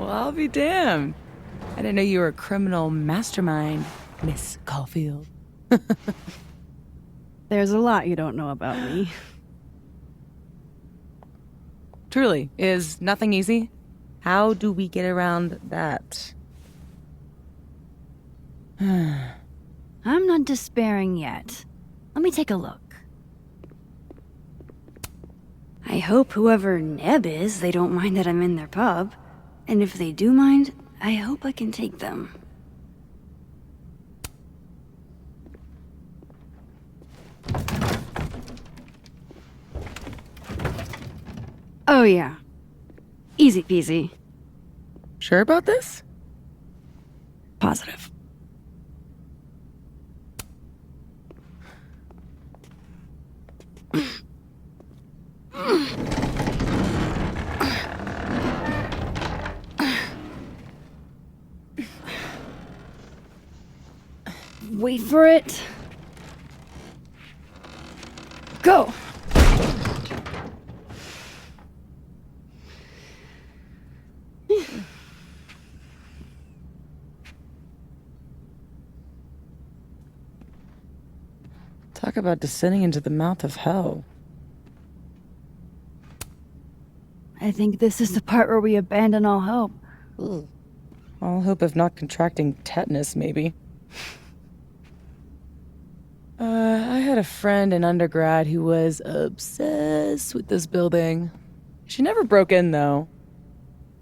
Well, I'll be damned. I didn't know you were a criminal mastermind, Miss Caulfield. There's a lot you don't know about me. Truly, is nothing easy? How do we get around that? I'm not despairing yet. Let me take a look. I hope whoever Neb is, they don't mind that I'm in their pub. And if they do mind, I hope I can take them. Oh yeah. Easy peasy. Sure about this? Positive. Wait for it. Go! Talk about descending into the mouth of hell. I think this is the part where we abandon all hope. Ugh. All hope of not contracting tetanus, maybe. I had a friend in undergrad who was obsessed with this building. She never broke in, though.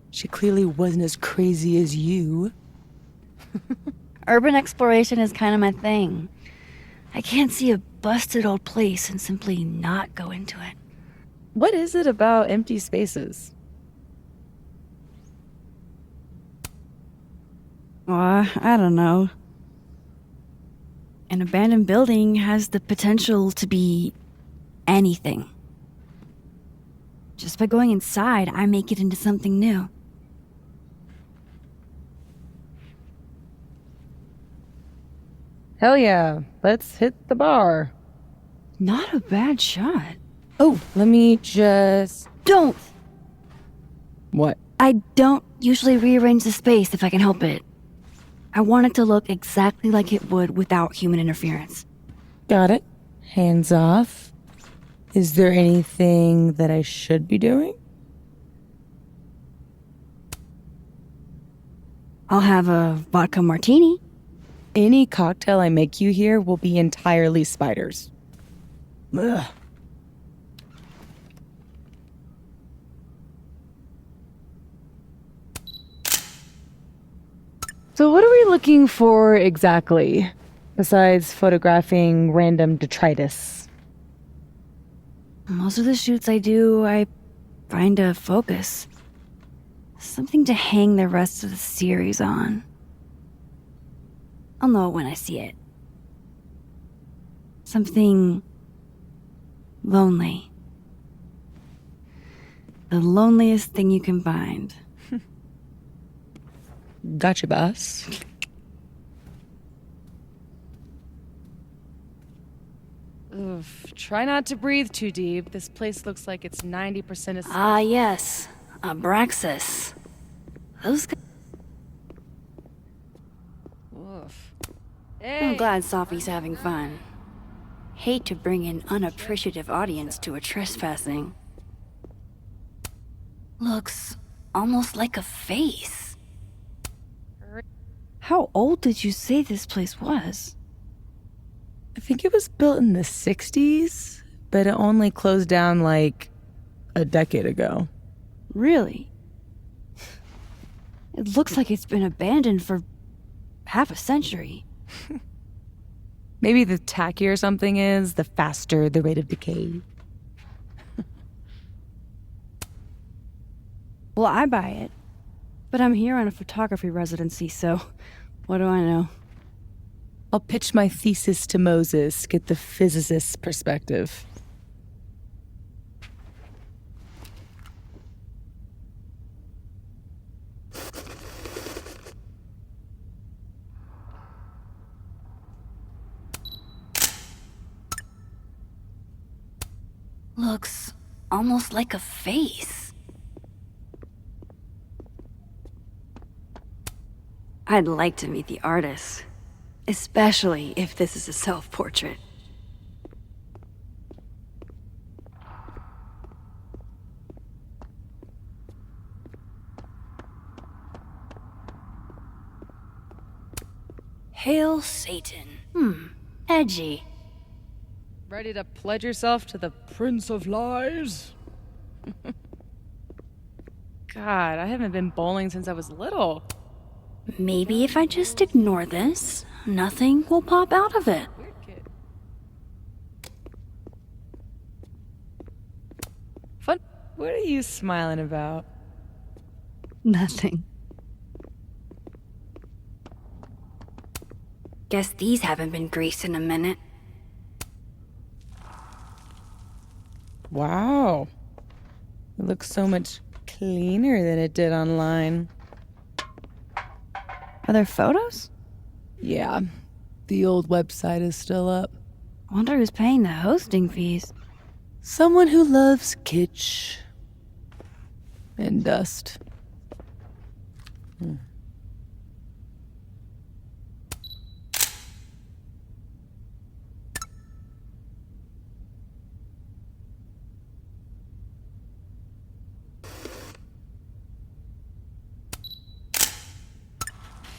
She clearly wasn't as crazy as you. Urban exploration is kind of my thing. I can't see a busted old place and simply not go into it. What is it about empty spaces? I don't know. An abandoned building has the potential to be anything. Just by going inside, I make it into something new. Hell yeah, let's hit the bar. Not a bad shot. Oh, let me just... Don't! What? I don't usually rearrange the space if I can help it. I want it to look exactly like it would without human interference. Got it. Hands off. Is there anything that I should be doing? I'll have a vodka martini. Any cocktail I make you here will be entirely spiders. Ugh. So what are we looking for exactly, besides photographing random detritus? Most of the shoots I do, I find a focus. Something to hang the rest of the series on. I'll know it when I see it. Something lonely. The loneliest thing you can find. Gotcha, boss. Oof, try not to breathe too deep. This place looks like it's 90% asleep. Ah, yes. Abraxas. Those guys. Oof. I'm glad Sophie's having fun. Hate to bring an unappreciative audience to a trespassing. Looks almost like a face. How old did you say this place was? I think it was built in the 60s, but it only closed down like a decade ago. Really? It looks like it's been abandoned for half a century. Maybe the tackier something is, the faster the rate of decay. Well, I buy it. But I'm here on a photography residency, so what do I know? I'll pitch my thesis to Moses, get the physicist's perspective. Looks almost like a face. I'd like to meet the artist. Especially if this is a self-portrait. Hail Satan. Edgy. Ready to pledge yourself to the Prince of Lies? God, I haven't been bowling since I was little. Maybe if I just ignore this, nothing will pop out of it. Weird kid. Fun. What are you smiling about? Nothing. Guess these haven't been greased in a minute. Wow. It looks so much cleaner than it did online. Are there photos? Yeah. The old website is still up. Wonder who's paying the hosting fees. Someone who loves kitsch. And dust.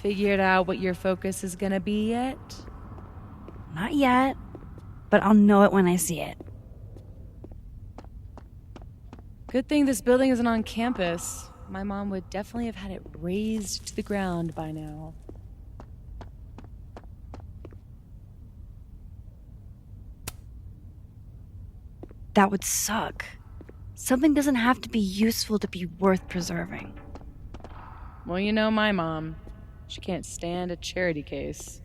Figured out what your focus is gonna be yet? Not yet, but I'll know it when I see it. Good thing this building isn't on campus. My mom would definitely have had it razed to the ground by now. That would suck. Something doesn't have to be useful to be worth preserving. Well, you know my mom. She can't stand a charity case.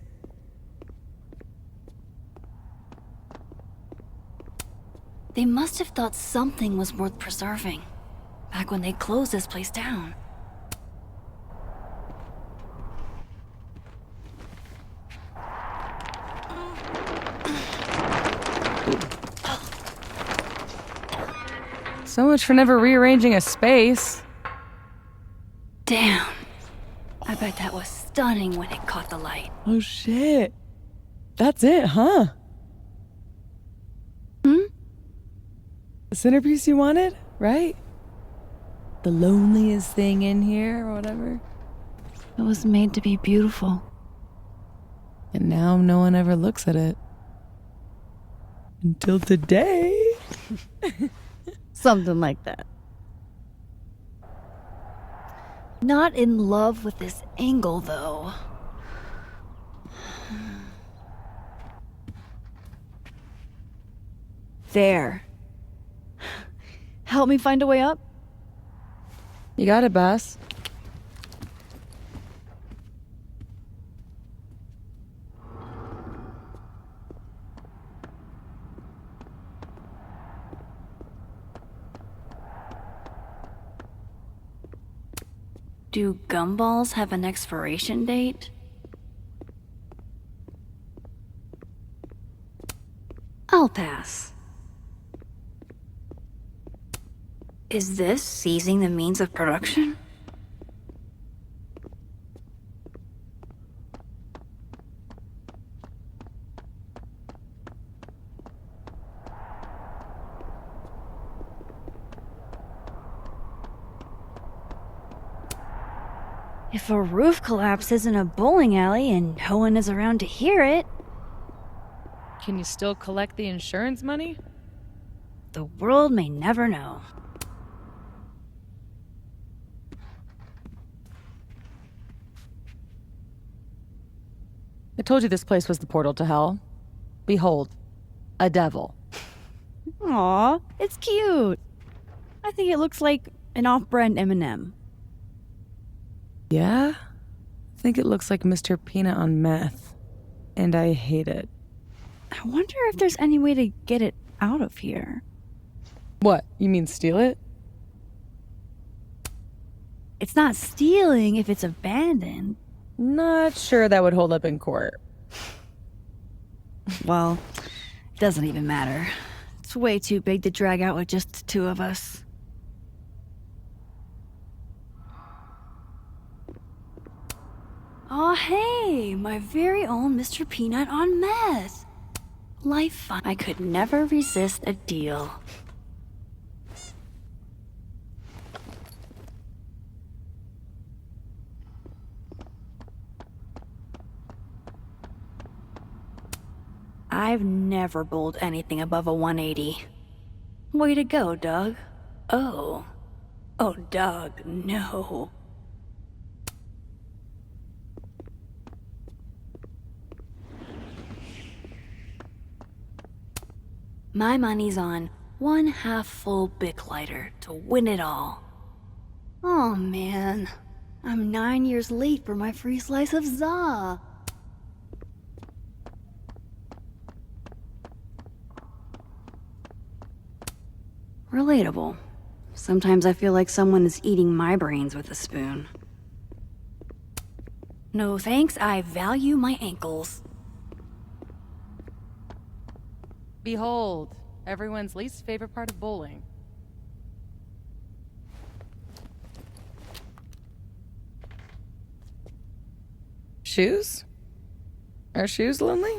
They must have thought something was worth preserving, back when they closed this place down. So much for never rearranging a space. Damn. I bet that was stunning when it caught the light. Oh shit. That's it, huh? The centerpiece you wanted, right? The loneliest thing in here, or whatever. It was made to be beautiful. And now no one ever looks at it. Until today. Something like that. Not in love with this angle, though. There. Help me find a way up? You got it, boss. Do gumballs have an expiration date? I'll pass. Is this seizing the means of production? If a roof collapses in a bowling alley and no one is around to hear it, Can you still collect the insurance money? the world may never know. I told you this place was the portal to hell. Behold, a devil. Aw, it's cute. I think it looks like an off-brand M&M. Yeah? I think it looks like Mr. Peanut on meth. And I hate it. I wonder if there's any way to get it out of here. What, you mean steal it? It's not stealing if it's abandoned. Not sure that would hold up in court. Well, it doesn't even matter. It's way too big to drag out with just the two of us. Aw, hey, my very own Mr. Peanut on meth. Life fun. I could never resist a deal. I've never bowled anything above a 180. Way to go, Doug. Oh. Oh, Doug, no. My money's on one half-full Bic lighter to win it all. Oh, man. I'm 9 years late for my free slice of za. Relatable. Sometimes I feel like someone is eating my brains with a spoon. No thanks, I value my ankles. Behold, everyone's least favorite part of bowling. Shoes? Are shoes lonely?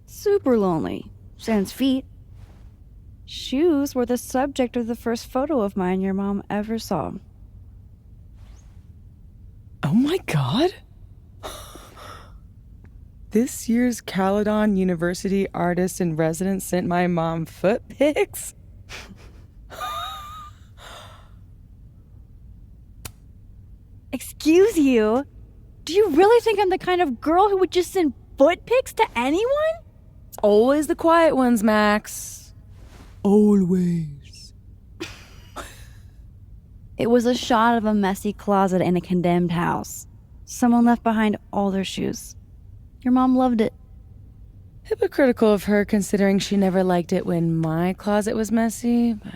Super lonely. Sans feet. Shoes were the subject of the first photo of mine your mom ever saw. Oh my god! This year's Caledon University artist in residence sent my mom foot pics? Excuse you? Do you really think I'm the kind of girl who would just send foot pics to anyone? It's always the quiet ones, Max. Always. It was a shot of a messy closet in a condemned house. Someone left behind all their shoes. Your mom loved it. Hypocritical of her, considering she never liked it when my closet was messy, but...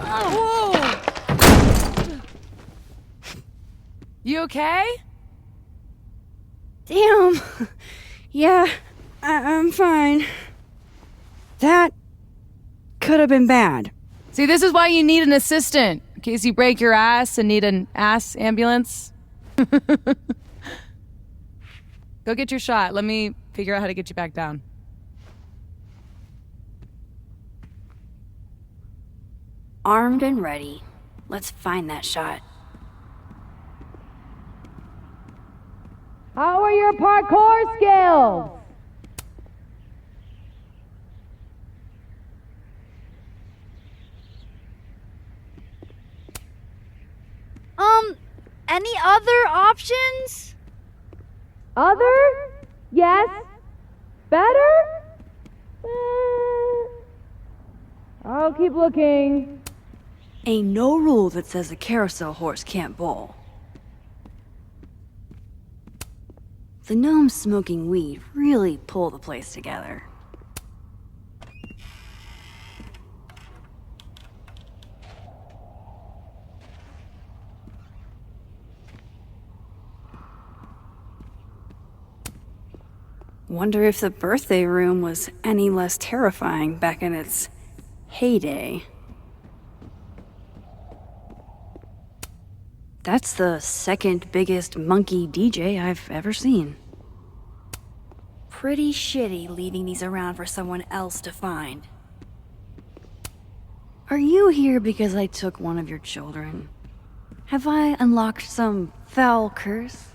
Whoa! You okay? Damn. Yeah, I'm fine. That could have been bad. See, this is why you need an assistant, in case you break your ass and need an ass ambulance. Go get your shot. Let me figure out how to get you back down. Armed and ready. Let's find that shot. How are your parkour skills? Any other options? Other? Yes. Better? I'll keep looking. Ain't no rule that says a carousel horse can't bowl. The gnomes smoking weed really pull the place together. Wonder if the birthday room was any less terrifying back in its heyday. That's the second biggest monkey DJ I've ever seen. Pretty shitty leaving these around for someone else to find. Are you here because I took one of your children? Have I unlocked some foul curse?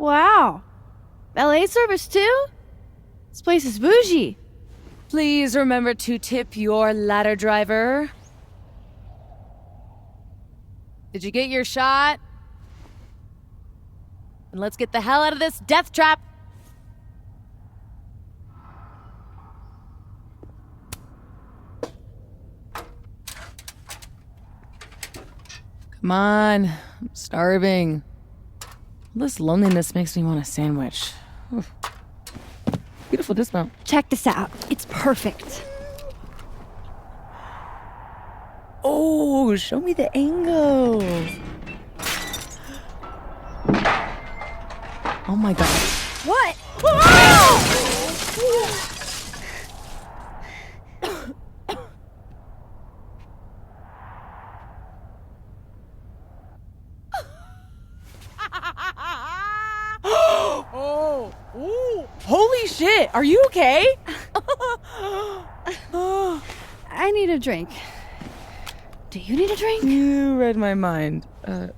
Wow. Valet service too? This place is bougie. Please remember to tip your ladder driver. Did you get your shot? And let's get the hell out of this death trap. Come on, I'm starving. This loneliness makes me want a sandwich. Oof. Beautiful dismount. Check this out. It's perfect. Oh, show me the angle. Oh my god. What? Oh, ooh. Holy shit, are you okay? I need a drink. Do you need a drink? You read my mind.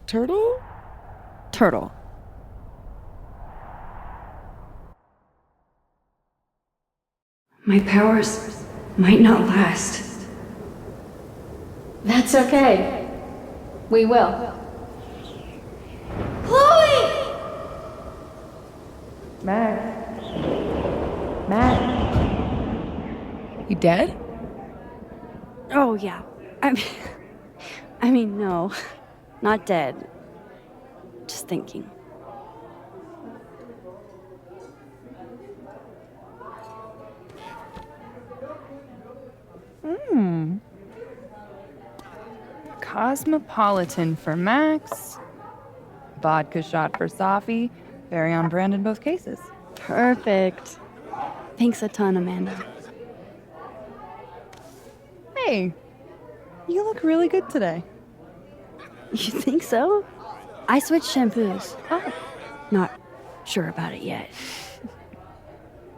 Turtle? Turtle. My powers might not last. That's okay. We will. Chloe! Max. Max. You dead? Oh, yeah. I mean, no. Not dead. Just thinking. Cosmopolitan for Max, vodka shot for Safi, very on brand in both cases. Perfect. Thanks a ton, Amanda. Hey, you look really good today. You think so? I switched shampoos. Oh. Not sure about it yet.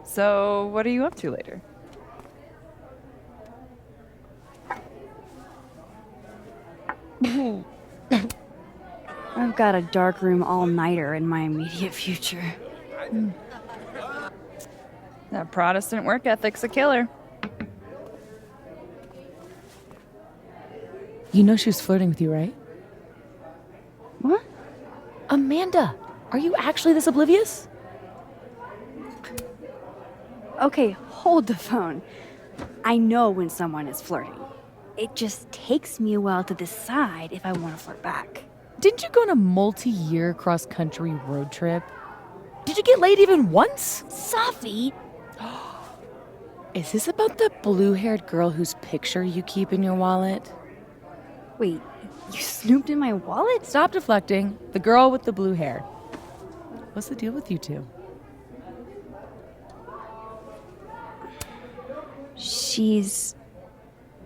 So, what are you up to later? I've got a dark room all-nighter in my immediate future. That Protestant work ethic's a killer. You know she was flirting with you, right? What? Amanda, are you actually this oblivious? Okay, hold the phone. I know when someone is flirting. It just takes me a while to decide if I want to flirt back. Didn't you go on a multi-year cross-country road trip? Did you get laid even once? Safi! Is this about the blue-haired girl whose picture you keep in your wallet? Wait, you snooped in my wallet? Stop deflecting. The girl with the blue hair. What's the deal with you two? She's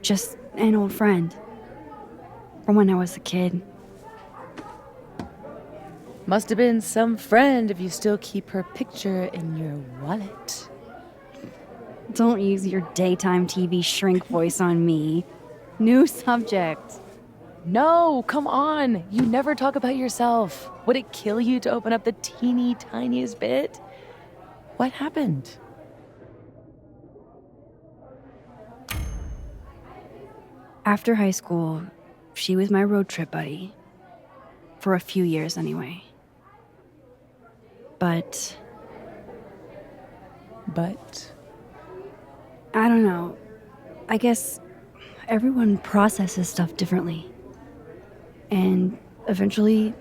just an old friend. From when I was a kid. Must have been some friend if you still keep her picture in your wallet. Don't use your daytime TV shrink voice on me. New subject. No, come on. You never talk about yourself. Would it kill you to open up the teeny tiniest bit? What happened? After high school, she was my road trip buddy. For a few years, anyway. But I don't know. I guess everyone processes stuff differently. And eventually,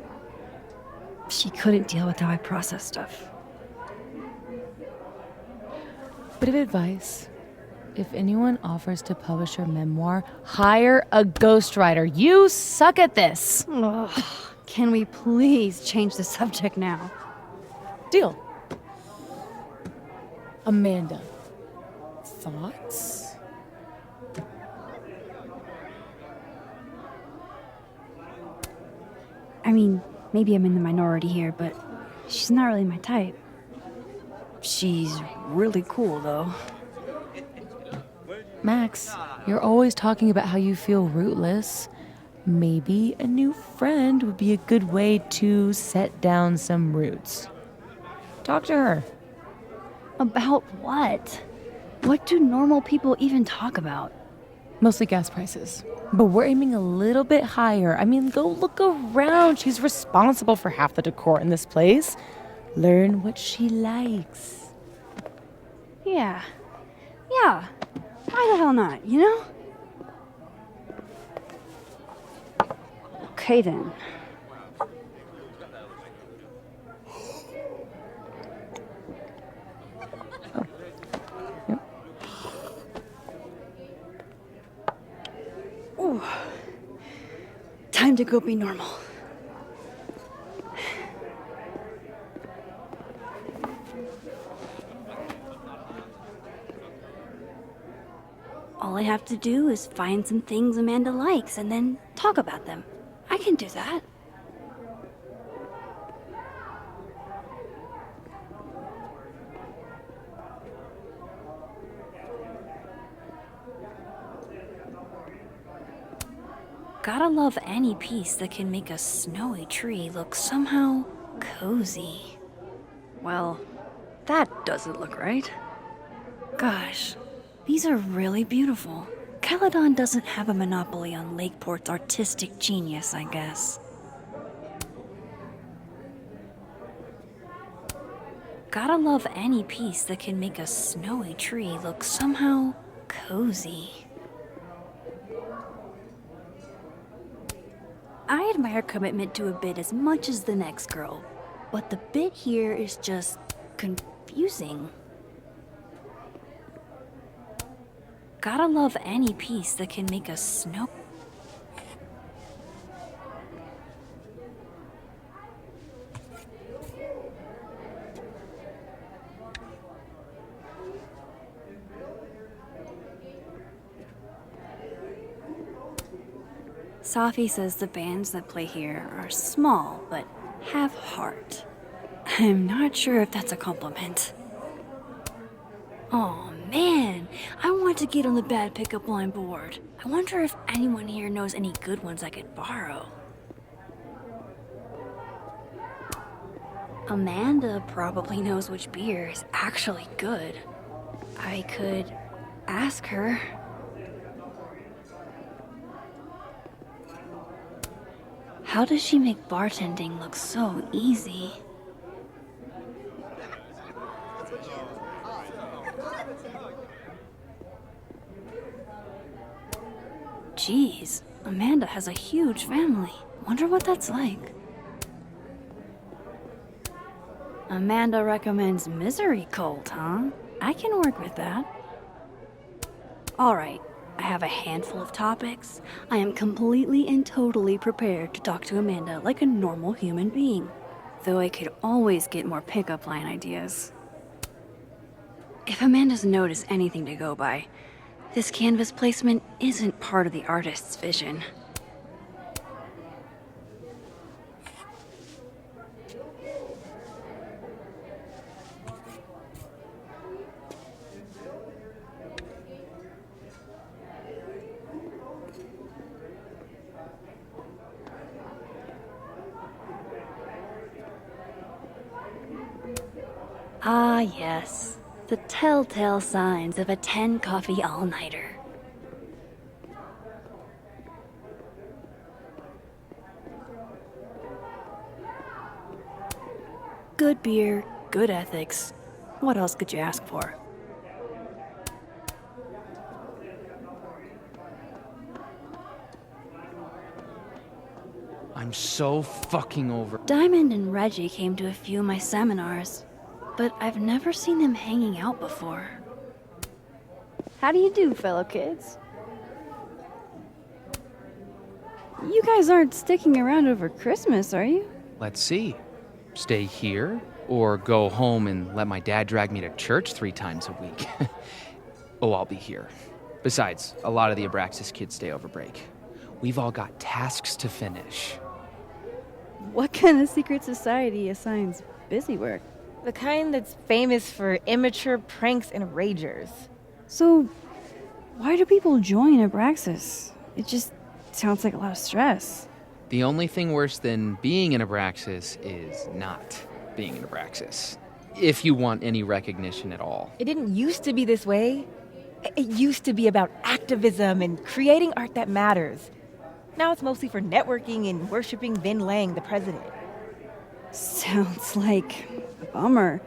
she couldn't deal with how I process stuff. Bit of advice. If anyone offers to publish your memoir, hire a ghostwriter. You suck at this. Ugh, can we please change the subject now? Deal. Amanda, thoughts? I mean, maybe I'm in the minority here, but she's not really my type. She's really cool, though. Max, you're always talking about how you feel rootless. Maybe a new friend would be a good way to set down some roots. Talk to her. About what? What do normal people even talk about? Mostly gas prices. But we're aiming a little bit higher. I mean, go look around. She's responsible for half the decor in this place. Learn what she likes. Yeah. Yeah. Why the hell not, you know? Okay then. Ooh. Time to go be normal. All I have to do is find some things Amanda likes and then talk about them. I can do that. Gotta love any piece that can make a snowy tree look somehow cozy. Well, that doesn't look right. Gosh, these are really beautiful. Caledon doesn't have a monopoly on Lakeport's artistic genius, I guess. Gotta love any piece that can make a snowy tree look somehow cozy. I admire commitment to a bit as much as the next girl, but the bit here is just confusing. Gotta love any piece that can make a snow... Safi says the bands that play here are small, but have heart. I'm not sure if that's a compliment. Oh man, I want to get on the bad pickup line board. I wonder if anyone here knows any good ones I could borrow. Amanda probably knows which beer is actually good. I could ask her. How does she make bartending look so easy? Jeez, Amanda has a huge family. Wonder what that's like. Amanda recommends Misery Cult, huh? I can work with that. Alright, I have a handful of topics. I am completely and totally prepared to talk to Amanda like a normal human being. Though I could always get more pickup line ideas. If Amanda's note is anything to go by, this canvas placement isn't part of the artist's vision. Ah, yes. The telltale signs of a 10 coffee all-nighter. Good beer, good ethics. What else could you ask for? I'm so fucking over. Diamond and Reggie came to a few of my seminars, but I've never seen them hanging out before. How do you do, fellow kids? You guys aren't sticking around over Christmas, are you? Let's see. Stay here or go home and let my dad drag me to church 3 times a week. Oh, I'll be here. Besides, a lot of the Abraxas kids stay over break. We've all got tasks to finish. What kind of secret society assigns busy work? The kind that's famous for immature pranks and ragers. So, why do people join Abraxas? It just sounds like a lot of stress. The only thing worse than being in Abraxas is not being in Abraxas. If you want any recognition at all. It didn't used to be this way. It used to be about activism and creating art that matters. Now it's mostly for networking and worshiping Vin Lang, the president. Sounds like a bummer.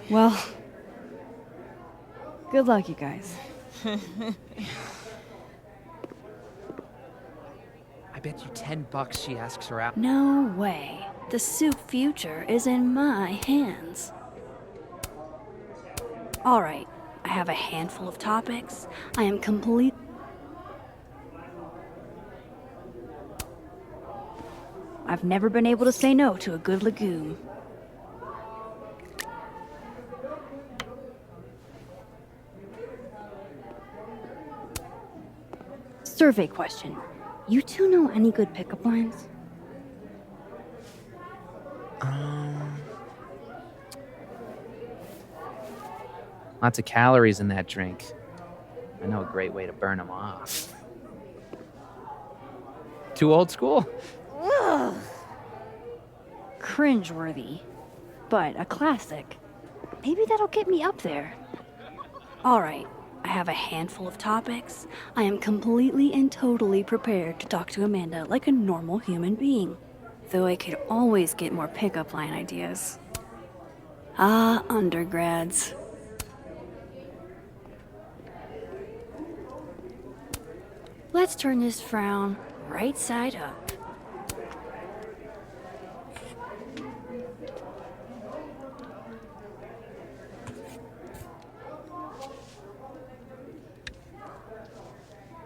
Well, good luck, you guys. I bet you $10 she asks her out. No way. The soup future is in my hands. All right, I have a handful of topics. I am complete. I've never been able to say no to a good legume. Survey question. You two know any good pickup lines? Lots of calories in that drink. I know a great way to burn them off. Too old school? Cringeworthy, but a classic. Maybe that'll get me up there. All right, I have a handful of topics. I am completely and totally prepared to talk to Amanda like a normal human being, though I could always get more pickup line ideas. Ah, undergrads. Let's turn this frown right side up.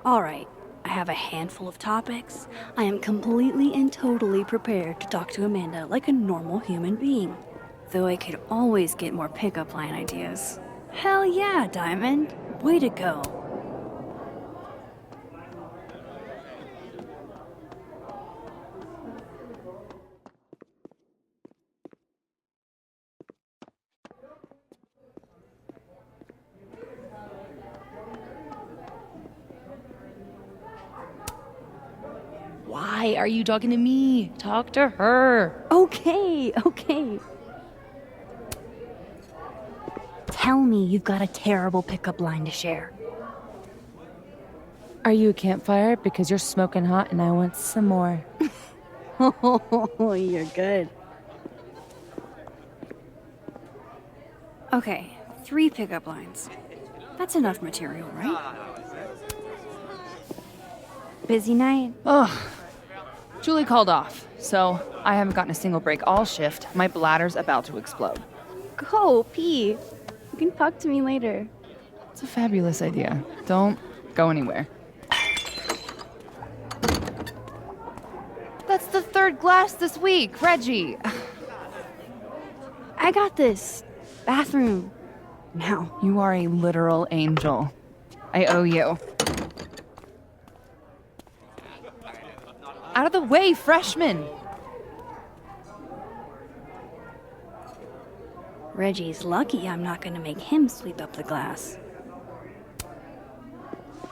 All right, I have a handful of topics. I am completely and totally prepared to talk to Amanda like a normal human being, though I could always get more pickup line ideas. Hell yeah, Diamond. Way to go. Why are you talking to me? Talk to her. Okay. Tell me you've got a terrible pickup line to share. Are you a campfire? Because you're smoking hot and I want some more. Oh, you're good. Okay, 3 pickup lines. That's enough material, right? Busy night? Oh, Julie called off, so I haven't gotten a single break all shift. My bladder's about to explode. Go pee. You can talk to me later. It's a fabulous idea. Don't go anywhere. That's the 3rd glass this week, Reggie. I got this. Bathroom. Now. You are a literal angel. I owe you. Out of the way, freshman! Reggie's lucky I'm not gonna make him sweep up the glass.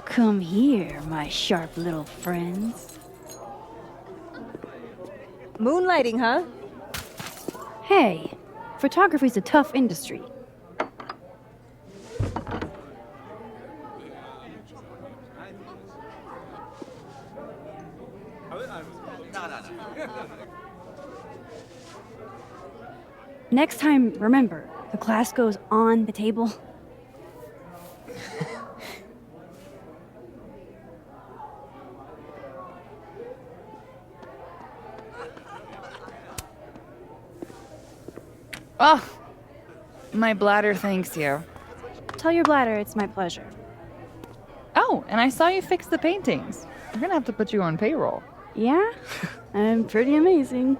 Come here, my sharp little friends. Moonlighting, huh? Hey, photography's a tough industry. Next time, remember, the glass goes on the table. Oh, my bladder thanks you. Tell your bladder it's my pleasure. Oh, and I saw you fix the paintings. We're gonna have to put you on payroll. Yeah? I'm pretty amazing.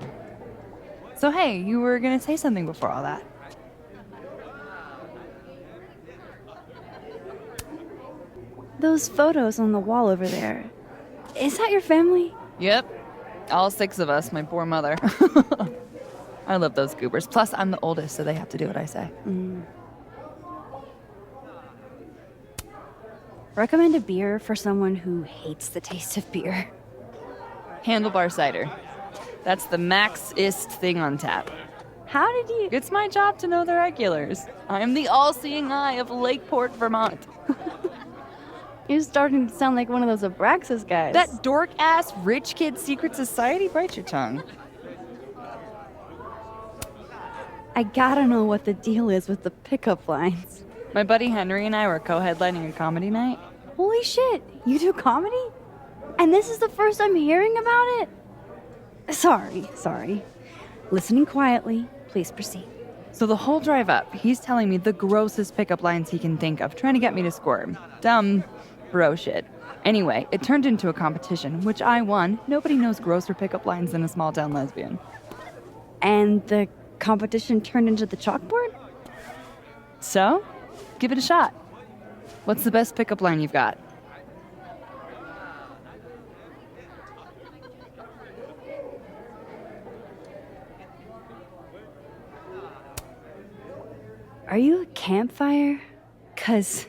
So hey, you were gonna say something before all that. Those photos on the wall over there. Is that your family? Yep. All 6 of us, my poor mother. I love those goobers. Plus, I'm the oldest, so they have to do what I say. Recommend a beer for someone who hates the taste of beer. Handlebar cider. That's the max-ist thing on tap. How did you? It's my job to know the regulars. I'm the all-seeing eye of Lakeport, Vermont. You're starting to sound like one of those Abraxas guys. That dork-ass rich kid secret society? Bite your tongue. I gotta know what the deal is with the pickup lines. My buddy Henry and I were co-headlining a comedy night. Holy shit, you do comedy? And this is the first I'm hearing about it? Sorry. Listening quietly, please proceed. So the whole drive up, he's telling me the grossest pickup lines he can think of, trying to get me to squirm. Dumb bro shit. Anyway, it turned into a competition, which I won. Nobody knows grosser pickup lines than a small town lesbian. And the competition turned into the chalkboard? So, give it a shot. What's the best pickup line you've got? Are you a campfire? 'Cause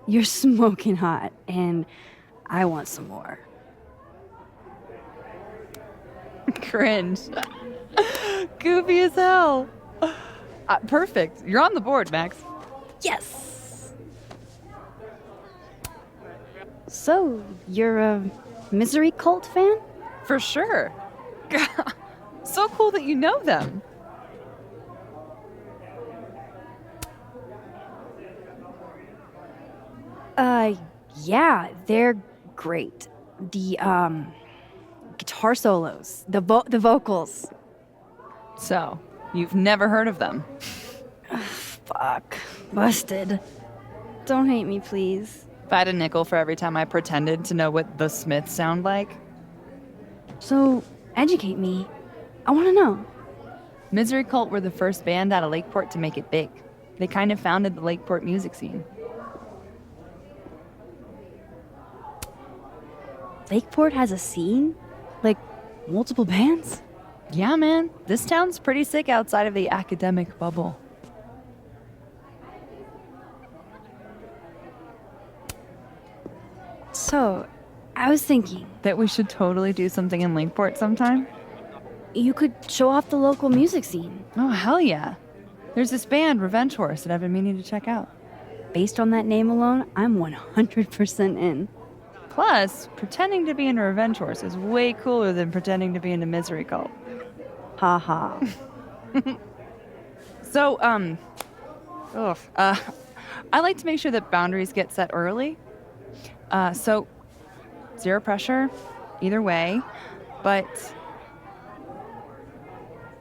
you're smoking hot, and I want some more. Cringe. Goofy as hell. Perfect. You're on the board, Max. Yes! So, you're a Misery Cult fan? For sure. So cool that you know them. Yeah, they're great. The, guitar solos, the vocals. So, you've never heard of them? Fuck. Busted. Don't hate me, please. If I had a nickel for every time I pretended to know what the Smiths sound like. So, educate me. I want to know. Misery Cult were the first band out of Lakeport to make it big. They kind of founded the Lakeport music scene. Lakeport has a scene? Like, multiple bands? Yeah, man. This town's pretty sick outside of the academic bubble. So, I was thinking, That we should totally do something in Lakeport sometime? you could show off the local music scene. Oh, hell yeah. There's this band, Revenge Horse, that I've been meaning to check out. Based on that name alone, I'm 100% in. Plus, pretending to be in a Revenge Horse is way cooler than pretending to be in a Misery Cult. Ha ha. So, I like to make sure that boundaries get set early. So, zero pressure, either way. But,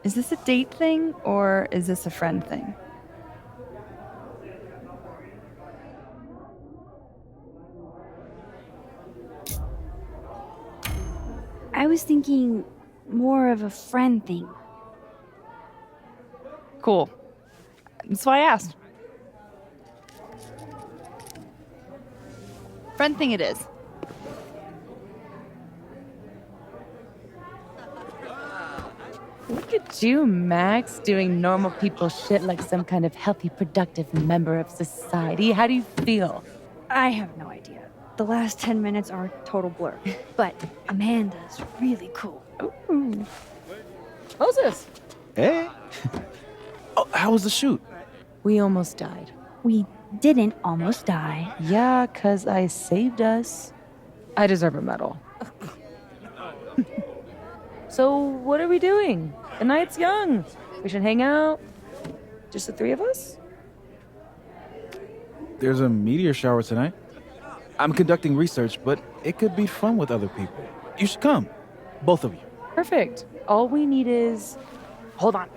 is this a date thing or is this a friend thing? I was thinking more of a friend thing. Cool. That's why I asked. Friend thing it is. Look at you, Max, doing normal people shit like some kind of healthy, productive member of society. How do you feel? I have no idea. The last 10 minutes are a total blur. But Amanda's really cool. Ooh. Moses! Hey. Oh, how was the shoot? We almost died. We didn't almost die. Yeah, 'cause I saved us. I deserve a medal. So, what are we doing? The night's young. We should hang out. Just the three of us? There's a meteor shower tonight. I'm conducting research, but it could be fun with other people. You should come. Both of you. Perfect. All we need is... Hold on.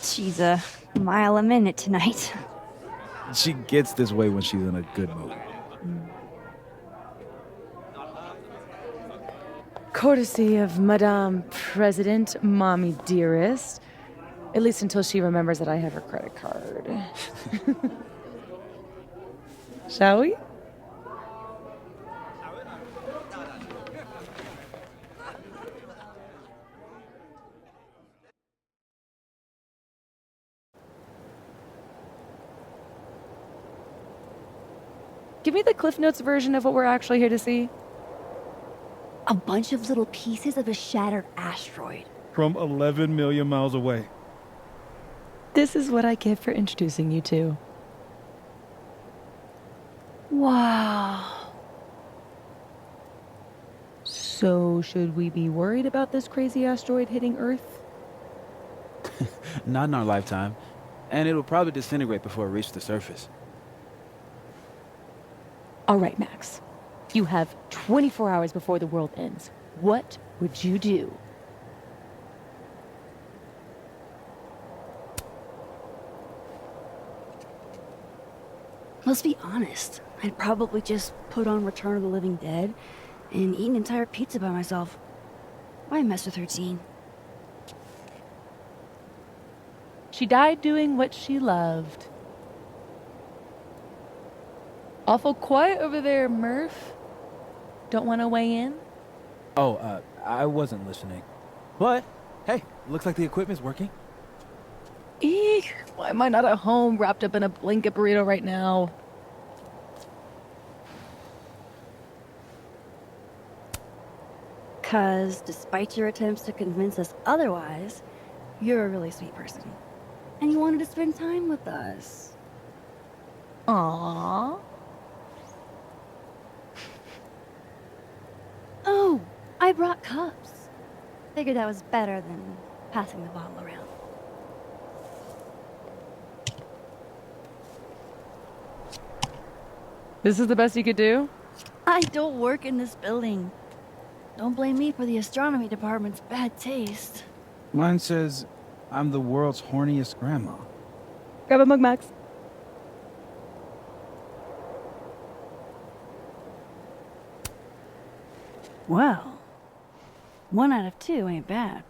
She's a mile a minute tonight. She gets this way when she's in a good mood. Courtesy of Madame President, Mommy Dearest. At least until she remembers that I have her credit card. Shall we? Give me the Cliff Notes version of what we're actually here to see. A bunch of little pieces of a shattered asteroid. From 11 million miles away. This is what I get for introducing you to. Wow. So, should we be worried about this crazy asteroid hitting Earth? Not in our lifetime. And it'll probably disintegrate before it reaches the surface. All right, Max. You have 24 hours before the world ends. What would you do? Let's be honest. I'd probably just put on Return of the Living Dead and eat an entire pizza by myself. Why mess with her teen? She died doing what she loved. Awful quiet over there, Murph. Don't want to weigh in? Oh, I wasn't listening. But, hey, looks like the equipment's working. Eek, why am I not at home wrapped up in a blanket burrito right now? Cause despite your attempts to convince us otherwise, you're a really sweet person. And you wanted to spend time with us. Aww. Oh, I brought cups. Figured that was better than passing the bottle around. This is the best you could do? I don't work in this building. Don't blame me for the astronomy department's bad taste. Mine says, I'm the world's horniest grandma. Grab a mug, Max. Well, 1 out of 2 ain't bad.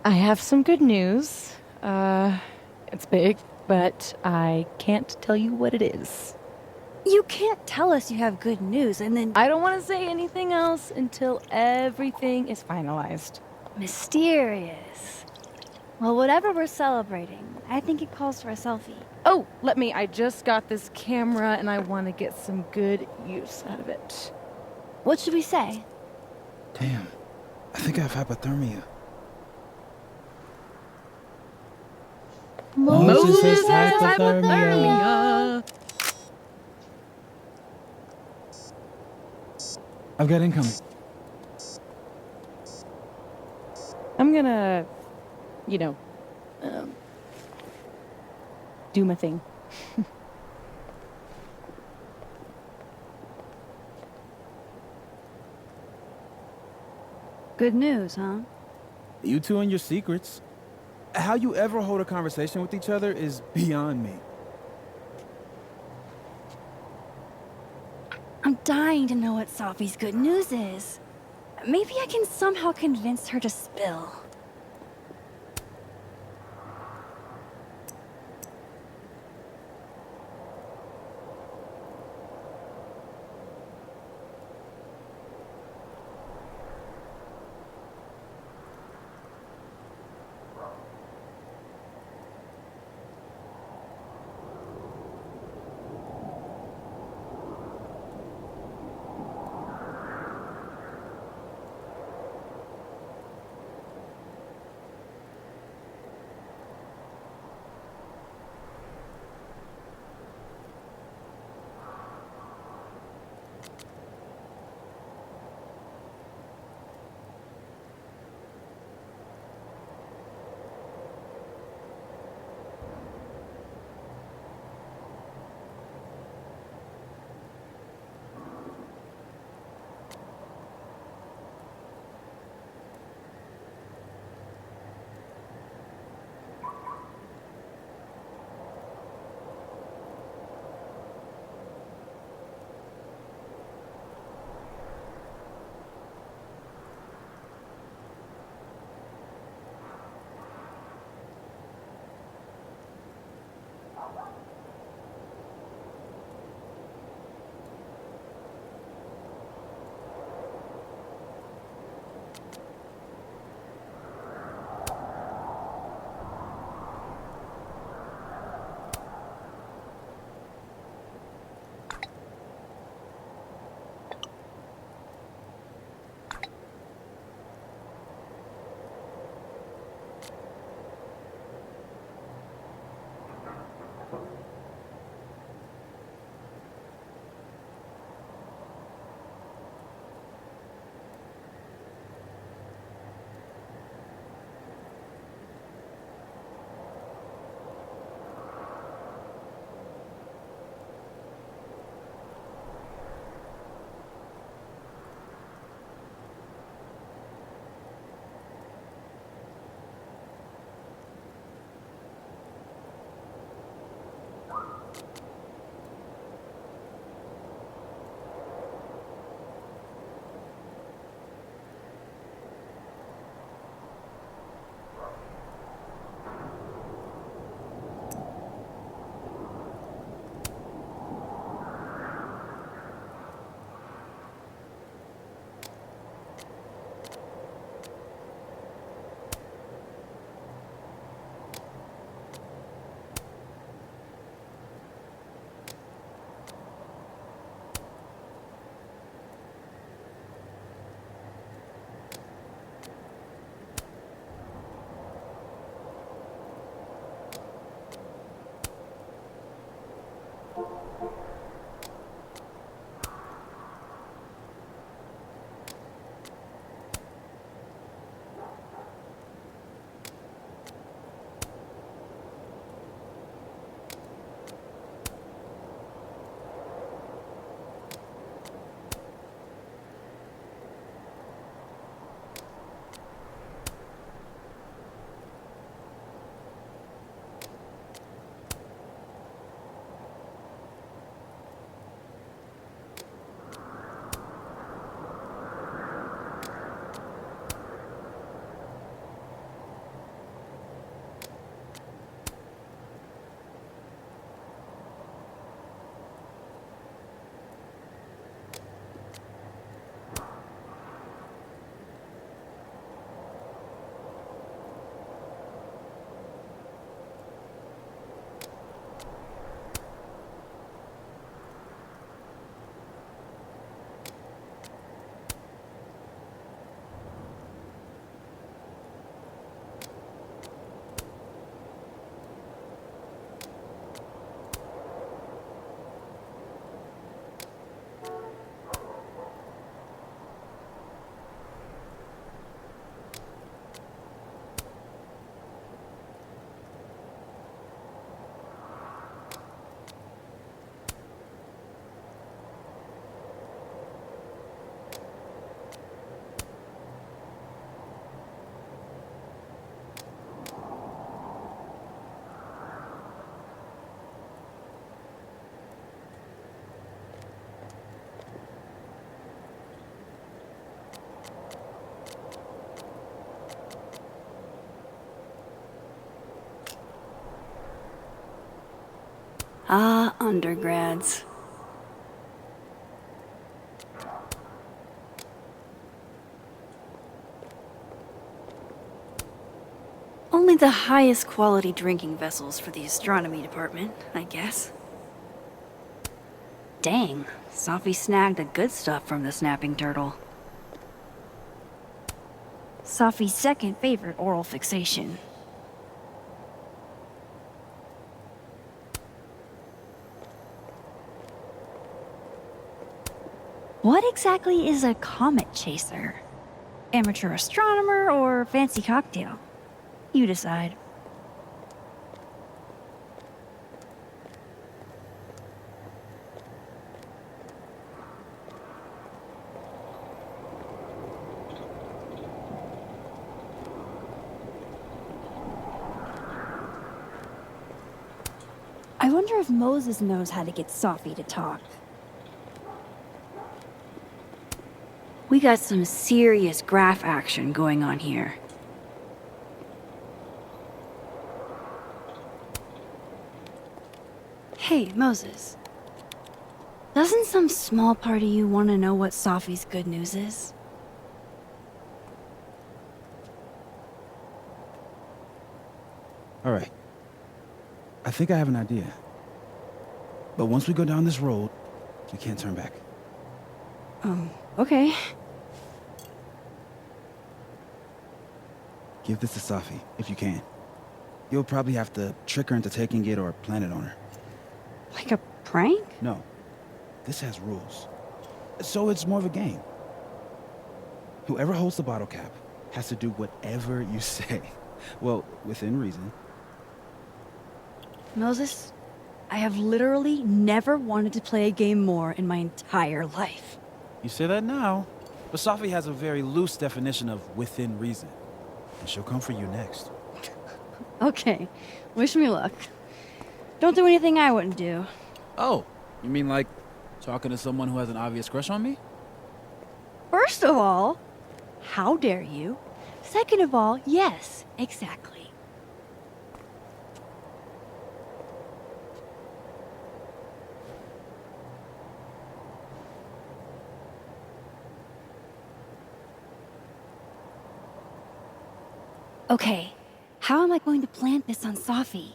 I have some good news. It's big, but I can't tell you what it is. You can't tell us you have good news and then I don't want to say anything else until everything is finalized. mysterious. Well, whatever we're celebrating, I think it calls for a selfie. Oh, I just got this camera and I want to get some good use out of it. What should we say? Damn, I think I have hypothermia. Moses has hypothermia. I've got incoming. I'm gonna, do my thing. Good news, huh? You two and your secrets. How you ever hold a conversation with each other is beyond me. I'm dying to know what Sophie's good news is. Maybe I can somehow convince her to spill. Ah, undergrads. Only the highest quality drinking vessels for the astronomy department, I guess. Dang, Sophie snagged the good stuff from the snapping turtle. Sophie's second favorite oral fixation. What exactly is a comet chaser? Amateur astronomer or fancy cocktail? You decide. I wonder if Moses knows how to get Sophie to talk. We got some serious graph action going on here. Hey, Moses. Doesn't some small part of you want to know what Sophie's good news is? All right. I think I have an idea. But once we go down this road, we can't turn back. Okay. Give this to Safi, if you can. You'll probably have to trick her into taking it or plant it on her. Like a prank? No. This has rules. So it's more of a game. Whoever holds the bottle cap has to do whatever you say. Well, within reason. Moses, I have literally never wanted to play a game more in my entire life. You say that now, but Safi has a very loose definition of within reason. And she'll come for you next. Okay, wish me luck. Don't do anything I wouldn't do. Oh, you mean like talking to someone who has an obvious crush on me? First of all, how dare you? Second of all, yes, exactly. Okay, how am I going to plant this on Safi?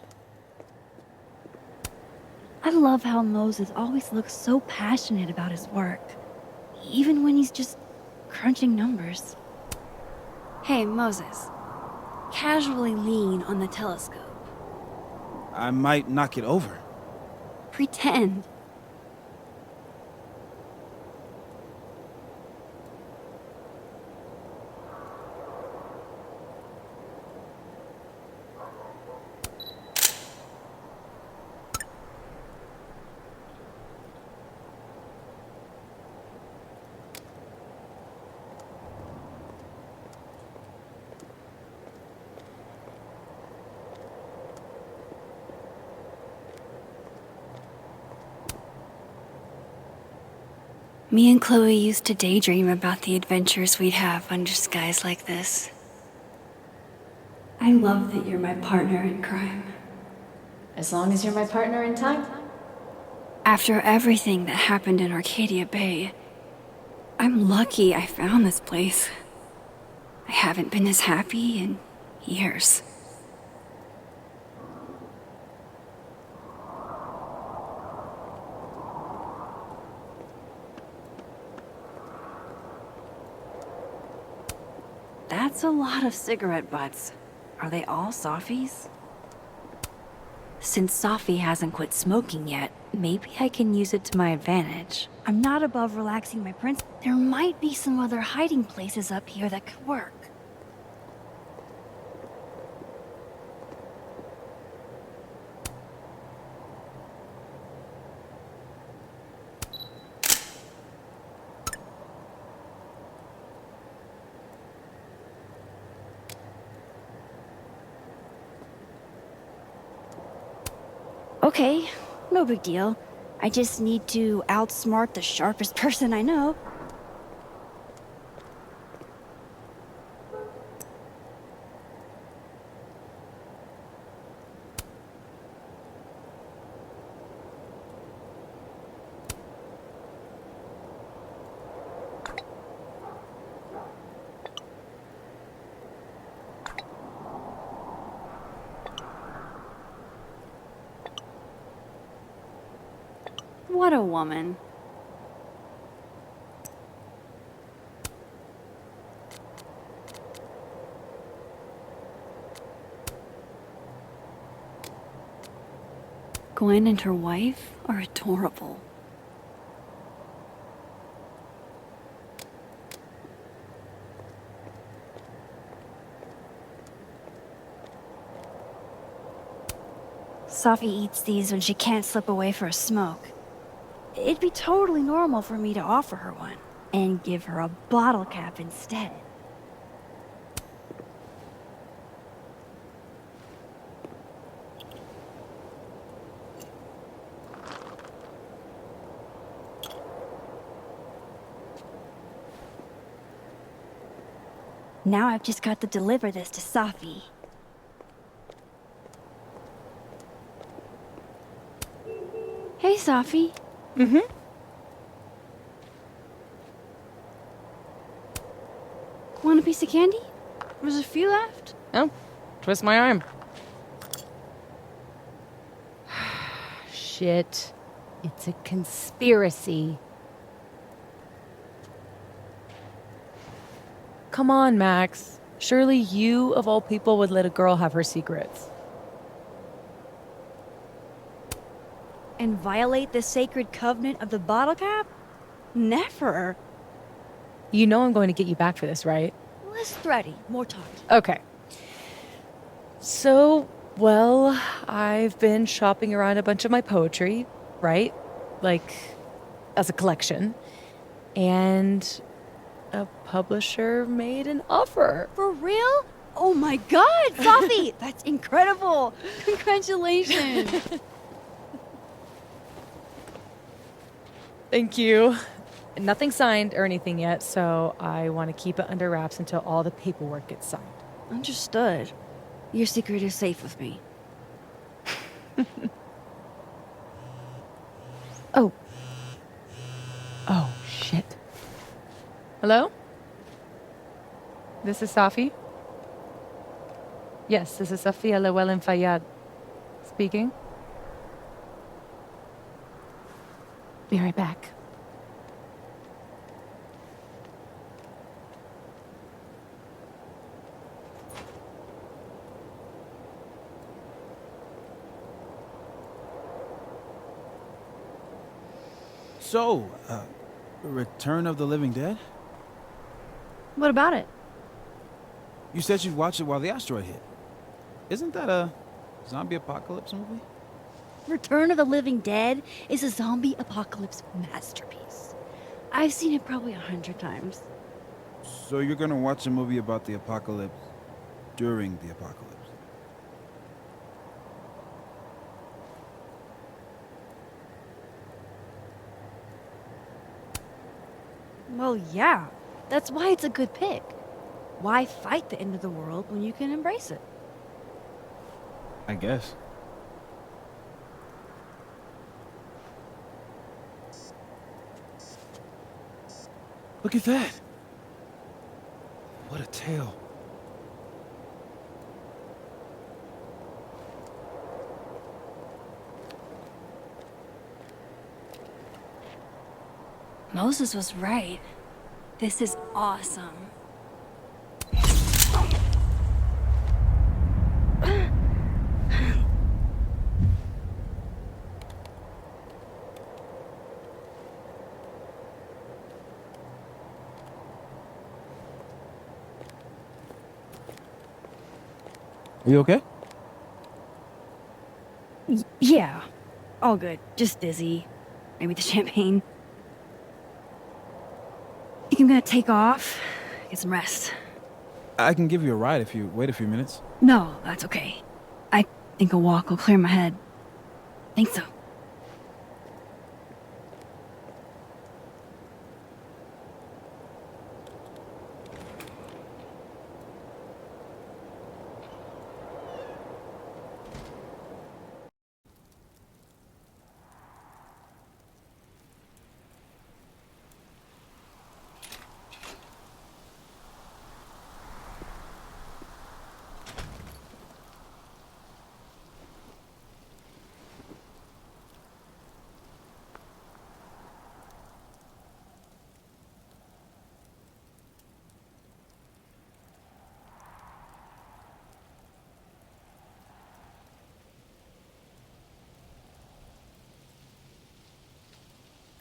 I love how Moses always looks so passionate about his work, even when he's just crunching numbers. Hey, Moses, casually lean on the telescope. I might knock it over. Pretend. Me and Chloe used to daydream about the adventures we'd have under skies like this. I love that you're my partner in crime. As long as you're my partner in time. After everything that happened in Arcadia Bay, I'm lucky I found this place. I haven't been this happy in years. That's a lot of cigarette butts. Are they all Sophies? Since Sophie hasn't quit smoking yet, maybe I can use it to my advantage. I'm not above relaxing my prince. There might be some other hiding places up here that could work. Okay, no big deal. I just need to outsmart the sharpest person I know. What a woman. Gwen and her wife are adorable. Sophie eats these when she can't slip away for a smoke. It'd be totally normal for me to offer her one and give her a bottle cap instead. Now I've just got to deliver this to Safi. Hey, Safi. Mm-hmm. Want a piece of candy? There's a few left. Oh, twist my arm. Shit. It's a conspiracy. Come on, Max. Surely you, of all people, would let a girl have her secrets. And violate the sacred covenant of the bottle cap? Never. You know I'm going to get you back for this, right? Less thready, more talky. Okay. So, well, I've been shopping around a bunch of my poetry, right? Like, as a collection. And a publisher made an offer. For real? Oh my god, Safi! That's incredible! Congratulations! Thank you. Nothing signed or anything yet, so I want to keep it under wraps until all the paperwork gets signed. Understood. Your secret is safe with me. Oh. Oh, shit. Hello? This is Safi? Yes, this is Safia Llewellyn Fayyad speaking. Be right back. So, Return of the Living Dead? What about it? You said you'd watch it while the asteroid hit. Isn't that a zombie apocalypse movie? Return of the Living Dead is a zombie apocalypse masterpiece. I've seen it probably 100 times. So you're gonna watch a movie about the apocalypse during the apocalypse? Well, yeah. That's why it's a good pick. Why fight the end of the world when you can embrace it? I guess. Look at that! What a tale. Moses was right. This is awesome. Are you okay? Yeah. All good. Just dizzy. Maybe the champagne. Think I'm gonna take off, get some rest. I can give you a ride if you wait a few minutes. No, that's okay. I think a walk will clear my head. Think so.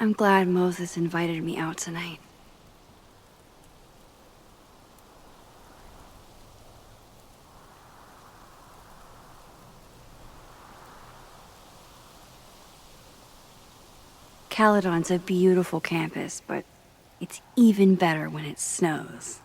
I'm glad Moses invited me out tonight. Caledon's a beautiful campus, but it's even better when it snows.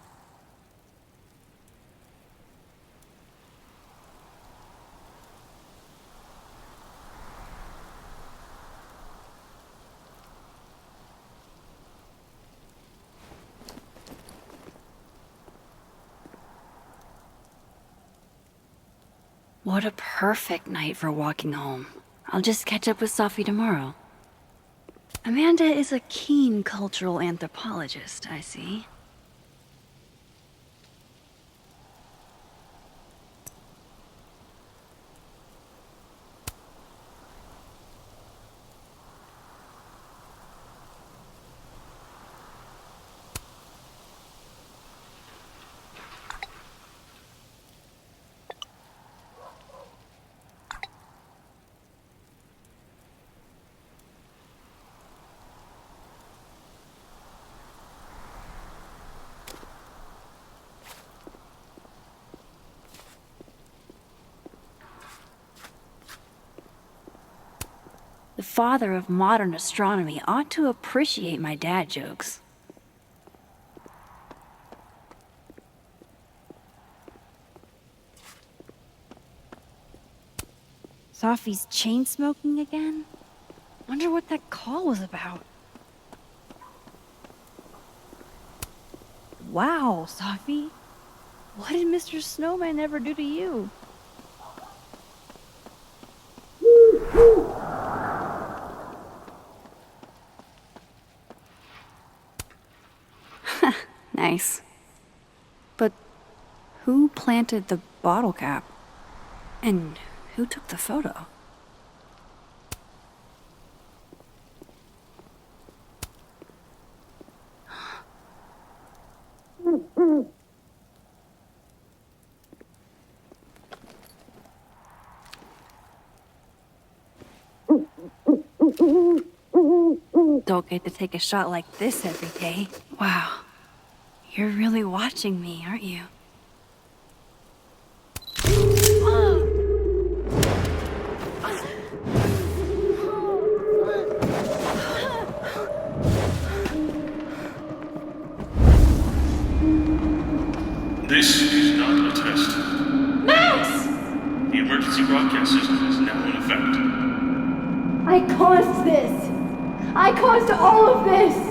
What a perfect night for walking home. I'll just catch up with Sophie tomorrow. Amanda is a keen cultural anthropologist, I see. The father of modern astronomy ought to appreciate my dad jokes. Sophie's chain smoking again? Wonder what that call was about. Wow, Sophie. What did Mr. Snowman ever do to you? Nice. But who planted the bottle cap? And who took the photo? Don't get to take a shot like this every day. Wow. You're really watching me, aren't you? This is not a test. Max! The emergency broadcast system is now in effect. I caused this! I caused all of this!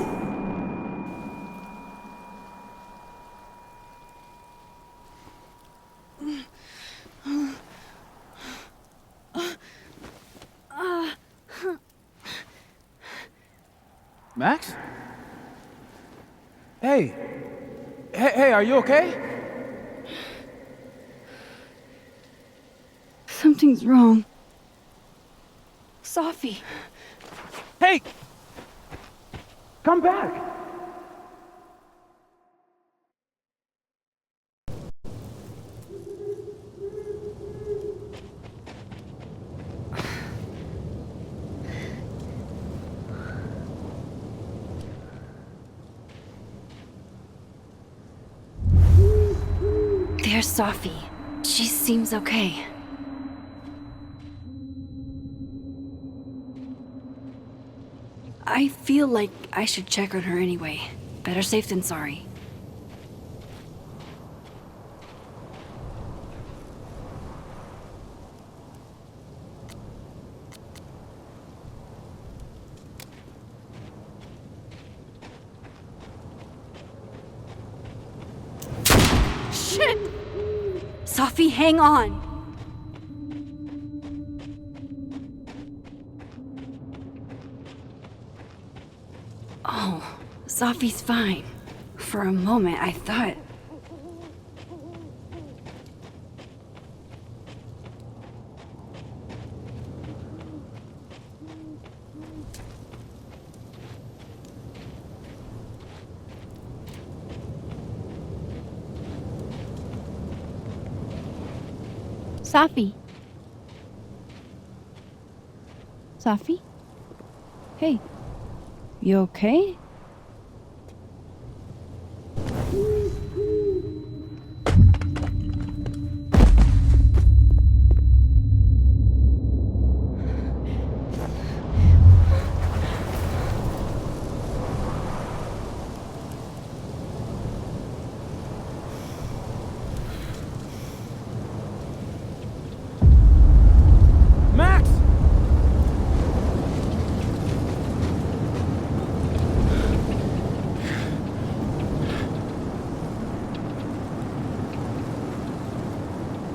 Max? Hey. Hey, are you okay? Something's wrong. Sophie. Hey! Come back! There's Sophie. She seems okay. I feel like I should check on her anyway. Better safe than sorry. Shit! Sophie, hang on! Oh, Sophie's fine. For a moment, I thought... Sophie. Sophie? Hey, You okay? Max!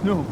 No.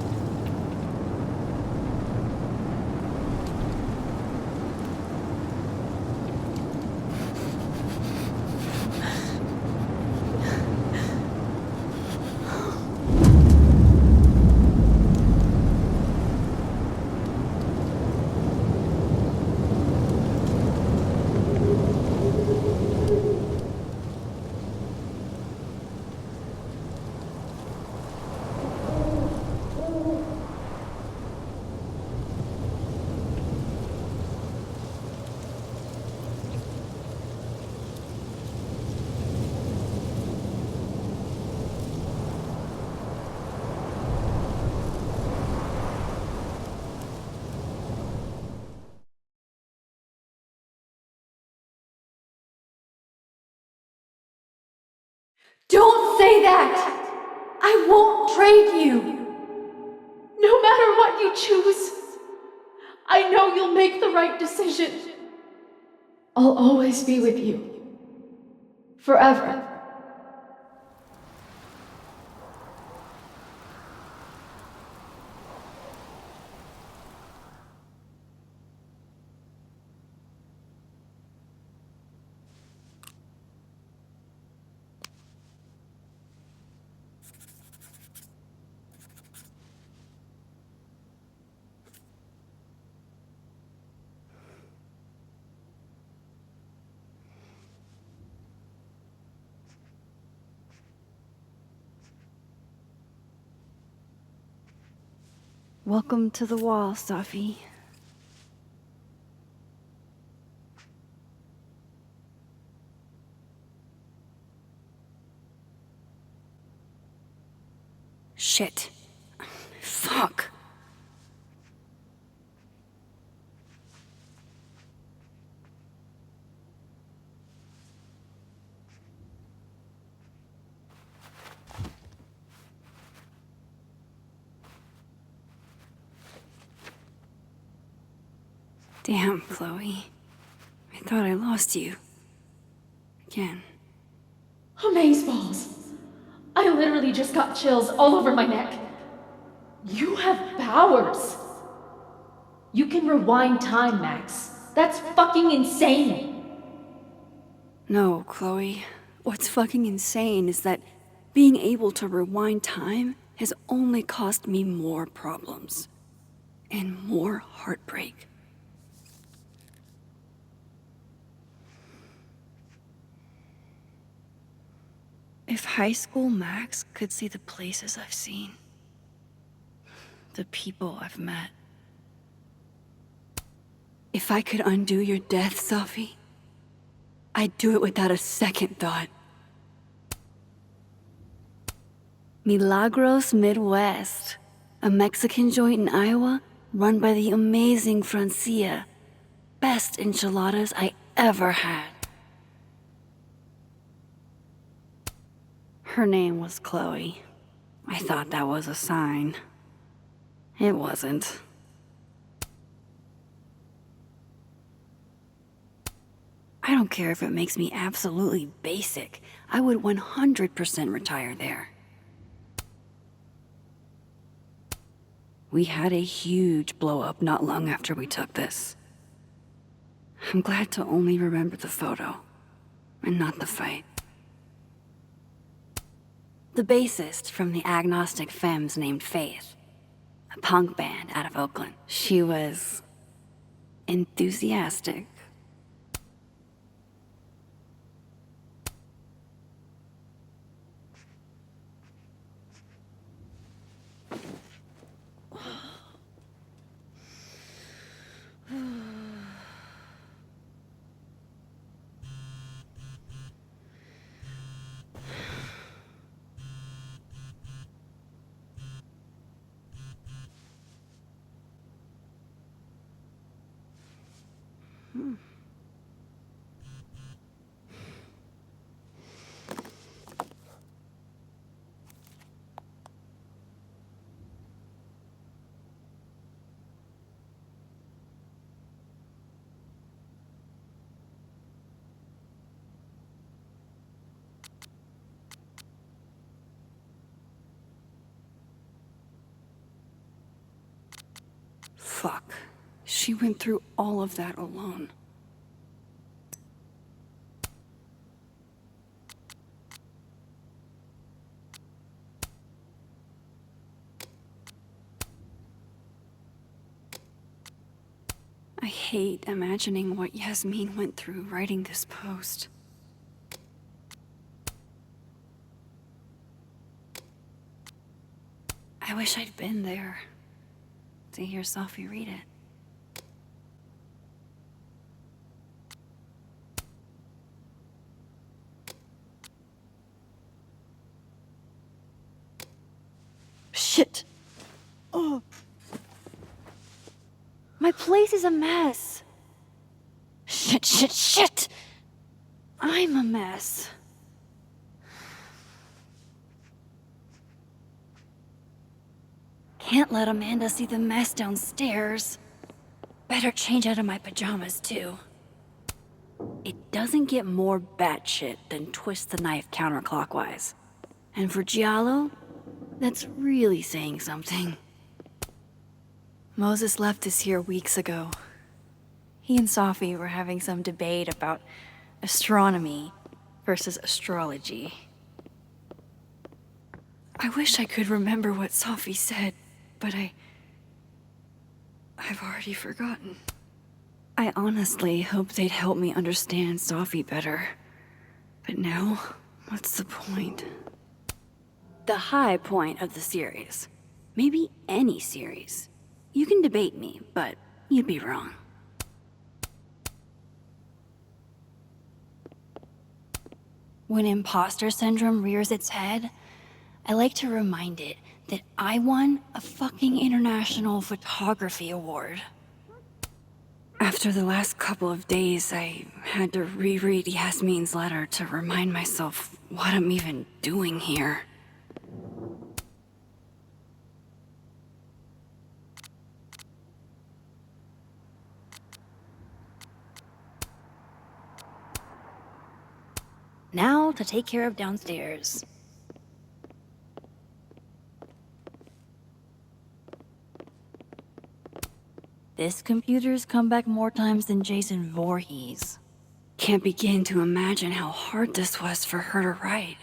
Don't say that! I won't trade you! No matter what you choose, I know you'll make the right decision. I'll always be with you. Forever. Welcome to the wall, Safi. Shit. Fuck. Damn, Chloe. I thought I lost you. Again. Amazeballs! I literally just got chills all over my neck. You have powers! You can rewind time, Max. That's fucking insane! No, Chloe. What's fucking insane is that being able to rewind time has only caused me more problems. And more heartbreak. If high school Max could see the places I've seen, the people I've met. If I could undo your death, Safi, I'd do it without a second thought. Milagros Midwest, a Mexican joint in Iowa run by the amazing Francia. Best enchiladas I ever had. Her name was Chloe. I thought that was a sign. It wasn't. I don't care if it makes me absolutely basic. I would 100% retire there. We had a huge blow-up not long after we took this. I'm glad to only remember the photo, and not the fight. The bassist from the Agnostic Femmes named Faith, a punk band out of Oakland. She was enthusiastic. Fuck. She went through all of that alone. I hate imagining what Yasmin went through writing this post. I wish I'd been there to hear Sophie read it. Shit! Oh. My place is a mess. Shit! I'm a mess. Can't let Amanda see the mess downstairs. Better change out of my pajamas, too. It doesn't get more batshit than twist the knife counterclockwise. And for Giallo, that's really saying something. Moses left us here weeks ago. He and Sophie were having some debate about astronomy versus astrology. I wish I could remember what Sophie said, but I've already forgotten. I honestly hoped they'd help me understand Sophie better. But now, what's the point? The high point of the series. Maybe any series. You can debate me, but you'd be wrong. When imposter syndrome rears its head, I like to remind it that I won a fucking international photography award. After the last couple of days, I had to reread Yasmin's letter to remind myself what I'm even doing here. Now to take care of downstairs. This computer's come back more times than Jason Voorhees. Can't begin to imagine how hard this was for her to write,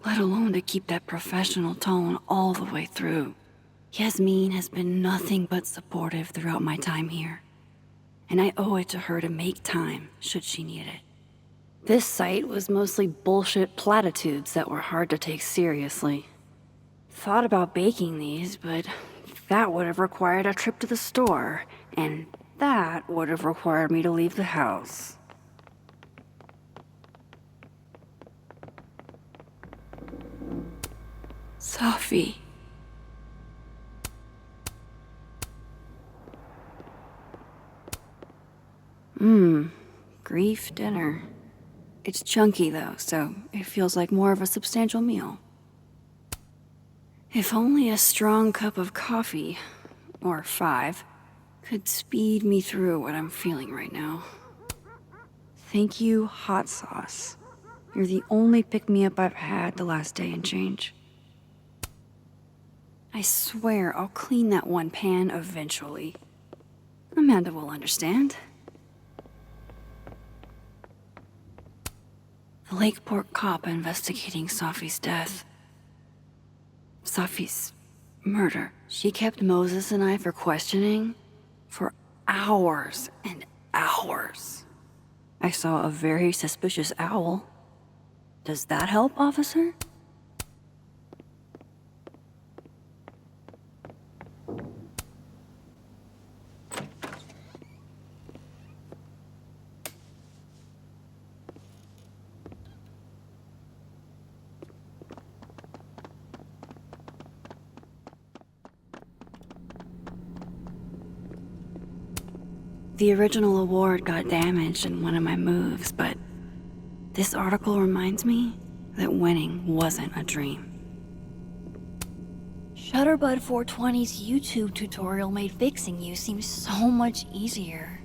let alone to keep that professional tone all the way through. Yasmin has been nothing but supportive throughout my time here, and I owe it to her to make time should she need it. This site was mostly bullshit platitudes that were hard to take seriously. Thought about baking these, but that would have required a trip to the store, and that would have required me to leave the house. Sophie. Grief dinner. It's chunky though, so it feels like more of a substantial meal. If only a strong cup of coffee, or 5, could speed me through what I'm feeling right now. Thank you, hot sauce. You're the only pick-me-up I've had the last day and change. I swear I'll clean that one pan eventually. Amanda will understand. The Lakeport cop investigating Sophie's death. Sophie's murder. She kept Moses and I for questioning for hours and hours. I saw a very suspicious owl. Does that help, officer? The original award got damaged in one of my moves, but this article reminds me that winning wasn't a dream. Shutterbud 420's YouTube tutorial made fixing you seem so much easier.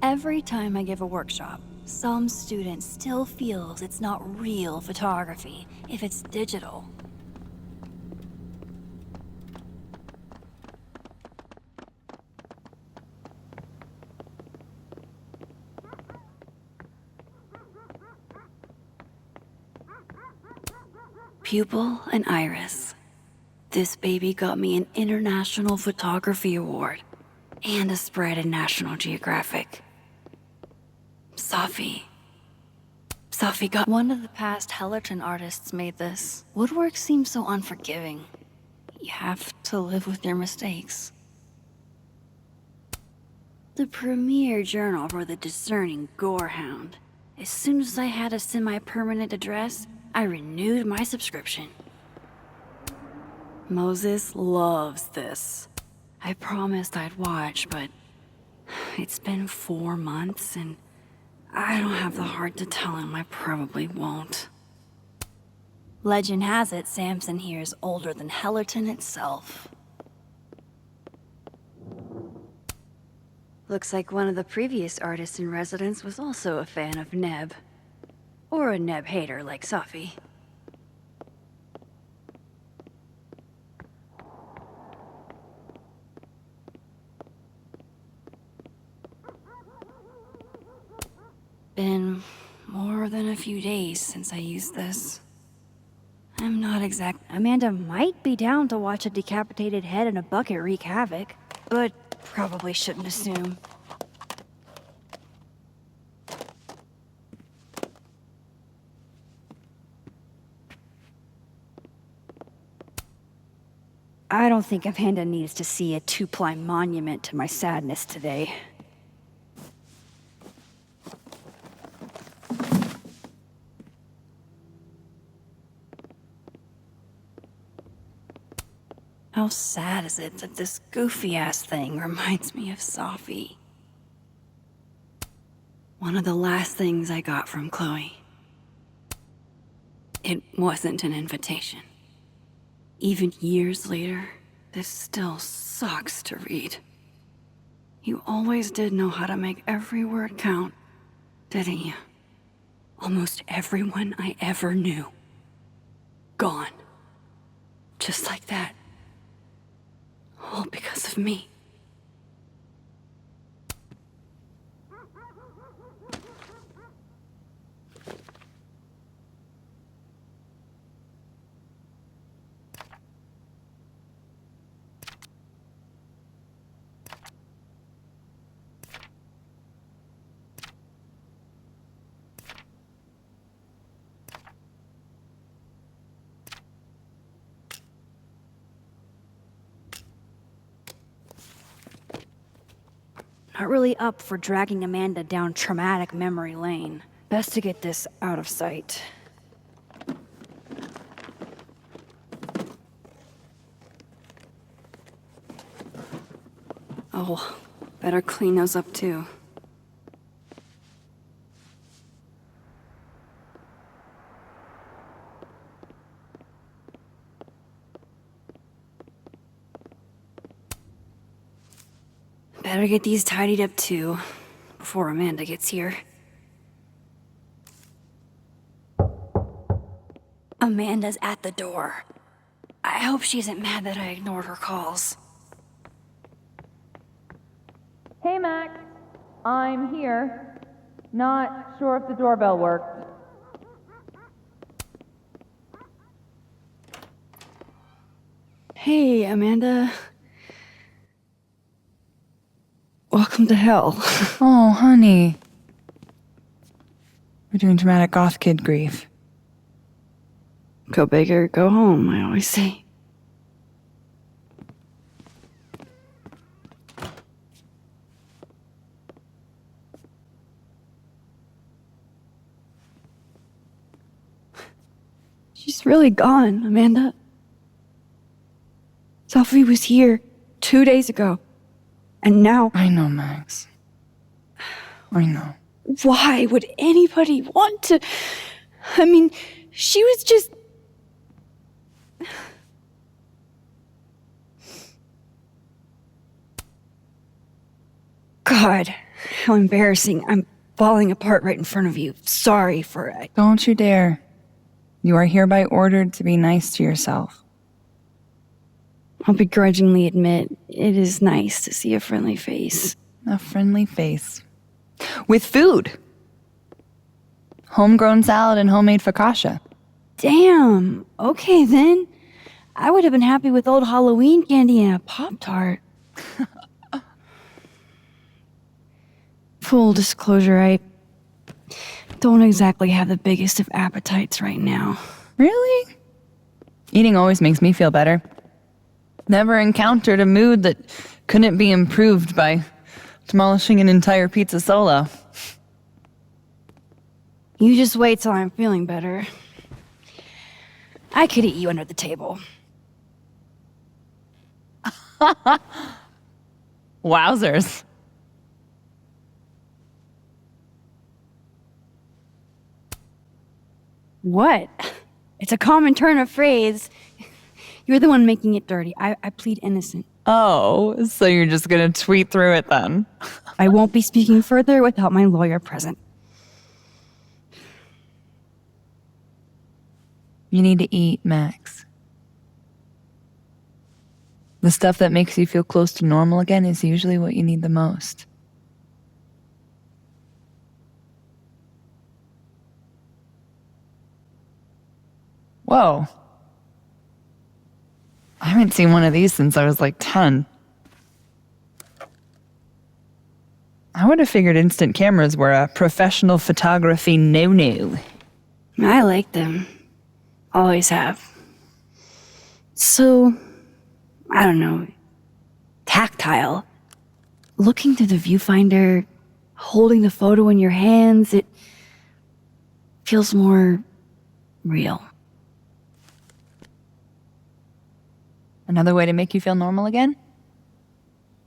Every time I give a workshop, some student still feels it's not real photography if it's digital. Pupil and Iris. This baby got me an International Photography Award and a spread in National Geographic. Safi got one of the past Hellerton artists made this. Woodwork seems so unforgiving. You have to live with your mistakes. The premier journal for the discerning gorehound. As soon as I had a semi-permanent address, I renewed my subscription. Moses loves this. I promised I'd watch, but it's been 4 months and I don't have the heart to tell him I probably won't. Legend has it Samson here is older than Hellerton itself. Looks like one of the previous artists in residence was also a fan of Neb. Or a Neb hater like Safi. Been more than a few days since I used this. I'm not exact. Amanda might be down to watch a decapitated head in a bucket wreak havoc, but probably shouldn't assume. I don't think Amanda needs to see a 2-ply monument to my sadness today. How sad is it that this goofy-ass thing reminds me of Safi? One of the last things I got from Chloe. It wasn't an invitation. Even years later, this still sucks to read. You always did know how to make every word count, didn't you? Almost everyone I ever knew. Gone. Just like that. All because of me. Not really up for dragging Amanda down traumatic memory lane. Best to get this out of sight. Oh, better clean those up too. Better get these tidied up too, before Amanda gets here. Amanda's at the door. I hope she isn't mad that I ignored her calls. Hey, Max. I'm here. Not sure if the doorbell worked. Hey, Amanda. Welcome to hell. Oh, honey. We're doing dramatic goth kid grief. Go big or go home, I always say. She's really gone, Amanda. Sophie was here 2 days ago. And now, I know, Max. I know. why would anybody want to? I mean, she was just. God, how embarrassing. I'm falling apart right in front of you. Sorry for it. Don't you dare. You are hereby ordered to be nice to yourself. I'll begrudgingly admit it is nice to see a friendly face. A friendly face. With food. Homegrown salad and homemade focaccia. Damn. Okay then. I would have been happy with old Halloween candy and a Pop-Tart. Full disclosure, I don't exactly have the biggest of appetites right now. Really? Eating always makes me feel better. Never encountered a mood that couldn't be improved by demolishing an entire pizza solo. You just wait till I'm feeling better. I could eat you under the table. Wowzers. What? It's a common turn of phrase. You're the one making it dirty. I plead innocent. Oh, so you're just gonna tweet through it then? I won't be speaking further without my lawyer present. You need to eat, Max. The stuff that makes you feel close to normal again is usually what you need the most. Whoa. I haven't seen one of these since I was like 10. I would have figured instant cameras were a professional photography no-no. I like them. Always have. So, I don't know, tactile. Looking through the viewfinder, holding the photo in your hands, it feels more real. Another way to make you feel normal again?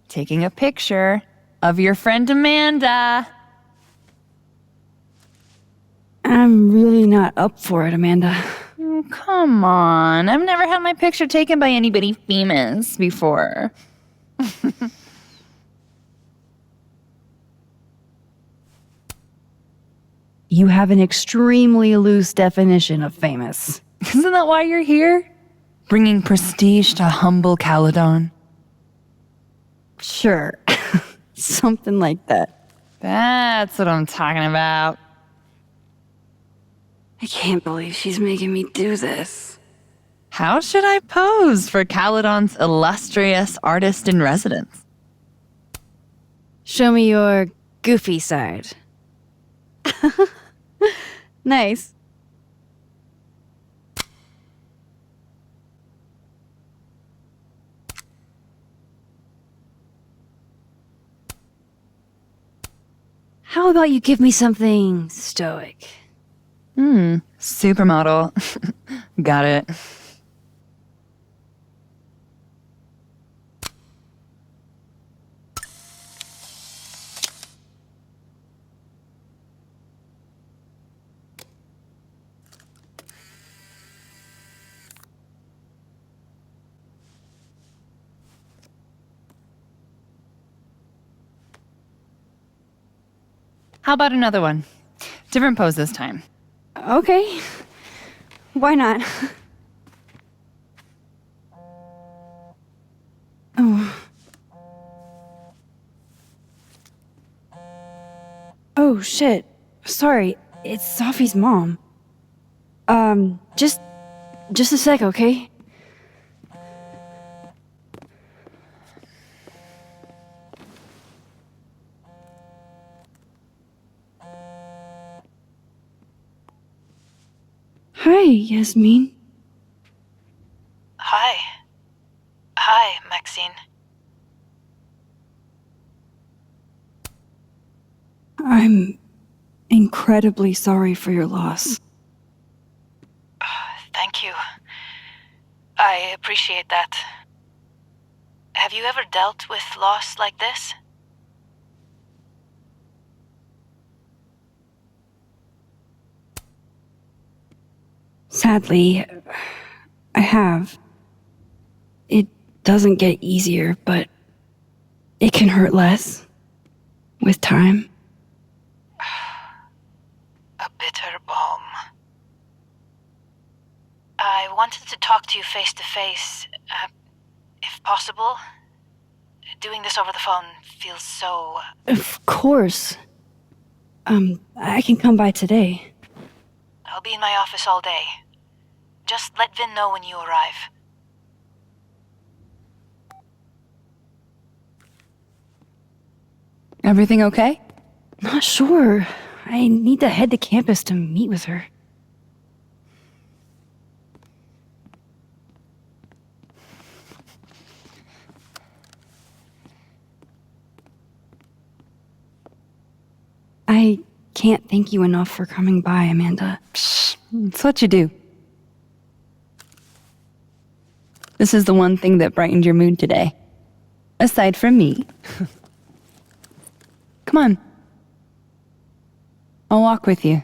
Taking a picture of your friend Amanda. I'm really not up for it, Amanda. Oh, come on. I've never had my picture taken by anybody famous before. You have an extremely loose definition of famous. Isn't that why you're here? Bringing prestige to humble Caledon. Sure. Something like that. That's what I'm talking about. I can't believe she's making me do this. How should I pose for Caledon's illustrious artist in residence? Show me your goofy side. Nice. How about you give me something stoic? Supermodel. Got it. How about another one? Different pose this time. Okay. Why not? Oh. Oh, shit. Sorry. It's Sophie's mom. Just a sec, okay? Hi, Yasmin. Hi. Hi, Maxine. I'm incredibly sorry for your loss. Thank you. I appreciate that. Have you ever dealt with loss like this? Sadly, I have. It doesn't get easier, but it can hurt less with time. A bitter balm. I wanted to talk to you face to face, if possible. Doing this over the phone feels so... Of course. I can come by today. I'll be in my office all day. Just let Vin know when you arrive. Everything okay? Not sure. I need to head to campus to meet with her. I can't thank you enough for coming by, Amanda. It's what you do. This is the one thing that brightened your mood today. Aside from me. Come on. I'll walk with you.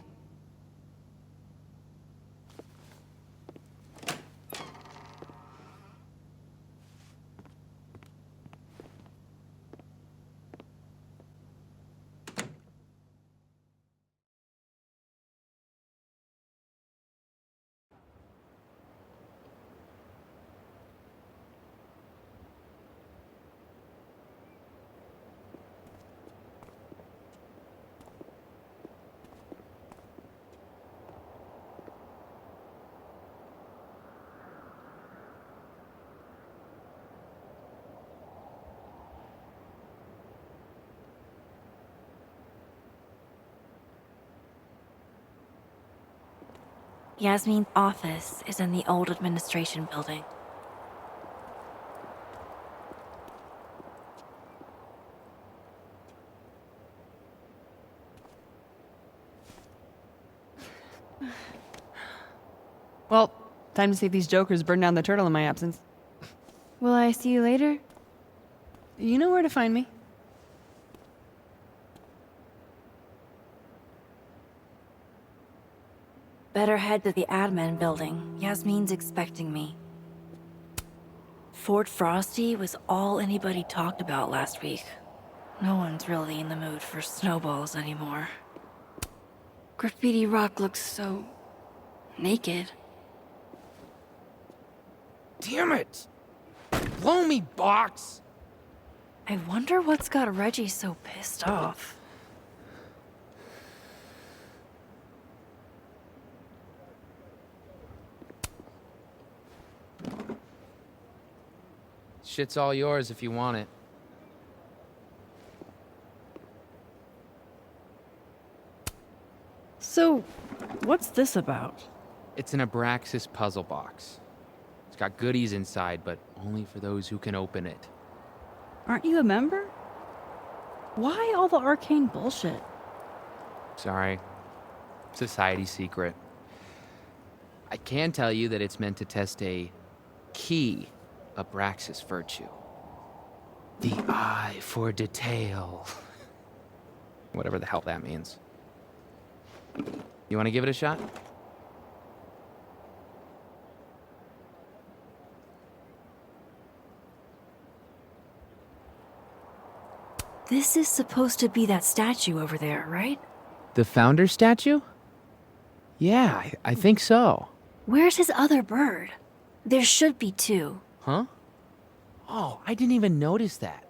Yasmin's office is in the old administration building. Well, time to see if these jokers burn down the turtle in my absence. Will I see you later? You know where to find me. Better head to the admin building. Yasmin's expecting me. Fort Frosty was all anybody talked about last week. No one's really in the mood for snowballs anymore. Graffiti Rock looks so... naked. Damn it! Blow me, box! I wonder what's got Reggie so pissed off. Shit's all yours if you want it. So, what's this about? It's an Abraxas puzzle box. It's got goodies inside, but only for those who can open it. Aren't you a member? Why all the arcane bullshit? Sorry. Society secret. I can tell you that it's meant to test a key Abraxas virtue. The eye for detail. Whatever the hell that means. You want to give it a shot? This is supposed to be that statue over there, right? The founder statue? Yeah, I think so. Where's his other bird? There should be two. Huh? Oh, I didn't even notice that.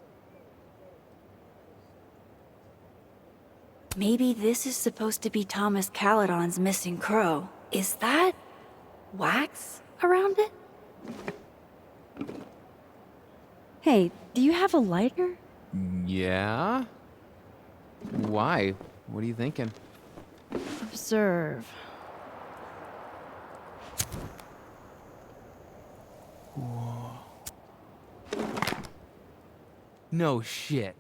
Maybe this is supposed to be Thomas Caledon's missing crow. Is that wax around it? Hey, do you have a lighter? Yeah? Why? What are you thinking? Observe. No shit.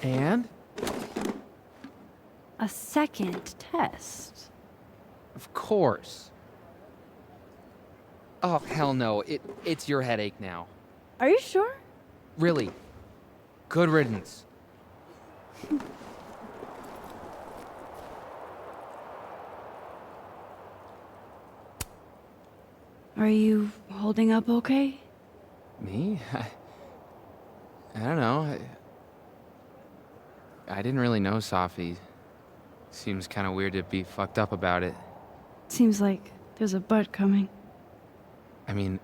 And? A second test. Of course. Oh, hell no. It's your headache now. Are you sure? Really. Good riddance. Are you holding up okay? Me? I don't know. I didn't really know Safi. Seems kind of weird to be fucked up about it. Seems like there's a but coming. I mean,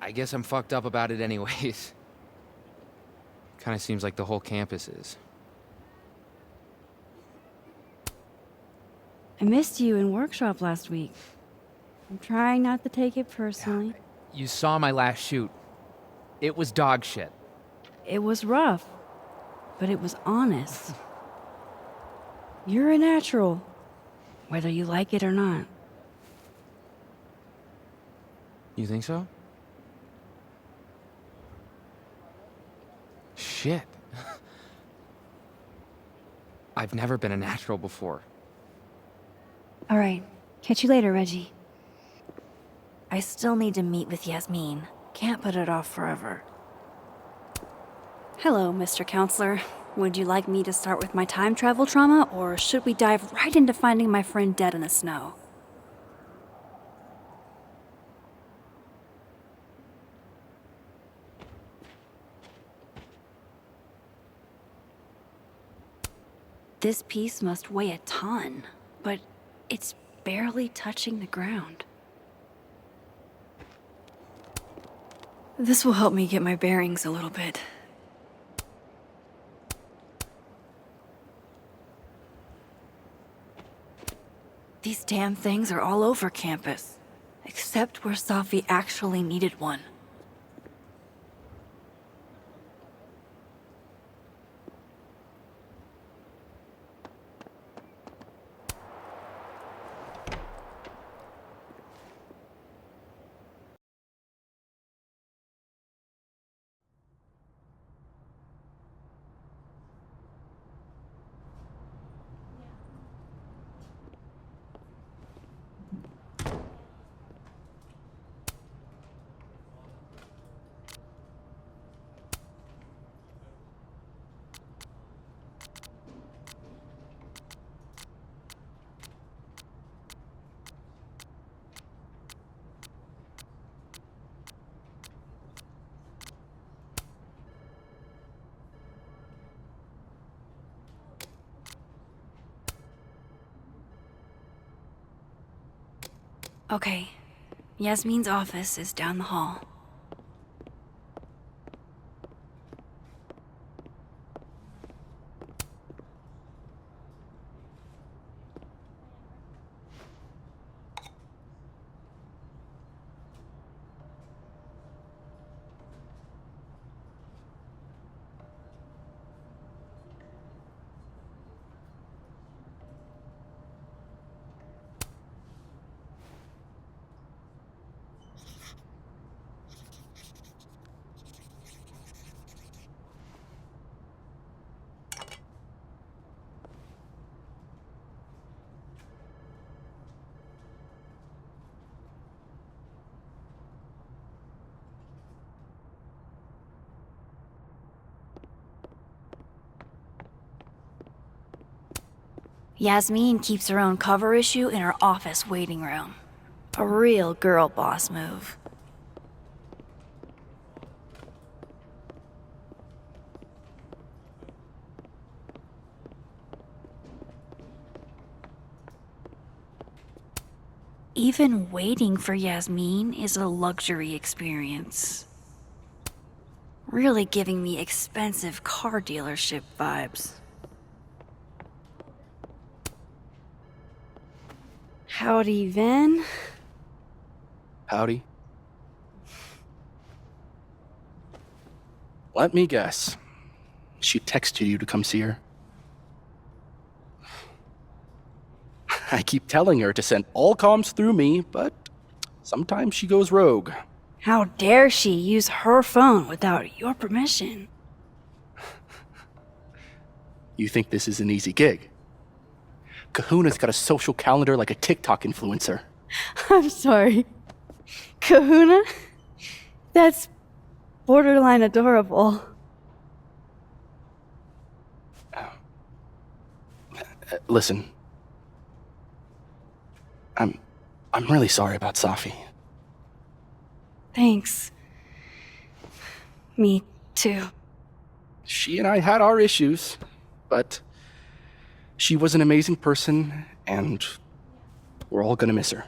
I guess I'm fucked up about it anyways. Kind of seems like the whole campus is. I missed you in workshop last week. I'm trying not to take it personally. You saw my last shoot. It was dog shit. It was rough, but it was honest. You're a natural, whether you like it or not. You think so? Shit. I've never been a natural before. All right. Catch you later, Reggie. I still need to meet with Yasmin. Can't put it off forever. Hello, Mr. Counselor. Would you like me to start with my time travel trauma, or should we dive right into finding my friend dead in the snow? This piece must weigh a ton, but it's barely touching the ground. This will help me get my bearings a little bit. These damn things are all over campus, except where Safi actually needed one. Okay, Yasmin's office is down the hall. Yasmin keeps her own cover issue in her office waiting room. A real girl boss move. Even waiting for Yasmin is a luxury experience. Really giving me expensive car dealership vibes. Howdy, Vin. Howdy. Let me guess. She texted you to come see her? I keep telling her to send all comms through me, but sometimes she goes rogue. How dare she use her phone without your permission? You think this is an easy gig? Kahuna's got a social calendar like a TikTok influencer. I'm sorry. Kahuna? That's borderline adorable. Listen. I'm really sorry about Safi. Thanks. Me too. She and I had our issues, but she was an amazing person, and we're all gonna miss her.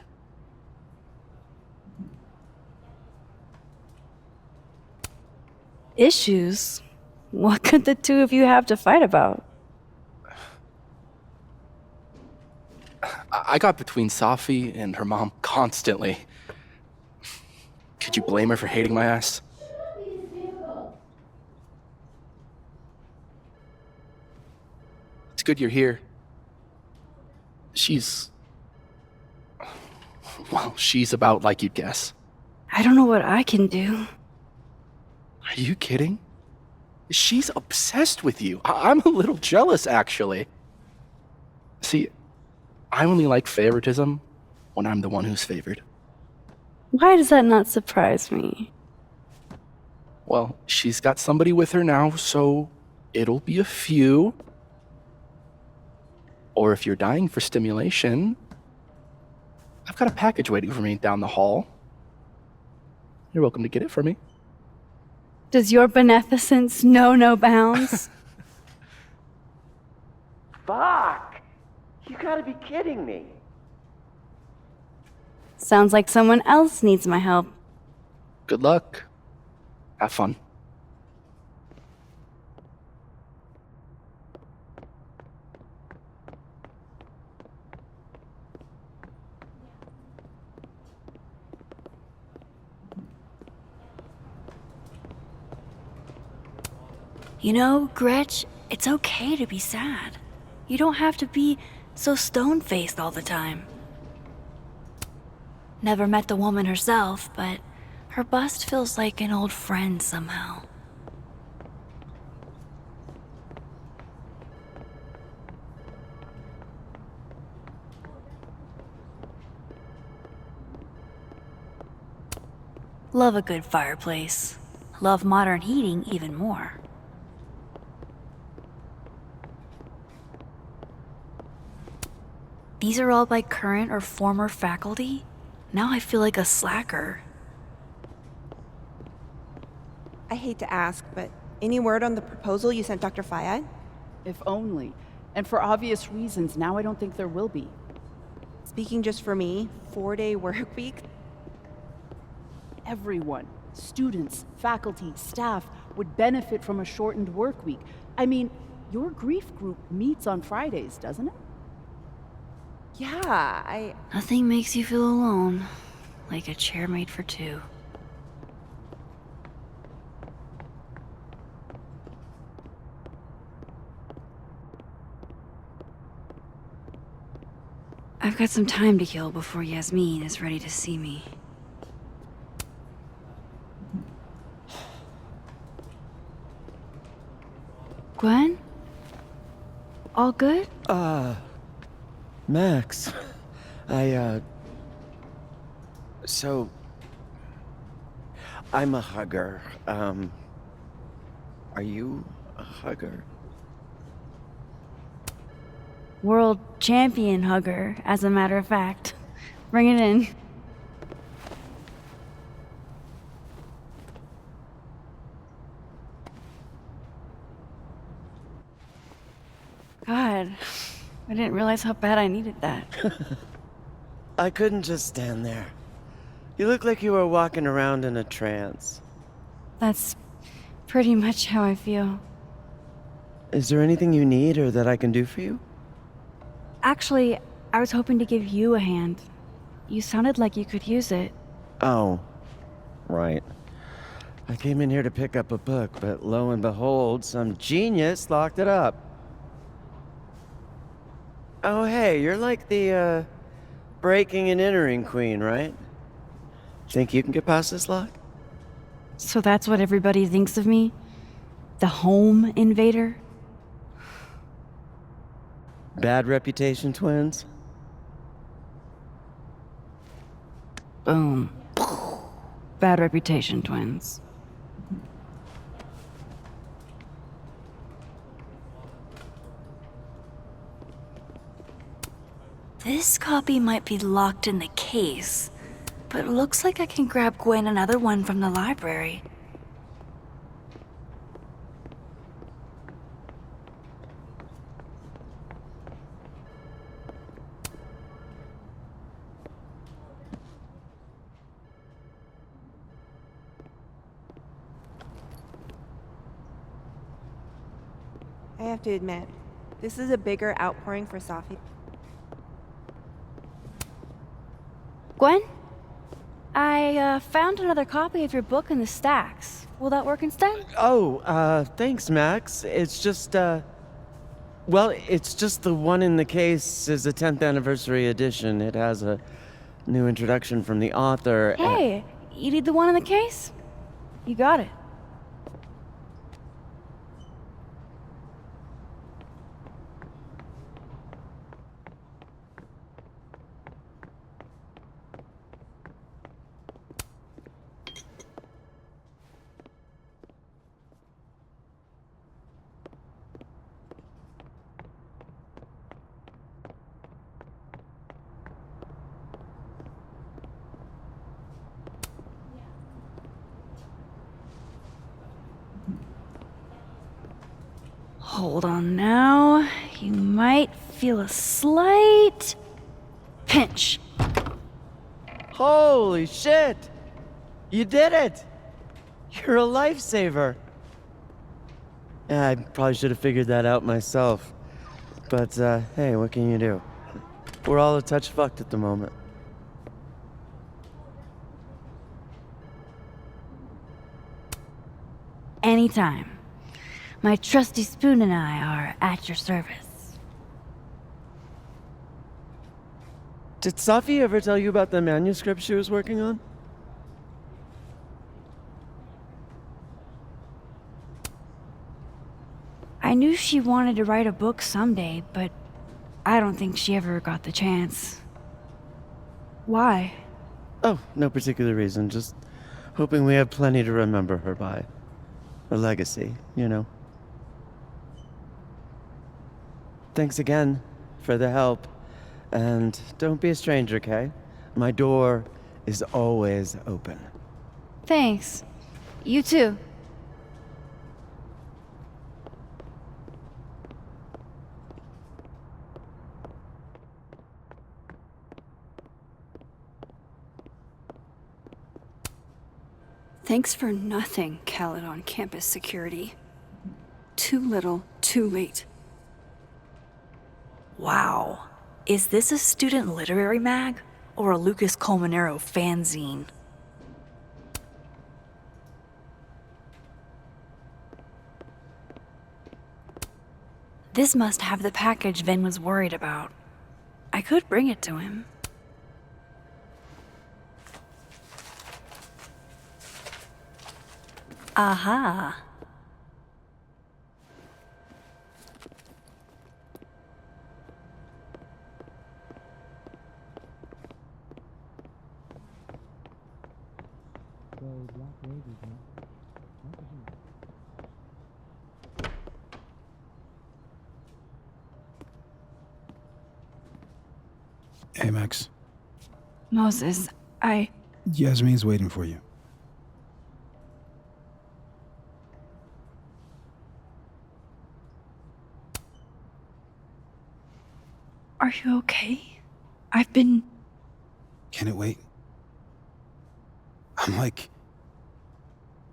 Issues? What could the two of you have to fight about? I got between Safi and her mom constantly. Could you blame her for hating my ass? It's good you're here. She's about like you'd guess. I don't know what I can do. Are you kidding? She's obsessed with you. I'm a little jealous, actually. See, I only like favoritism when I'm the one who's favored. Why does that not surprise me? Well, she's got somebody with her now, so it'll be a few. Or if you're dying for stimulation, I've got a package waiting for me down the hall. You're welcome to get it for me. Does your beneficence know no bounds? Fuck! You gotta be kidding me. Sounds like someone else needs my help. Good luck. Have fun. You know, Gretch, it's okay to be sad. You don't have to be so stone-faced all the time. Never met the woman herself, but her bust feels like an old friend somehow. Love a good fireplace. Love modern heating even more. These are all by current or former faculty? Now I feel like a slacker. I hate to ask, but any word on the proposal you sent Dr. Fayad? If only. And for obvious reasons, now I don't think there will be. Speaking just for me, 4-day work week? Everyone, students, faculty, staff, would benefit from a shortened work week. I mean, your grief group meets on Fridays, doesn't it? Yeah, Nothing makes you feel alone like a chair made for two. I've got some time to kill before Yasmin is ready to see me. Gwen? All good? Max, so, I'm a hugger. Are you a hugger? World champion hugger, as a matter of fact. Bring it in. God, I didn't realize how bad I needed that. I couldn't just stand there. You look like you were walking around in a trance. That's pretty much how I feel. Is there anything you need or that I can do for you? Actually, I was hoping to give you a hand. You sounded like you could use it. Oh, right. I came in here to pick up a book, but lo and behold, some genius locked it up. Oh, hey, you're like the, breaking and entering queen, right? Think you can get past this lock? So that's what everybody thinks of me? The home invader? Bad reputation twins? Boom. Bad reputation twins. This copy might be locked in the case, but it looks like I can grab Gwen another one from the library. I have to admit, this is a bigger outpouring for Safi. Gwen? I found another copy of your book in the stacks. Will that work instead? Oh, thanks, Max. It's just, well, it's just the one in the case is a 10th anniversary edition. It has a new introduction from the author. Hey, you need the one in the case? You got it. Hold on now. You might feel a slight pinch. Holy shit! You did it! You're a lifesaver! Yeah, I probably should have figured that out myself. But, hey, what can you do? We're all a touch fucked at the moment. Anytime. My trusty spoon and I are at your service. Did Safi ever tell you about the manuscript she was working on? I knew she wanted to write a book someday, but I don't think she ever got the chance. Why? Oh, no particular reason. Just hoping we have plenty to remember her by. A legacy, you know. Thanks again for the help. And don't be a stranger, okay? My door is always open. Thanks. You too. Thanks for nothing, Caledon campus security. Too little, too late. Wow. Is this a student literary mag? Or a Lucas Colmenero fanzine? This must have the package Vin was worried about. I could bring it to him. Aha. Hey, Max. Moses, Yasmin's waiting for you. Are you okay? I've been... Can it wait? I'm like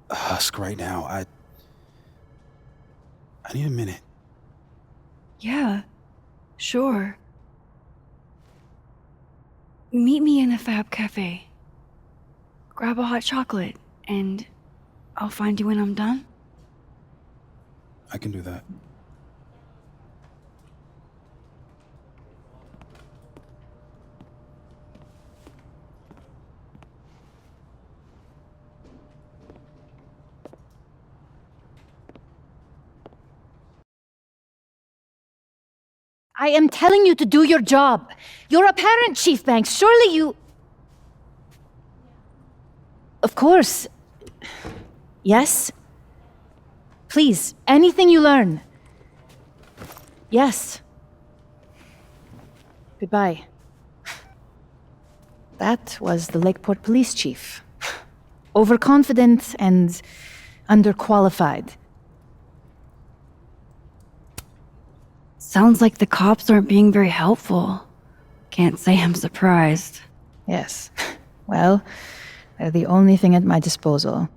a husk right now. I need a minute. Yeah, sure. Meet me in the Fab Cafe. Grab a hot chocolate, and I'll find you when I'm done. I can do that. I am telling you to do your job. You're a parent, Chief Banks. Surely you... Of course. Yes? Please, anything you learn. Yes. Goodbye. That was the Lakeport police chief. Overconfident and underqualified. Sounds like the cops aren't being very helpful. Can't say I'm surprised. Yes. Well, they're the only thing at my disposal.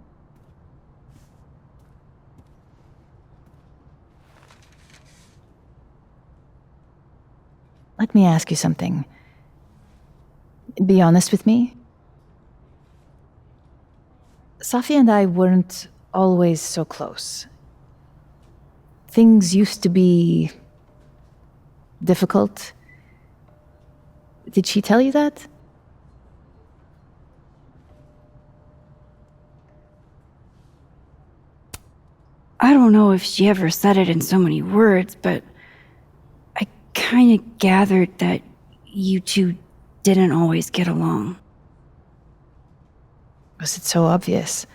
Let me ask you something. Be honest with me. Safi and I weren't always so close. Things used to be difficult. Did she tell you that? I don't know if she ever said it in so many words, but I kind of gathered that you two didn't always get along. Was it so obvious?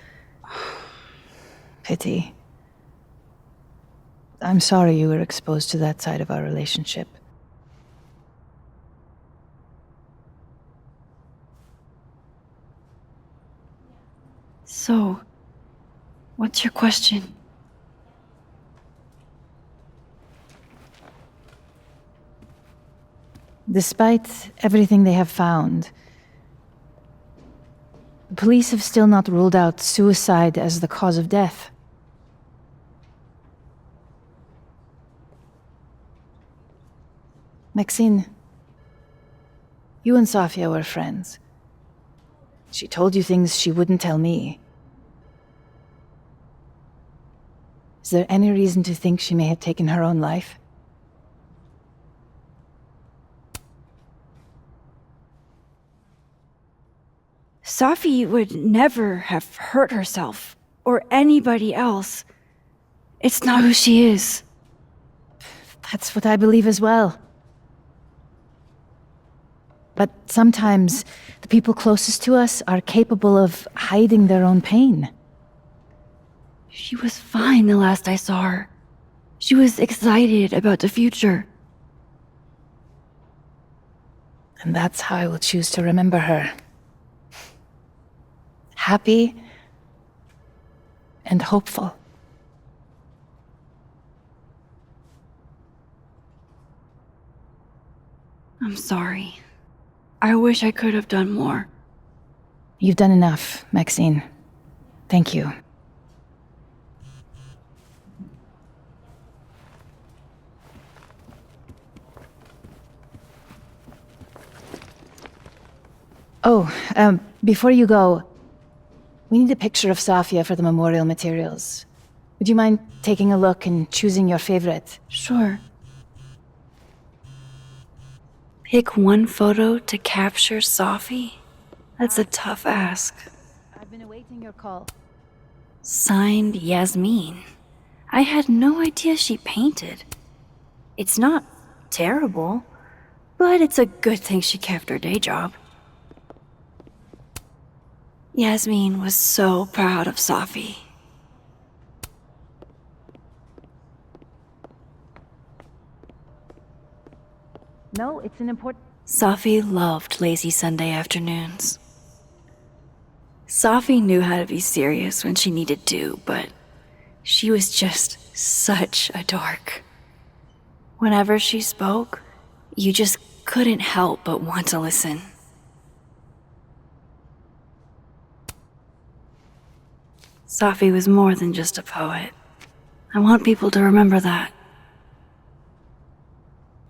Pity. I'm sorry you were exposed to that side of our relationship. So, what's your question? Despite everything they have found, the police have still not ruled out suicide as the cause of death. Maxine, you and Safia were friends. She told you things she wouldn't tell me. Is there any reason to think she may have taken her own life? Safi would never have hurt herself, or anybody else. It's not who she is. That's what I believe as well. But sometimes, the people closest to us are capable of hiding their own pain. She was fine the last I saw her. She was excited about the future. And that's how I will choose to remember her. Happy and hopeful. I'm sorry. I wish I could have done more. You've done enough, Maxine. Thank you. Oh, before you go, we need a picture of Safia for the memorial materials. Would you mind taking a look and choosing your favorite? Sure. Pick one photo to capture Safi? That's a tough ask. I've been awaiting your call. Signed, Yasmin. I had no idea she painted. It's not terrible, but it's a good thing she kept her day job. Yasmin was so proud of Safi. No, it's an important... Safi loved lazy Sunday afternoons. Safi knew how to be serious when she needed to, but she was just such a dork. Whenever she spoke, you just couldn't help but want to listen. Safi was more than just a poet. I want people to remember that.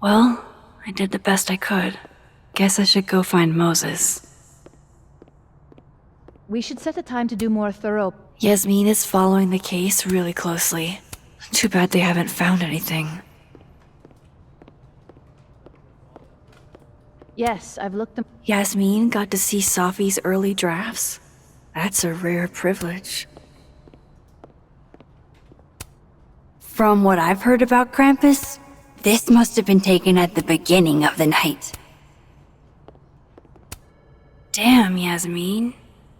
Well, I did the best I could. Guess I should go find Moses. We should set a time to do more thorough... Yasmin is following the case really closely. Too bad they haven't found anything. Yes, I've looked them... Yasmin got to see Safi's early drafts. That's a rare privilege. From what I've heard about Krampus, This must have been taken at the beginning of the night. Damn, Yasmin.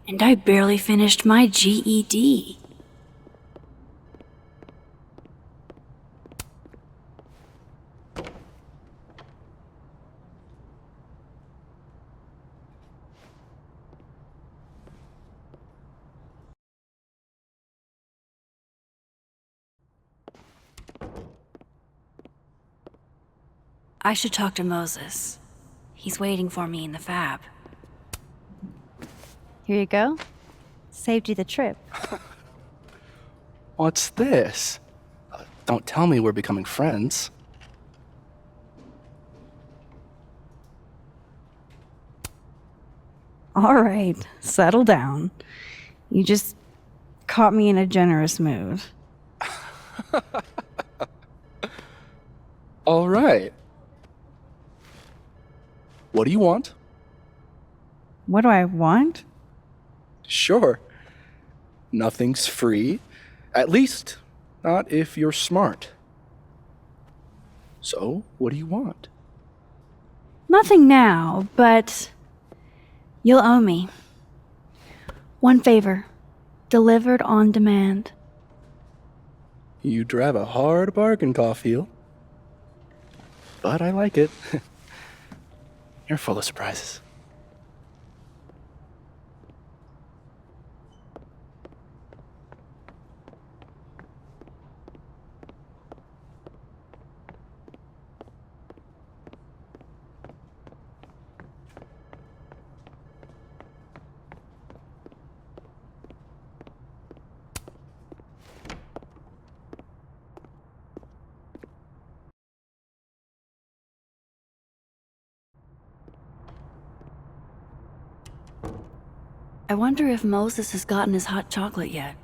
And I barely finished my GED. I should talk to Moses. He's waiting for me in the fab. Here you go. Saved you the trip. What's this? Don't tell me we're becoming friends. All right, settle down. You just caught me in a generous mood. All right. What do you want? What do I want? Sure. Nothing's free. At least, not if you're smart. So, what do you want? Nothing now, but you'll owe me. One favor, delivered on demand. You drive a hard bargain, Caulfield. But I like it. You're full of surprises. I wonder if Moses has gotten his hot chocolate yet.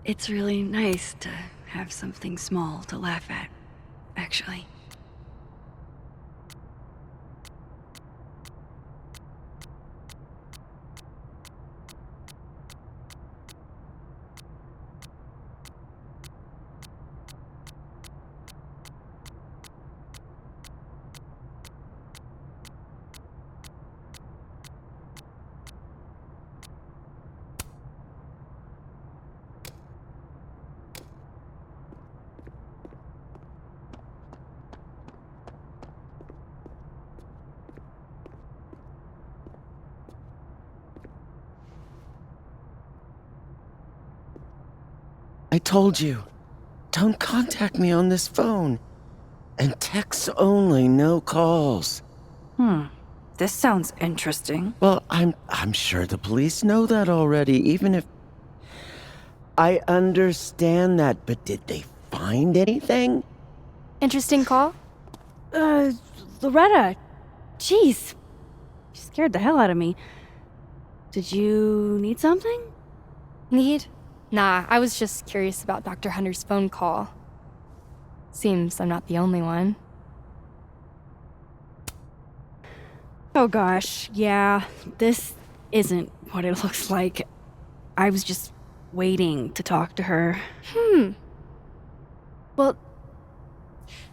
It's really nice to have something small to laugh at, actually. I told you, don't contact me on this phone. And texts only, no calls. This sounds interesting. Well, I'm sure the police know that already, even if... I understand that, but did they find anything? Interesting call? Loretta, jeez. You scared the hell out of me. Did you need something? Need? Nah, I was just curious about Dr. Hunter's phone call. Seems I'm not the only one. Oh gosh, yeah, this isn't what it looks like. I was just waiting to talk to her. Well,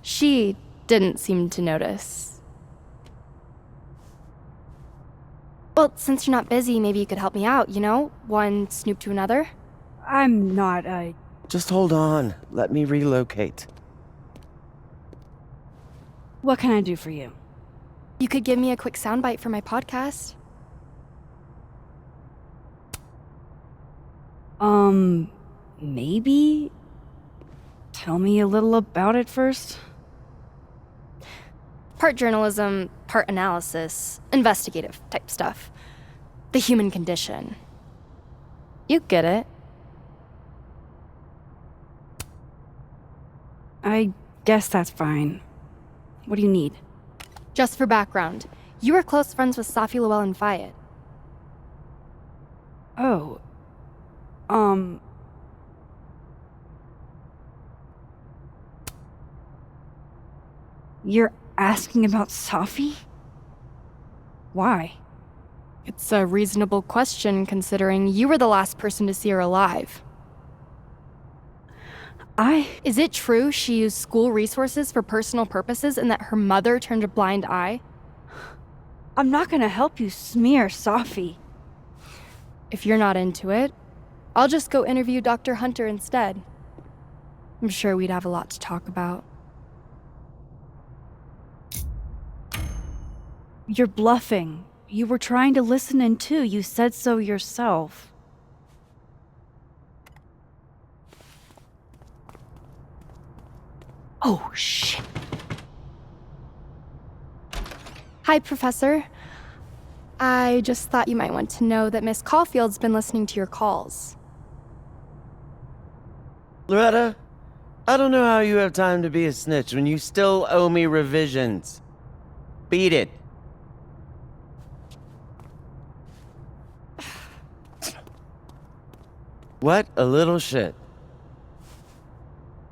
she didn't seem to notice. Well, since you're not busy, maybe you could help me out, you know? One snoop to another? I'm not, Just hold on. Let me relocate. What can I do for you? You could give me a quick soundbite for my podcast. Maybe? Tell me a little about it first. Part journalism, part analysis, investigative type stuff. The human condition. You get it. I guess that's fine. What do you need? Just for background, you were close friends with Safi Lowell and Fayed. Oh. You're asking about Safi? Why? It's a reasonable question considering you were the last person to see her alive. Is it true she used school resources for personal purposes and that her mother turned a blind eye? I'm not gonna help you smear Sophie. If you're not into it, I'll just go interview Dr. Hunter instead. I'm sure we'd have a lot to talk about. You're bluffing. You were trying to listen in too. You said so yourself. Oh, shit. Hi, Professor. I just thought you might want to know that Miss Caulfield's been listening to your calls. Loretta, I don't know how you have time to be a snitch when you still owe me revisions. Beat it. What a little shit.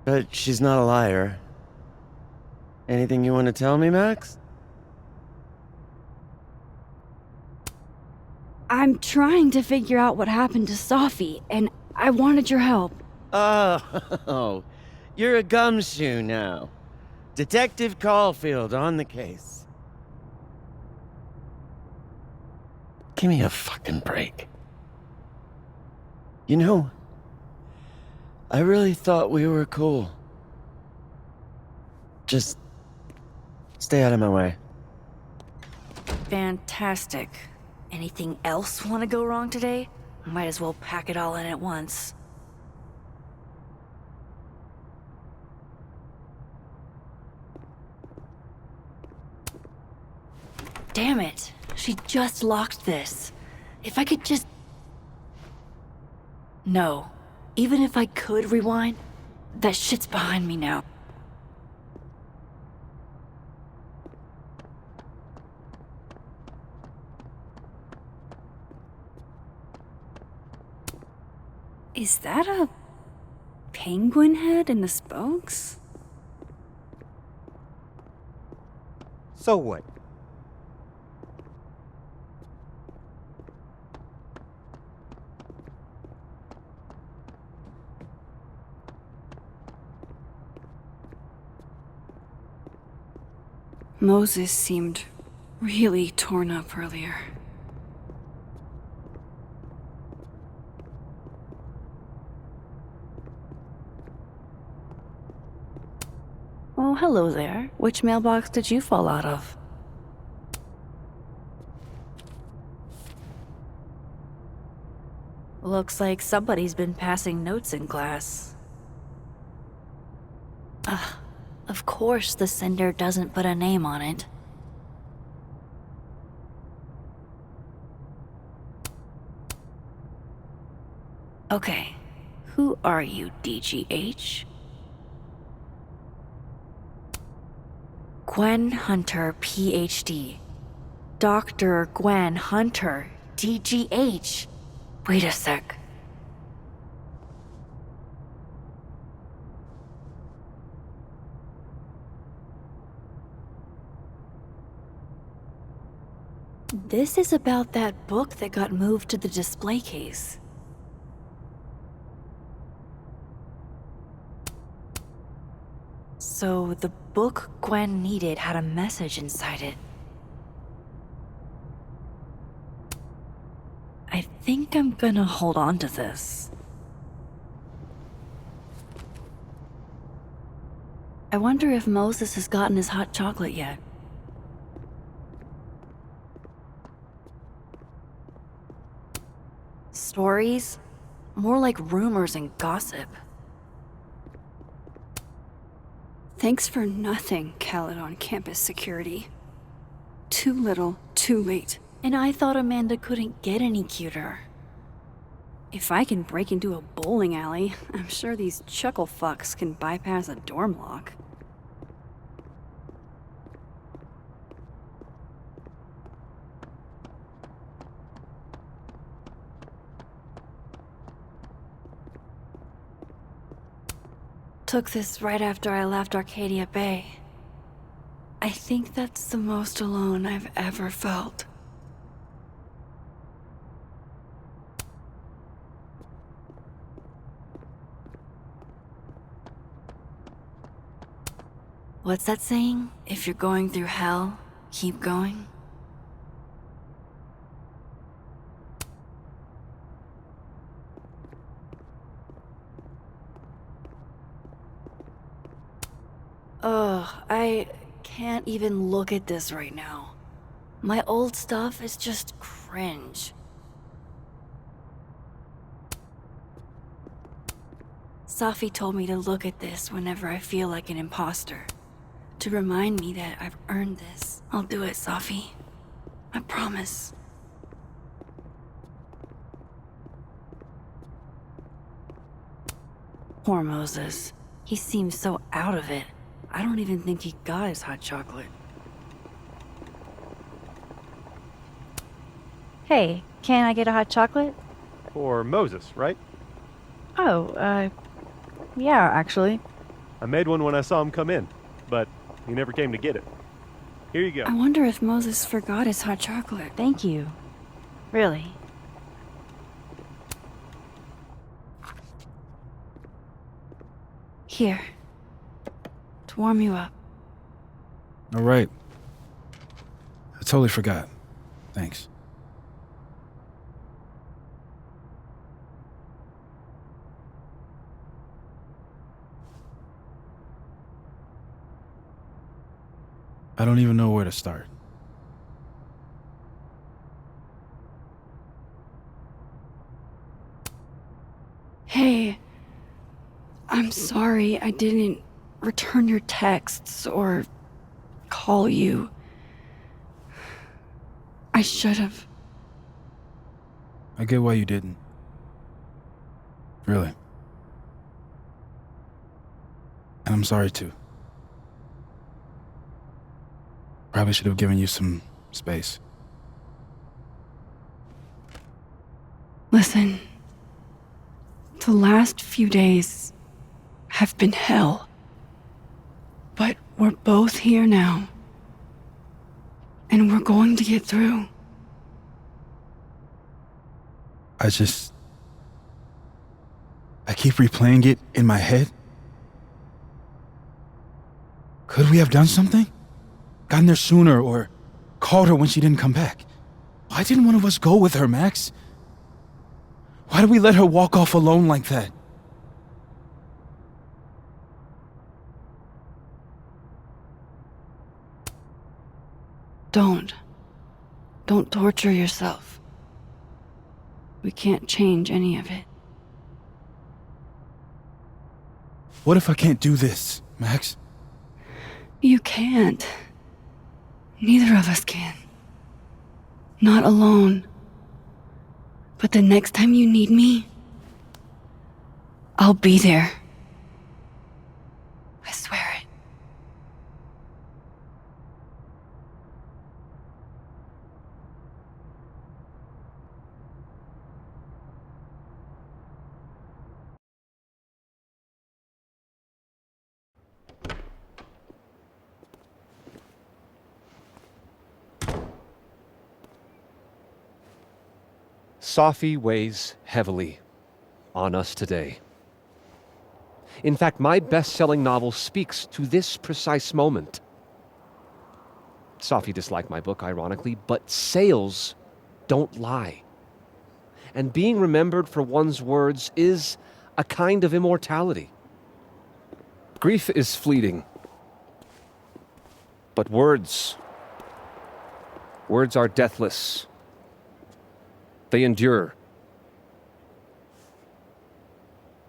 But she's not a liar. Anything you want to tell me, Max? I'm trying to figure out what happened to Sophie, and I wanted your help. Oh, you're a gumshoe now. Detective Caulfield on the case. Give me a fucking break. You know, I really thought we were cool. Just stay out of my way. Fantastic. Anything else want to go wrong today? Might as well pack it all in at once. Damn it. She just locked this. If I could just... No. Even if I could rewind, that shit's behind me now. Is that a penguin head in the spokes? So what? Moses seemed really torn up earlier. Oh, hello there. Which mailbox did you fall out of? Looks like somebody's been passing notes in class. Of course the sender doesn't put a name on it. Okay, who are you, DGH? Gwen Hunter, PhD. Dr. Gwen Hunter, DGH. Wait a sec. This is about that book that got moved to the display case. So the book Gwen needed had a message inside it. I think I'm gonna hold on to this. I wonder if Moses has gotten his hot chocolate yet. Stories? More like rumors and gossip. Thanks for nothing, Caledon Campus Security. Too little, too late. And I thought Amanda couldn't get any cuter. If I can break into a bowling alley, I'm sure these chuckle fucks can bypass a dorm lock. Took this right after I left Arcadia Bay. I think that's the most alone I've ever felt. What's that saying? If you're going through hell, keep going? Ugh, I can't even look at this right now. My old stuff is just cringe. Safi told me to look at this whenever I feel like an imposter. To remind me that I've earned this. I'll do it, Safi. I promise. Poor Moses. He seems so out of it. I don't even think he got his hot chocolate. Hey, can I get a hot chocolate? For Moses, right? Oh, yeah, actually. I made one when I saw him come in, but he never came to get it. Here you go. I wonder if Moses forgot his hot chocolate. Thank you. Really. Here. To warm you up. All right. I totally forgot. Thanks. I don't even know where to start. Hey, I'm sorry I didn't return your texts or call you. I should have. I get why you didn't. Really. And I'm sorry too. Probably should have given you some space. Listen, the last few days have been hell. But we're both here now. And we're going to get through. I keep replaying it in my head. Could we have done something? Gotten there sooner or called her when she didn't come back? Why didn't one of us go with her, Max? Why did we let her walk off alone like that? Don't torture yourself. We can't change any of it. What if I can't do this, Max? You can't. Neither of us can. Not alone. But the next time you need me, I'll be there. I swear it. Safi weighs heavily on us today. In fact, my best-selling novel speaks to this precise moment. Safi disliked my book, ironically, but sales don't lie. And being remembered for one's words is a kind of immortality. Grief is fleeting. But words are deathless. They endure.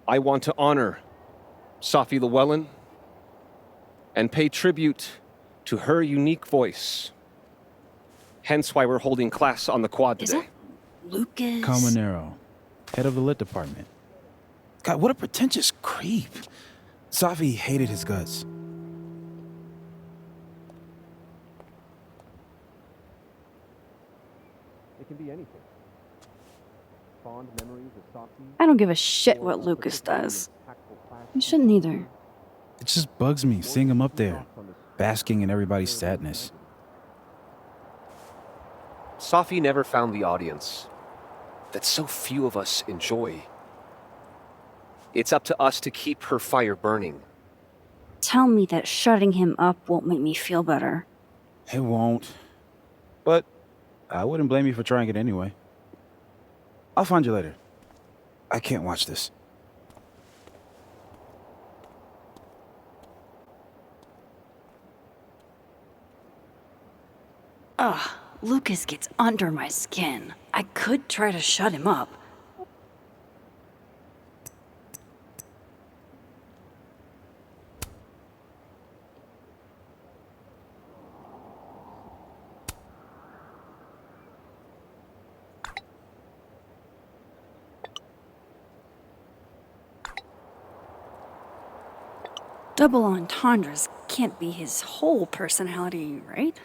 I want to honor Safi Llewellyn and pay tribute to her unique voice. Hence why we're holding class on the quad today. Lucas. Calmanero, head of the lit department. God, what a pretentious creep. Safi hated his guts. It can be anything. Fond memories of Safi. I don't give a shit what Lucas does. You shouldn't either. It just bugs me seeing him up there, basking in everybody's sadness. Safi never found the audience that so few of us enjoy. It's up to us to keep her fire burning. Tell me that shutting him up won't make me feel better. It won't. But I wouldn't blame you for trying it anyway. I'll find you later. I can't watch this. Ugh, Lucas gets under my skin. I could try to shut him up. Double entendres can't be his whole personality, right?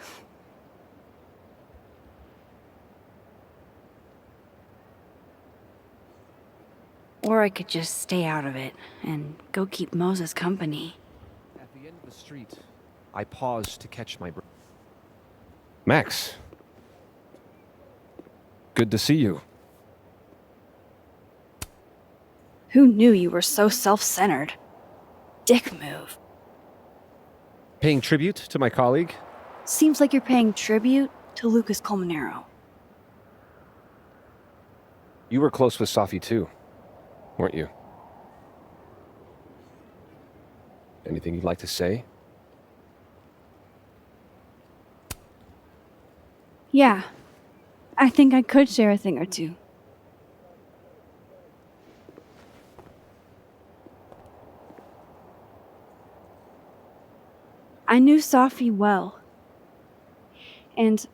Or I could just stay out of it and go keep Moses company. At the end of the street, I paused to catch my breath. Max. Good to see you. Who knew you were so self-centered? Dick move. Paying tribute to my colleague? Seems like you're paying tribute to Lucas Colmenero. You were close with Safi too, weren't you? Anything you'd like to say? Yeah, I think I could share a thing or two. I knew Safi well. And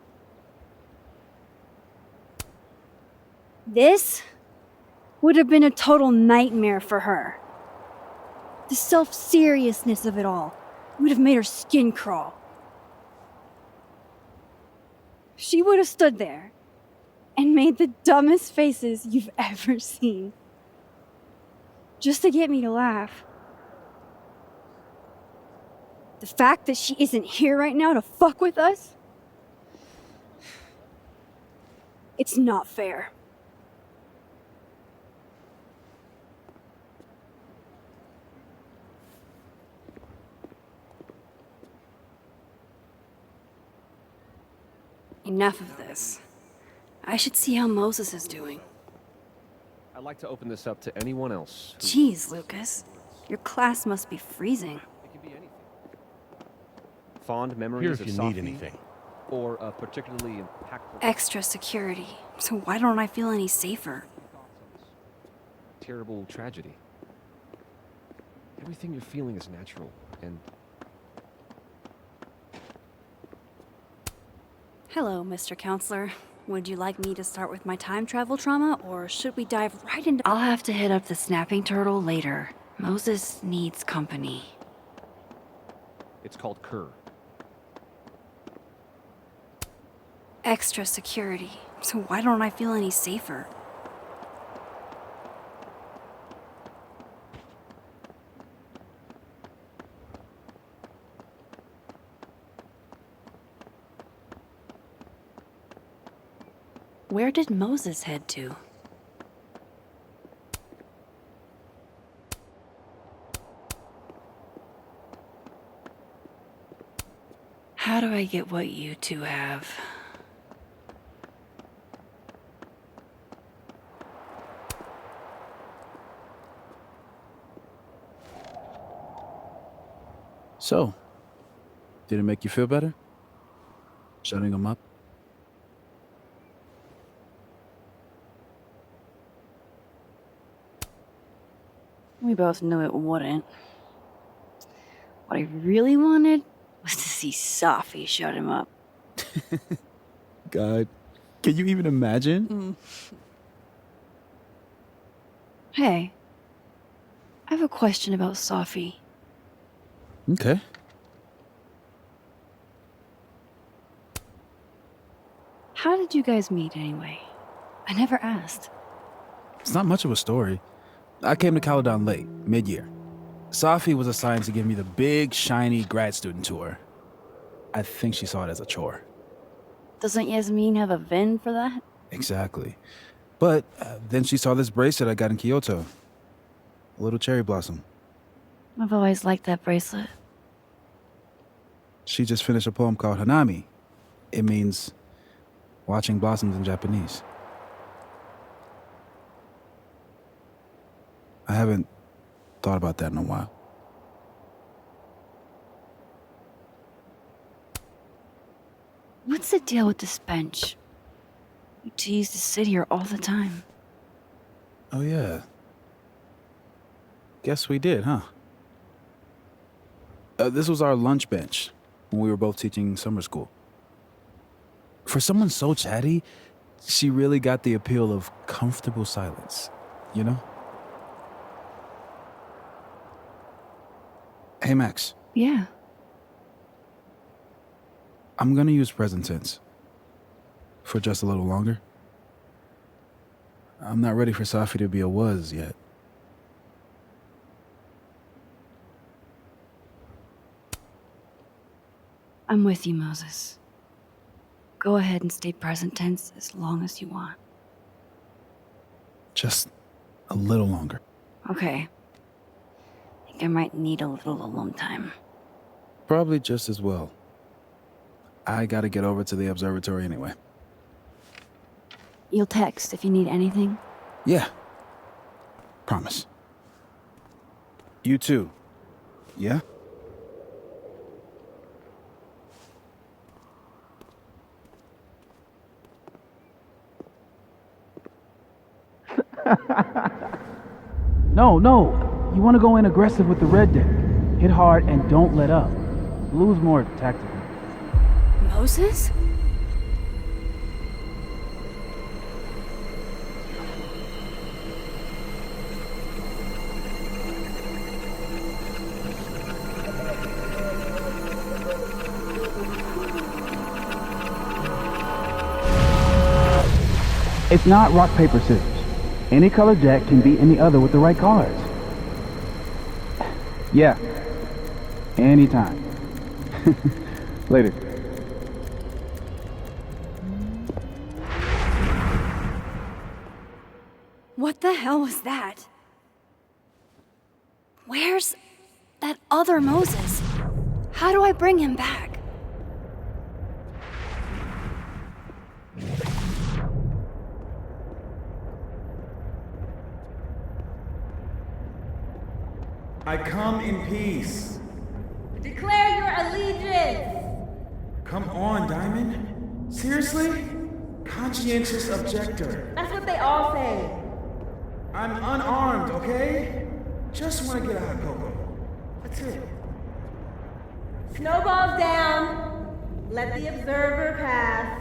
this would have been a total nightmare for her. The self-seriousness of it all would have made her skin crawl. She would have stood there and made the dumbest faces you've ever seen. Just to get me to laugh. The fact that she isn't here right now to fuck with us? It's not fair. Enough of this. I should see how Moses is doing. I'd like to open this up to anyone else. Jeez, Lucas. Your class must be freezing. It can be anything. Fond memories Here of if you Safi, need anything. or a particularly impactful Extra security. So why don't I feel any safer? terrible tragedy. Everything you're feeling is natural, and Hello, Mr. Counselor. Would you like me to start with my time travel trauma, or should we dive right into— I'll have to hit up the snapping turtle later. Moses needs company. it's called Kerr. Extra security. So why don't I feel any safer? Where did Moses head to? How do I get what you two have? So, did it make you feel better? Shutting them up? We both knew it wouldn't. What I really wanted was to see Safi shut him up. God, can you even imagine? Hey, I have a question about Safi. Okay. How did you guys meet anyway? I never asked. It's not much of a story. I came to Caledon late, mid-year. Safi was assigned to give me the big, shiny grad student tour. I think she saw it as a chore. Doesn't Yasmin have a VIN for that? Exactly. But then she saw this bracelet I got in Kyoto. A little cherry blossom. I've always liked that bracelet. She just finished a poem called Hanami. It means watching blossoms in Japanese. I haven't thought about that in a while. What's the deal with this bench? You two used to sit here all the time. Oh, yeah. Guess we did, huh? This was our lunch bench when we were both teaching summer school. For someone so chatty, she really got the appeal of comfortable silence, you know? Hey, Max. Yeah. I'm gonna use present tense. For just a little longer. I'm not ready for Safi to be a was yet. I'm with you, Moses. Go ahead and stay present tense as long as you want. Just a little longer. Okay. I think I might need a little alone time. Probably just as well. I gotta get over to the observatory anyway. You'll text if you need anything? Yeah. Promise. You too. Yeah? No. You want to go in aggressive with the red deck. Hit hard and don't let up. Blue's more tactical. Moses? It's not rock, paper, scissors. Any color jack can beat any other with the right cards. Yeah. Anytime. Later. What the hell was that? Where's that other Moses? How do I bring him back? I come in peace. Declare your allegiance! Come on, Diamond. Seriously? Conscientious objector. That's what they all say. I'm unarmed, okay? Just want to get out of Coco. That's it. Snowballs down. Let the observer pass.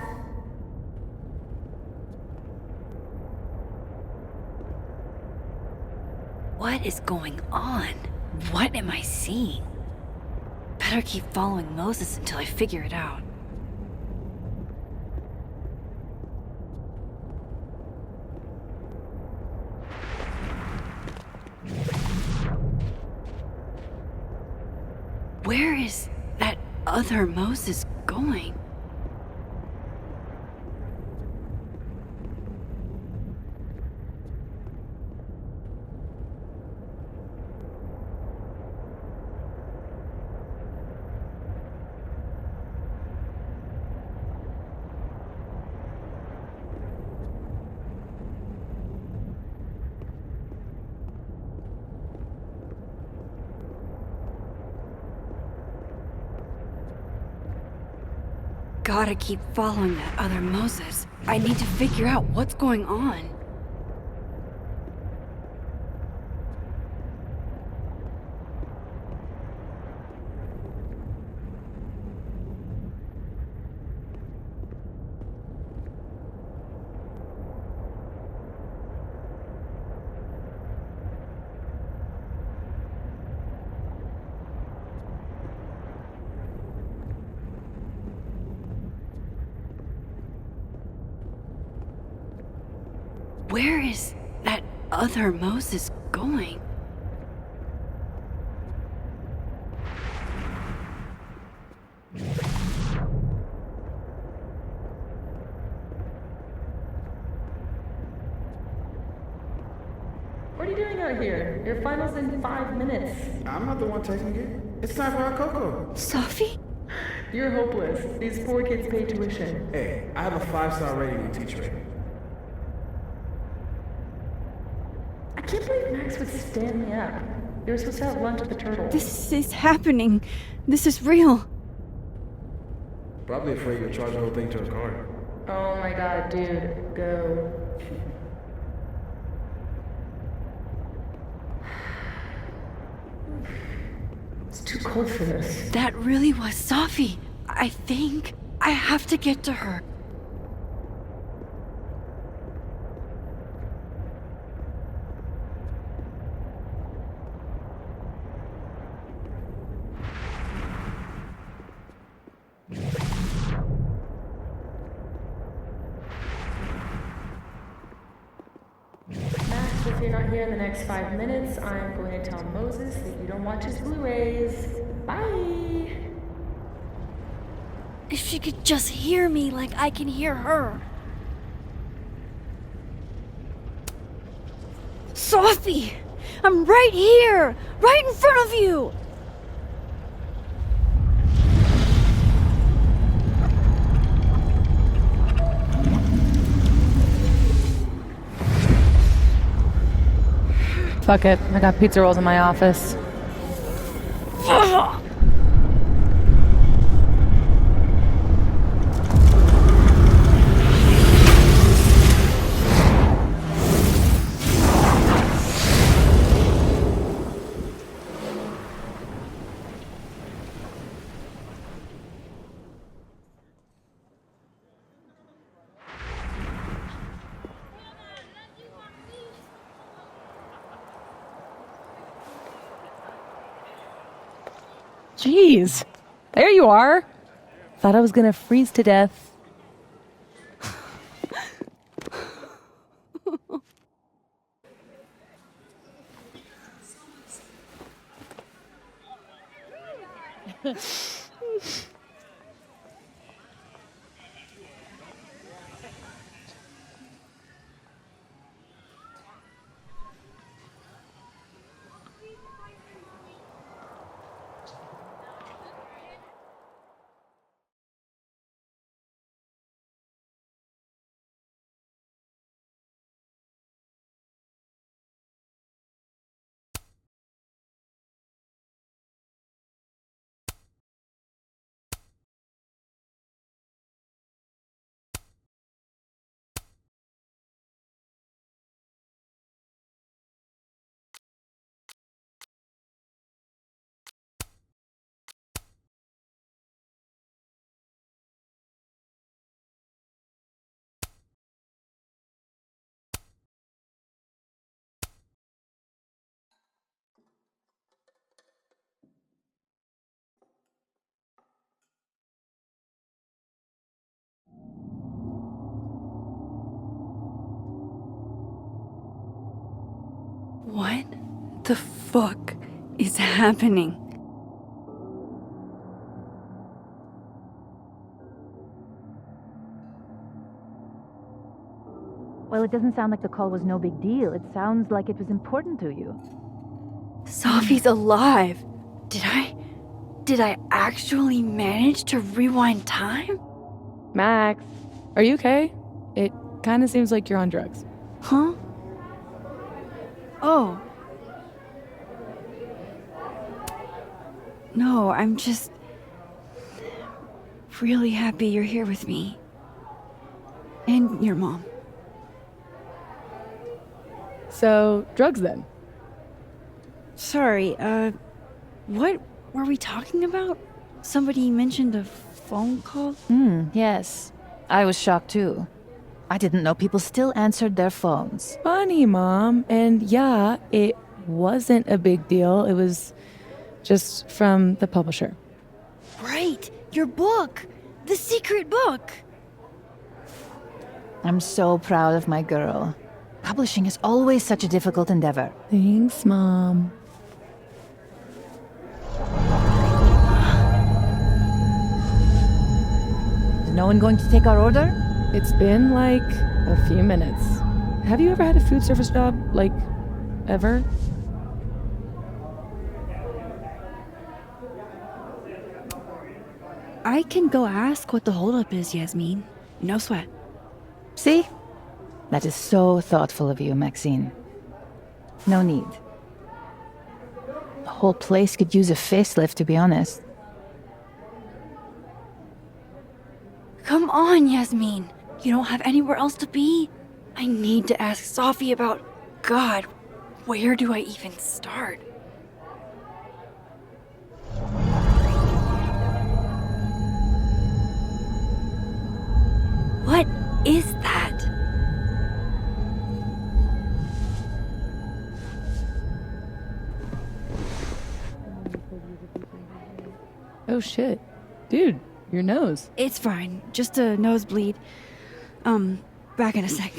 What is going on? What am I seeing? Better keep following Moses until I figure it out. Where is that other Moses going? Gotta keep following that other Moses. I need to figure out what's going on. Where is that other Moses going? What are you doing out here? Your final's in 5 minutes. I'm not the one taking it. It's time for our Coco. Safi? You're hopeless. These poor kids pay tuition. Hey, I have a 5-star rating on teacher. I can't believe Max would stand me up. You were supposed to have lunch at the Turtle. This is happening. This is real. Probably afraid you'll charge the whole thing to her card. Oh my god, dude. Go. It's too cold for this. That really was Safi. I think I have to get to her. Max, if you're not here in the next 5 minutes, I'm going to tell Moses that you don't watch his Blu-rays. Bye! If she could just hear me like I can hear her. Safi! I'm right here! Right in front of you! Fuck it. I got pizza rolls in my office. Jeez. There you are. Thought I was gonna freeze to death. What the fuck is happening? Well, it doesn't sound like the call was no big deal. It sounds like it was important to you. Safi's alive. Did I actually manage to rewind time? Max, are you okay? It kind of seems like you're on drugs. Huh? Oh. No, I'm just really happy you're here with me. And your mom. So, drugs then? Sorry, what were we talking about? Somebody mentioned a phone call? Yes. I was shocked too. I didn't know people still answered their phones. Funny, Mom. And yeah, it wasn't a big deal. It was just from the publisher. Right! Your book! The secret book! I'm so proud of my girl. Publishing is always such a difficult endeavor. Thanks, Mom. Is no one going to take our order? It's been like a few minutes. Have you ever had a food service job? Like, ever? I can go ask what the holdup is, Yasmin. No sweat. See? That is so thoughtful of you, Maxine. No need. The whole place could use a facelift, to be honest. Come on, Yasmin. You don't have anywhere else to be? I need to ask Sophie about... God, where do I even start? What is that? Oh shit. Dude, your nose. It's fine. Just a nosebleed. Back in a sec.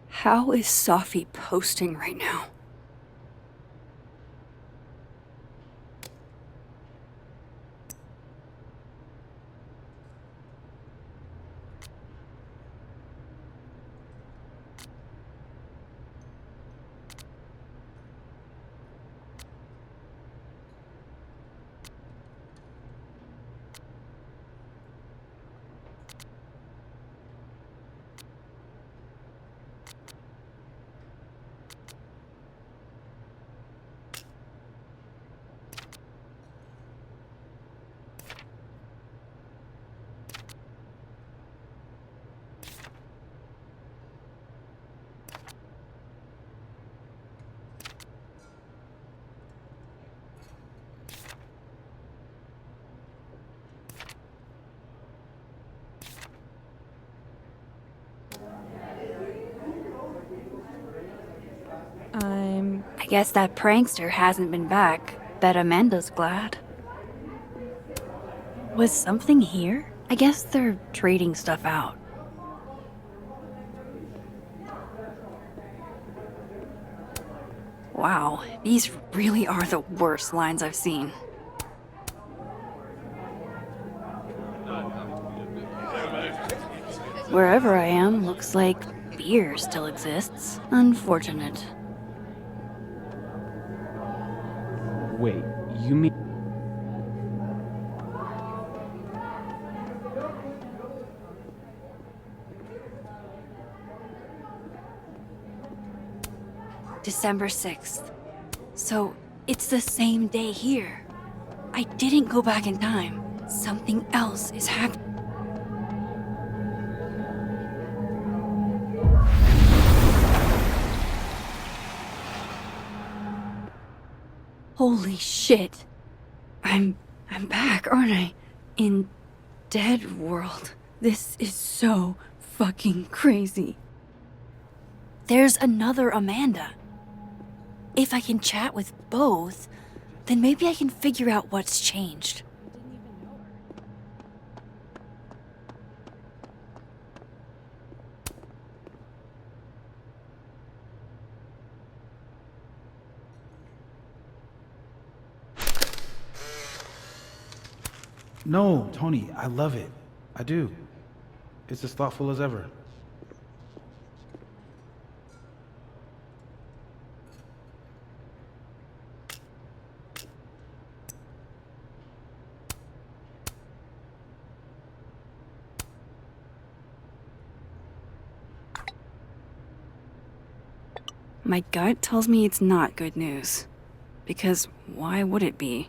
How is Sophie posting right now? I guess that prankster hasn't been back. Bet Amanda's glad. Was something here? I guess they're trading stuff out. Wow, these really are the worst lines I've seen. Wherever I am, looks like beer still exists. Unfortunate. Wait, you mean... December 6th. So, it's the same day here. I didn't go back in time. Something else is happening. Holy shit. I'm back, aren't I? In Dead World. This is so fucking crazy. There's another Amanda. If I can chat with both, then maybe I can figure out what's changed. No, Tony, I love it. I do. It's as thoughtful as ever. My gut tells me it's not good news. Because why would it be?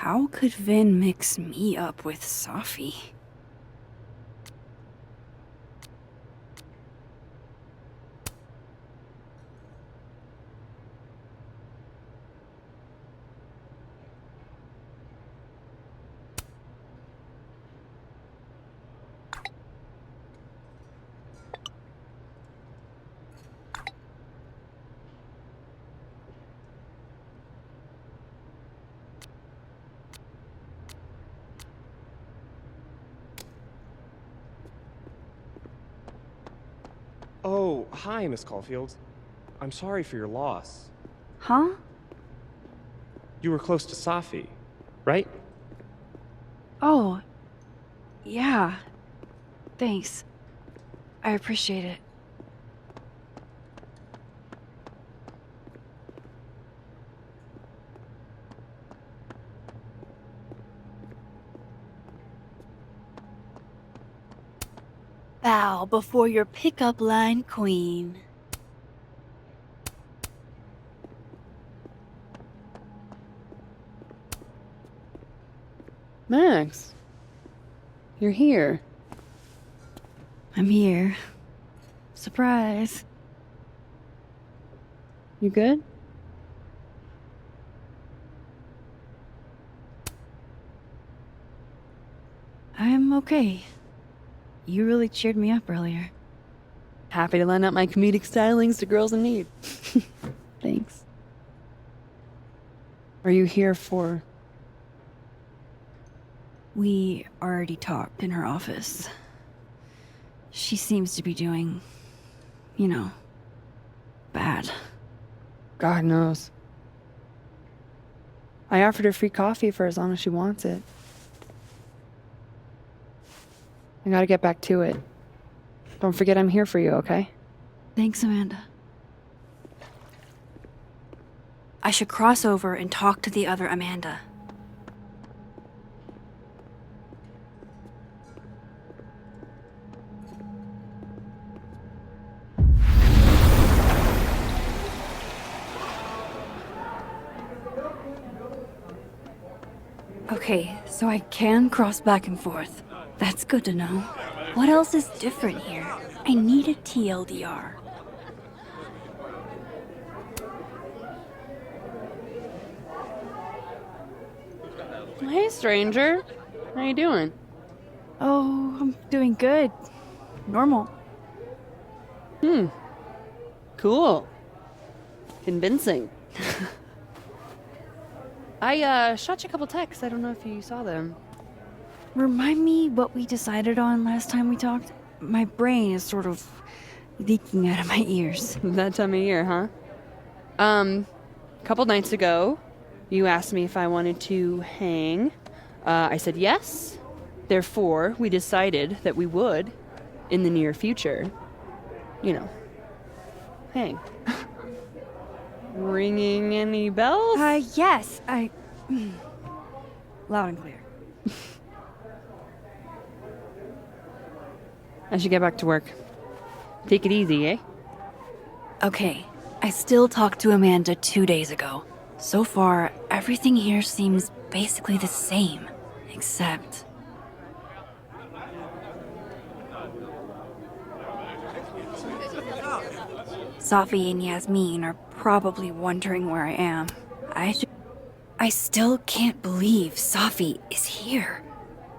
How could Vin mix me up with Safi? Oh, hi, Miss Caulfield. I'm sorry for your loss. Huh? You were close to Safi, right? Oh, yeah. Thanks. I appreciate it. Bow before your pickup line queen. Max, you're here. I'm here. Surprise. You good? I'm okay. You really cheered me up earlier. Happy to lend out my comedic stylings to girls in need. Thanks. Are you here for... We already talked in her office. She seems to be doing, you know, bad. God knows. I offered her free coffee for as long as she wants it. I gotta get back to it. Don't forget I'm here for you, okay? Thanks, Amanda. I should cross over and talk to the other Amanda. Okay, so I can cross back and forth. That's good to know. What else is different here? I need a TLDR. Hey, stranger. How you doing? Oh, I'm doing good. Normal. Cool. Convincing. I shot you a couple texts. I don't know if you saw them. Remind me what we decided on last time we talked? My brain is sort of leaking out of my ears. That time of year, huh? A couple nights ago, you asked me if I wanted to hang. I said yes. Therefore, we decided that we would, in the near future, you know, hang. Ringing any bells? Yes, loud and clear. I should get back to work. Take it easy, eh? Okay, I still talked to Amanda 2 days ago. So far, everything here seems basically the same, except... Safi and Yasmin are probably wondering where I am. I still can't believe Safi is here.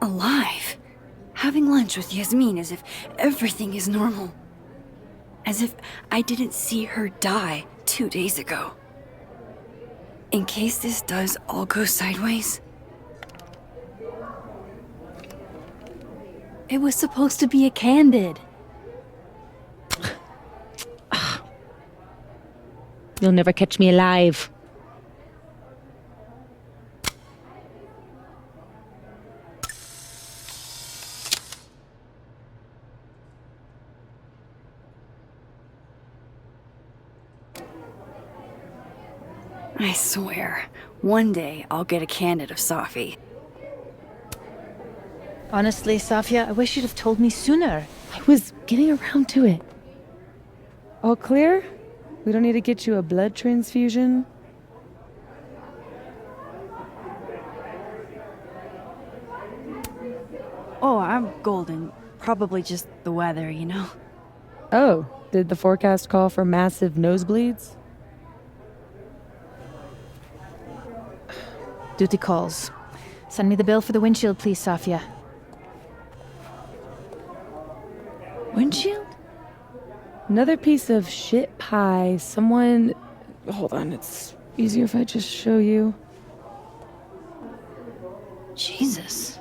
Alive. Having lunch with Yasmin as if everything is normal. As if I didn't see her die 2 days ago. In case this does all go sideways. It was supposed to be a candid. You'll never catch me alive. I swear, one day I'll get a candid of Safi. Honestly, Safia, I wish you'd have told me sooner. I was getting around to it. All clear? We don't need to get you a blood transfusion? I'm golden. Probably just the weather, you know? Oh, did the forecast call for massive nosebleeds? Duty calls. Send me the bill for the windshield, please, Safia. Windshield? Another piece of shit pie. Someone... Hold on, it's easier if I just show you. Jesus.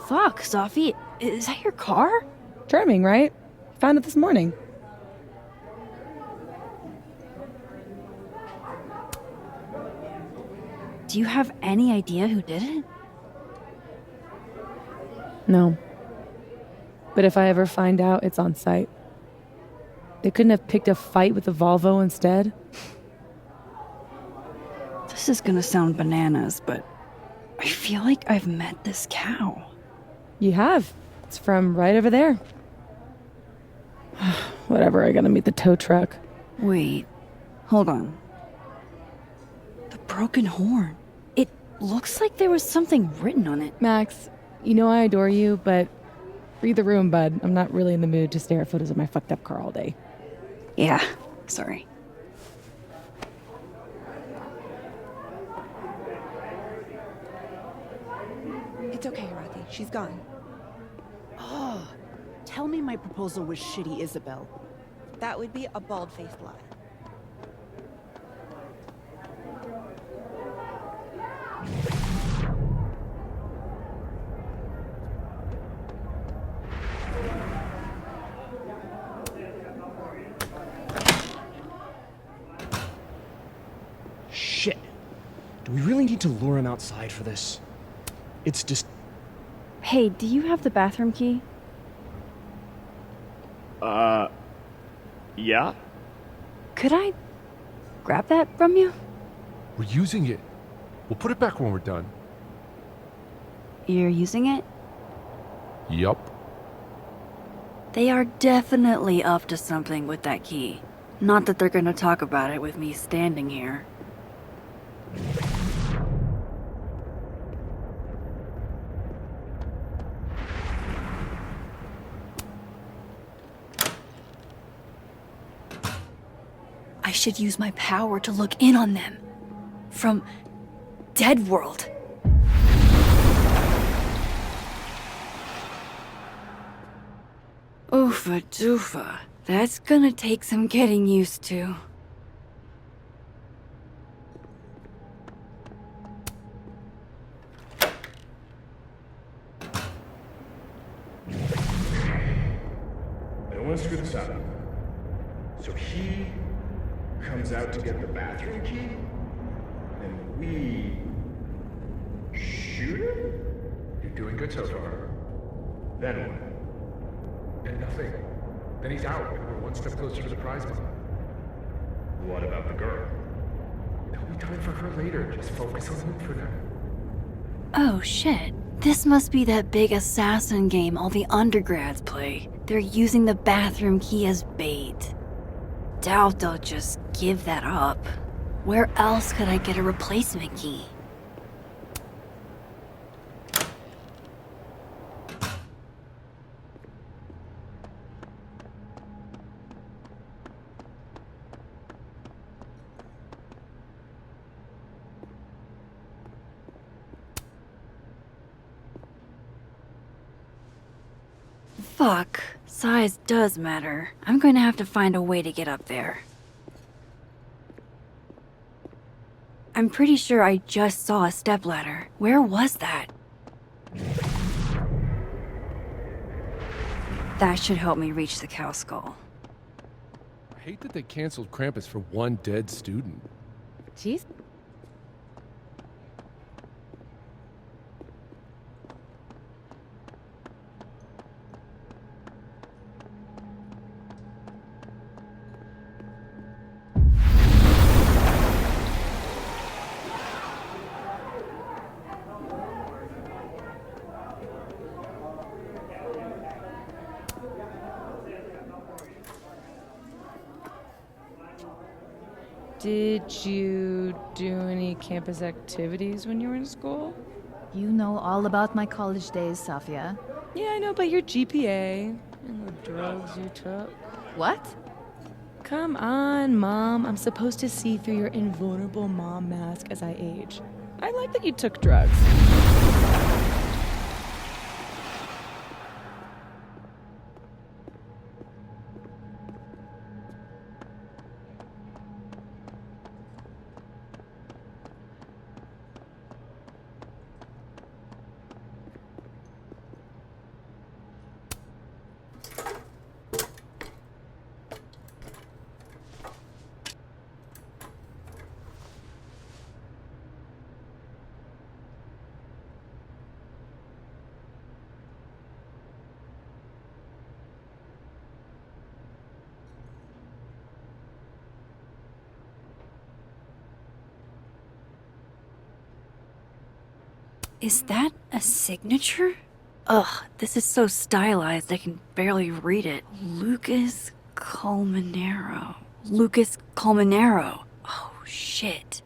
Fuck, Sophie. Is that your car? Charming, right? Found it this morning. Do you have any idea who did it? No. But if I ever find out, it's on site. They couldn't have picked a fight with the Volvo instead? This is gonna sound bananas, but I feel like I've met this cow. You have. It's from right over there. Whatever, I gotta meet the tow truck. Wait, hold on. The broken horn. It looks like there was something written on it. Max, you know I adore you, but read the room, bud. I'm not really in the mood to stare at photos of my fucked up car all day. Yeah, sorry. It's okay, Rathi. She's gone. Oh, tell me my proposal was shitty, Isabel. That would be a bald-faced lie. Shit. Do we really need to lure him outside for this? It's just... Hey, do you have the bathroom key? Yeah? Could I grab that from you? We're using it. We'll put it back when we're done. You're using it? Yup. They are definitely up to something with that key. Not that they're gonna talk about it with me standing here. I should use my power to look in on them. From Dead World. Oofa doofa. That's gonna take some getting used to. I don't want to screw this up. So he comes out to get the bathroom key, and we shoot him? You're doing good so far. Then what? And nothing. Then he's out, and we're one step closer to the prize money. What about the girl? There'll be time for her later. Just focus on him for now. Oh shit. This must be that big assassin game all the undergrads play. They're using the bathroom key as bait. Doubt they'll just give that up. Where else could I get a replacement key? Fuck. Size does matter. I'm going to have to find a way to get up there. I'm pretty sure I just saw a stepladder. Where was that? That should help me reach the cow skull. I hate that they canceled Krampus for one dead student. Jeez. Did you do any campus activities when you were in school? You know all about my college days, Safia. Yeah, I know, but your GPA and the drugs you took. What? Come on, Mom. I'm supposed to see through your invulnerable mom mask as I age. I like that you took drugs. Is that a signature? Ugh, this is so stylized I can barely read it. Lucas Colmenero. Lucas Colmenero. Oh, shit.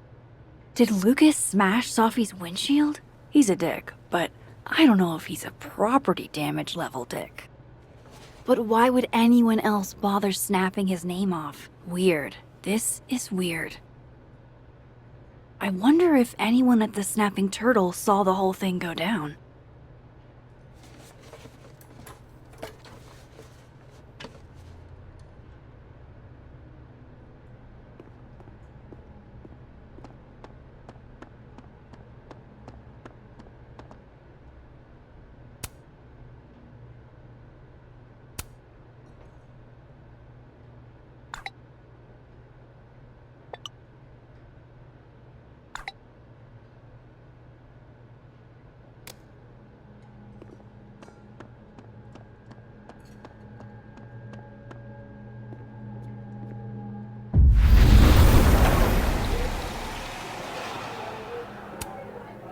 Did Lucas smash Sophie's windshield? He's a dick, but I don't know if he's a property damage level dick. But why would anyone else bother snapping his name off? Weird. This is weird. I wonder if anyone at the Snapping Turtle saw the whole thing go down.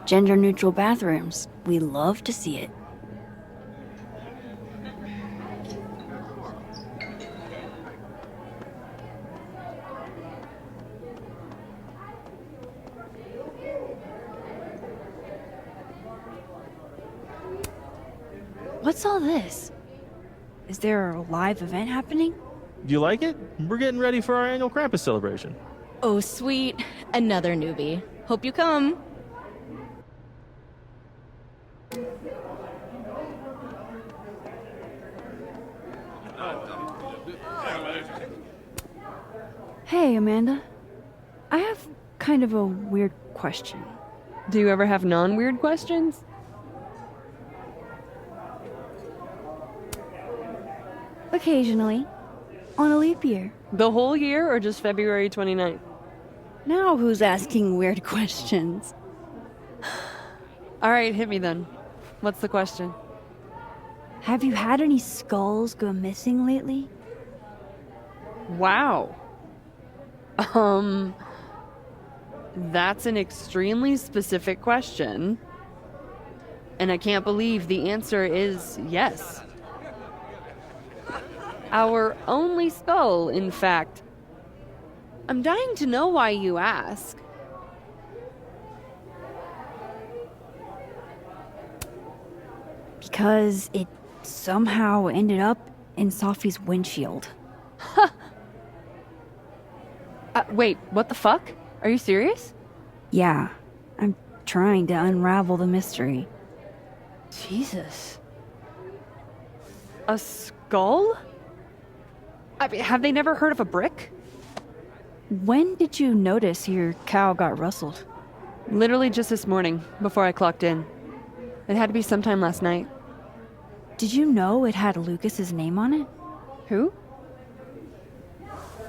Gender-neutral bathrooms. We love to see it. What's all this? Is there a live event happening? Do you like it? We're getting ready for our annual Krampus celebration. Oh, sweet. Another newbie. Hope you come. Hey, Amanda. I have kind of a weird question. Do you ever have non-weird questions? Occasionally. On a leap year. The whole year or just February 29th? Now who's asking weird questions? Alright, hit me then. What's the question? Have you had any skulls go missing lately? Wow. That's an extremely specific question. And I can't believe the answer is yes. Our only skull, in fact. I'm dying to know why you ask. Because it somehow ended up in Sophie's windshield. Wait, what the fuck? Are you serious? Yeah, I'm trying to unravel the mystery. Jesus. A skull? I mean, have they never heard of a brick? When did you notice your cow got rustled? Literally just this morning, before I clocked in. It had to be sometime last night. Did you know it had Lucas's name on it? Who?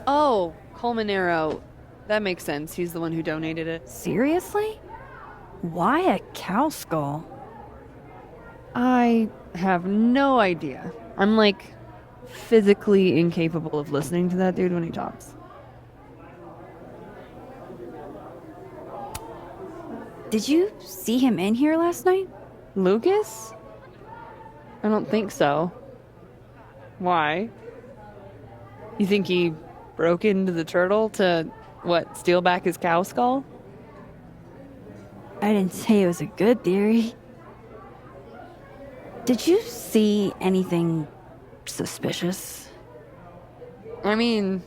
Oh, Colmenero. That makes sense. He's the one who donated it. Seriously? Why a cow skull? I have no idea. I'm like physically incapable of listening to that dude when he talks. Did you see him in here last night? Lucas? I don't think so. Why? You think he broke into the turtle to, what, steal back his cow skull? I didn't say it was a good theory. Did you see anything suspicious? I mean,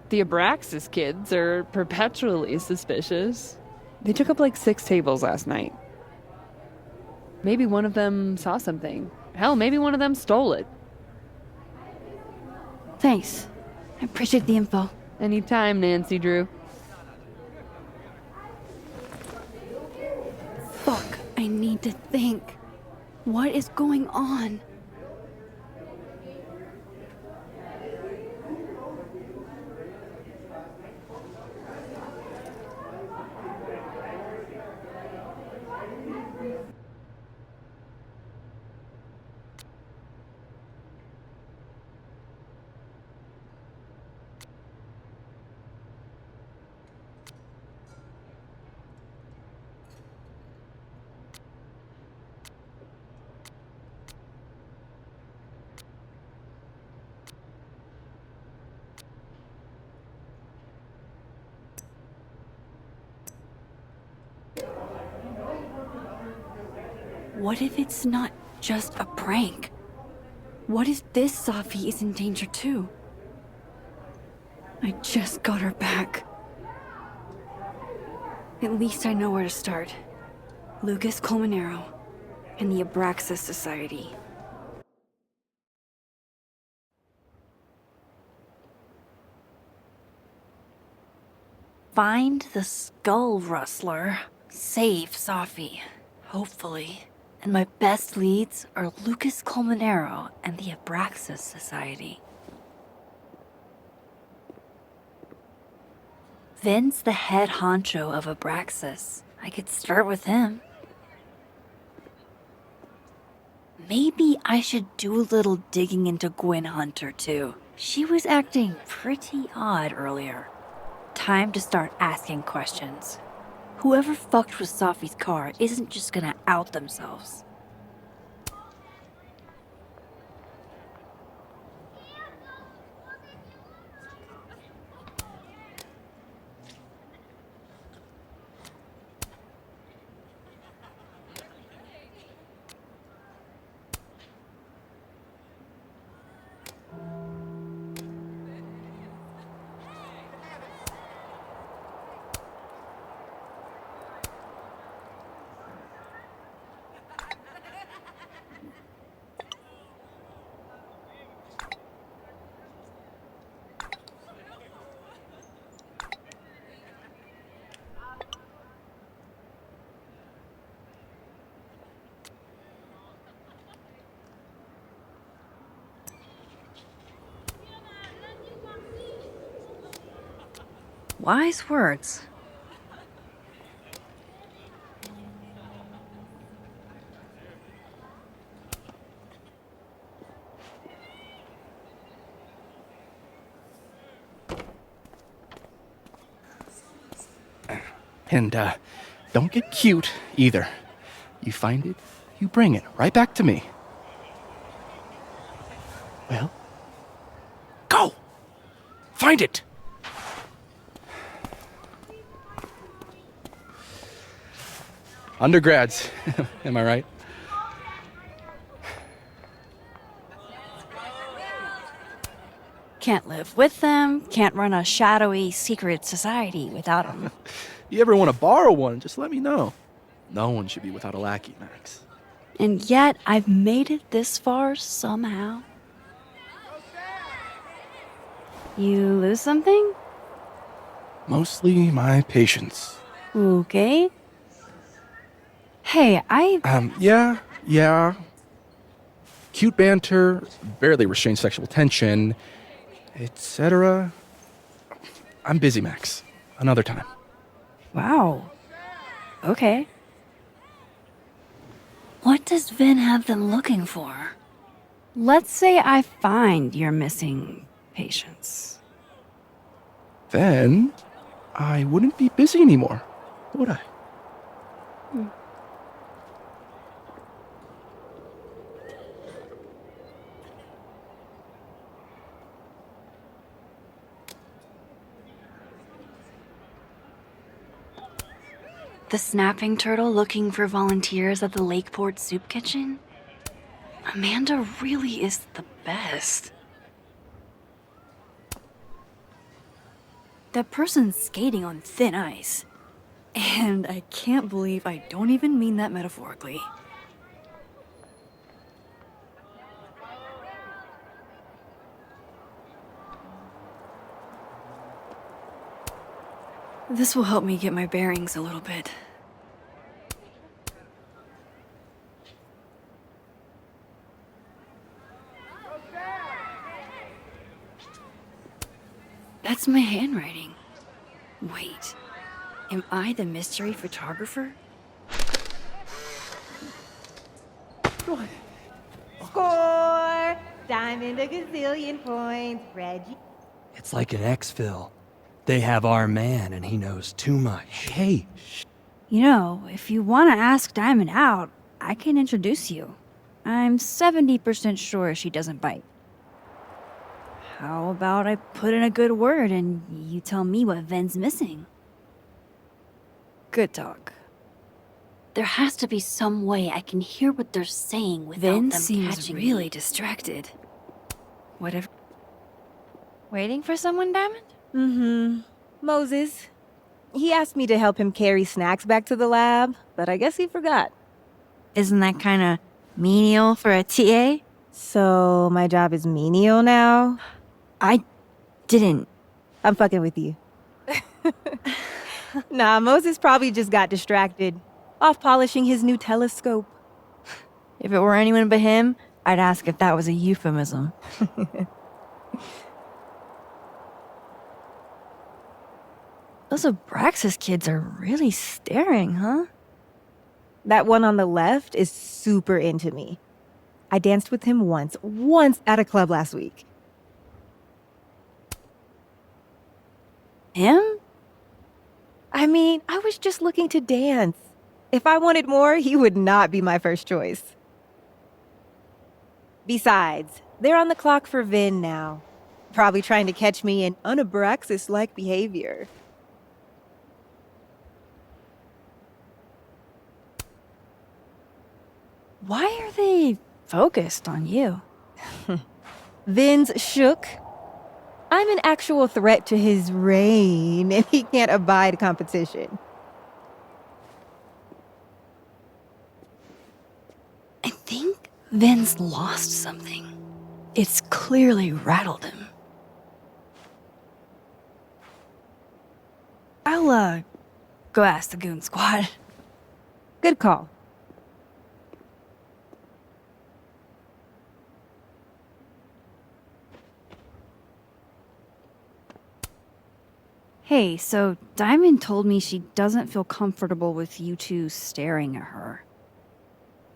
the Abraxas kids are perpetually suspicious. They took up like 6 tables last night. Maybe one of them saw something. Hell, maybe one of them stole it. Thanks. I appreciate the info. Anytime, Nancy Drew. Fuck, I need to think. What is going on? What if it's not just a prank? What if this Safi is in danger too? I just got her back. At least I know where to start. Lucas Colmenero and the Abraxas Society. Find the Skull Rustler. Save Safi. Hopefully. And my best leads are Lucas Colmenero and the Abraxas Society. Vin's the head honcho of Abraxas. I could start with him. Maybe I should do a little digging into Gwen Hunter too. She was acting pretty odd earlier. Time to start asking questions. Whoever fucked with Safi's car isn't just gonna out themselves. Wise words. And, don't get cute, either. You find it, you bring it right back to me. Well, go! Find it! Undergrads, am I right? Can't live with them, can't run a shadowy secret society without them. You ever want to borrow one, just let me know. No one should be without a lackey, Max. And yet, I've made it this far somehow. You lose something? Mostly my patience. Okay. Hey, Yeah. Cute banter, barely restrained sexual tension, etc. I'm busy, Max. Another time. Wow. Okay. What does Vin have them looking for? Let's say I find your missing patients. Then I wouldn't be busy anymore, would I? The snapping turtle looking for volunteers at the Lakeport Soup Kitchen? Amanda really is the best. That person's skating on thin ice. And I can't believe I don't even mean that metaphorically. This will help me get my bearings a little bit. That's my handwriting. Wait, am I the mystery photographer? Score! Diamond a gazillion points, Reggie. It's like an exfil. They have our man, and he knows too much. Hey, You know, if you want to ask Diamond out, I can introduce you. I'm 70% sure she doesn't bite. How about I put in a good word and you tell me what Ven's missing? Good talk. There has to be some way I can hear what they're saying without Ven them seems catching really me. distracted. Whatever. Waiting for someone, Diamond? Mm-hmm. Moses. He asked me to help him carry snacks back to the lab, but I guess he forgot. Isn't that kind of menial for a TA? So my job is menial now? I didn't. I'm fucking with you. Nah, Moses probably just got distracted. Off polishing his new telescope. If it were anyone but him, I'd ask if that was a euphemism. Those Abraxas kids are really staring, huh? That one on the left is super into me. I danced with him once at a club last week. Him? I mean, I was just looking to dance. If I wanted more, he would not be my first choice. Besides, they're on the clock for Vin now. Probably trying to catch me in unabraxas-like behavior. Why are they focused on you? Vin's shook. I'm an actual threat to his reign, and he can't abide competition. I think Vin's lost something. It's clearly rattled him. I'll, go ask the goon squad. Good call. Hey, so Diamond told me she doesn't feel comfortable with you two staring at her.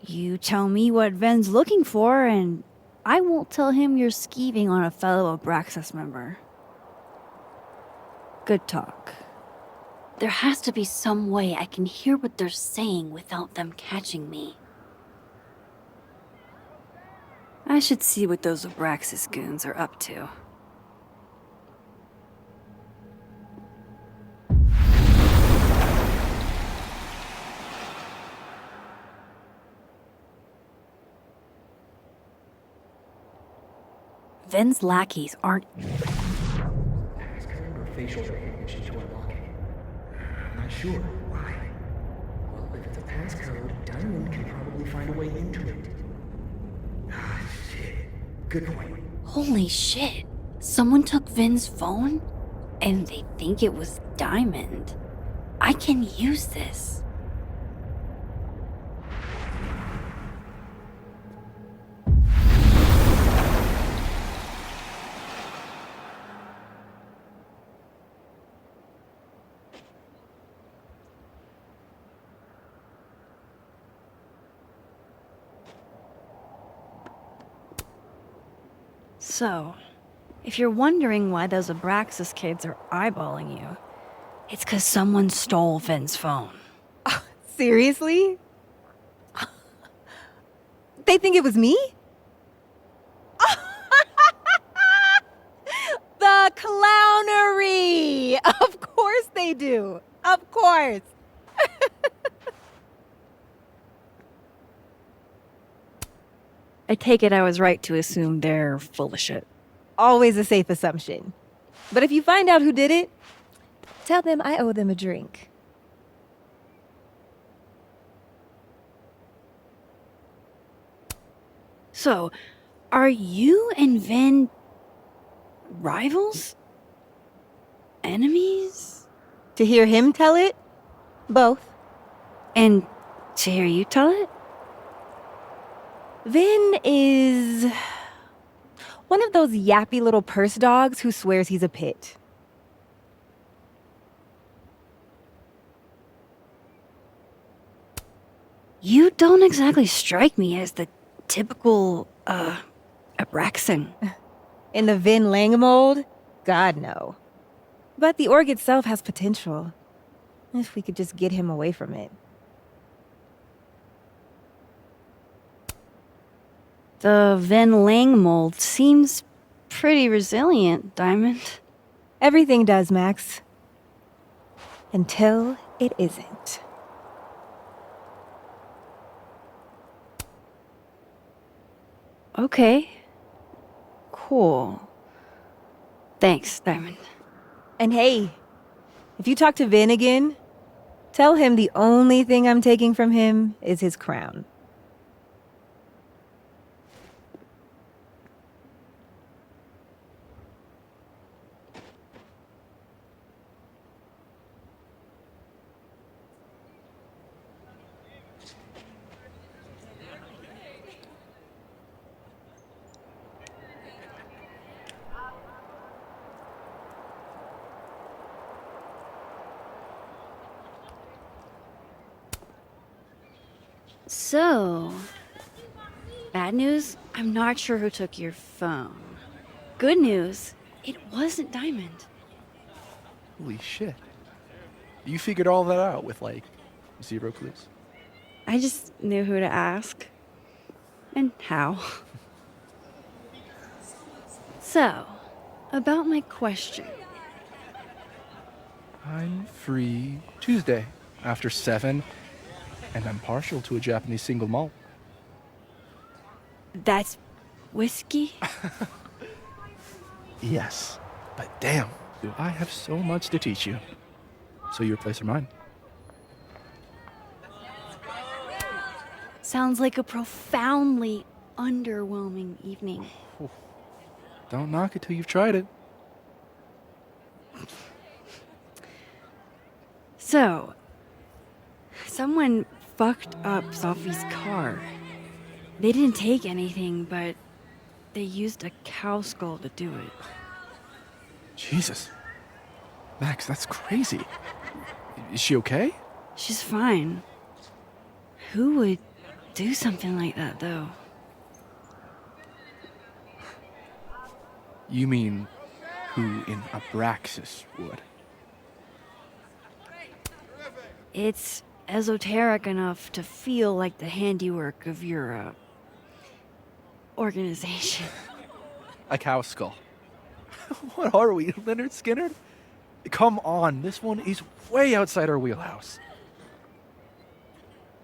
You tell me what Ven's looking for, and I won't tell him you're skeeving on a fellow Abraxas member. Good talk. There has to be some way I can hear what they're saying without them catching me. I should see what those Abraxas goons are up to. Ven's lackeys aren't... Passcode or facial recognition to unlock it? I'm not sure. Why? Well, if it's a passcode, Diamond can probably find a way into it. Ah, shit. Good point. Holy shit. Someone took Ven's phone? And they think it was Diamond. I can use this. So, if you're wondering why those Abraxas kids are eyeballing you, it's 'cause someone stole Ven's phone. Seriously? They think it was me? The clownery! Of course they do. Of course. I take it I was right to assume they're full of shit. Always a safe assumption. But if you find out who did it, tell them I owe them a drink. So, are you and Vin rivals? Enemies? To hear him tell it, both. And to hear you tell it? Vin is one of those yappy little purse dogs who swears he's a pit. You don't exactly strike me as the typical, Abraxan. In the Vin Lang mold? God, no. But the org itself has potential. If we could just get him away from it. The Vin Lang mold seems pretty resilient, Diamond. Everything does, Max. Until it isn't. Okay. Cool. Thanks, Diamond. And hey, if you talk to Vin again, tell him the only thing I'm taking from him is his crown. So, bad news, I'm not sure who took your phone. Good news, it wasn't Diamond. Holy shit. You figured all that out with, like, 0 clues? I just knew who to ask. And how. So, about my question. I'm free Tuesday after 7, and I'm partial to a Japanese single malt. That's whiskey? Yes, but damn, do I have so much to teach you. So your place or mine? Sounds like a profoundly underwhelming evening. Don't knock it till you've tried it. So, someone fucked up Sophie's car. They didn't take anything, but they used a cow skull to do it. Jesus. Max, that's crazy. Is she okay? She's fine. Who would do something like that, though? You mean who in Abraxas would? It's esoteric enough to feel like the handiwork of your, organization. A cow skull. What are we, Leonard Skinner? Come on, this one is way outside our wheelhouse.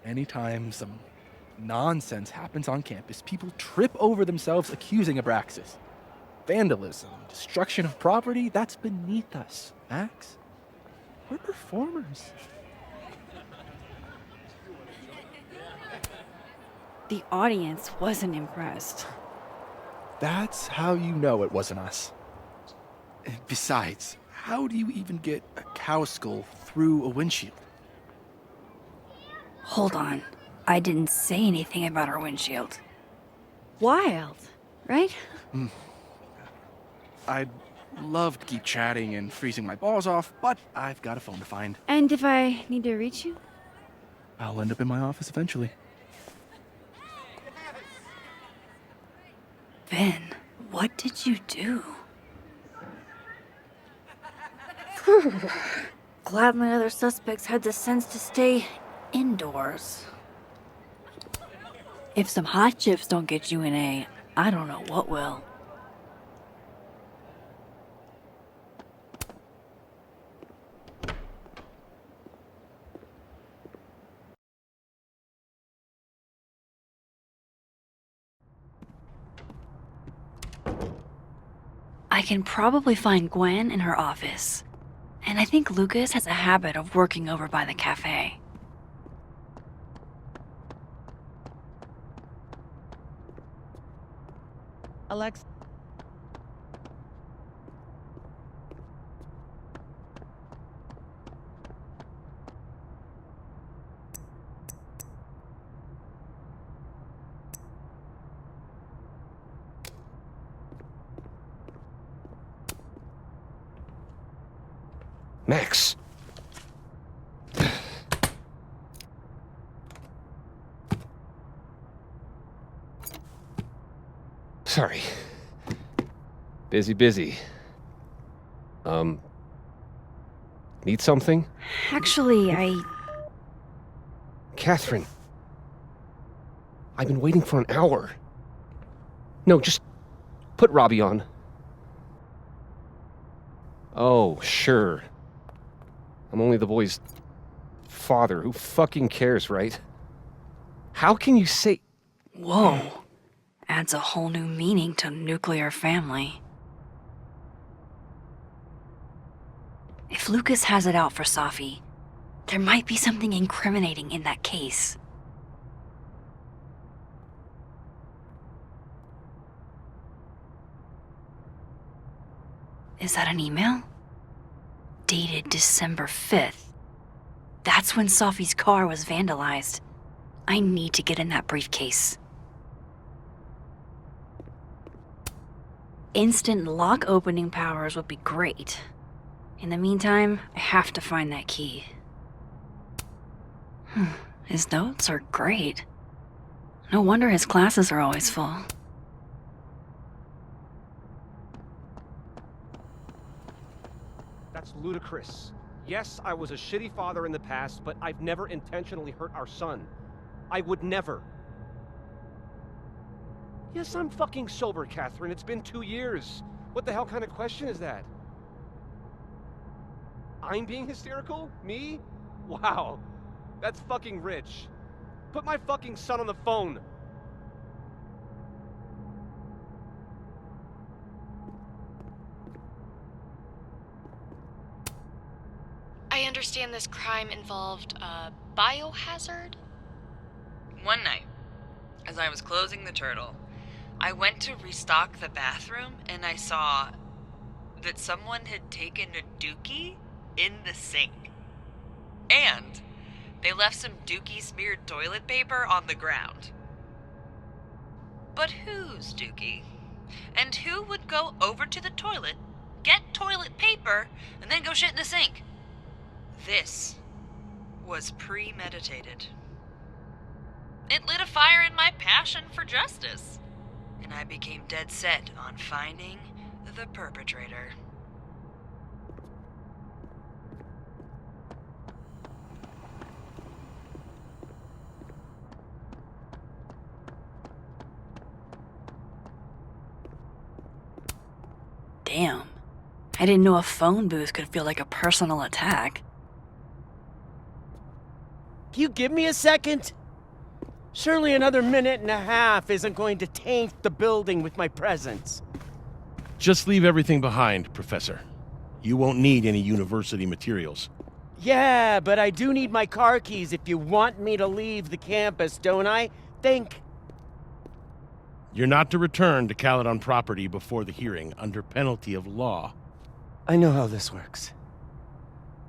Anytime some nonsense happens on campus, people trip over themselves accusing Abraxas. Vandalism, destruction of property, that's beneath us, Max. We're performers. The audience wasn't impressed. That's how you know it wasn't us. Besides, how do you even get a cow skull through a windshield? Hold on. I didn't say anything about our windshield. Wild, right? I'd love to keep chatting and freezing my balls off, but I've got a phone to find. And if I need to reach you? I'll end up in my office eventually. Ben, what did you do? Glad my other suspects had the sense to stay indoors. If some hot chips don't get you an A, I don't know what will. I can probably find Gwen in her office. And I think Lucas has a habit of working over by the cafe. Alex. Max. Sorry. Busy. Need something? Actually, Catherine. I've been waiting for an hour. No, just put Robbie on. Oh, sure. I'm only the boy's father. Who fucking cares, right? How can you say... Whoa. Adds a whole new meaning to nuclear family. If Lucas has it out for Safi, there might be something incriminating in that case. Is that an email? Dated December 5th. That's when Safi's car was vandalized. I need to get in that briefcase. Instant lock opening powers would be great. In the meantime, I have to find that key. His notes are great. No wonder his classes are always full. That's ludicrous. Yes, I was a shitty father in the past, but I've never intentionally hurt our son. I would never. Yes, I'm fucking sober, Catherine. It's been 2 years. What the hell kind of question is that? I'm being hysterical? Me? Wow. That's fucking rich. Put my fucking son on the phone. I understand this crime involved a biohazard? One night, as I was closing the turtle, I went to restock the bathroom and I saw that someone had taken a dookie in the sink. And they left some dookie-smeared toilet paper on the ground. But whose dookie? And who would go over to the toilet, get toilet paper, and then go shit in the sink? This was premeditated. It lit a fire in my passion for justice, and I became dead set on finding the perpetrator. Damn. I didn't know a phone booth could feel like a personal attack. Can you give me a second? Surely another minute and a half isn't going to taint the building with my presence. Just leave everything behind, Professor. You won't need any university materials. Yeah, but I do need my car keys if you want me to leave the campus, don't I? Think. You're not to return to Caledon property before the hearing, under penalty of law. I know how this works.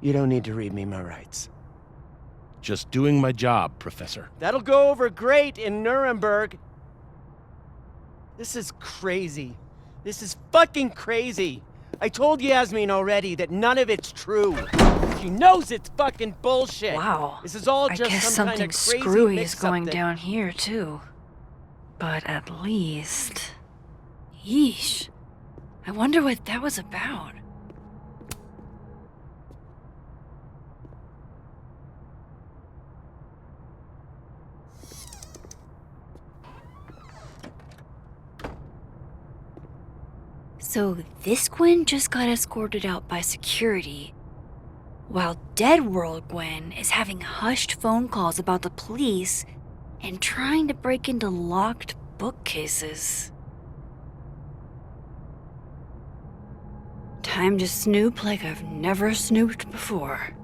You don't need to read me my rights. Just doing my job, Professor. That'll go over great in Nuremberg. This is crazy. This is fucking crazy. I told Yasmin already that none of it's true. She knows it's fucking bullshit. Wow. This is all I just guess some kind something of crazy screwy is mix-up going that- down here, too. But at least... Yeesh. I wonder what that was about. So this Gwen just got escorted out by security, while Dead World Gwen is having hushed phone calls about the police and trying to break into locked bookcases. Time to snoop like I've never snooped before.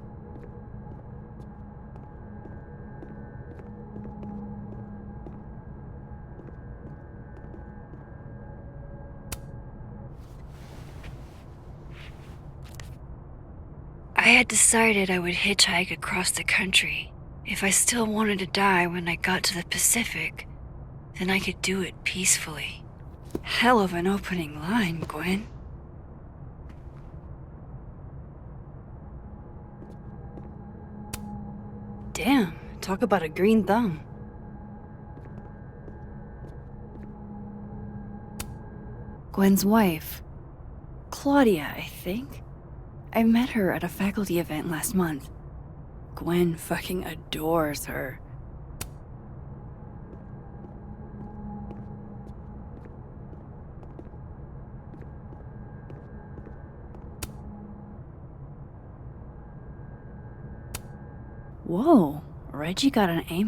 I had decided I would hitchhike across the country. If I still wanted to die when I got to the Pacific, then I could do it peacefully. Hell of an opening line, Gwen. Damn, talk about a green thumb. Gwen's wife. Claudia, I think. I met her at a faculty event last month. Gwen fucking adores her. Whoa, Reggie got an A-?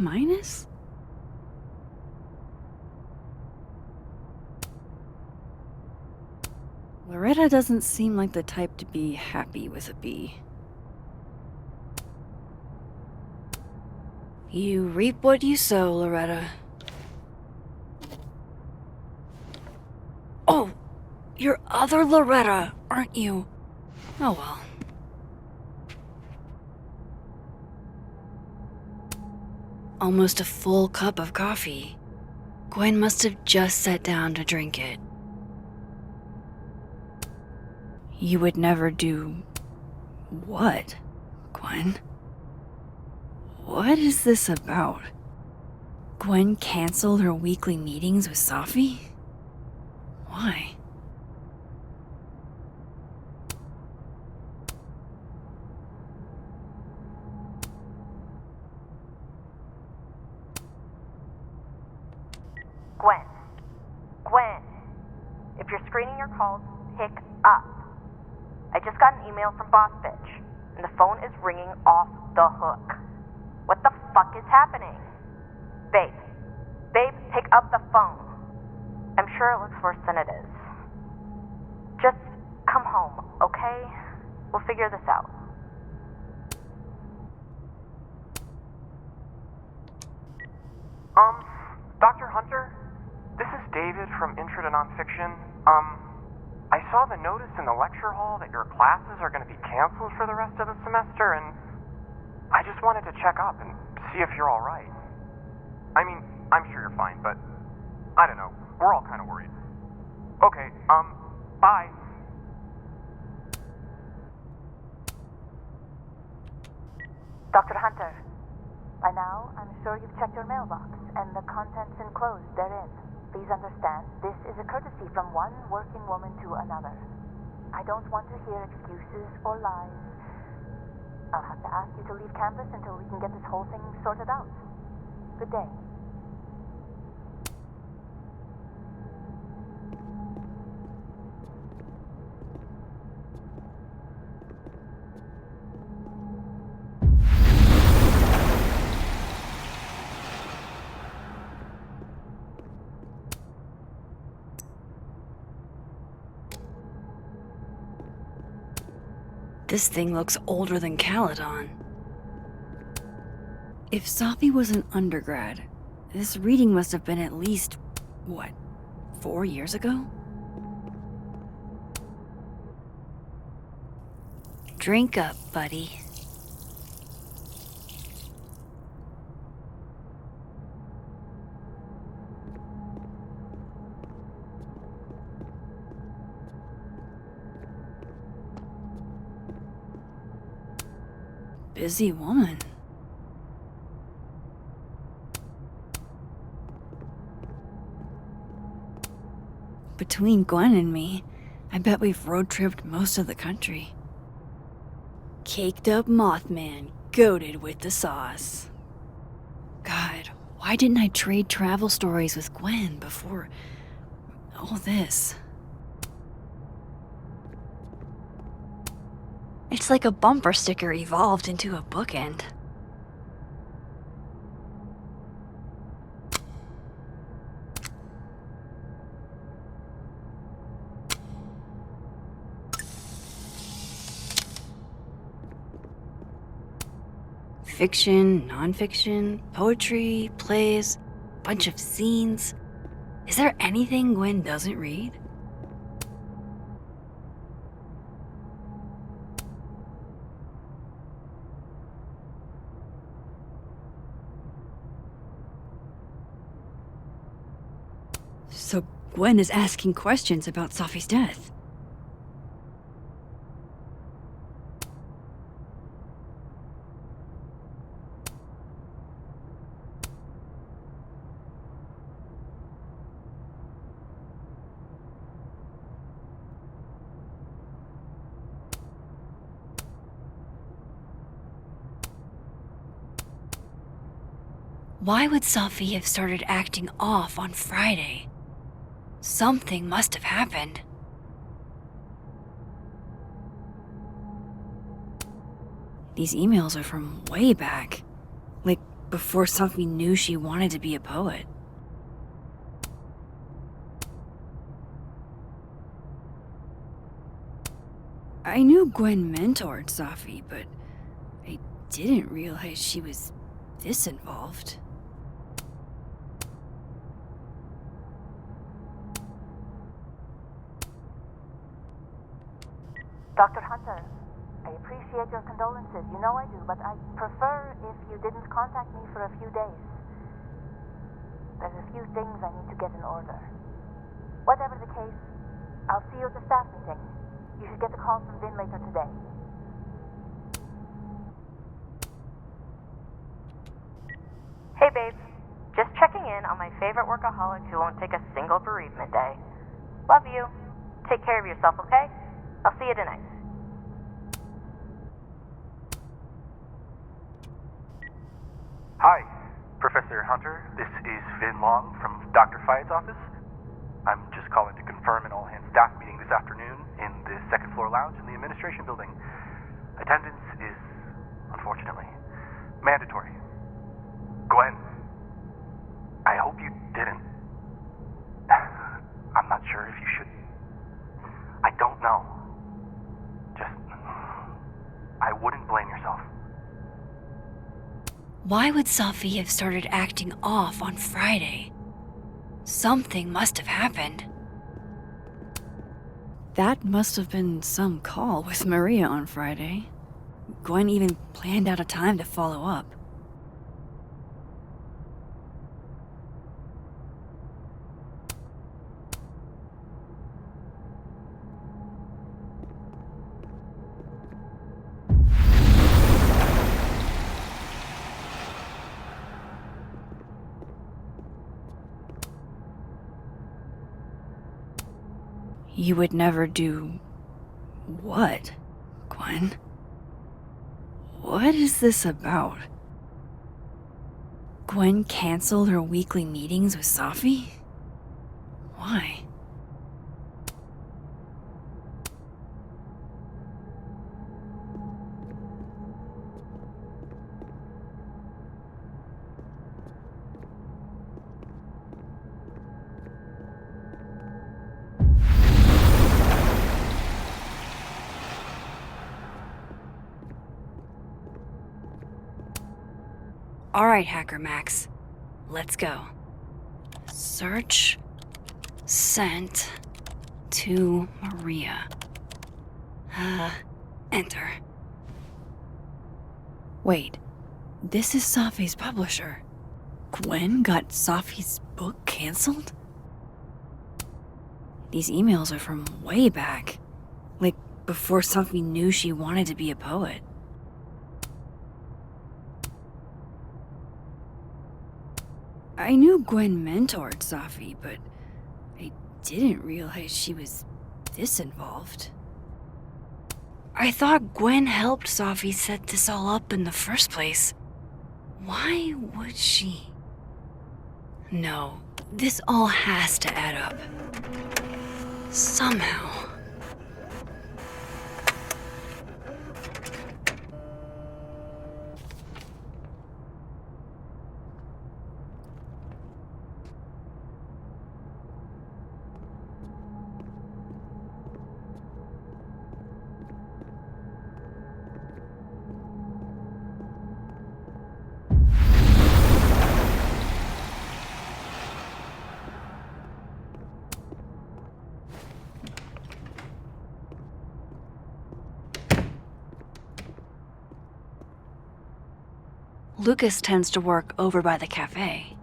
Loretta doesn't seem like the type to be happy with a B. You reap what you sow, Loretta. Oh, you're other Loretta, aren't you? Oh well. Almost a full cup of coffee. Gwen must have just sat down to drink it. You would never do... what, Gwen? What is this about? Gwen canceled her weekly meetings with Safi? Why? Gwen, if you're screening your calls, pick up. I just got an email from Boss Bitch, and the phone is ringing off the hook. What the fuck is happening? Babe, pick up the phone. I'm sure it looks worse than it is. Just come home, okay? We'll figure this out. Dr. Hunter? This is David from Intro to Nonfiction. I saw the notice in the lecture hall that your classes are going to be canceled for the rest of the semester, and I just wanted to check up and see if you're all right. I mean, I'm sure you're fine, but I don't know. We're all kind of worried. Okay, bye. Dr. Hunter, by now, I'm sure you've checked your mailbox and the contents enclosed therein. Please understand, this is a courtesy from one working woman to another. I don't want to hear excuses or lies. I'll have to ask you to leave campus until we can get this whole thing sorted out. Good day. This thing looks older than Caledon. If Safi was an undergrad, this reading must have been at least, 4 years ago? Drink up, buddy. Busy woman. Between Gwen and me, I bet we've road-tripped most of the country. Caked up Mothman, goated with the sauce. God, why didn't I trade travel stories with Gwen before all this? It's like a bumper sticker evolved into a bookend. Fiction, nonfiction, poetry, plays, bunch of zines. Is there anything Gwen doesn't read? So Gwen is asking questions about Safi's death. Why would Safi have started acting off on Friday? Something must have happened. These emails are from way back. Like, before Safi knew she wanted to be a poet. I knew Gwen mentored Safi, but I didn't realize she was this involved. Dr. Hunter, I appreciate your condolences. You know I do, but I prefer if you didn't contact me for a few days. There's a few things I need to get in order. Whatever the case, I'll see you at the staff meeting. You should get the call from Vin later today. Hey, babe. Just checking in on my favorite workaholic who won't take a single bereavement day. Love you. Take care of yourself, okay? I'll see you tonight. Hi, Professor Hunter. This is Vin Long from Dr. Fye's office. I'm just calling to confirm an all-hands staff meeting this afternoon in the second floor lounge in the administration building. Attendance is, unfortunately, mandatory. Gwen, I hope you didn't. I'm not sure if you should. I don't know. I wouldn't blame yourself. Why would Safi have started acting off on Friday? Something must have happened. That must have been some call with Maria on Friday. Gwen even planned out a time to follow up. You would never do what, Gwen? What is this about? Gwen canceled her weekly meetings with Safi? Why? All right, Hacker Max. Let's go. Search sent to Maria. Enter. Wait, this is Safi's publisher. Gwen got Safi's book canceled? These emails are from way back. Like, before Safi knew she wanted to be a poet. I knew Gwen mentored Safi, but I didn't realize she was this involved. I thought Gwen helped Safi set this all up in the first place. Why would she? No, this all has to add up. Somehow. Lucas tends to work over by the cafe.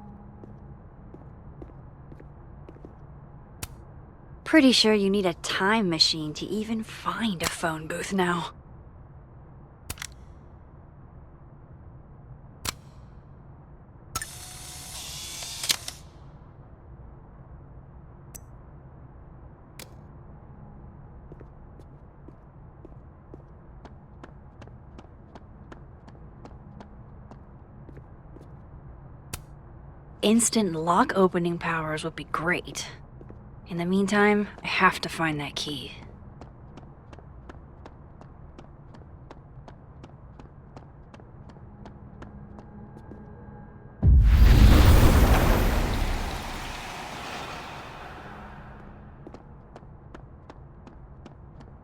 Pretty sure you need a time machine to even find a phone booth now. Instant lock opening powers would be great. In the meantime, I have to find that key.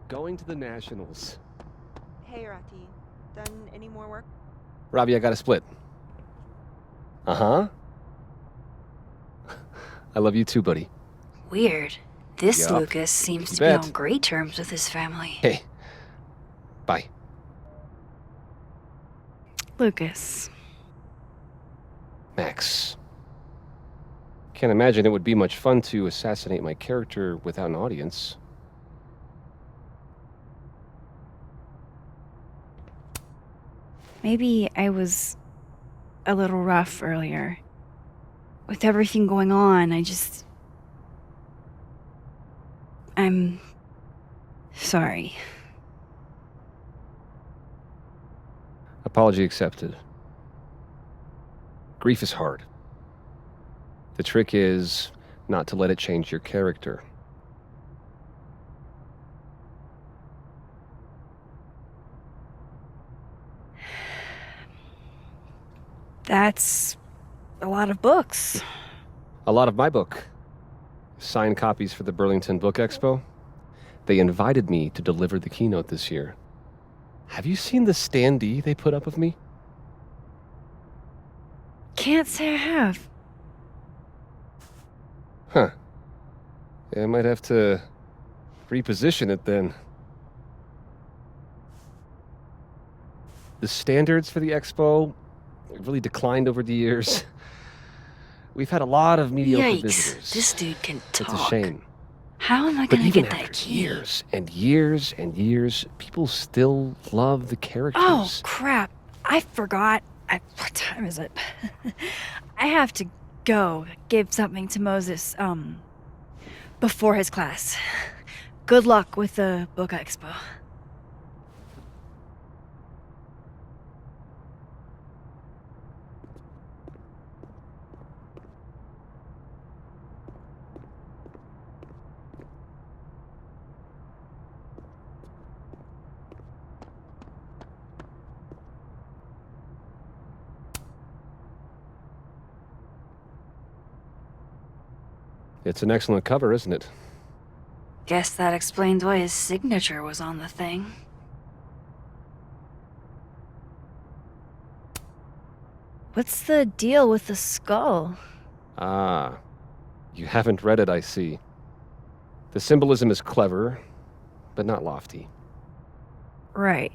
Going to the Nationals. Hey, Rati. Done any more work? Robbie, I got a split. Uh-huh. I love you too, buddy. Weird. This Yup. Lucas seems You to be bet. on great terms with his family. Hey. Bye. Lucas. Max. Can't imagine it would be much fun to assassinate my character without an audience. Maybe I was a little rough earlier. With everything going on, I'm sorry. Apology accepted. Grief is hard. The trick is not to let it change your character. That's a lot of books. A lot of my book. Signed copies for the Burlington Book Expo. They invited me to deliver the keynote this year. Have you seen the standee they put up of me? Can't say I have. Huh. Yeah, I might have to reposition it then. The standards for the expo really declined over the years. We've had a lot of mediocre Yikes, visitors. this dude can talk. It's a shame. How am I But gonna even get that after key? years and years and years, people still love the characters. Oh, crap. I forgot. What time is it? I have to go give something to Moses, before his class. Good luck with the book expo. It's an excellent cover, isn't it? Guess that explains why his signature was on the thing. What's the deal with the skull? Ah, you haven't read it, I see. The symbolism is clever, but not lofty. Right.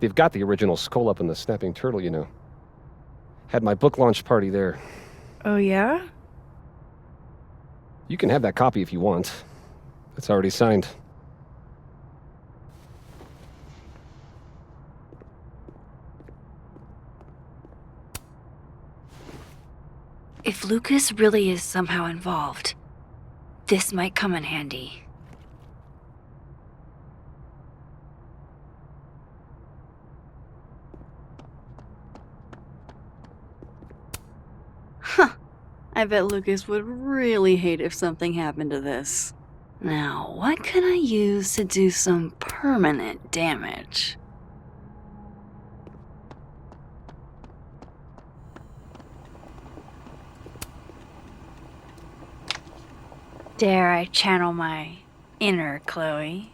They've got the original skull up in the Snapping Turtle, you know. Had my book launch party there. Oh, yeah? You can have that copy if you want. It's already signed. If Lucas really is somehow involved, this might come in handy. Huh. I bet Lucas would really hate if something happened to this. Now, what can I use to do some permanent damage? Dare I channel my inner Chloe?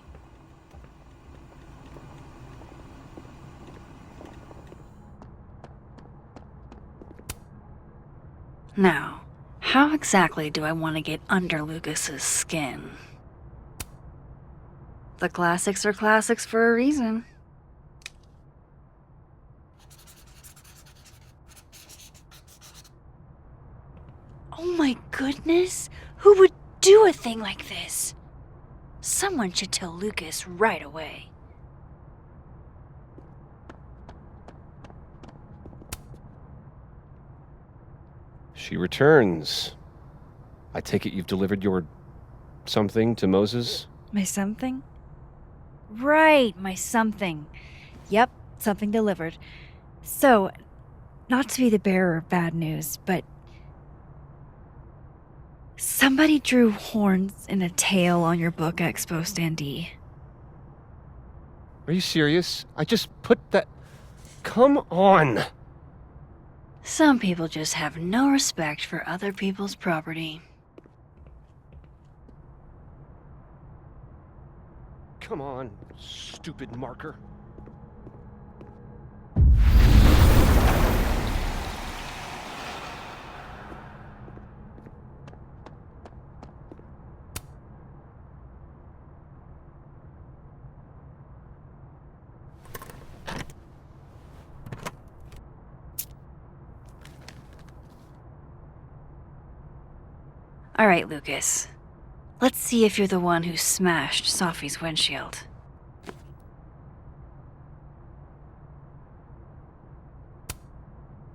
Now, how exactly do I want to get under Lucas's skin? The classics are classics for a reason. Oh my goodness! Who would do a thing like this? Someone should tell Lucas right away. She returns. I take it you've delivered your something to Moses? My something? Right, my something. Yep, something delivered. So, not to be the bearer of bad news, but somebody drew horns and a tail on your book expo standee. Are you serious? I just put that... Come on! Some people just have no respect for other people's property. Come on, stupid marker. All right, Lucas. Let's see if you're the one who smashed Sophie's windshield.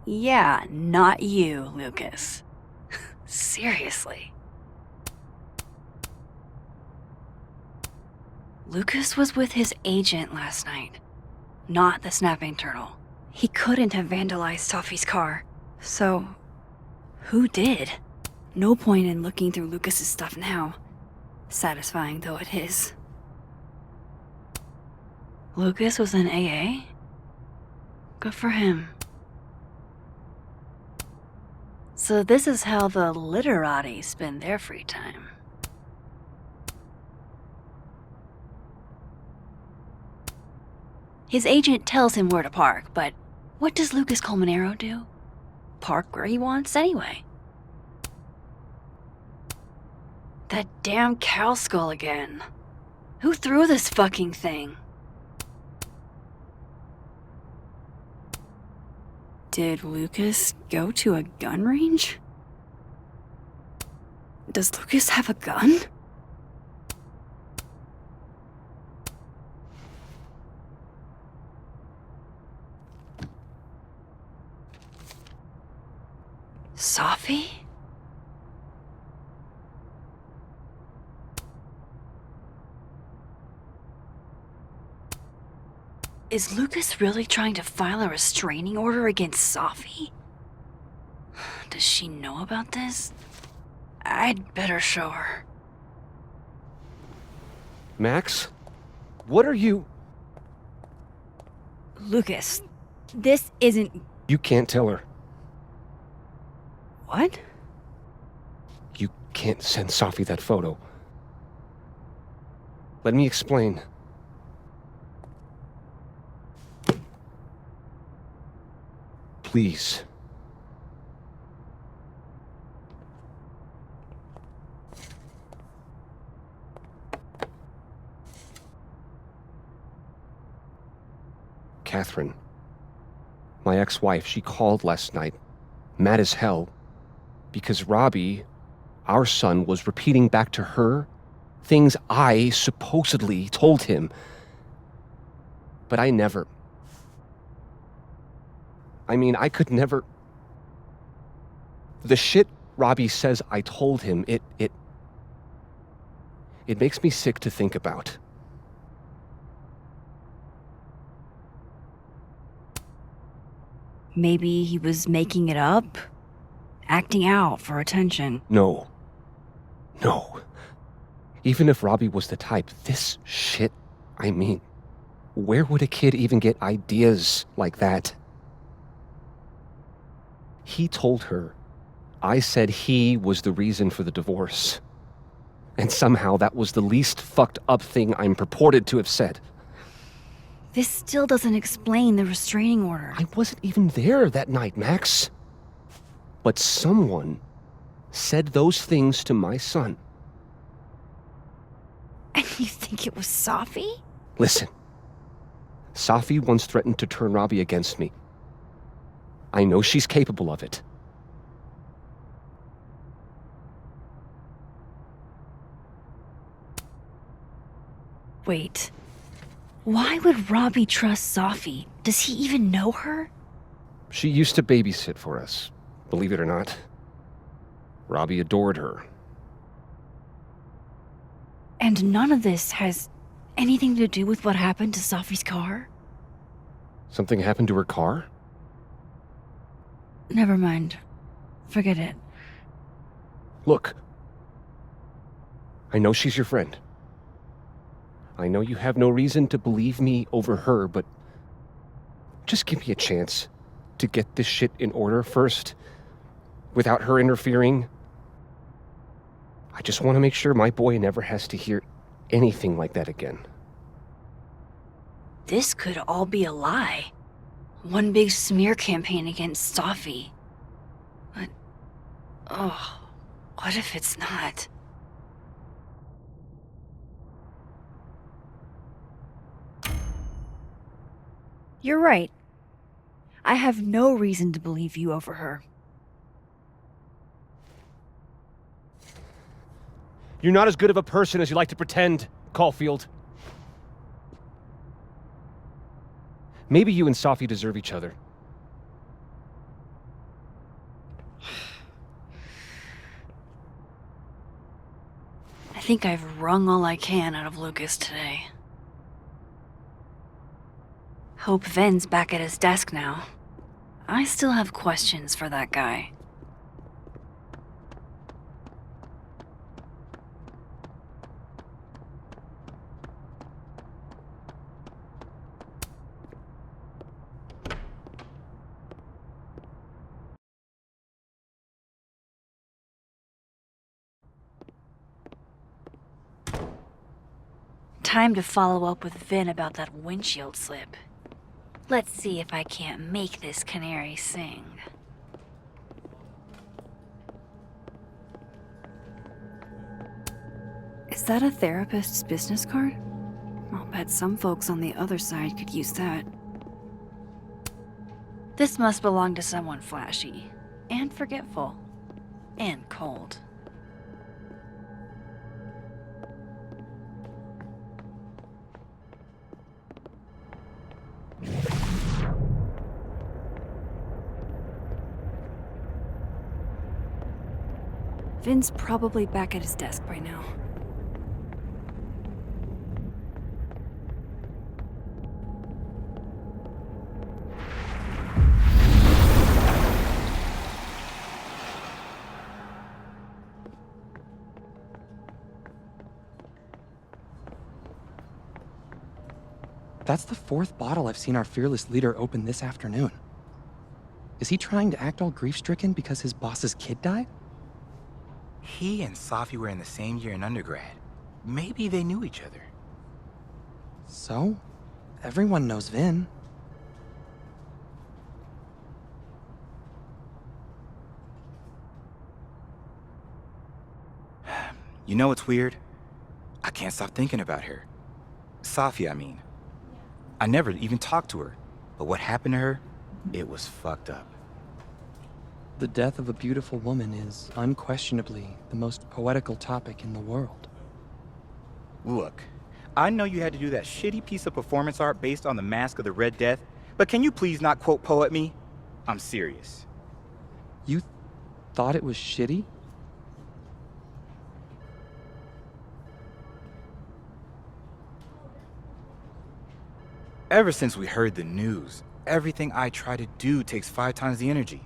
Yeah, not you, Lucas. Seriously. Lucas was with his agent last night, not the snapping turtle. He couldn't have vandalized Sophie's car. So, who did? No point in looking through Lucas's stuff now, satisfying though it is. Lucas was in AA? Good for him. So this is how the literati spend their free time. His agent tells him where to park, but what does Lucas Colmenero do? Park where he wants anyway. That damn cow skull again. Who threw this fucking thing? Did Lucas go to a gun range? Does Lucas have a gun? Sophie? Is Lucas really trying to file a restraining order against Sophie? Does she know about this? I'd better show her. Max? What are you... Lucas, this isn't... You can't tell her. What? You can't send Sophie that photo. Let me explain. Please. Catherine, my ex-wife, she called last night, mad as hell, because Robbie, our son, was repeating back to her things I supposedly told him. But I never... I could never... The shit Robbie says I told him, it makes me sick to think about. Maybe he was making it up? Acting out for attention? No. Even if Robbie was the type, this shit, where would a kid even get ideas like that? He told her I said he was the reason for the divorce. And somehow that was the least fucked up thing I'm purported to have said. This still doesn't explain the restraining order. I wasn't even there that night, Max. But someone said those things to my son. And you think it was Sophie? Listen. Sophie once threatened to turn Robbie against me. I know she's capable of it. Wait. Why would Robbie trust Safi? Does he even know her? She used to babysit for us, believe it or not. Robbie adored her. And none of this has anything to do with what happened to Safi's car? Something happened to her car? Never mind. Forget it. Look. I know she's your friend. I know you have no reason to believe me over her, but just give me a chance to get this shit in order first, without her interfering. I just want to make sure my boy never has to hear anything like that again. This could all be a lie. One big smear campaign against Safi. But, oh, what if it's not? You're right. I have no reason to believe you over her. You're not as good of a person as you like to pretend, Caulfield. Maybe you and Safi deserve each other. I think I've wrung all I can out of Lucas today. Hope Ven's back at his desk now. I still have questions for that guy. Time to follow up with Vin about that windshield slip. Let's see if I can't make this canary sing. Is that a therapist's business card? I'll bet some folks on the other side could use that. This must belong to someone flashy, and forgetful, and cold. Vin's probably back at his desk by now. That's the fourth bottle I've seen our fearless leader open this afternoon. Is he trying to act all grief-stricken because his boss's kid died? He and Safi were in the same year in undergrad. Maybe they knew each other. So? Everyone knows Vin. You know what's weird? I can't stop thinking about her. Safi, I mean. I never even talked to her, but what happened to her, it was fucked up. The death of a beautiful woman is unquestionably the most poetical topic in the world. Look, I know you had to do that shitty piece of performance art based on the Mask of the Red Death, but can you please not quote poet me? I'm serious. You thought it was shitty? Ever since we heard the news, everything I try to do takes 5 times the energy.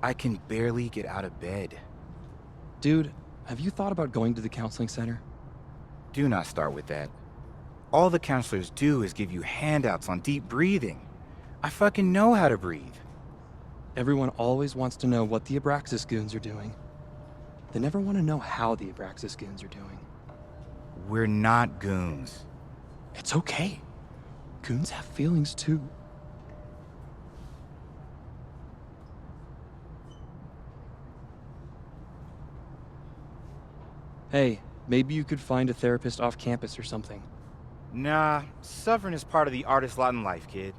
I can barely get out of bed. Dude, have you thought about going to the counseling center? Do not start with that. All the counselors do is give you handouts on deep breathing. I fucking know how to breathe. Everyone always wants to know what the Abraxas goons are doing. They never want to know how the Abraxas goons are doing. We're not goons. It's okay. Goons have feelings too. Hey, maybe you could find a therapist off campus or something. Nah, suffering is part of the artist lot in life, kid.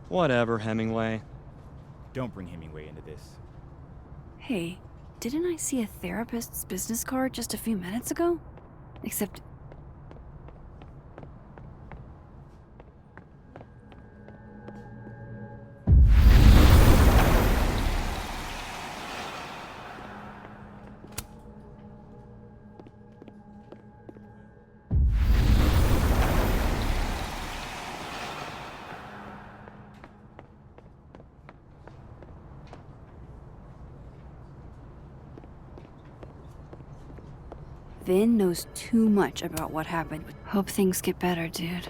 Whatever, Hemingway. Don't bring Hemingway into this. Hey, didn't I see a therapist's business card just a few minutes ago? Except Vin knows too much about what happened. Hope things get better, dude.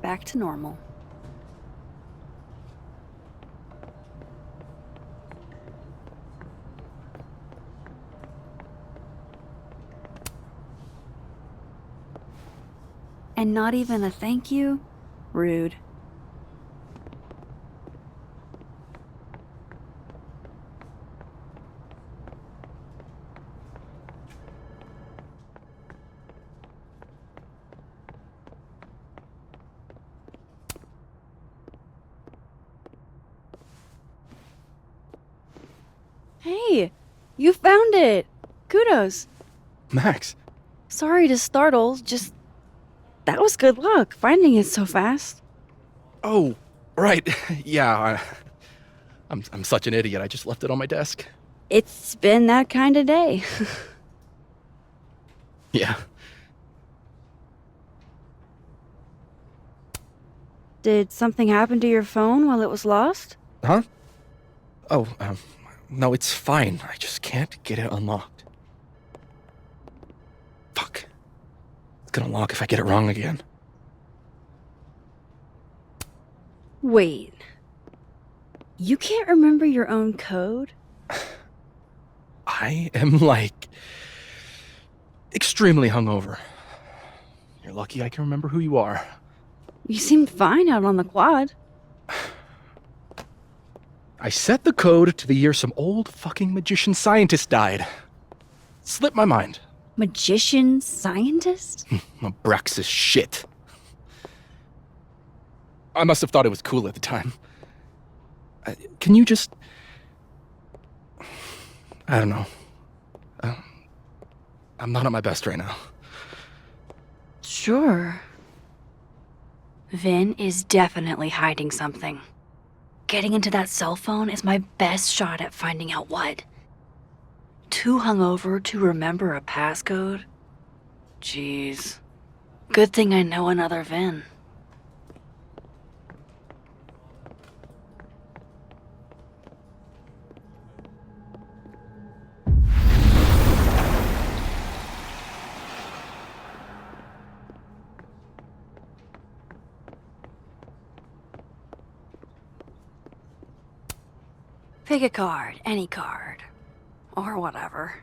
Back to normal. And not even a thank you? Rude. Hey, you found it! Kudos! Max. Sorry to startle, just... That was good luck, finding it so fast. Oh, right. Yeah, I'm such an idiot. I just left it on my desk. It's been that kind of day. Yeah. Did something happen to your phone while it was lost? Huh? Oh, no, it's fine. I just can't get it unlocked. Fuck. It's gonna lock if I get it wrong again. Wait. You can't remember your own code? I am, extremely hungover. You're lucky I can remember who you are. You seemed fine out on the quad. I set the code to the year some old fucking magician scientist died. Slipped my mind. Magician scientist? Abraxas shit. I must have thought it was cool at the time. Can you just... I don't know. I'm not at my best right now. Sure. Vin is definitely hiding something. Getting into that cell phone is my best shot at finding out what. Too hungover to remember a passcode? Jeez. Good thing I know another Vin. Pick a card, any card. Or whatever.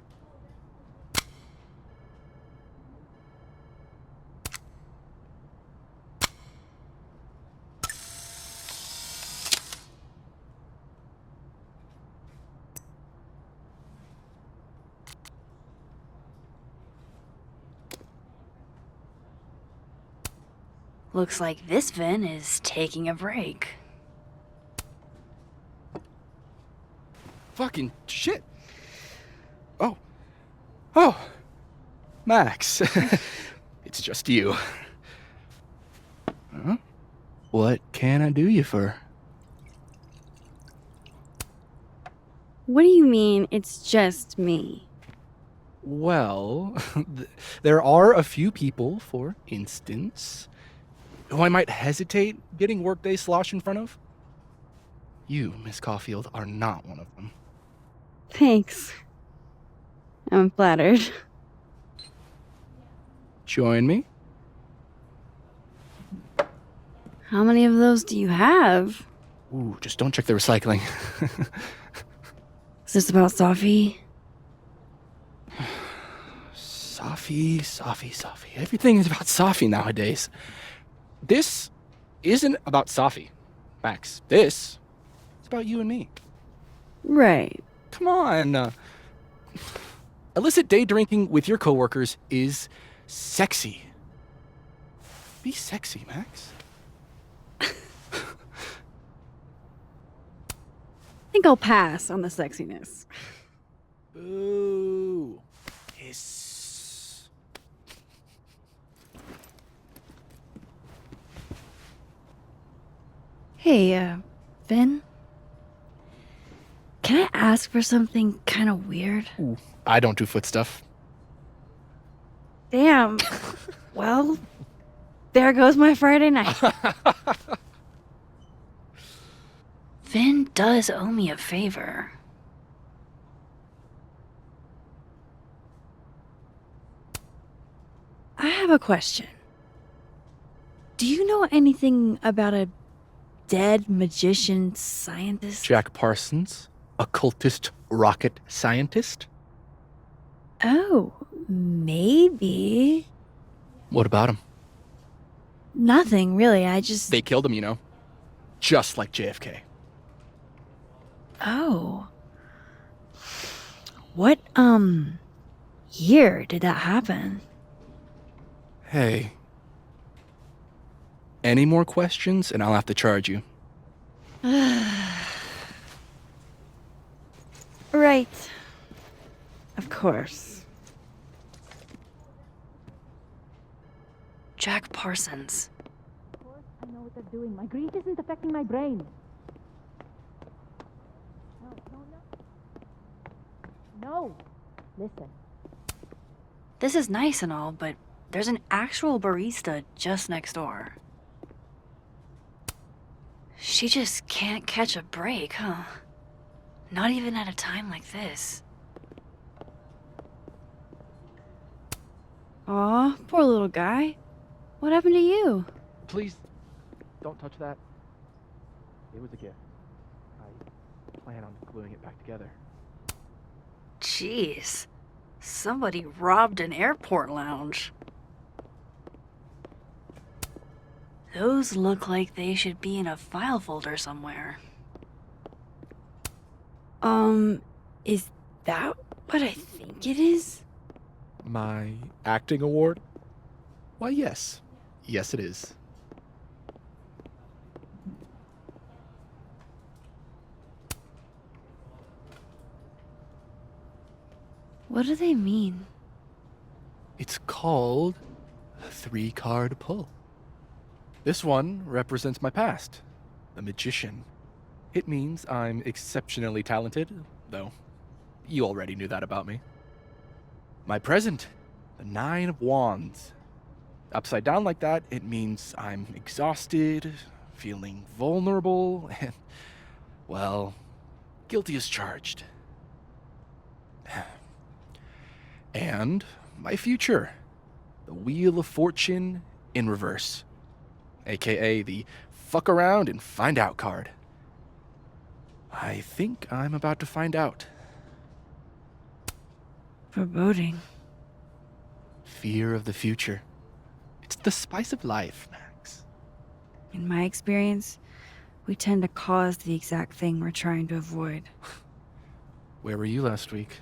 Looks like this Vin is taking a break. Fucking shit. Oh. Max. It's just you. Huh? What can I do you for? What do you mean, it's just me? Well, there are a few people, for instance, who I might hesitate getting workday slosh in front of. You, Miss Caulfield, are not one of them. Thanks. I'm flattered. Join me? How many of those do you have? Ooh, just don't check the recycling. Is this about Safi? Safi. Everything is about Safi nowadays. This isn't about Safi, Max. This is about you and me. Right. Come on. Illicit day drinking with your coworkers is sexy. Be sexy, Max. I think I'll pass on the sexiness. Boo. Hiss. Hey, Vin? Can I ask for something kind of weird? Ooh, I don't do foot stuff. Damn. Well, there goes my Friday night. Vin does owe me a favor. I have a question. Do you know anything about a dead magician scientist? Jack Parsons, occultist rocket scientist? Oh, maybe. What about him? Nothing, really. I just... They killed him, you know. Just like JFK. Oh. What, year did that happen? Hey. Any more questions and I'll have to charge you. Right. Of course. Jack Parsons. I know what they're doing. My grief isn't affecting my brain. No. Listen. This is nice and all, but there's an actual barista just next door. She just can't catch a break, huh? Not even at a time like this. Aw, poor little guy. What happened to you? Please, don't touch that. It was a gift. I plan on gluing it back together. Jeez. Somebody robbed an airport lounge. Those look like they should be in a file folder somewhere. Is that what I think it is? My acting award? Why, yes. Yes, it is. What do they mean? It's called a 3-card pull. This one represents my past, the magician. It means I'm exceptionally talented, though you already knew that about me. My present, the 9 of Wands. Upside down like that, it means I'm exhausted, feeling vulnerable, and, well, guilty as charged. And my future, the Wheel of Fortune in reverse, aka the fuck around and find out card. I think I'm about to find out. Foreboding. Fear of the future. It's the spice of life, Max. In my experience, we tend to cause the exact thing we're trying to avoid. Where were you last week?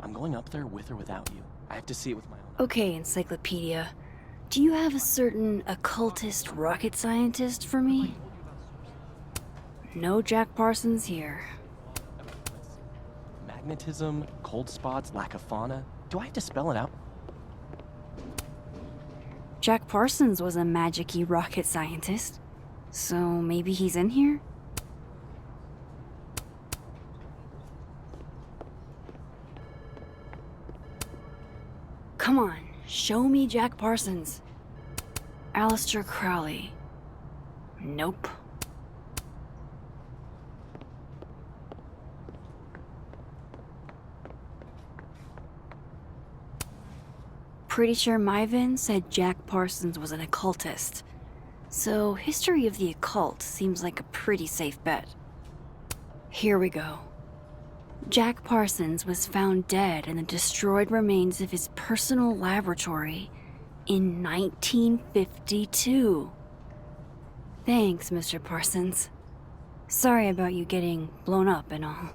I'm going up there with or without you. I have to see it with my own. Okay, Encyclopedia. Do you have a certain occultist rocket scientist for me? No Jack Parsons here. Magnetism, cold spots, lack of fauna. Do I have to spell it out? Jack Parsons was a magic-y rocket scientist. So maybe he's in here? Come on, show me Jack Parsons. Aleister Crowley. Nope. Pretty sure Myvin said Jack Parsons was an occultist. So history of the occult seems like a pretty safe bet. Here we go. Jack Parsons was found dead in the destroyed remains of his personal laboratory in 1952. Thanks, Mr. Parsons. Sorry about you getting blown up and all.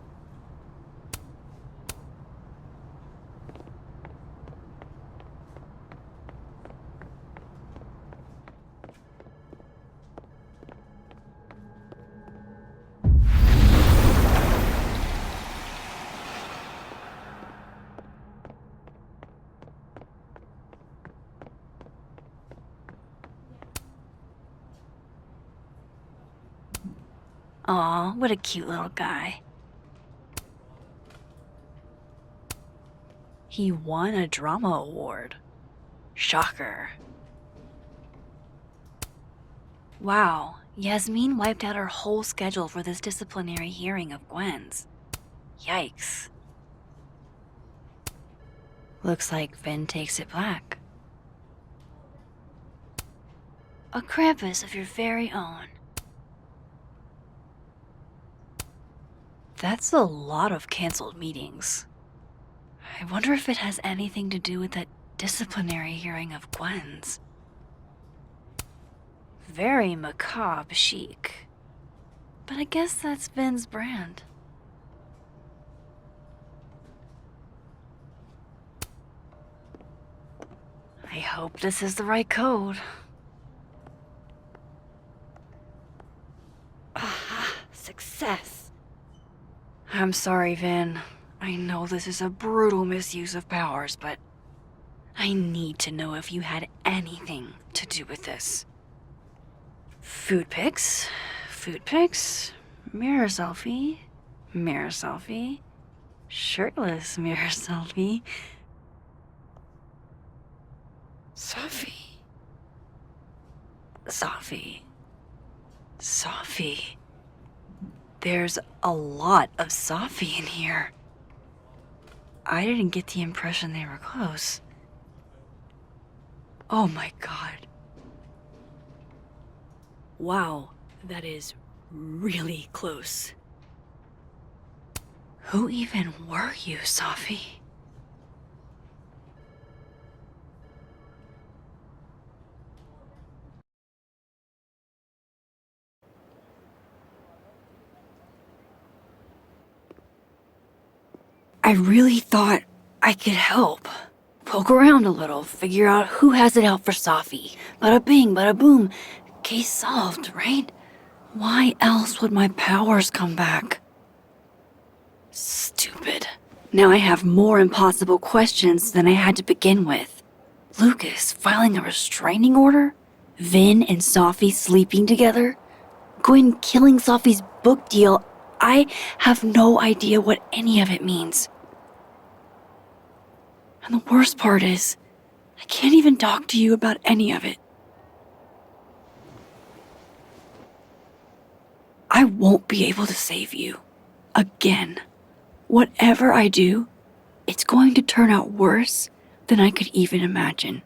Aw, what a cute little guy. He won a drama award. Shocker. Wow, Yasmin wiped out her whole schedule for this disciplinary hearing of Gwen's. Yikes. Looks like Vin takes it black. A Krampus of your very own. That's a lot of canceled meetings. I wonder if it has anything to do with that disciplinary hearing of Gwen's. Very macabre chic. But I guess that's Vin's brand. I hope this is the right code. Ah, success. I'm sorry, Vin. I know this is a brutal misuse of powers, but I need to know if you had anything to do with this. Food pics, mirror selfie, shirtless mirror selfie. Sophie. There's a lot of Sophie in here. I didn't get the impression they were close. Oh my god. Wow, that is really close. Who even were you, Sophie? I really thought I could help. Poke around a little, figure out who has it out for Sophie. Bada bing, bada boom. Case solved, right? Why else would my powers come back? Stupid. Now I have more impossible questions than I had to begin with. Lucas filing a restraining order? Vin and Sophie sleeping together? Gwen killing Sophie's book deal? I have no idea what any of it means. And the worst part is, I can't even talk to you about any of it. I won't be able to save you. Again. Whatever I do, it's going to turn out worse than I could even imagine.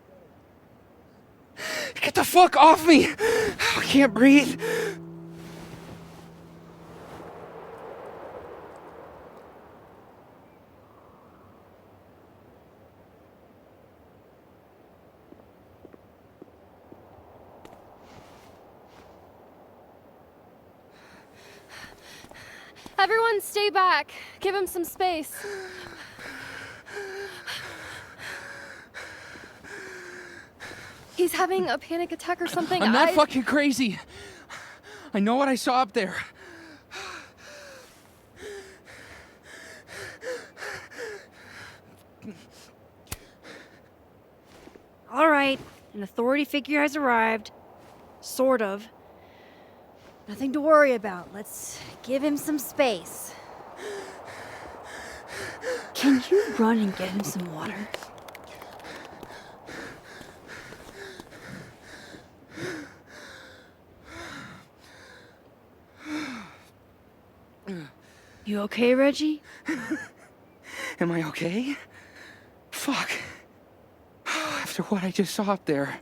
Get the fuck off me! I can't breathe. Everyone stay back. Give him some space. He's having a panic attack or something. I'm not fucking crazy. I know what I saw up there. All right, an authority figure has arrived. Sort of. Nothing to worry about. Let's give him some space. Can you run and get him some water? You okay, Reggie? Am I okay? Fuck. After what I just saw up there.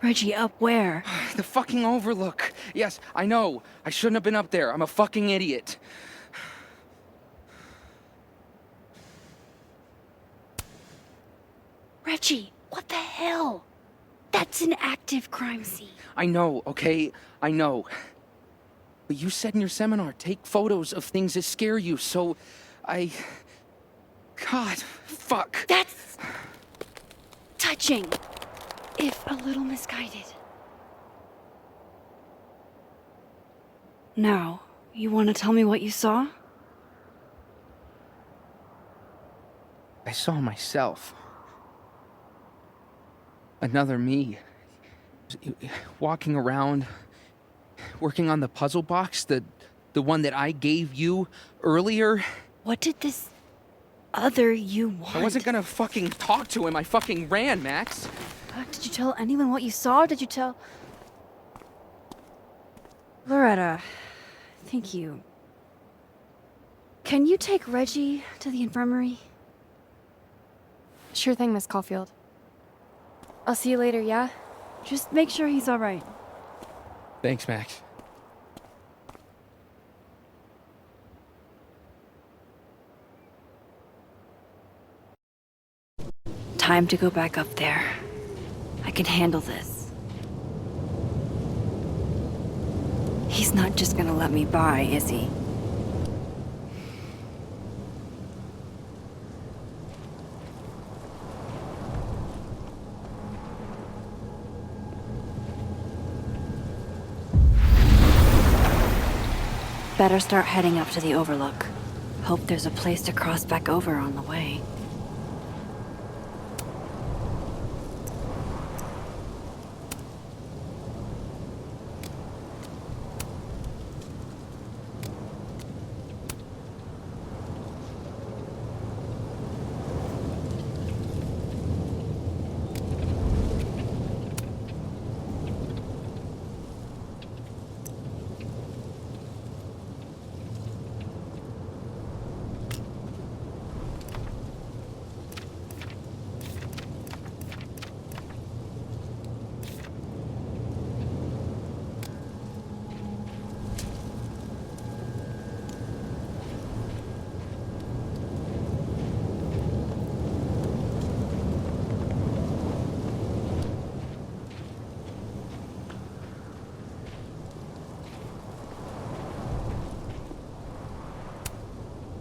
Reggie, up where? The fucking overlook. Yes, I know. I shouldn't have been up there. I'm a fucking idiot. Reggie, what the hell? That's an active crime scene. I know, okay? I know. But you said in your seminar, take photos of things that scare you, so God, fuck. That's touching, if a little misguided. Now, you want to tell me what you saw? I saw myself. Another me. Walking around, Working on the puzzle box, the one that I gave you earlier. What did this other you want? I wasn't gonna fucking talk to him. I fucking ran, Max. Did you tell anyone what you saw? Did you tell... Loretta, thank you. Can you take Reggie to the infirmary? Sure thing, Miss Caulfield. I'll see you later, yeah? Just make sure he's all right. Thanks, Max. Time to go back up there. I can handle this. He's not just gonna let me by, is he? Better start heading up to the overlook. Hope there's a place to cross back over on the way.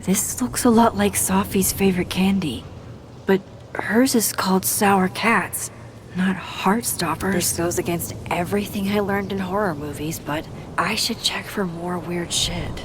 This looks a lot like Sophie's favorite candy, but hers is called Sour Cats, not Heartstoppers. This goes against everything I learned in horror movies, but I should check for more weird shit.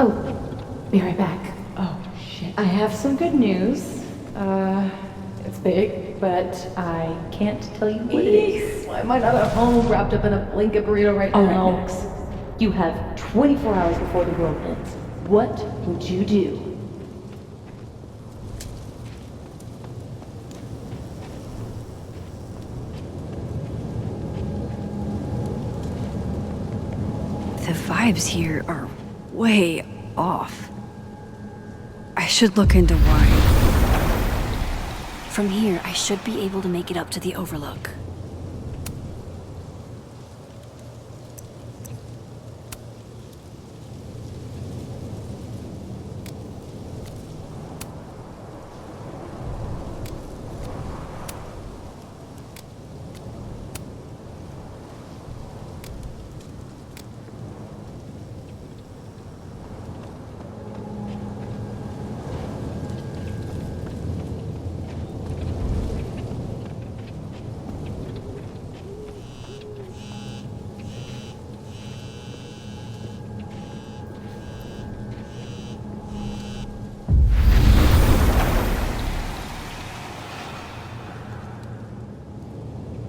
Oh, be right back. Oh, shit. I have some good news. It's big, but I can't tell you what it is. Why am I not at home wrapped up in a blanket burrito right now? Oh, Alex, you have 24 hours before the world ends. What would you do? The vibes here are way off. I should look into why. From here, I should be able to make it up to the overlook.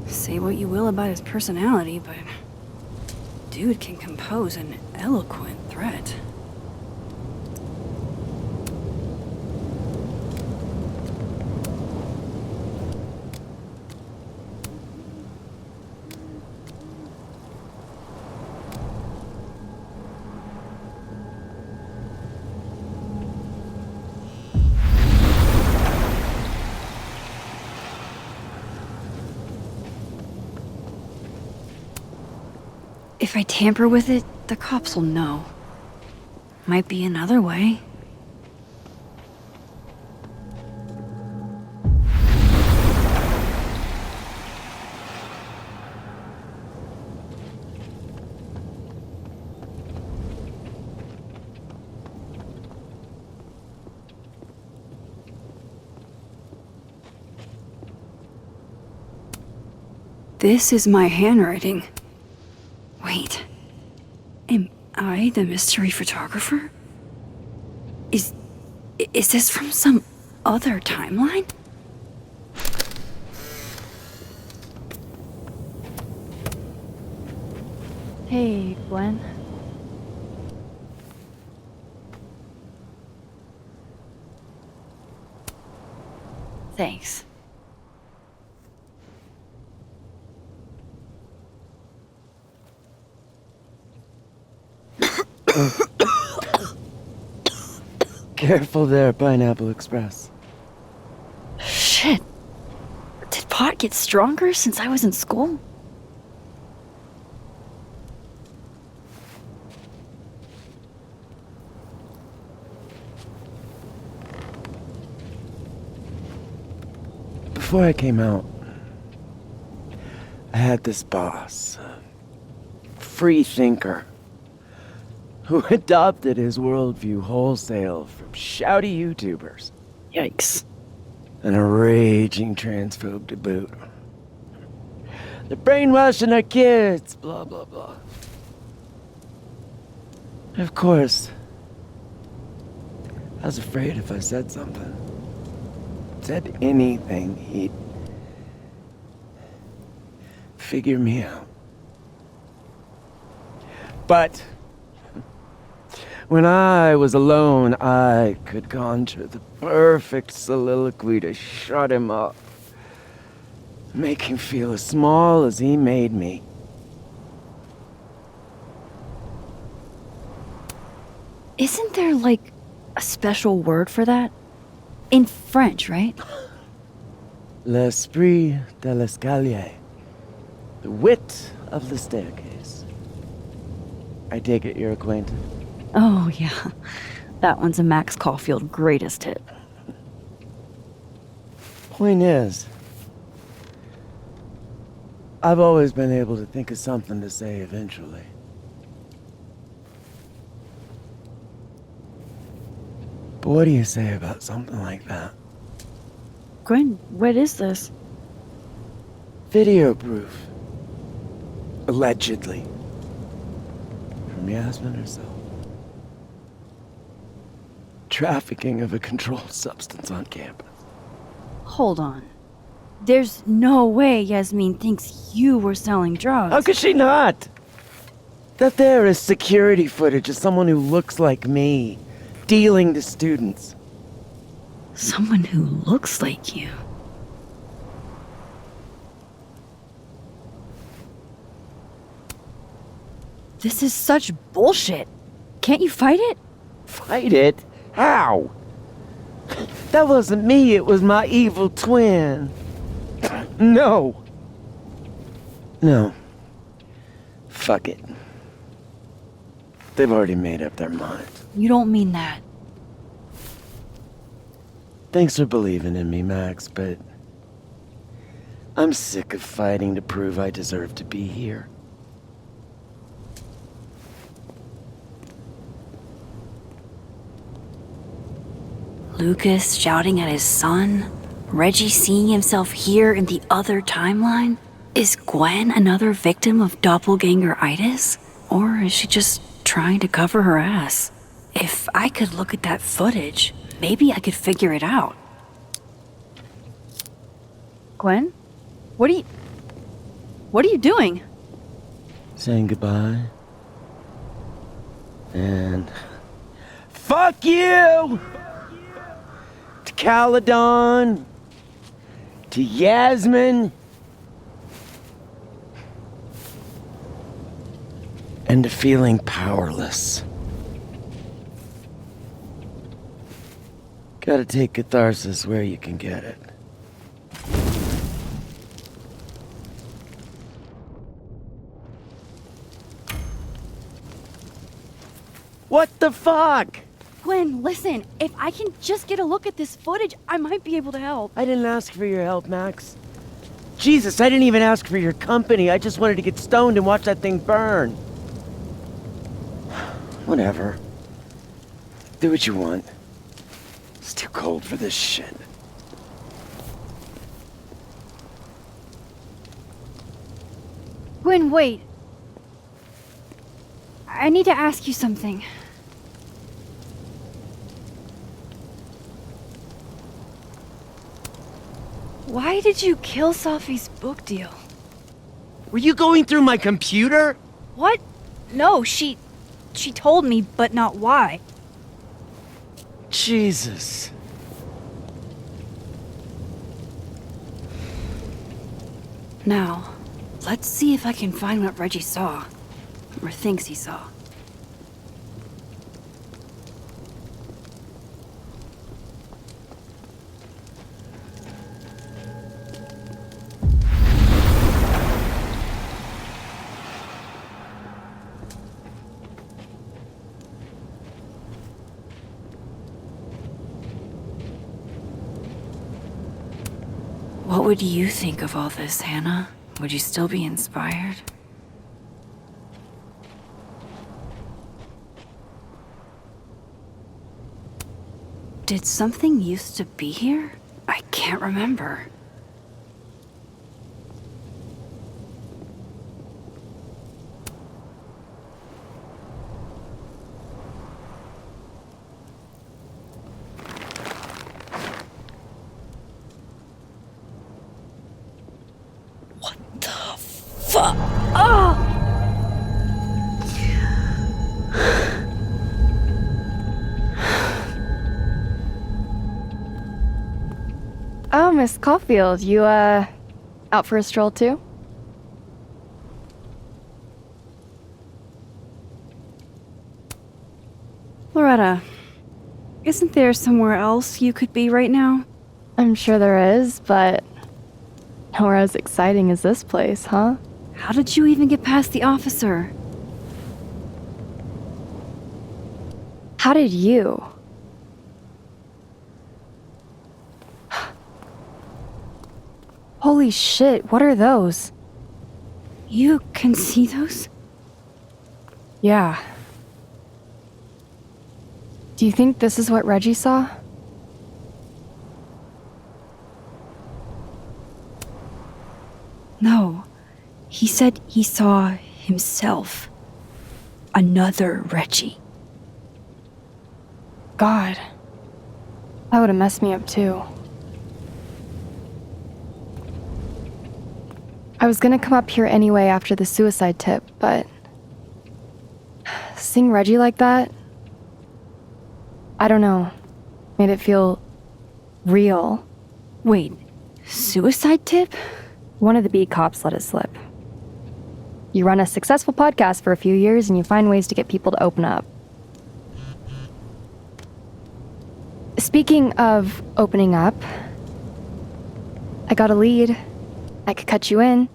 Say what you will about his personality, but dude can compose an eloquent threat. If I tamper with it, the cops will know. Might be another way. This is my handwriting. Wait. Am I the mystery photographer? Is this from some other timeline? Hey, Gwen. Thanks. Careful there, Pineapple Express. Shit. Did pot get stronger since I was in school? Before I came out, I had this boss, a free thinker, who adopted his worldview wholesale from shouty YouTubers. Yikes. And a raging transphobe to boot. They're brainwashing our kids, blah, blah, blah. Of course, I was afraid if I said something, said anything, he'd figure me out. But when I was alone, I could conjure the perfect soliloquy to shut him up. Make him feel as small as he made me. Isn't there, like, a special word for that? In French, right? L'esprit de l'escalier. The wit of the staircase. I take it you're acquainted. Oh, yeah. That one's a Max Caulfield greatest hit. Point is, I've always been able to think of something to say eventually. But what do you say about something like that? Gwen, what is this? Video proof. Allegedly. From Yasmin herself. Trafficking of a controlled substance on campus. Hold on. There's no way Yasmin thinks you were selling drugs. How could she not? That there is security footage of someone who looks like me, dealing to students. Someone who looks like you. This is such bullshit. Can't you fight it? Fight it? How? That wasn't me, it was my evil twin. No. No. Fuck it. They've already made up their minds. You don't mean that. Thanks for believing in me, Max, but I'm sick of fighting to prove I deserve to be here. Lucas shouting at his son? Reggie seeing himself here in the other timeline? Is Gwen another victim of doppelganger-itis? Or is she just trying to cover her ass? If I could look at that footage, maybe I could figure it out. Gwen? What are you doing? Saying goodbye. And fuck you! To Caledon, to Yasmin, and to feeling powerless. Gotta take catharsis where you can get it. What the fuck? Gwen, listen. If I can just get a look at this footage, I might be able to help. I didn't ask for your help, Max. Jesus, I didn't even ask for your company. I just wanted to get stoned and watch that thing burn. Whatever. Do what you want. It's too cold for this shit. Gwen, wait. I need to ask you something. Why did you kill Safi's book deal? Were you going through my computer? What? No, she told me, but not why. Jesus. Now, let's see if I can find what Reggie saw. Or thinks he saw. What would you think of all this, Hannah? Would you still be inspired? Did something used to be here? I can't remember. Fuck! Oh! Oh, Miss Caulfield, you, out for a stroll too? Loretta, isn't there somewhere else you could be right now? I'm sure there is, but nowhere as exciting as this place, huh? How did you even get past the officer? How did you? Holy shit, what are those? You can see those? Yeah. Do you think this is what Reggie saw? No. He said he saw himself. Another Reggie. God. That would have messed me up too. I was gonna come up here anyway after the suicide tip, but seeing Reggie like that, I don't know, made it feel real. Wait, suicide tip? One of the beat cops let it slip. You run a successful podcast for a few years and you find ways to get people to open up. Speaking of opening up, I got a lead. I could cut you in.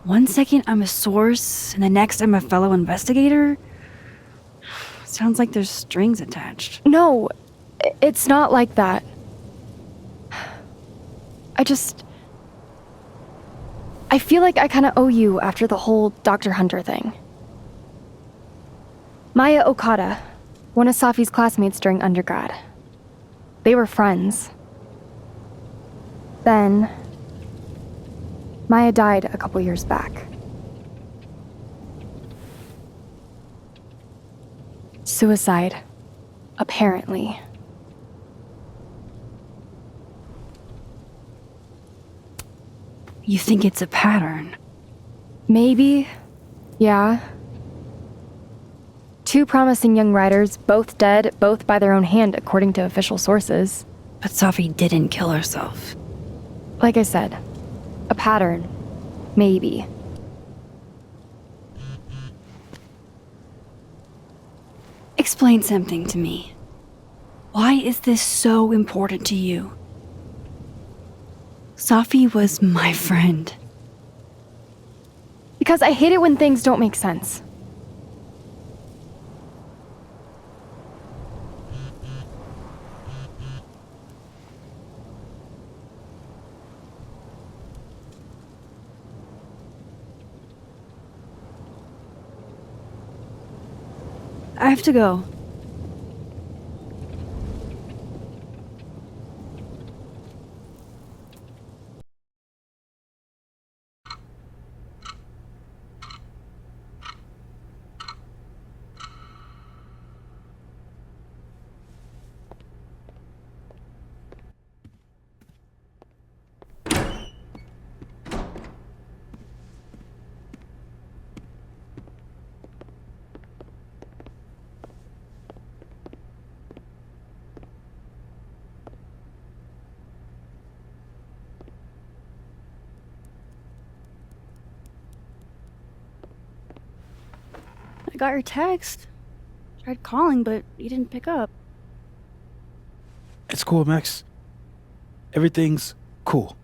One second I'm a source, and the next I'm a fellow investigator? Sounds like there's strings attached. No, it's not like that. I feel like I kind of owe you after the whole Dr. Hunter thing. Maya Okada, one of Safi's classmates during undergrad. They were friends. Then, Maya died a couple years back. Suicide, apparently. You think it's a pattern? Maybe. Yeah. Two promising young writers, both dead, both by their own hand, according to official sources. But Safi didn't kill herself. Like I said, a pattern. Maybe. Explain something to me. Why is this so important to you? Safi was my friend. Because I hate it when things don't make sense. I have to go. got your text. Tried calling, but you didn't pick up. It's cool, Max. Everything's cool.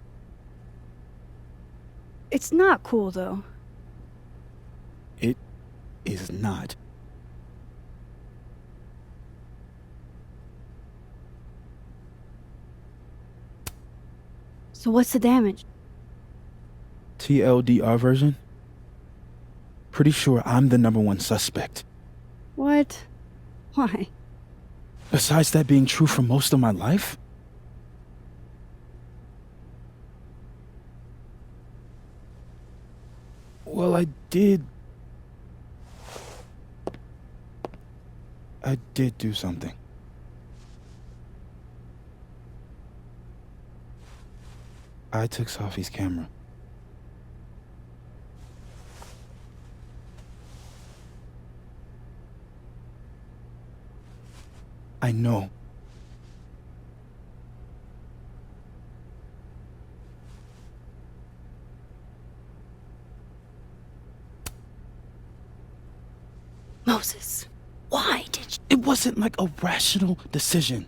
It's not cool, though. It is not. So what's the damage? TLDR version? Pretty sure I'm the #1 suspect. What? Why? Besides that being true for most of my life? Well, I did do something. I took Sophie's camera. I know. Moses, why did you? It wasn't like a rational decision.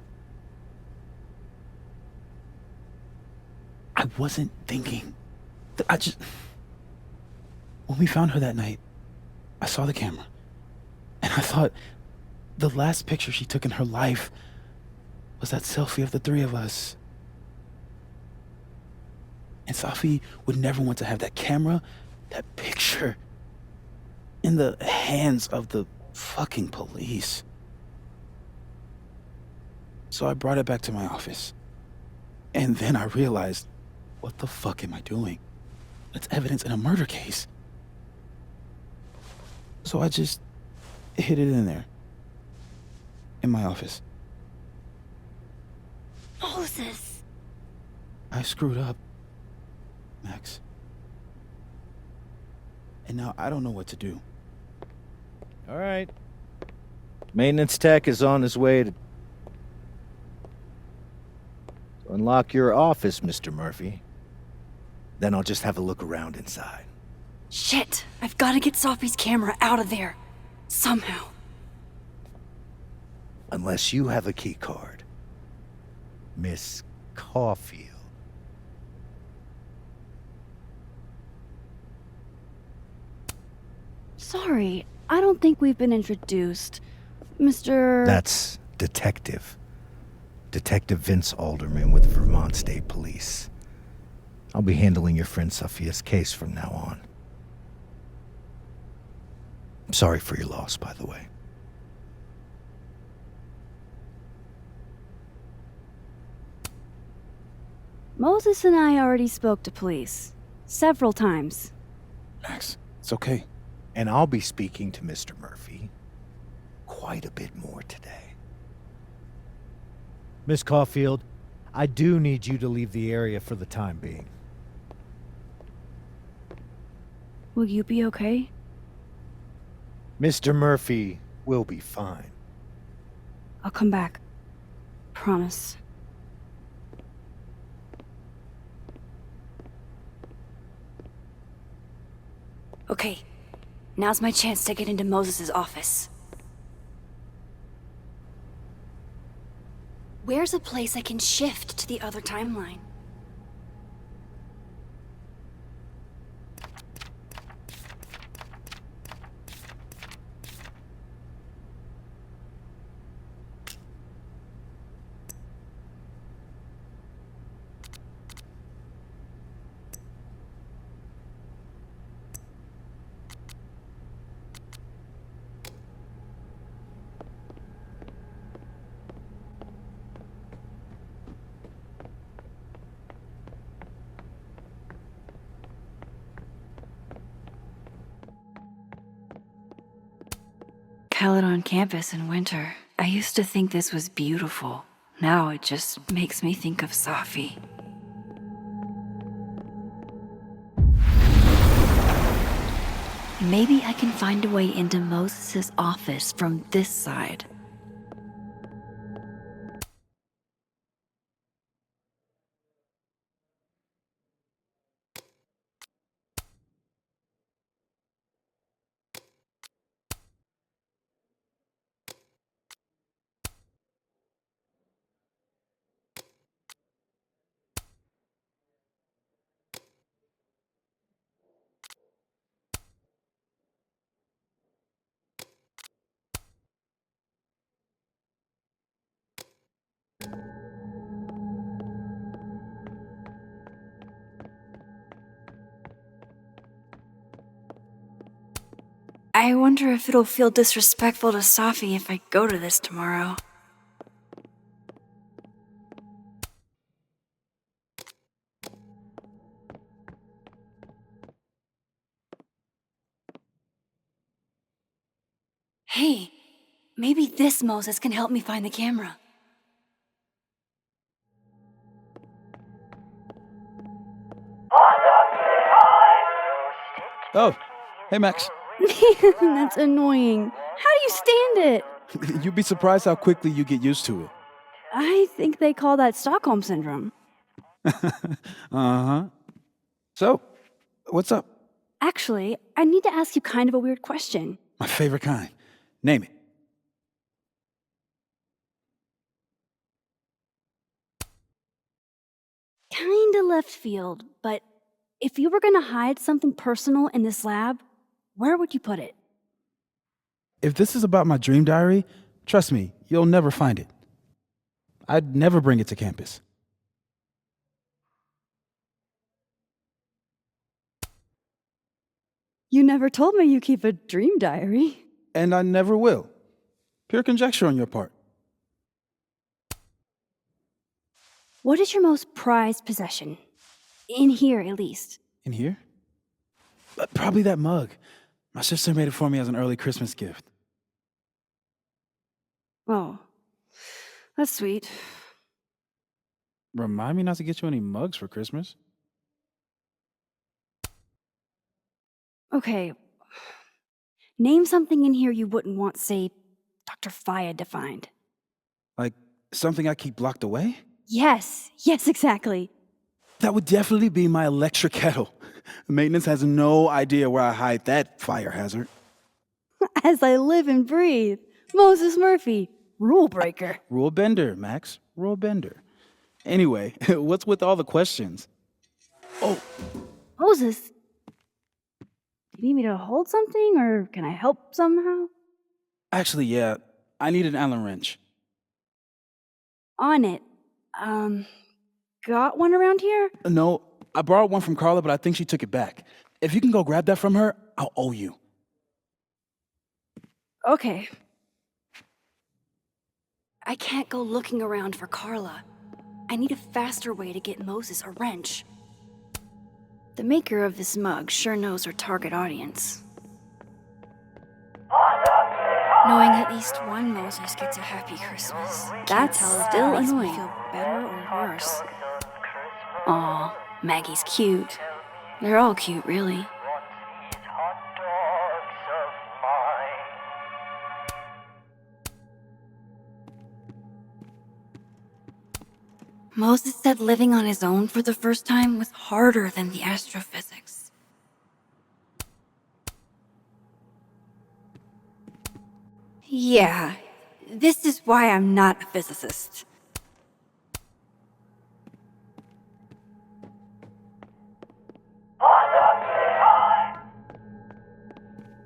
I wasn't thinking. When we found her that night, I saw the camera. And I thought the last picture she took in her life was that selfie of the three of us. And Sophie would never want to have that camera, that picture, in the hands of the fucking police. So I brought it back to my office. And then I realized, what the fuck am I doing? That's evidence in a murder case. So I just hid it in there. In my office. Moses! I screwed up, Max. And now I don't know what to do. All right. Maintenance tech is on his way to unlock your office, Mr. Murphy. Then I'll just have a look around inside. Shit! I've got to get Sophie's camera out of there. Somehow. Unless you have a key card. Miss Caulfield. Sorry, I don't think we've been introduced. Mr. That's Detective. Detective Vince Alderman with Vermont State Police. I'll be handling your friend Sophia's case from now on. I'm sorry for your loss, by the way. Moses and I already spoke to police. Several times. Max, it's okay. And I'll be speaking to Mr. Murphy quite a bit more today. Miss Caulfield, I do need you to leave the area for the time being. Will you be okay? Mr. Murphy will be fine. I'll come back. Promise. Okay, now's my chance to get into Moses' office. Where's a place I can shift to the other timeline? Held on campus in winter. I used to think this was beautiful. Now it just makes me think of Safi. Maybe I can find a way into Moses' office from this side. I wonder if it'll feel disrespectful to Safi if I go to this tomorrow. Hey, maybe this Moses can help me find the camera. Oh, hey, Max. That's annoying. How do you stand it? You'd be surprised how quickly you get used to it. I think they call that Stockholm Syndrome. Uh-huh. So, what's up? Actually, I need to ask you kind of a weird question. My favorite kind. Name it. Kinda left field, but if you were gonna hide something personal in this lab, where would you put it? If this is about my dream diary, trust me, you'll never find it. I'd never bring it to campus. You never told me you keep a dream diary. And I never will. Pure conjecture on your part. What is your most prized possession? In here, at least. In here? Probably that mug. My sister made it for me as an early Christmas gift. Oh, that's sweet. Remind me not to get you any mugs for Christmas. Okay. Name something in here you wouldn't want, say, Dr. Fayed to find. Like something I keep locked away? Yes, exactly. That would definitely be my electric kettle. Maintenance has no idea where I hide that fire hazard. As I live and breathe. Moses Murphy, rule breaker. Rule bender, Max. Rule bender. Anyway, what's with all the questions? Oh, Moses, do you need me to hold something, or can I help somehow? actually, yeah. I need an Allen wrench. On it. Got one around here? No, I borrowed one from Carla, but I think she took it back. If you can go grab that from her, I'll owe you. Okay. I can't go looking around for Carla. I need a faster way to get Moses a wrench. The maker of this mug sure knows her target audience. Knowing at least one Moses gets a happy Christmas. That's still annoying. Feel better or worse. Aw, Maggie's cute. They're all cute, really. Moses said living on his own for the first time was harder than the astrophysics. Yeah, this is why I'm not a physicist.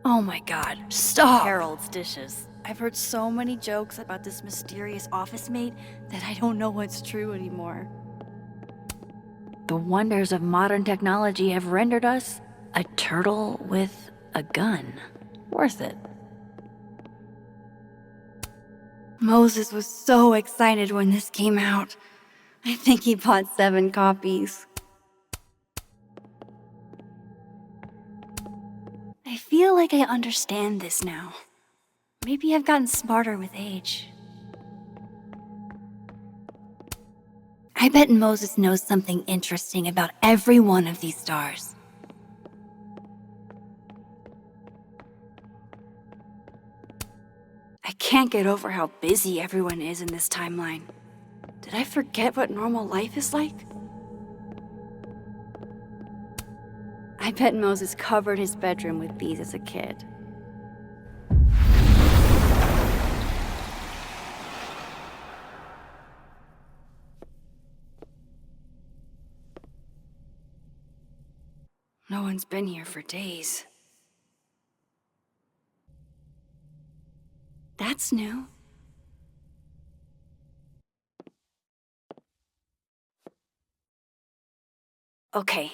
Oh my god, stop! Harold's dishes. I've heard so many jokes about this mysterious office mate that I don't know what's true anymore. The wonders of modern technology have rendered us a turtle with a gun. Worth it. Moses was so excited when this came out. I think he bought 7 copies. I feel like I understand this now. Maybe I've gotten smarter with age. I bet Moses knows something interesting about every one of these stars. I can't get over how busy everyone is in this timeline. Did I forget what normal life is like? I bet Moses covered his bedroom with these as a kid. No one's been here for days. That's new. Okay.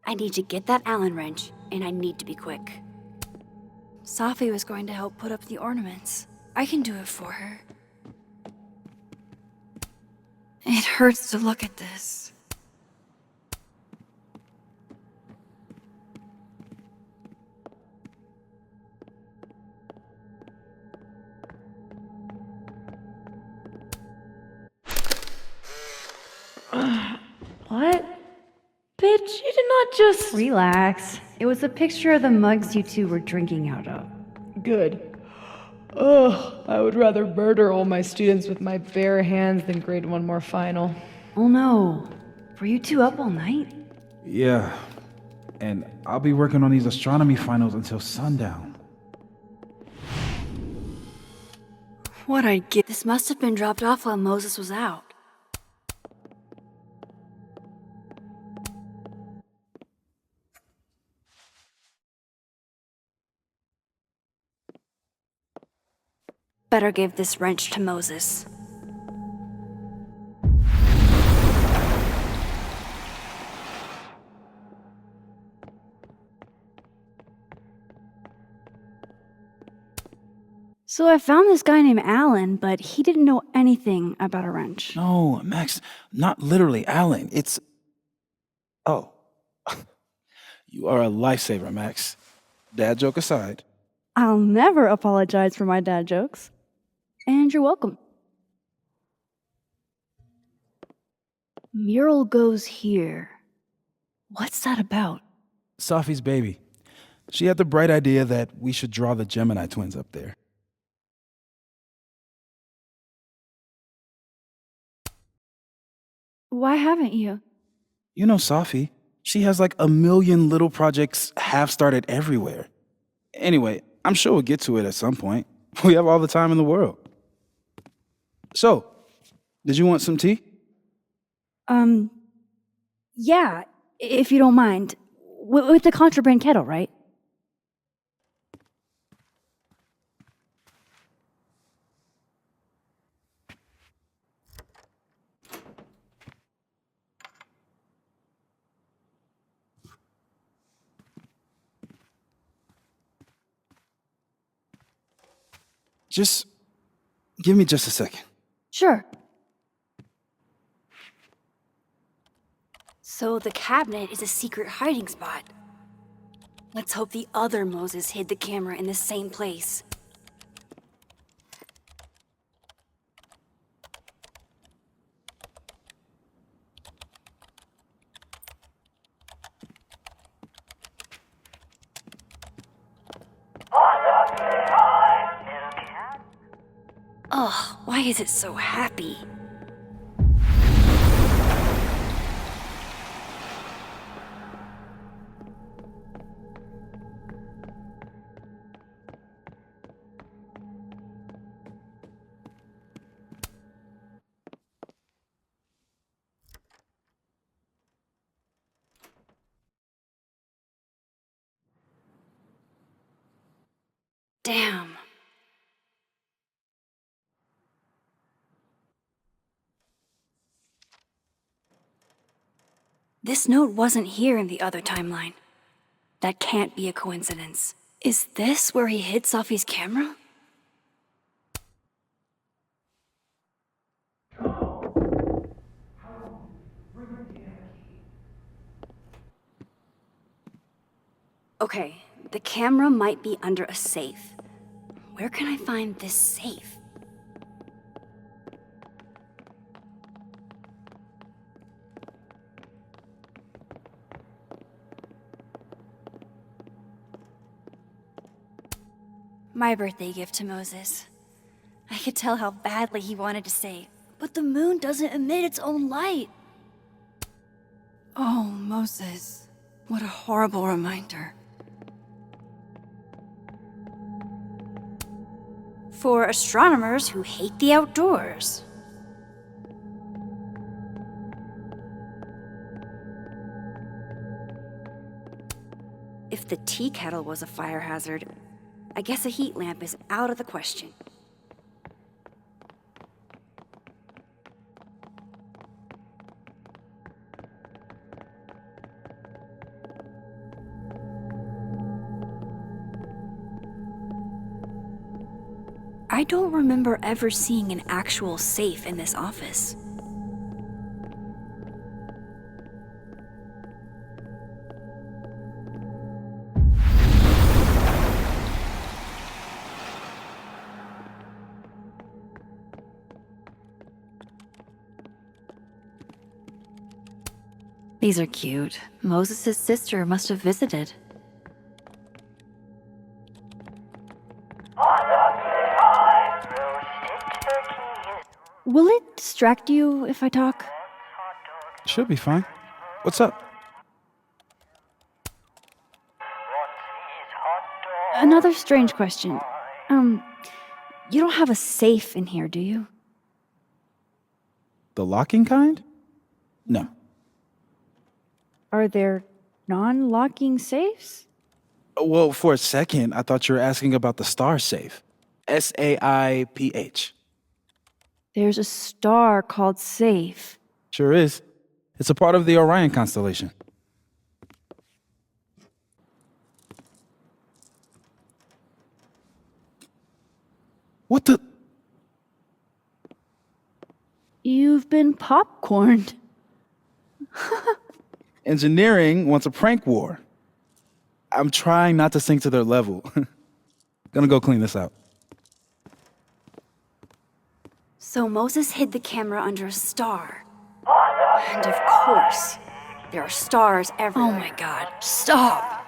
I need to get that Allen wrench, and I need to be quick. Safi was going to help put up the ornaments. I can do it for her. It hurts to look at this. What? Bitch, you did not just. Relax. It was a picture of the mugs you two were drinking out of. Good. Ugh, I would rather murder all my students with my bare hands than grade one more final. Oh no. Were you two up all night? Yeah. And I'll be working on these astronomy finals until sundown. What I get? This must have been dropped off while Moses was out. Better give this wrench to Moses. So I found this guy named Alan, but he didn't know anything about a wrench. No, Max, not literally Alan. It's... Oh. You are a lifesaver, Max. Dad joke aside. I'll never apologize for my dad jokes. And you're welcome. Mural goes here. What's that about? Safi's baby. She had the bright idea that we should draw the Gemini twins up there. Why haven't you? You know Safi. She has like a million little projects half-started everywhere. Anyway, I'm sure we'll get to it at some point. We have all the time in the world. So, did you want some tea? Yeah, if you don't mind. With the contraband kettle, right? Just give me just a second. Sure. So the cabinet is a secret hiding spot. Let's hope the other Moses hid the camera in the same place. Ugh, why is it so happy? Damn. This note wasn't here in the other timeline. That can't be a coincidence. Is this where he hid Safi's camera? Okay, the camera might be under a safe. Where can I find this safe? My birthday gift to Moses. I could tell how badly he wanted to say, but the moon doesn't emit its own light. Oh, Moses. What a horrible reminder. For astronomers who hate the outdoors. If the tea kettle was a fire hazard, I guess a heat lamp is out of the question. I don't remember ever seeing an actual safe in this office. These are cute. Moses' sister must have visited. Will it distract you if I talk? Should be fine. What's up? Another strange question. You don't have a safe in here, do you? The locking kind? No. Are there non-locking safes? Well, for a second, I thought you were asking about the star safe. SAIPH. There's a star called Safe. Sure is. It's a part of the Orion constellation. What the? You've been popcorned. Engineering wants a prank war. I'm trying not to sink to their level. Gonna go clean this out. So Moses hid the camera under a star. And of course, there are stars everywhere. Oh my god, stop!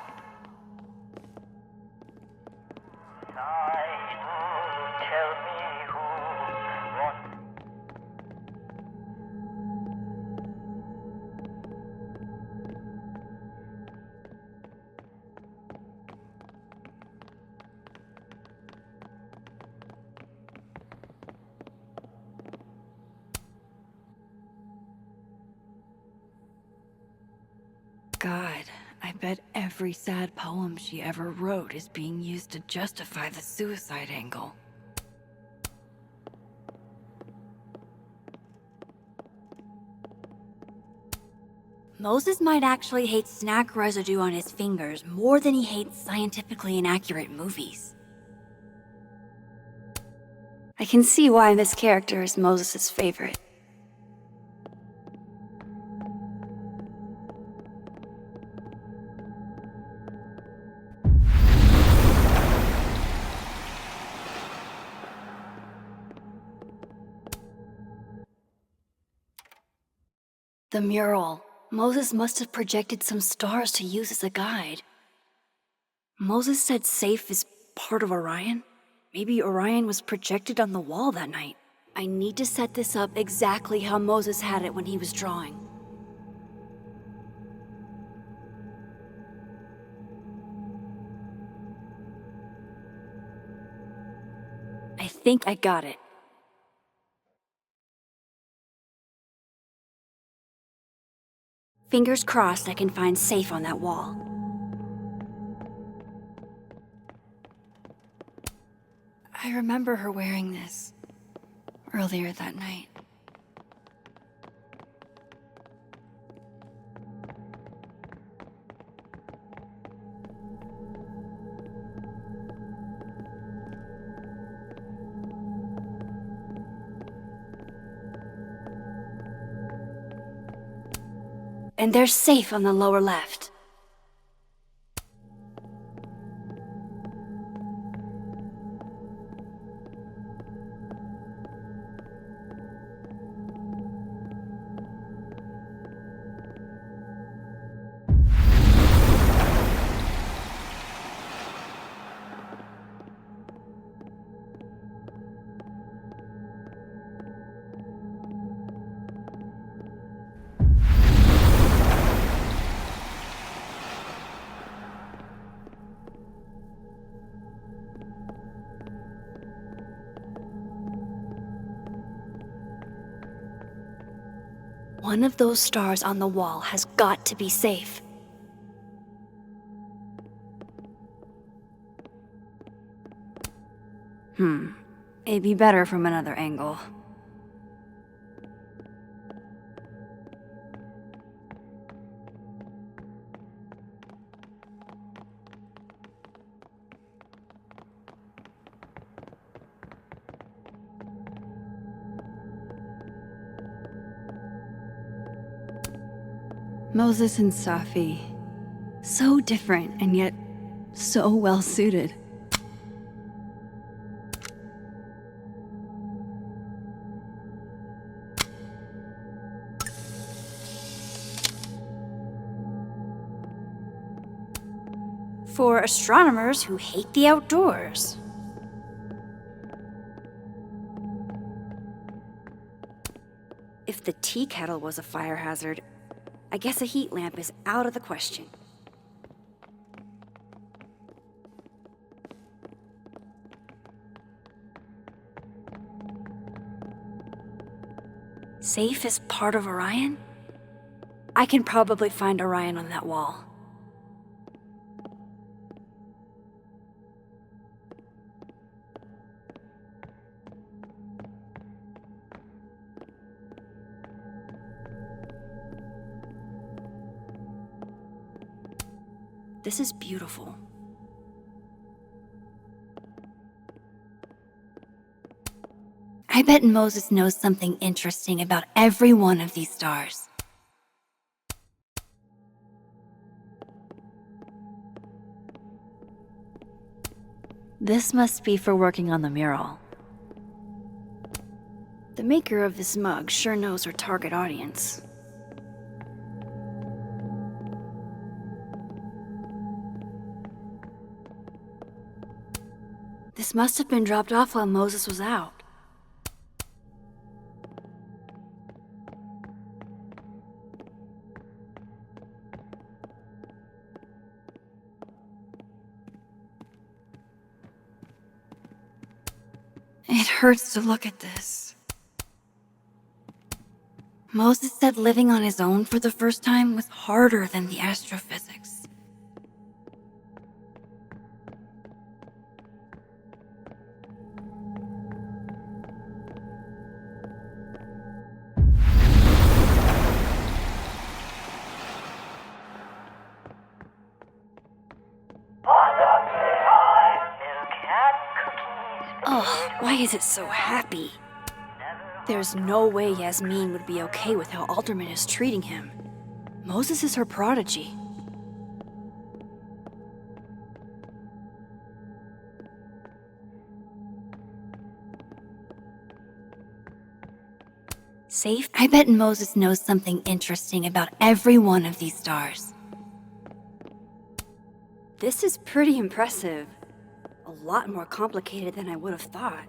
God, I bet every sad poem she ever wrote is being used to justify the suicide angle. Moses might actually hate snack residue on his fingers more than he hates scientifically inaccurate movies. I can see why this character is Moses' favorite. The mural. Moses must have projected some stars to use as a guide. Moses said Safe is part of Orion? Maybe Orion was projected on the wall that night. I need to set this up exactly how Moses had it when he was drawing. I think I got it. Fingers crossed I can find Safe on that wall. I remember her wearing this earlier that night. And there's Safe on the lower left. One of those stars on the wall has got to be Safe. It'd be better from another angle. Moses and Safi. So different and yet so well suited. For astronomers who hate the outdoors. If the tea kettle was a fire hazard, I guess a heat lamp is out of the question. Safe is part of Orion? I can probably find Orion on that wall. This is beautiful. I bet Moses knows something interesting about every one of these stars. This must be for working on the mural. The maker of this mug sure knows her target audience. This must have been dropped off while Moses was out. It hurts to look at this. Moses said living on his own for the first time was harder than the astrophysics. Oh, why is it so happy? There's no way Yasmin would be okay with how Alderman is treating him. Moses is her prodigy. Safe? I bet Moses knows something interesting about every one of these stars. This is pretty impressive. A lot more complicated than I would have thought.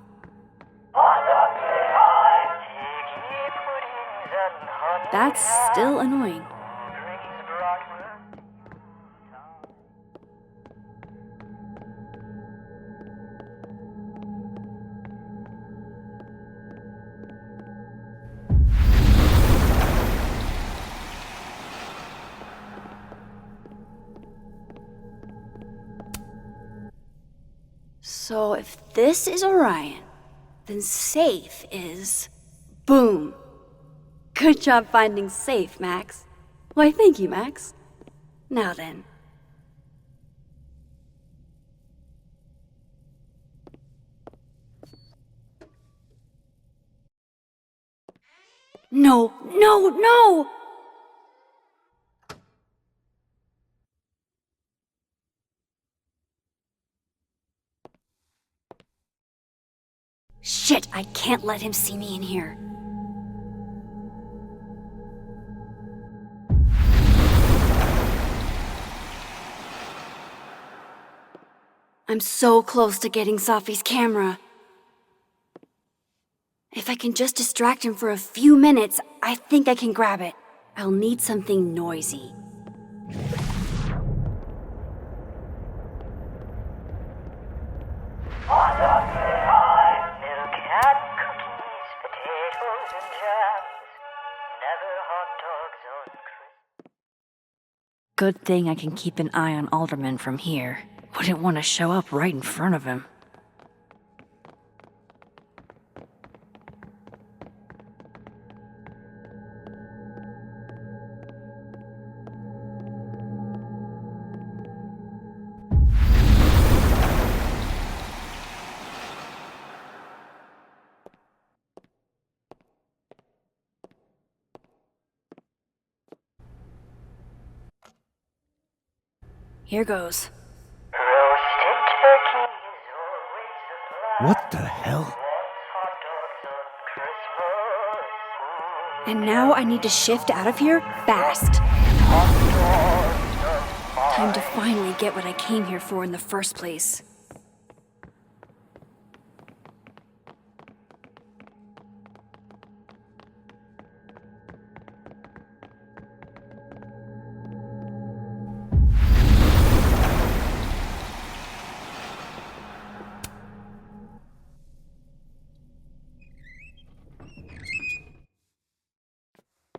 That's still annoying. So if this is Orion, then Safe is... Boom! Good job finding Safe, Max. Why, thank you, Max. Now then. No, no, no! Shit, I can't let him see me in here. I'm so close to getting Safi's camera. If I can just distract him for a few minutes, I think I can grab it. I'll need something noisy. Good thing I can keep an eye on Alderman from here. Wouldn't want to show up right in front of him. Here goes. What the hell? And now I need to shift out of here fast. Time to finally get what I came here for in the first place.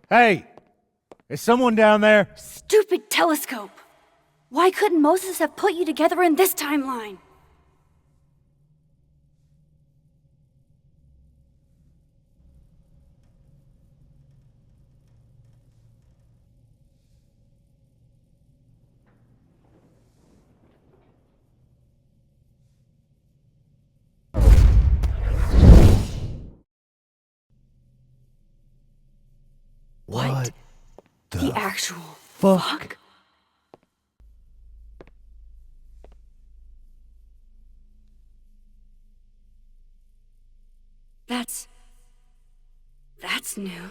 Hey! Is someone down there? Stupid telescope! Why couldn't Moses have put you together in this timeline? What The actual fuck? That's new.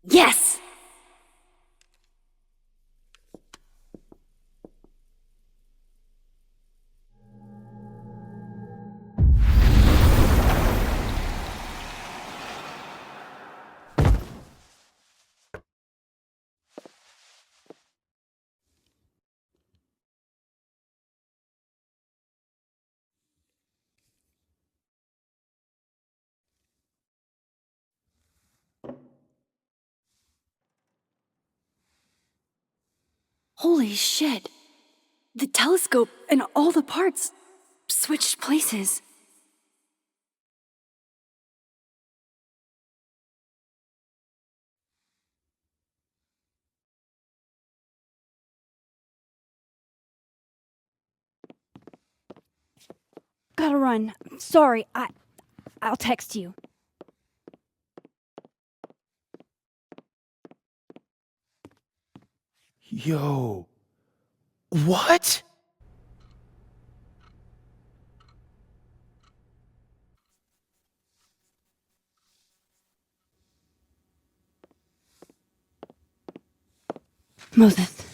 Yes! Holy shit! The telescope and all the parts switched places. Gotta run. Sorry, I'll text you. Yo. What? Moses.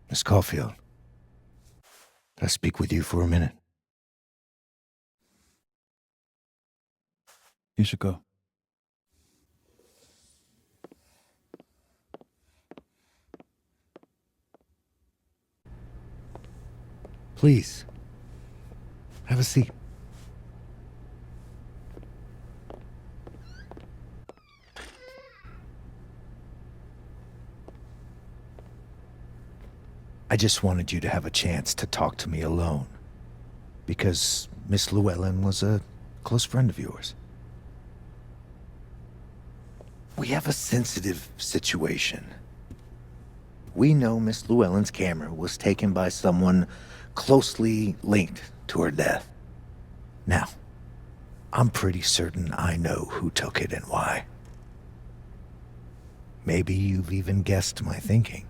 Miss Caulfield, can I speak with you for a minute? You should go. Please, have a seat. I just wanted you to have a chance to talk to me alone, because Miss Llewellyn was a close friend of yours. We have a sensitive situation. We know Miss Llewellyn's camera was taken by someone closely linked to her death. Now, I'm pretty certain I know who took it and why. Maybe you've even guessed my thinking.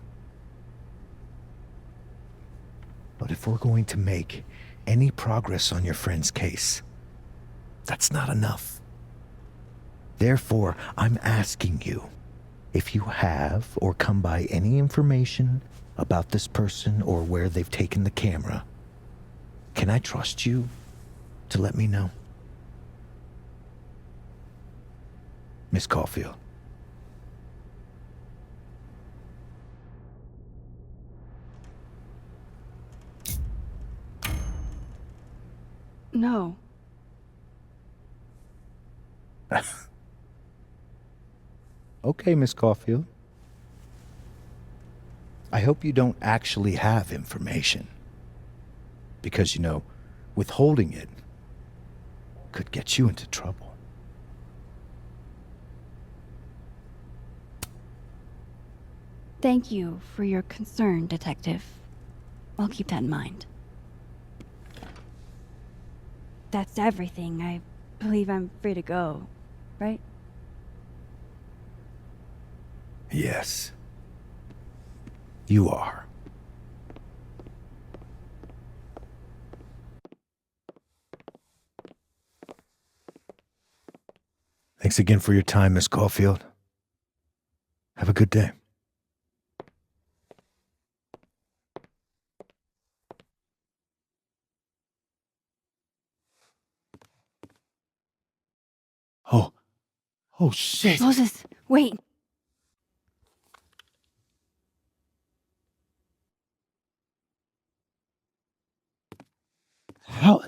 But if we're going to make any progress on your friend's case, that's not enough. Therefore, I'm asking you, if you have or come by any information about this person or where they've taken the camera, can I trust you to let me know? Miss Caulfield. No. Okay, Miss Caulfield. I hope you don't actually have information. Because, withholding it could get you into trouble. Thank you for your concern, Detective. I'll keep that in mind. That's everything. I believe I'm free to go, right? Yes. You are. Thanks again for your time, Miss Caulfield. Have a good day. Oh shit! Moses, wait! How?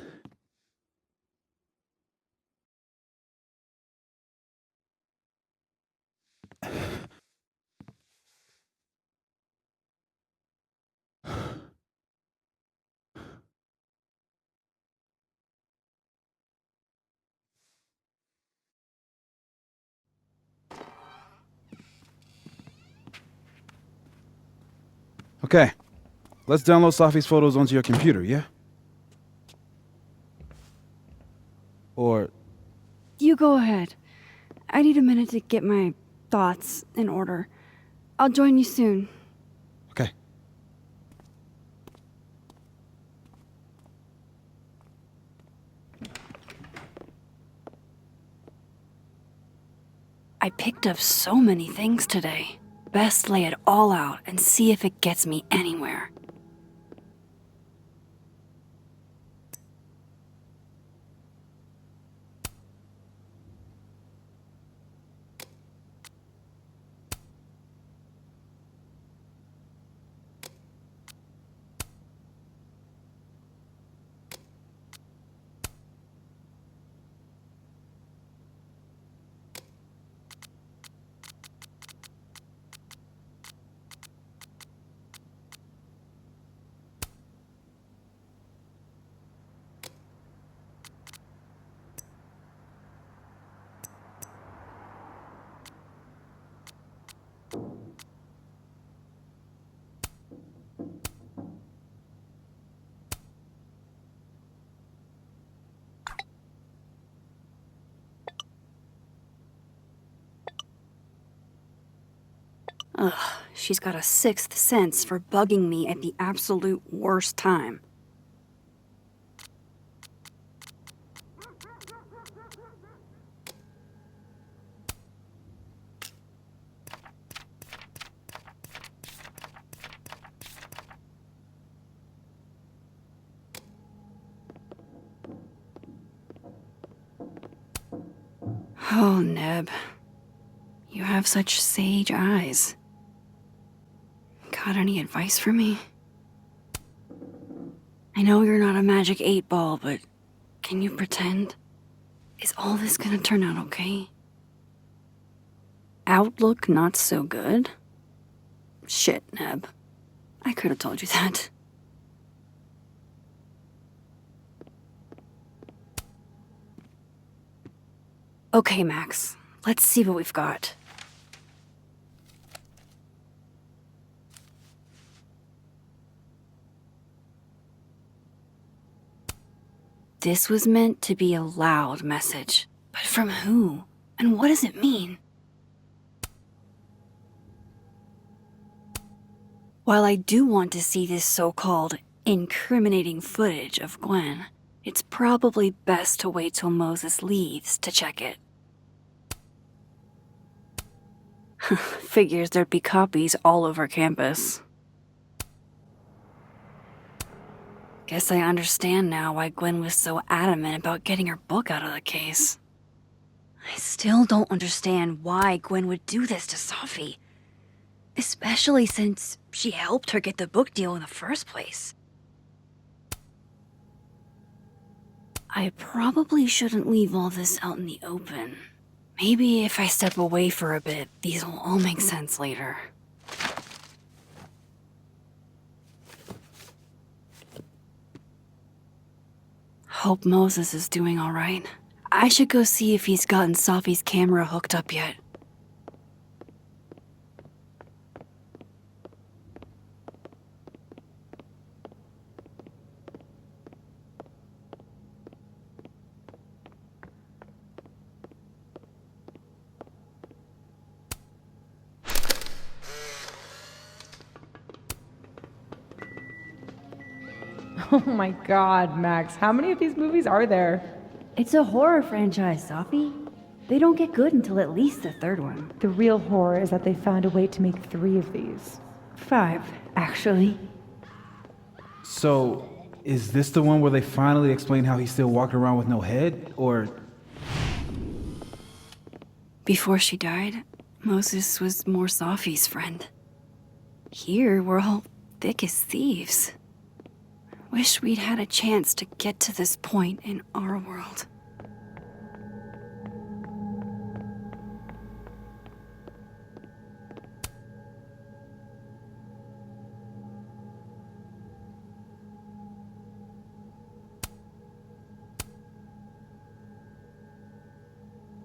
Okay, let's download Safi's photos onto your computer, yeah? Or You go ahead. I need a minute to get my thoughts in order. I'll join you soon. okay. I picked up so many things today. Best lay it all out and see if it gets me anywhere. Ugh, she's got a sixth sense for bugging me at the absolute worst time. Oh, Neb. You have such sage eyes. Got any advice for me? I know you're not a magic 8-ball, but can you pretend? Is all this gonna turn out okay? Outlook not so good? Shit, Neb. I could have told you that. Okay, Max. Let's see what we've got. This was meant to be a loud message. But from who? And what does it mean? While I do want to see this so-called incriminating footage of Gwen, it's probably best to wait till Moses leaves to check it. Figures there'd be copies all over campus. Guess I understand now why Gwen was so adamant about getting her book out of the case. I still don't understand why Gwen would do this to Safi. Especially since she helped her get the book deal in the first place. I probably shouldn't leave all this out in the open. Maybe if I step away for a bit, these will all make sense later. Hope Moses is doing all right. I should go see if he's gotten Sophie's camera hooked up yet. Oh my god, Max, how many of these movies are there? It's a horror franchise, Sophie. They don't get good until at least the third one. The real horror is that they found a way to make 3 of these. 5, actually. So, is this the one where they finally explain how he's still walking around with no head? Or. Before she died, Moses was more Sophie's friend. Here, we're all thick as thieves. Wish we'd had a chance to get to this point in our world.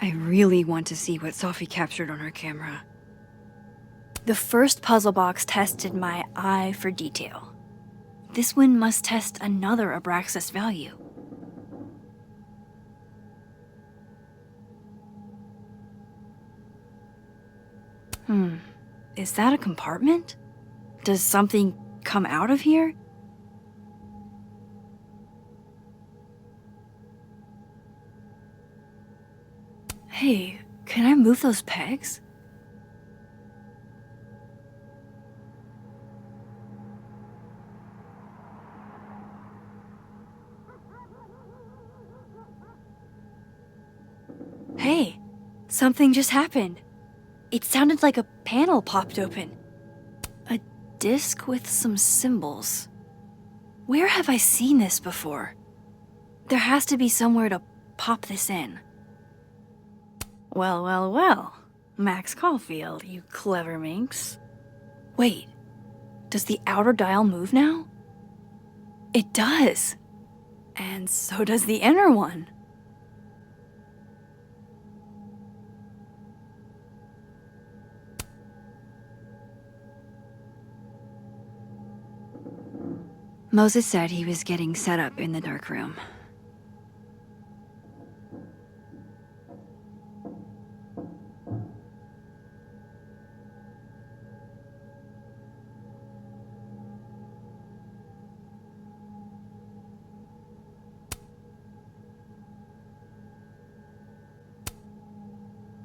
I really want to see what Sophie captured on her camera. The first puzzle box tested my eye for detail. This one must test another Abraxas value. Is that a compartment? Does something come out of here? Hey, can I move those pegs? Hey, something just happened. It sounded like a panel popped open. A disc with some symbols. Where have I seen this before? There has to be somewhere to pop this in. Well, well, well. Max Caulfield, you clever minx. Wait, does the outer dial move now? It does. And so does the inner one. Moses said he was getting set up in the dark room.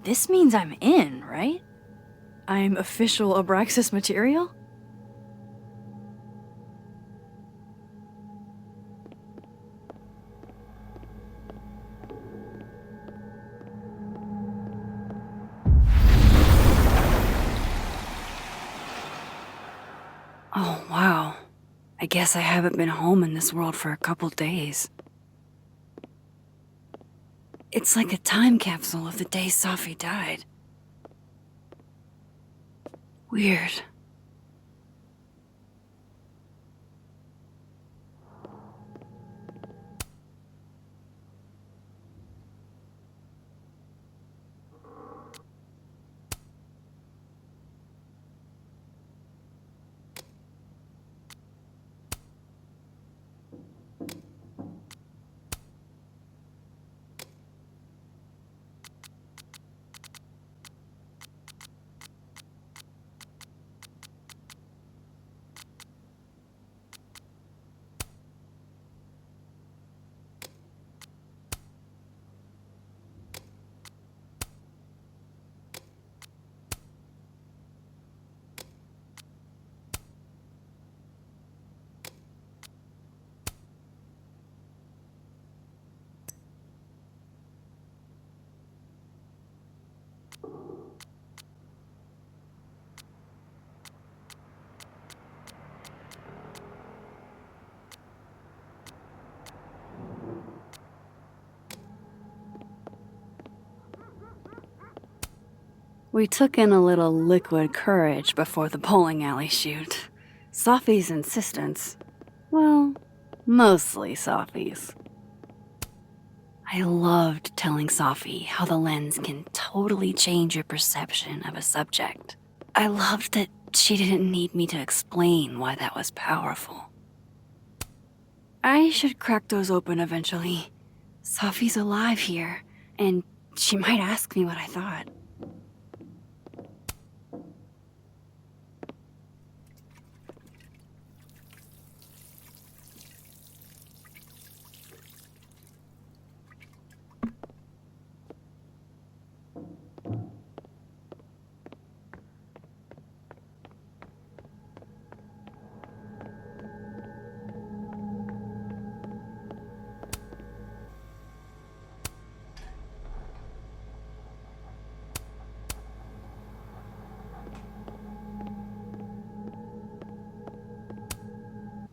This means I'm in, right? I'm official Abraxas material? Oh, wow. I guess I haven't been home in this world for a couple days. It's like a time capsule of the day Sophie died. Weird. We took in a little liquid courage before the bowling alley shoot. Sophie's insistence. Well, mostly Sophie's. I loved telling Safi how the lens can totally change your perception of a subject. I loved that she didn't need me to explain why that was powerful. I should crack those open eventually. Safi's alive here, and she might ask me what I thought.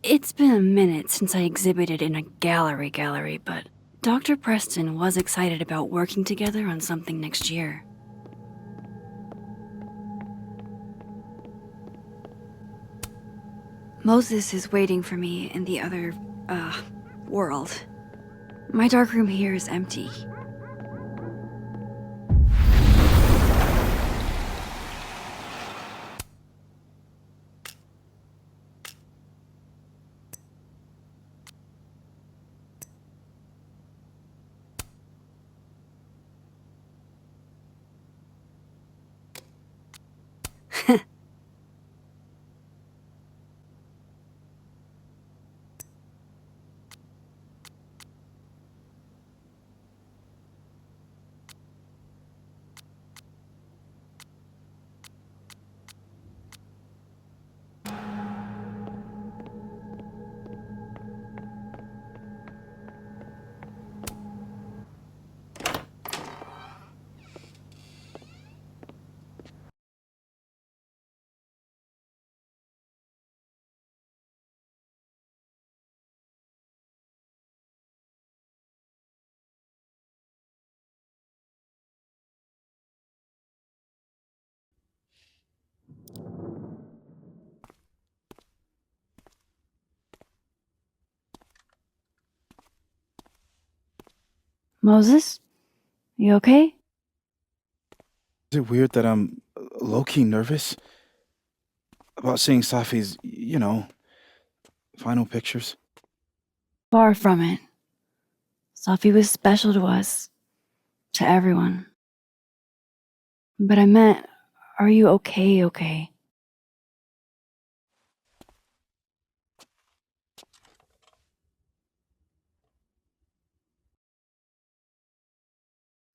It's been a minute since I exhibited in a gallery, but Dr. Preston was excited about working together on something next year. Moses is waiting for me in the other, world. My darkroom here is empty. Moses? You okay? Is it weird that I'm low-key nervous about seeing Safi's, final pictures? Far from it. Safi was special to us. To everyone. But I meant, are you okay?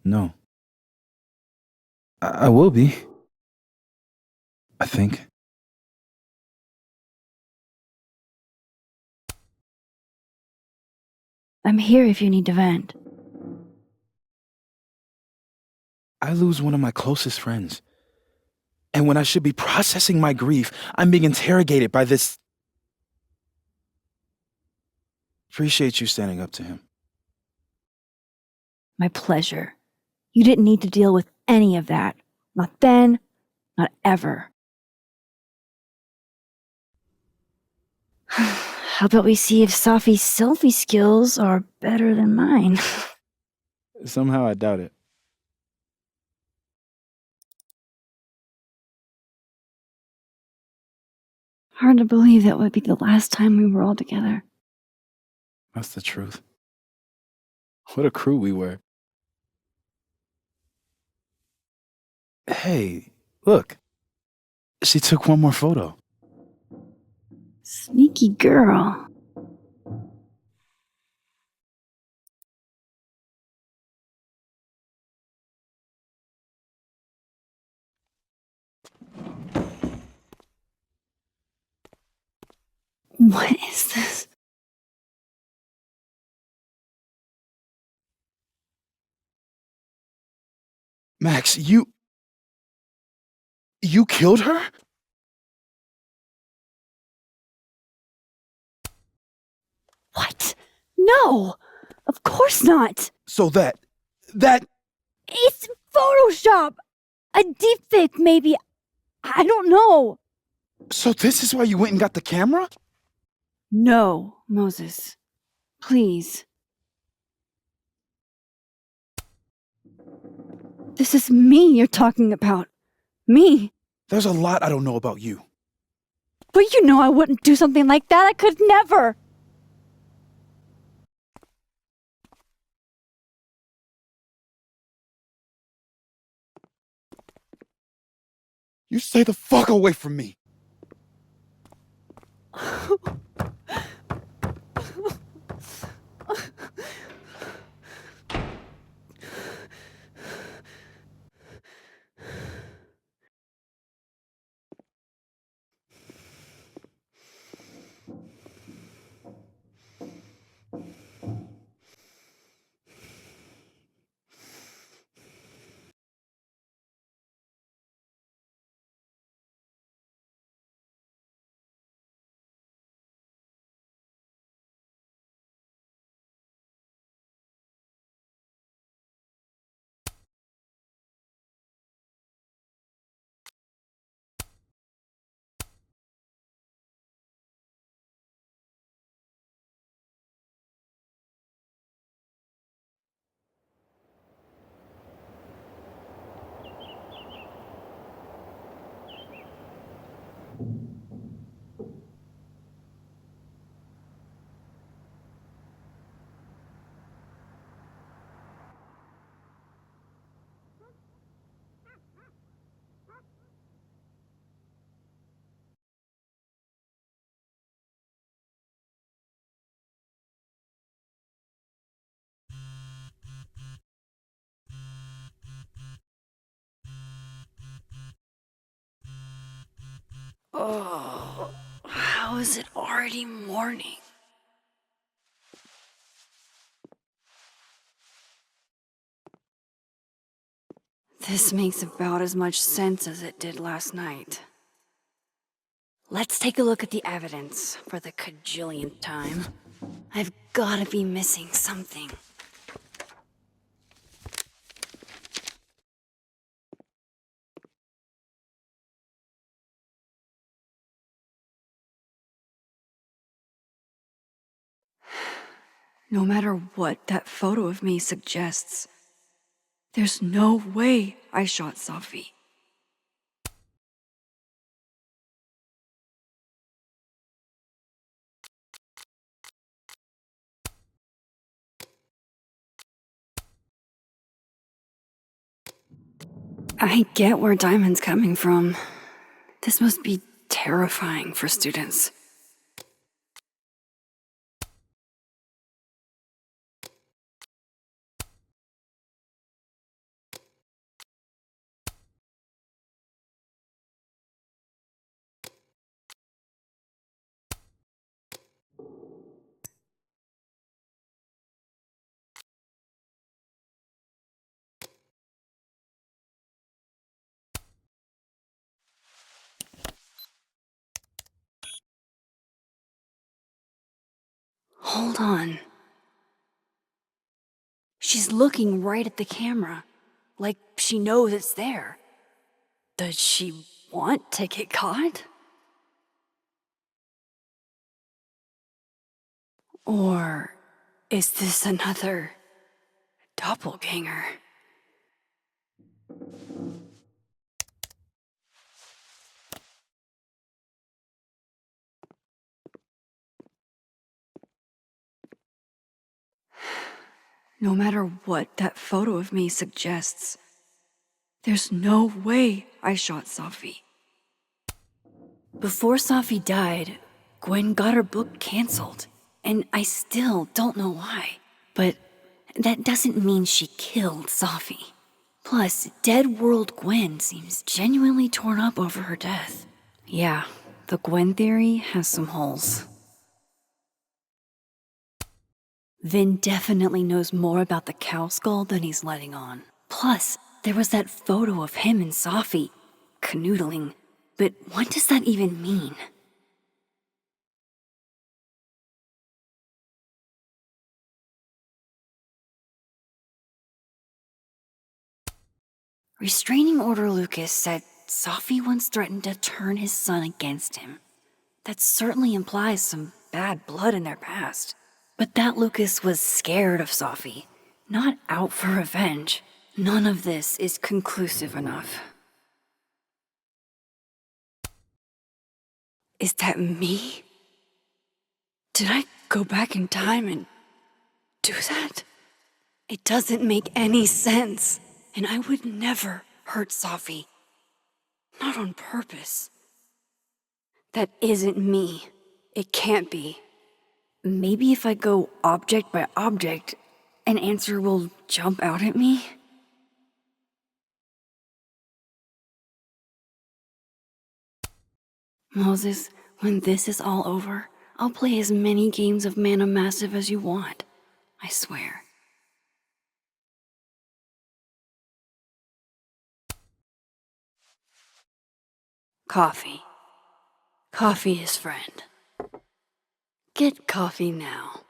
No. I will be. I think. I'm here if you need to vent. I lose one of my closest friends. And when I should be processing my grief, I'm being interrogated by this. Appreciate you standing up to him. My pleasure. You didn't need to deal with any of that. Not then, not ever. How about we see if Safi's selfie skills are better than mine? Somehow I doubt it. Hard to believe that would be the last time we were all together. That's the truth. What a crew we were. Hey, look. She took one more photo. Sneaky girl. What is this? Max, you killed her? What? No! Of course not! So that... It's Photoshop! A deepfake, maybe. I don't know. So this is why you went and got the camera? No, Moses. Please. This is me you're talking about. Me. There's a lot I don't know about you. But you know I wouldn't do something like that. I could never. You stay the fuck away from me. Oh, how is it already morning? This makes about as much sense as it did last night. Let's take a look at the evidence for the cajillionth time. I've gotta be missing something. No matter what that photo of me suggests, there's no way I shot Safi. I get where Diamond's coming from. This must be terrifying for students. Hold on. She's looking right at the camera, like she knows it's there. Does she want to get caught? Or is this another doppelganger? No matter what that photo of me suggests, there's no way I shot Safi. Before Safi died, Gwen got her book canceled, and I still don't know why. But that doesn't mean she killed Safi. Plus, Dead World Gwen seems genuinely torn up over her death. Yeah, the Gwen theory has some holes. Vin definitely knows more about the cow skull than he's letting on. Plus, there was that photo of him and Safi canoodling. But what does that even mean? Restraining Order Lucas said Safi once threatened to turn his son against him. That certainly implies some bad blood in their past. But that Lucas was scared of Safi, not out for revenge. None of this is conclusive enough. Is that me? Did I go back in time and do that? It doesn't make any sense. And I would never hurt Safi. Not on purpose. That isn't me. It can't be. Maybe if I go object by object, an answer will jump out at me? Moses, when this is all over, I'll play as many games of Mana Massive as you want. I swear. Coffee. Coffee is friend. Get coffee now.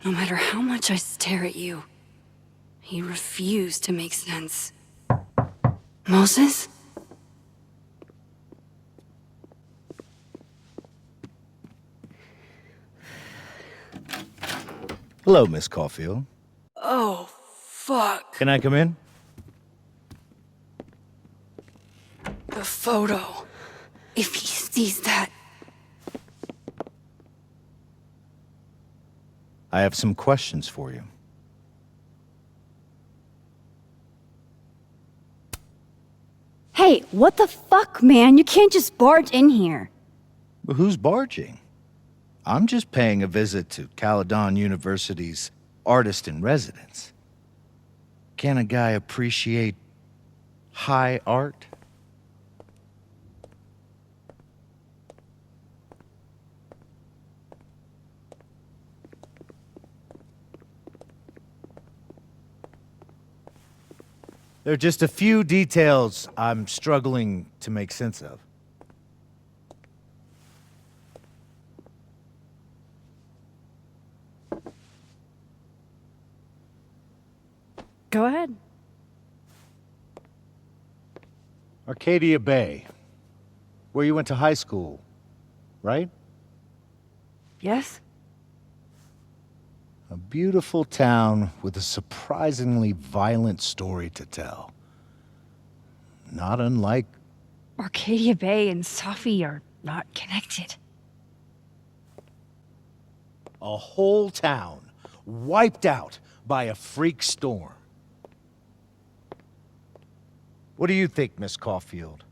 No matter how much I stare at you, you refuse to make sense. Moses? Hello, Miss Caulfield. Oh, fuck. Can I come in? The photo. If he sees that. I have some questions for you. Hey, what the fuck, man? You can't just barge in here. Well, who's barging? I'm just paying a visit to Caledon University's artist in residence. Can a guy appreciate high art? There are just a few details I'm struggling to make sense of. Go ahead. Arcadia Bay, where you went to high school, right? Yes? A beautiful town with a surprisingly violent story to tell. Not unlike... Arcadia Bay and Safi are not connected. A whole town wiped out by a freak storm. What do you think, Miss Caulfield?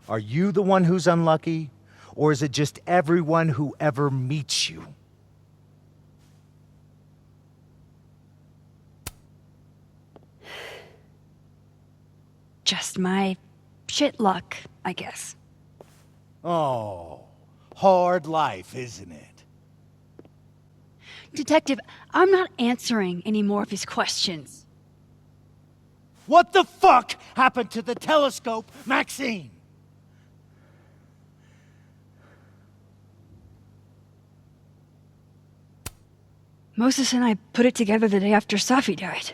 Are you the one who's unlucky, or is it just everyone who ever meets you? Just my shit luck, I guess. Oh, hard life, isn't it? Detective, I'm not answering any more of his questions. What the fuck happened to the telescope, Maxine? Moses and I put it together the day after Safi died,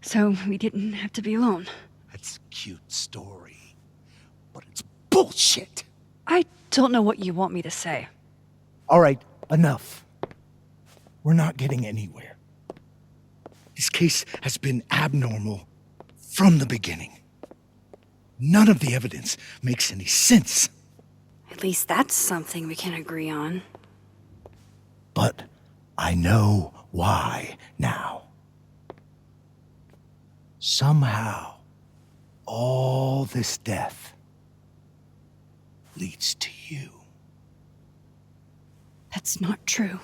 so we didn't have to be alone. That's a cute story, but it's bullshit. I don't know what you want me to say. All right, enough. We're not getting anywhere. This case has been abnormal from the beginning. None of the evidence makes any sense. At least that's something we can agree on. But I know why now. Somehow, all this death leads to you. That's not true.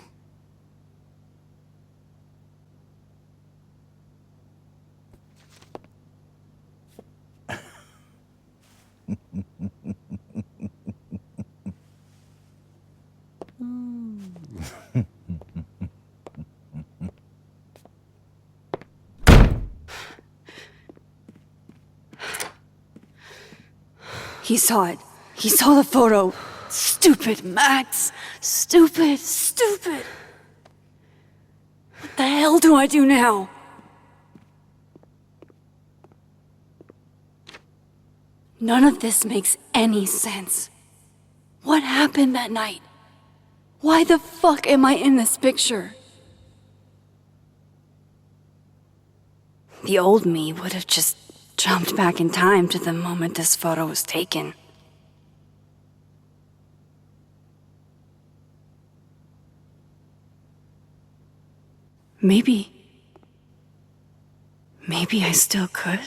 He saw it. He saw the photo. Stupid, Max. Stupid, stupid. What the hell do I do now? None of this makes any sense. What happened that night? Why the fuck am I in this picture? The old me would have just jumped back in time to the moment this photo was taken. Maybe I still could.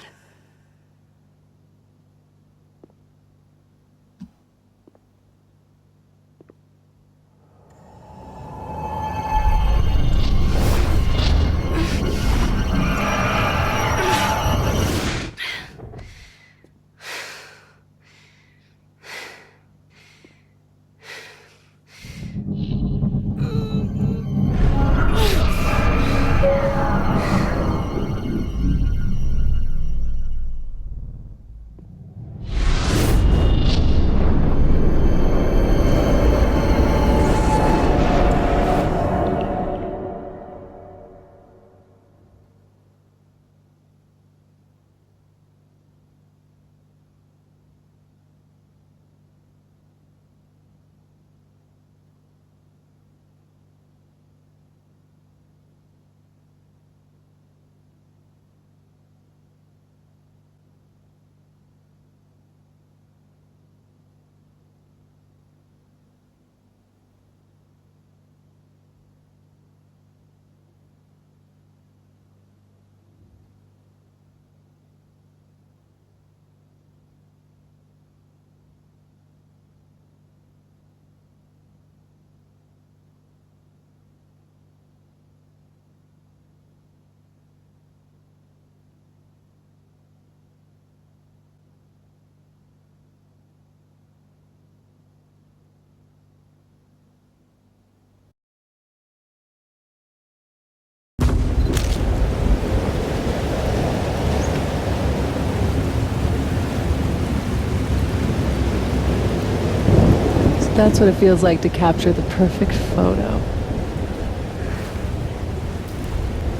That's what it feels like to capture the perfect photo.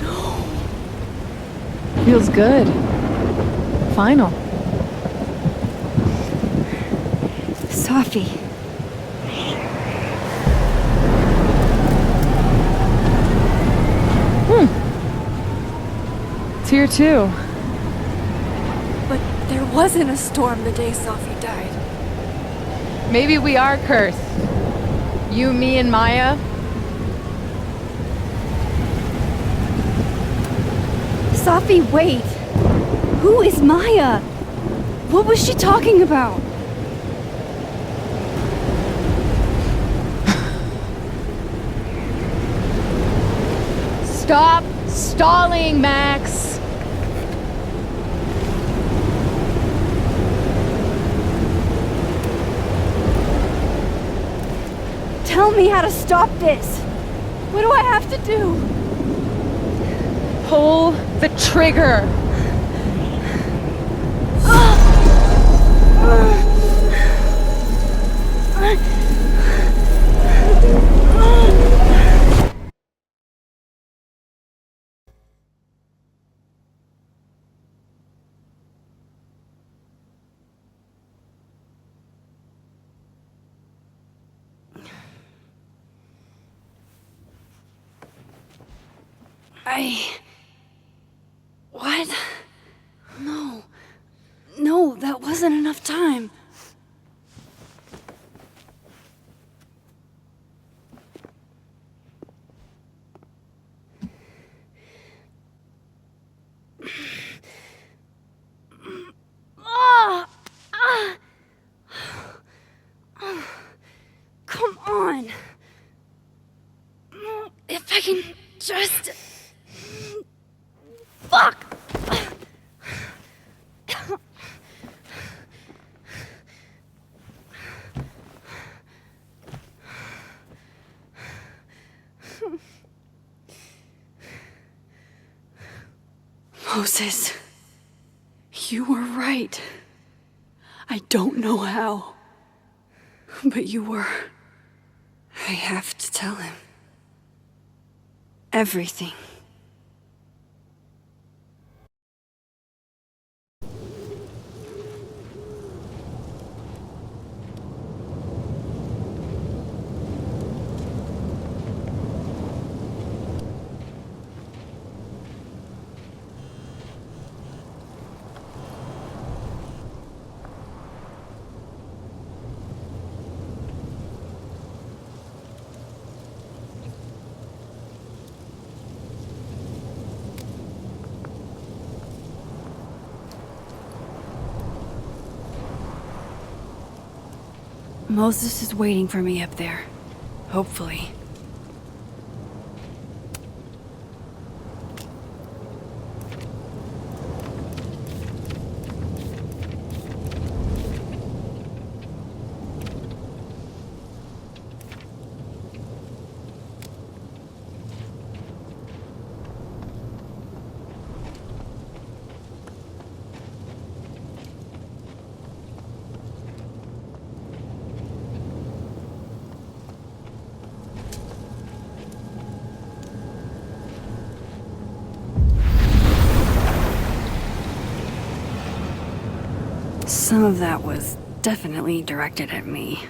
No. Feels good. Final. Sophie. It's here too. But there wasn't a storm the day Sophie died. Maybe we are cursed. You, me, and Maya. Sophie, wait! Who is Maya? What was she talking about? Stop stalling, Max! Tell me how to stop this! What do I have to do? Pull the trigger! What? No. No, that wasn't enough time. Come on. If I can just... Fuck! Moses, you were right. I don't know how, but you were. I have to tell him. Everything. Moses is waiting for me up there. Hopefully. Some of that was definitely directed at me.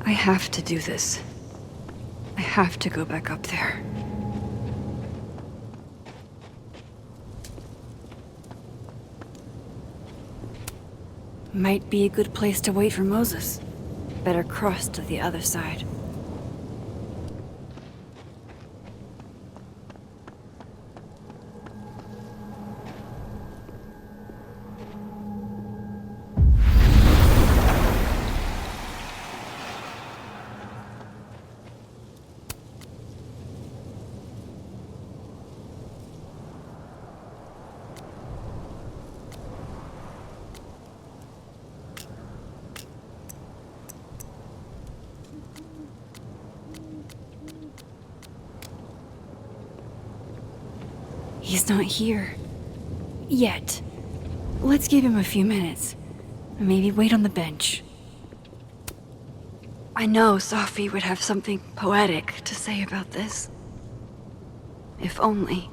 I have to do this. I have to go back up there. Might be a good place to wait for Moses. Better cross to the other side. He's not here. Yet. Let's give him a few minutes. Maybe wait on the bench. I know Sophie would have something poetic to say about this. If only.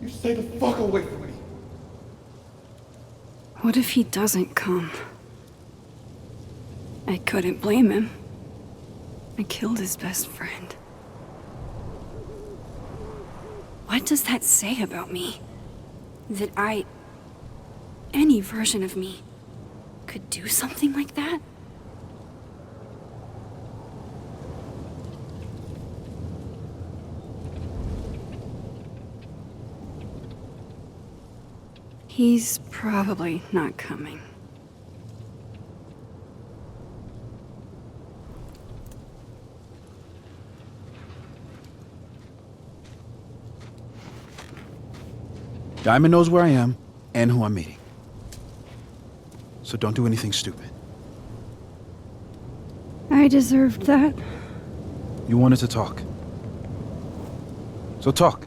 You stay the fuck away from me. What if he doesn't come? I couldn't blame him. I killed his best friend. What does that say about me? That any version of me, could do something like that? He's probably not coming. Diamond knows where I am and who I'm meeting. So don't do anything stupid. I deserved that. You wanted to talk. So talk.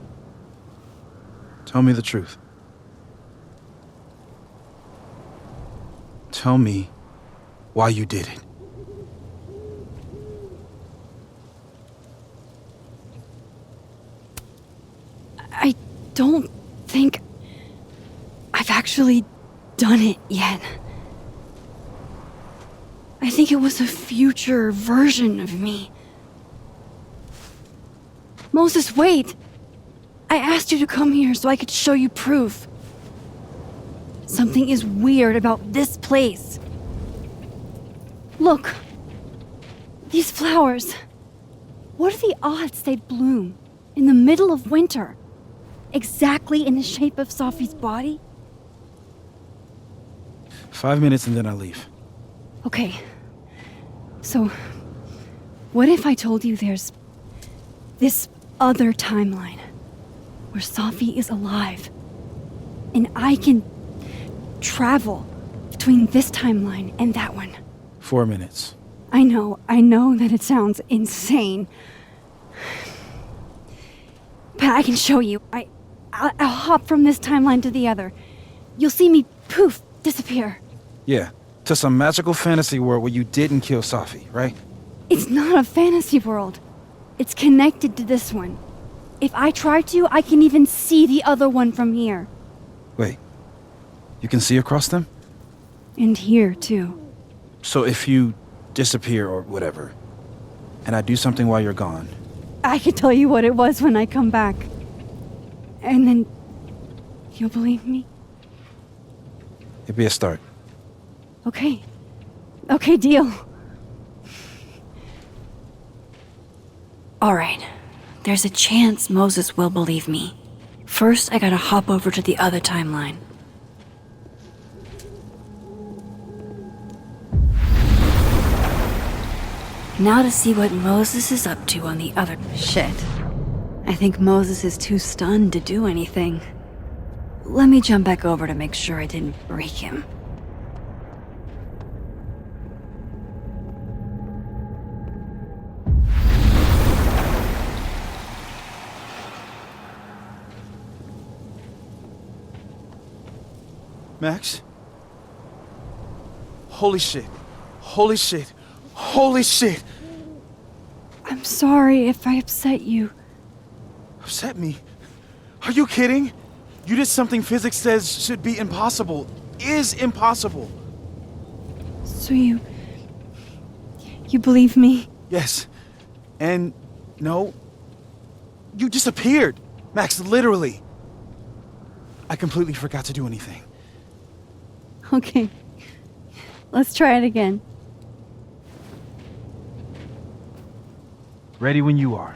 Tell me the truth. Tell me why you did it. I don't think I've actually done it yet. I think it was a future version of me. Moses, wait! I asked you to come here so I could show you proof. Something is weird about this place. Look. These flowers. What are the odds they'd bloom in the middle of winter? Exactly in the shape of Sophie's body? 5 minutes and then I'll leave. Okay. So, what if I told you there's this other timeline where Safi is alive and I can travel between this timeline and that one? 4 minutes. I know that it sounds insane. But I can show you. I'll hop from this timeline to the other. You'll see me, poof, disappear. Yeah, to some magical fantasy world where you didn't kill Safi, right? It's not a fantasy world. It's connected to this one. If I try to, I can even see the other one from here. Wait, you can see across them? And here, too. So if you disappear or whatever, and I do something while you're gone... I can tell you what it was when I come back. And then... you'll believe me? It'd be a start. Okay. Okay, deal. Alright. There's a chance Moses will believe me. First, I gotta hop over to the other timeline. Now to see what Moses is up to on the other... Shit. I think Moses is too stunned to do anything. Let me jump back over to make sure I didn't break him. Max? Holy shit. Holy shit. Holy shit! I'm sorry if I upset you. Upset me? Are you kidding? You did something physics says should be impossible. Is impossible. So you believe me? Yes. And no. You disappeared. Max, literally. I completely forgot to do anything. Okay. Let's try it again. Ready when you are.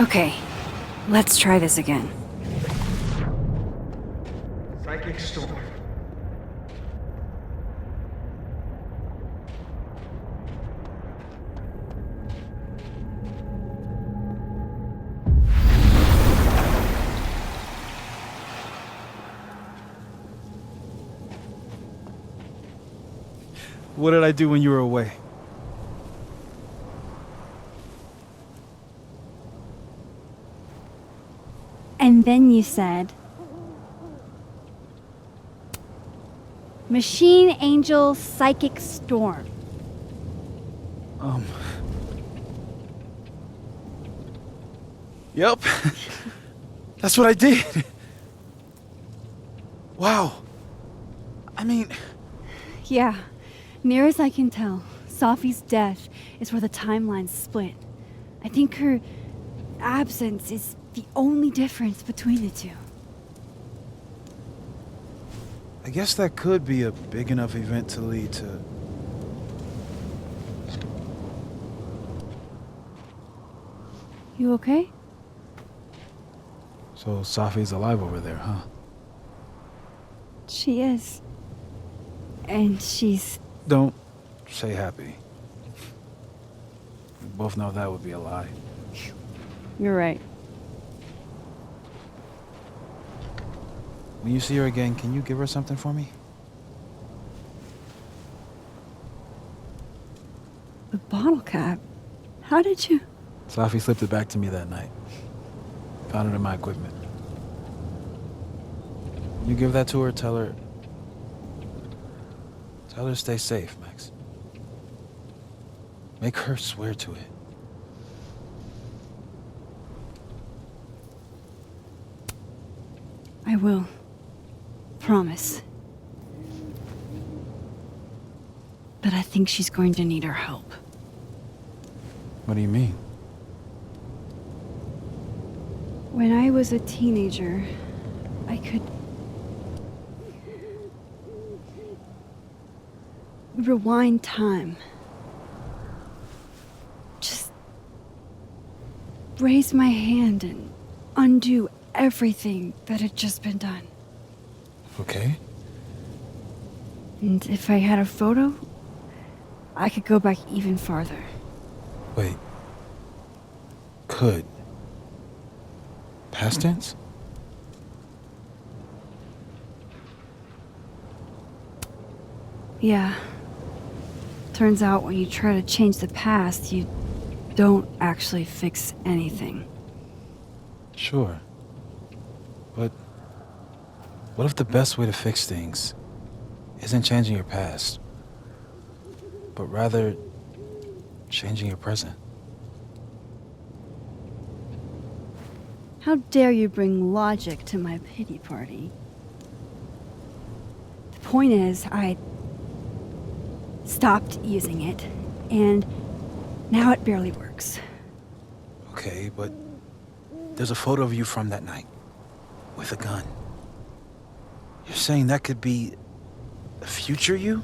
Okay. Let's try this again. Psychic storm. What did I do when you were away? And then you said... Machine Angel Psychic Storm. Yep. That's what I did. Wow. I mean... Yeah. Near as I can tell, Safi's death is where the timelines split. I think her absence is the only difference between the two. I guess that could be a big enough event to lead to... You okay? So Safi's alive over there, huh? She is. And she's... Don't say happy. We both know that would be a lie. You're right. When you see her again, can you give her something for me? The bottle cap? How did you... Safi slipped it back to me that night. Found it in my equipment. You give that to her, tell her to stay safe, Max. Make her swear to it. I will. Promise. But I think she's going to need our help. What do you mean? When I was a teenager, I could... rewind time. Just... raise my hand and undo everything that had just been done. Okay. And if I had a photo, I could go back even farther. Wait. Could. Past tense? Yeah. Turns out when you try to change the past, you don't actually fix anything. Sure. But what if the best way to fix things isn't changing your past, but rather changing your present? How dare you bring logic to my pity party? The point is, I stopped using it, and now it barely works. Okay, but there's a photo of you from that night with a gun. You're saying that could be a future you?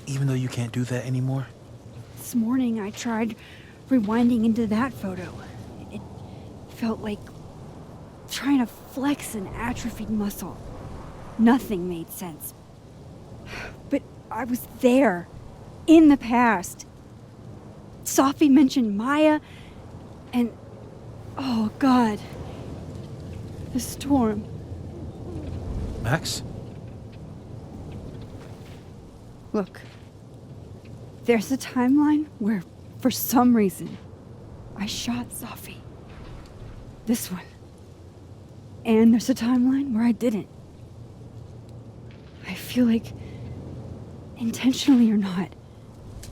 Even though you can't do that anymore? This morning I tried rewinding into that photo. It felt like trying to flex an atrophied muscle. Nothing made sense. But I was there, in the past. Sophie mentioned Maya, and oh God, the storm. Max? Look, there's a timeline where, for some reason, I shot Sophie. This one. And there's a timeline where I didn't. I feel like, intentionally or not,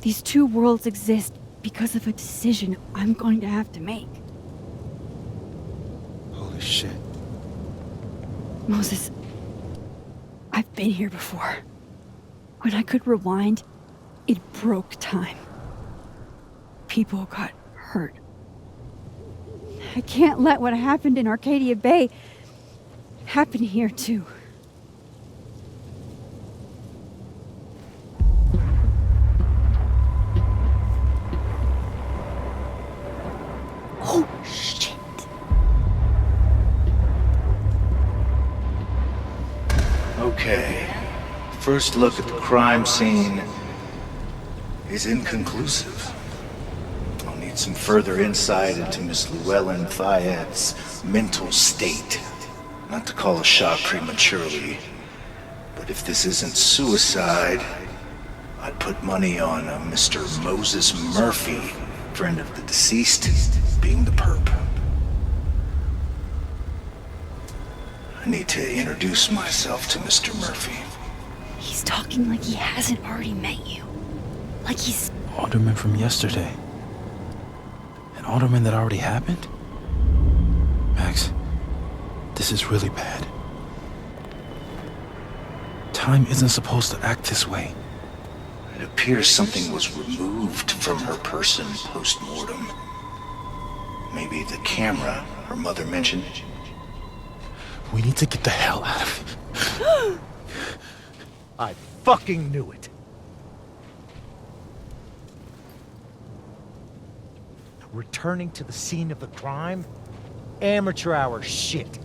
these two worlds exist because of a decision I'm going to have to make. Holy shit. Moses, I've been here before. When I could rewind, it broke time. People got hurt. I can't let what happened in Arcadia Bay happen here too. Oh, shit. Okay. First look at the crime scene is inconclusive. I'll need some further insight into Miss Llewellyn Fayette's mental state. Not to call a shot prematurely, but if this isn't suicide, I'd put money on a Mr. Moses Murphy, friend of the deceased, being the perp. I need to introduce myself to Mr. Murphy. He's talking like he hasn't already met you. Like he's... Alderman from yesterday. An alderman that already happened? Max, this is really bad. Time isn't supposed to act this way. It appears something was removed from her person post-mortem. Maybe the camera her mother mentioned. We need to get the hell out of here. I fucking knew it. Returning to the scene of the crime? Amateur hour shit.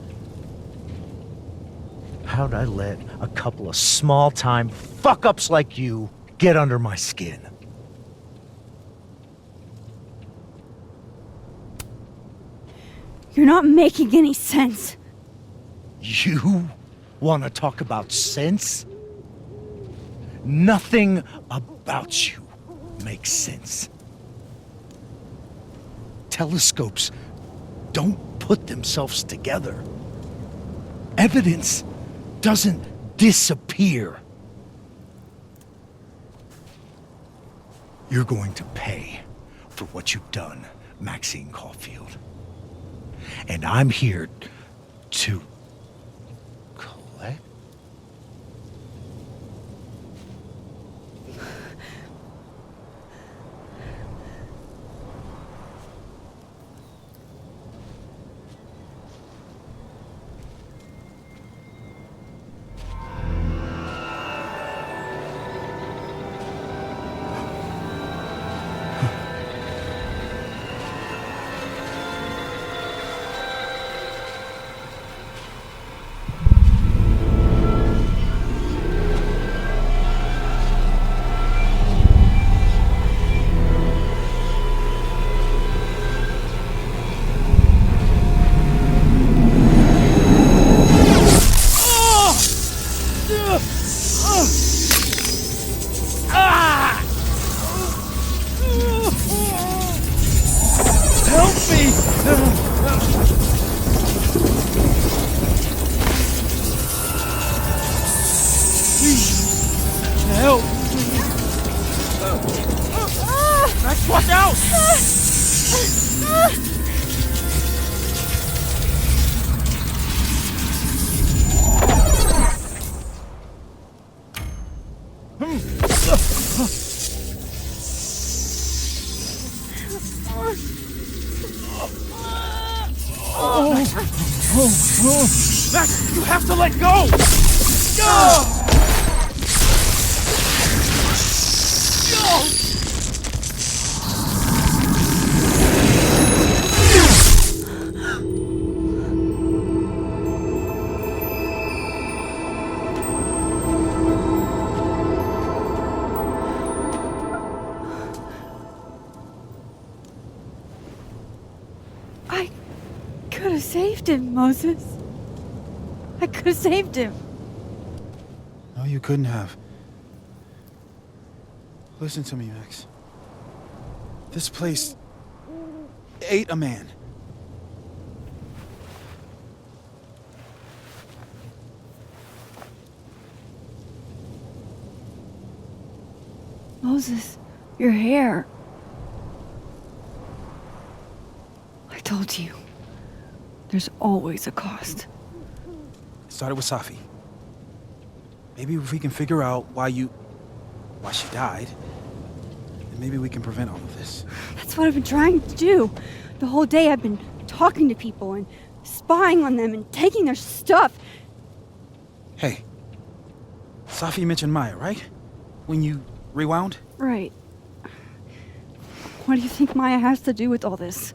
How'd I let a couple of small-time fuck-ups like you get under my skin? You're not making any sense. You want to talk about sense? Nothing about you makes sense. Telescopes don't put themselves together. Evidence doesn't disappear. You're going to pay for what you've done, Maxine Caulfield. And I'm here to collect. Help me! Please, help! Max, watch out! Max, you have to let go! I could have saved him, Moses. I could have saved him. No, you couldn't have. Listen to me, Max. This place ate a man. Moses, your hair. I told you. There's always a cost. It started with Safi. Maybe if we can figure out why she died, then maybe we can prevent all of this. That's what I've been trying to do. The whole day I've been talking to people and spying on them and taking their stuff. Hey, Safi mentioned Maya, right? When you rewound? Right. What do you think Maya has to do with all this?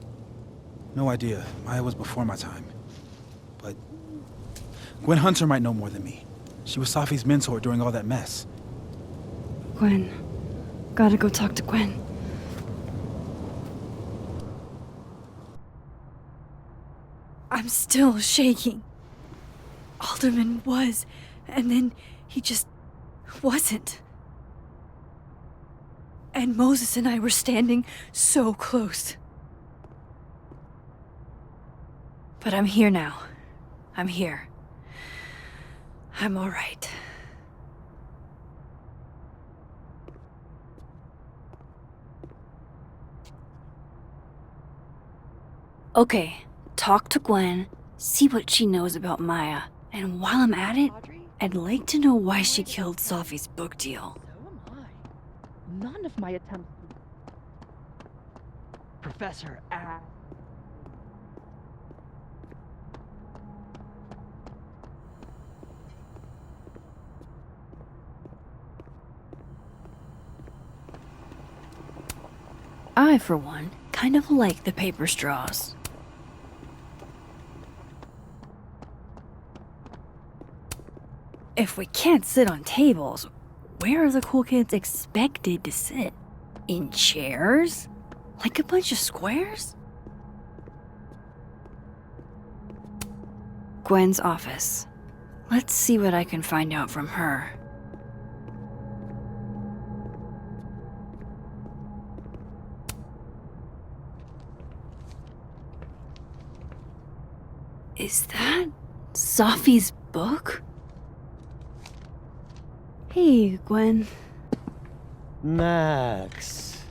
No idea. Maya was before my time. But Gwen Hunter might know more than me. She was Safi's mentor during all that mess. Gwen. Gotta go talk to Gwen. I'm still shaking. Alderman was, and then he just wasn't. And Moses and I were standing so close. But I'm here now. I'm here. I'm all right. Okay, talk to Gwen, see what she knows about Maya, and while I'm at it, I'd like to know why she killed Safi's book deal. None of my attempts. Professor Ash. I, for one, kind of like the paper straws. If we can't sit on tables, where are the cool kids expected to sit? In chairs? Like a bunch of squares? Gwen's office. Let's see what I can find out from her. Is that Safi's book? Hey, Gwen. Max.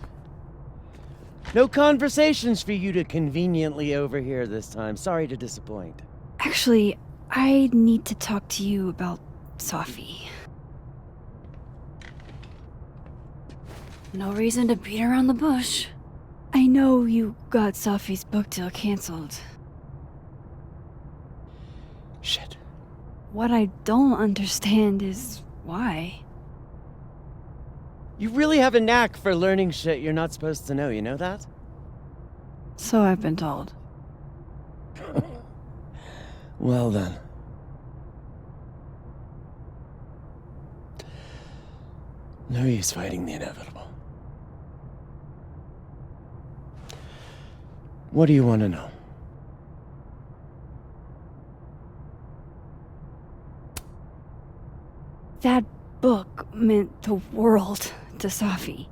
No conversations for you to conveniently overhear this time. Sorry to disappoint. Actually, I need to talk to you about Safi. No reason to beat around the bush. I know you got Safi's book deal canceled. Shit. What I don't understand is why. You really have a knack for learning shit you're not supposed to know, you know that? So I've been told. Well then. No use fighting the inevitable. What do you want to know? That book meant the world to Safi.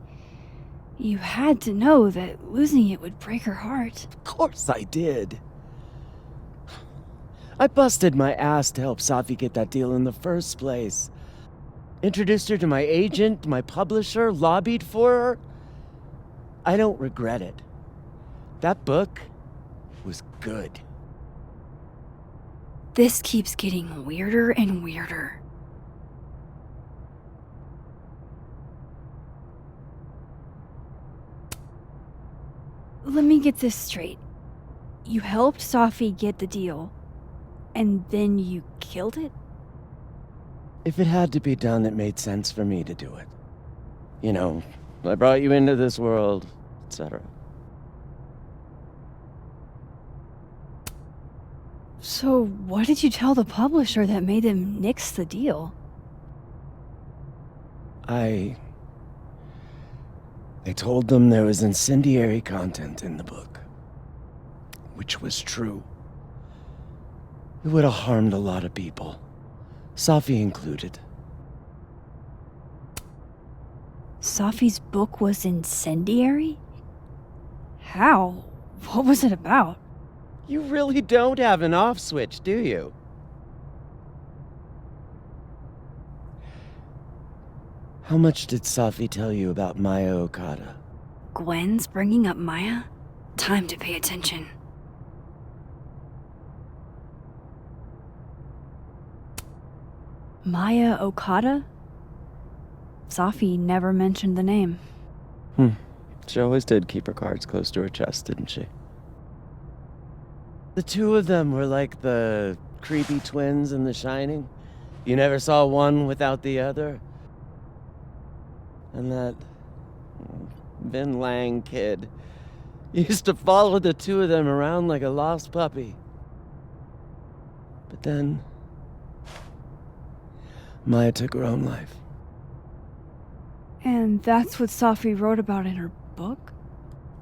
You had to know that losing it would break her heart. Of course I did. I busted my ass to help Safi get that deal in the first place. Introduced her to my agent, my publisher, lobbied for her. I don't regret it. That book was good. This keeps getting weirder and weirder. Let me get this straight. You helped Safi get the deal, and then you killed it? If it had to be done, it made sense for me to do it. You know, I brought you into this world, etc. So, what did you tell the publisher that made them nix the deal? I told them there was incendiary content in the book, which was true. It would have harmed a lot of people, Safi included. Safi's book was incendiary? How? What was it about? You really don't have an off switch, do you? How much did Safi tell you about Maya Okada? Gwen's bringing up Maya? Time to pay attention. Maya Okada? Safi never mentioned the name. She always did keep her cards close to her chest, didn't she? The two of them were like the creepy twins in The Shining. You never saw one without the other. And that Vin Lang kid used to follow the two of them around like a lost puppy. But then Maya took her own life. And that's what Safi wrote about in her book?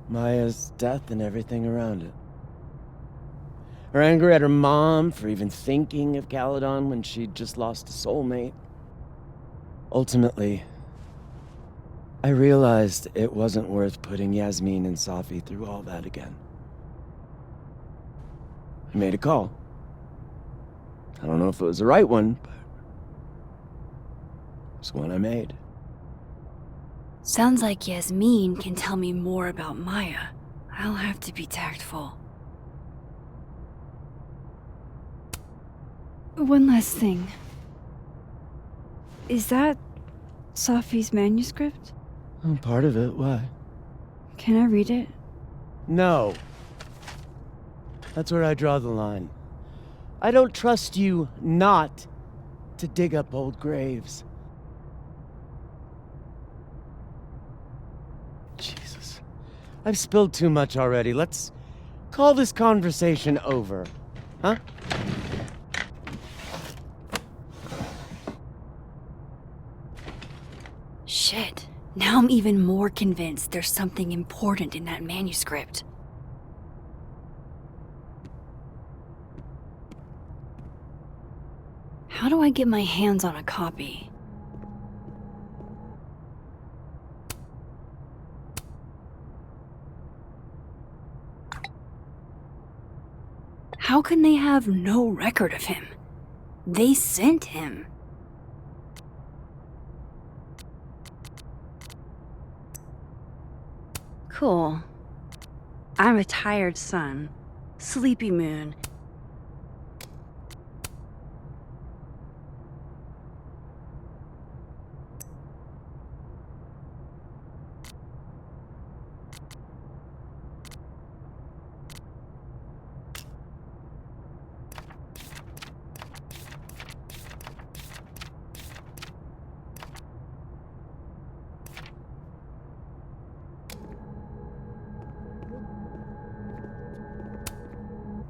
Maya's death and everything around it. Her anger at her mom for even thinking of Caledon when she'd just lost a soulmate. Ultimately, I realized it wasn't worth putting Yasmin and Safi through all that again. I made a call. I don't know if it was the right one, but it's one I made. Sounds like Yasmin can tell me more about Maya. I'll have to be tactful. One last thing. Is that Safi's manuscript? Oh, part of it, why? Can I read it? No. That's where I draw the line. I don't trust you not to dig up old graves. Jesus. I've spilled too much already. Let's call this conversation over. Huh? Shit. Now I'm even more convinced there's something important in that manuscript. How do I get my hands on a copy? How can they have no record of him? They sent him. Cool. I'm a tired sun, sleepy moon.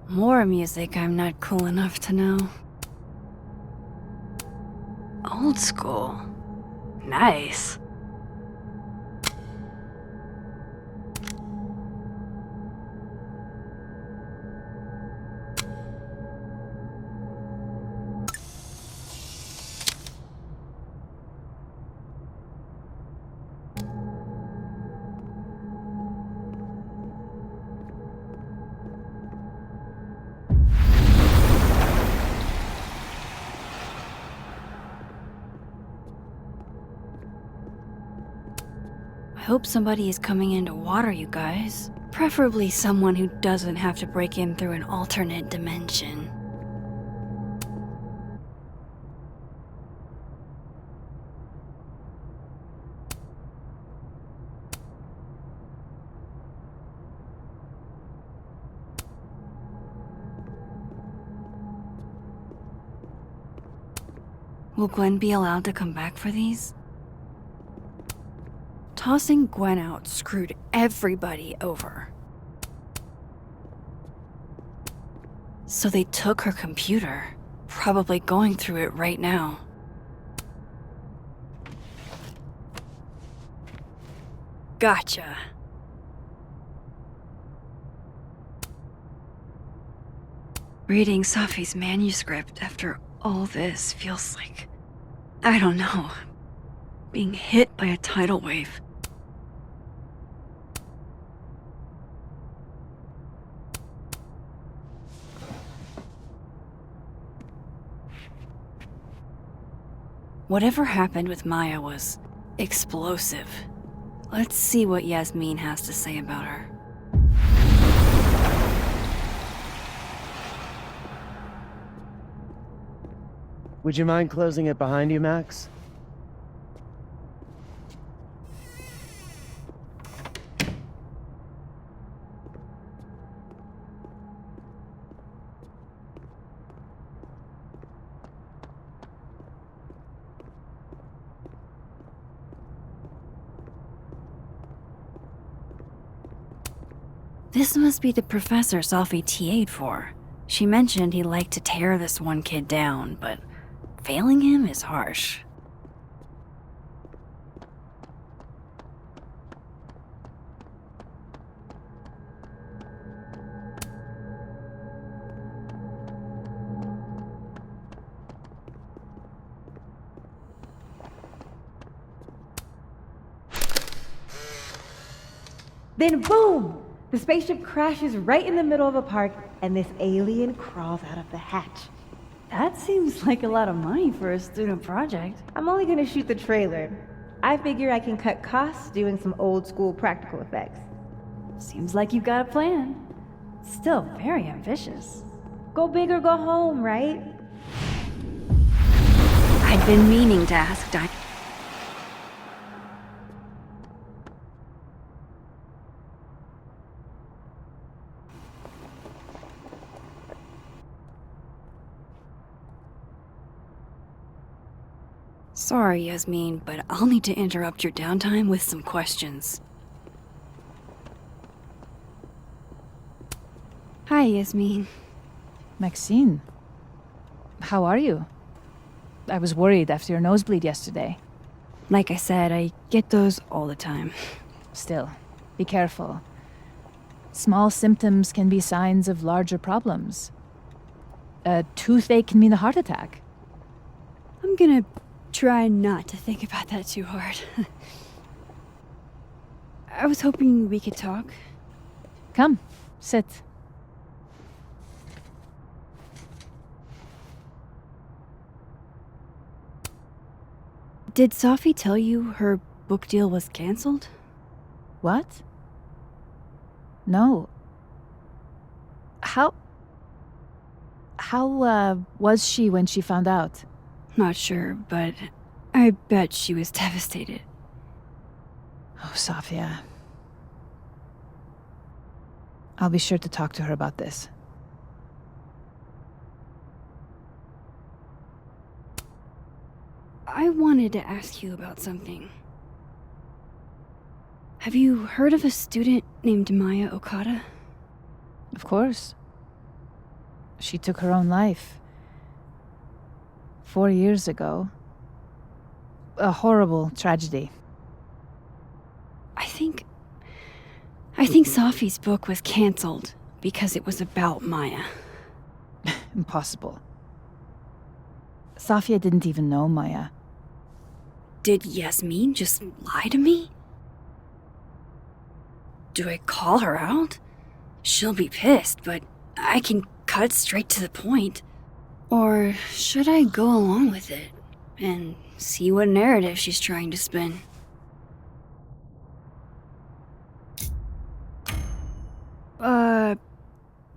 More music I'm not cool enough to know. Old school. Nice. hope somebody is coming in to water you guys. Preferably someone who doesn't have to break in through an alternate dimension. Will Gwen be allowed to come back for these? Tossing Gwen out screwed everybody over. So they took her computer, probably going through it right now. Gotcha. Reading Safi's manuscript after all this feels like, I don't know, being hit by a tidal wave. Whatever happened with Maya was explosive. Let's see what Yasmin has to say about her. Would you mind closing it behind you, Max? This must be the professor Safi TA'd for. She mentioned he liked to tear this one kid down, but failing him is harsh. Then boom! The spaceship crashes right in the middle of a park, and this alien crawls out of the hatch. That seems like a lot of money for a student project. I'm only gonna shoot the trailer. I figure I can cut costs doing some old school practical effects. Seems like you've got a plan. Still very ambitious. Go big or go home, right? I'd been meaning to ask Di. Sorry, Yasmin, but I'll need to interrupt your downtime with some questions. Hi, Yasmin. Maxine, how are you? I was worried after your nosebleed yesterday. Like I said, I get those all the time. Still, be careful. Small symptoms can be signs of larger problems. A toothache can mean a heart attack. I'm gonna try not to think about that too hard. I was hoping we could talk. Come, sit. Did Safi tell you her book deal was canceled? What? No. How was she when she found out? Not sure, but I bet she was devastated. Oh, Safia. I'll be sure to talk to her about this. I wanted to ask you about something. Have you heard of a student named Maya Okada? Of course. She took her own life. 4 years ago. A horrible tragedy. I think Safi's book was canceled because it was about Maya. Impossible. Safia didn't even know Maya. Did Yasmin just lie to me? Do I call her out? She'll be pissed, but I can cut straight to the point. Or should I go along with it and see what narrative she's trying to spin?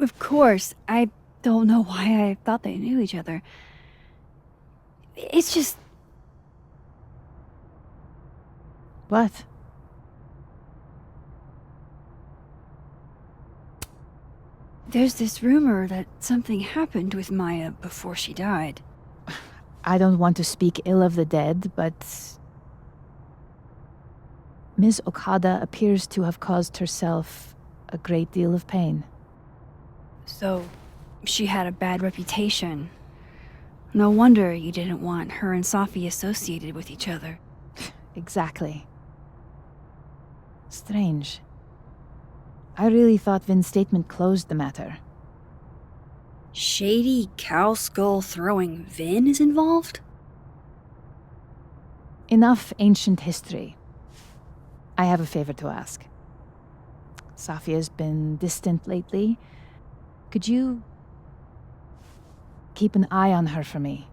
Of course, I don't know why I thought they knew each other. It's just... What? There's this rumor that something happened with Maya before she died. I don't want to speak ill of the dead, but Ms. Okada appears to have caused herself a great deal of pain. So, she had a bad reputation. No wonder you didn't want her and Safi associated with each other. Exactly. Strange. I really thought Vin's statement closed the matter. Shady cow skull throwing Vin is involved? Enough ancient history. I have a favor to ask. Safia's been distant lately. Could you keep an eye on her for me?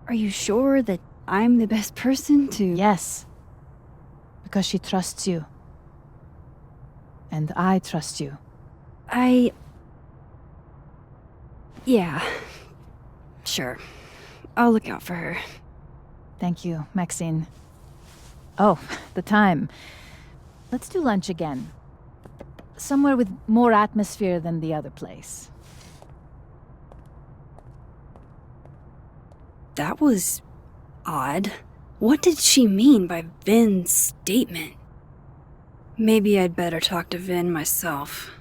Are you sure that I'm the best person to... Yes. Because she trusts you. And I trust you. Yeah. Sure. I'll look out for her. Thank you, Maxine. Oh, the time. Let's do lunch again. Somewhere with more atmosphere than the other place. That was... odd. What did she mean by Vin's statement? Maybe I'd better talk to Vin myself.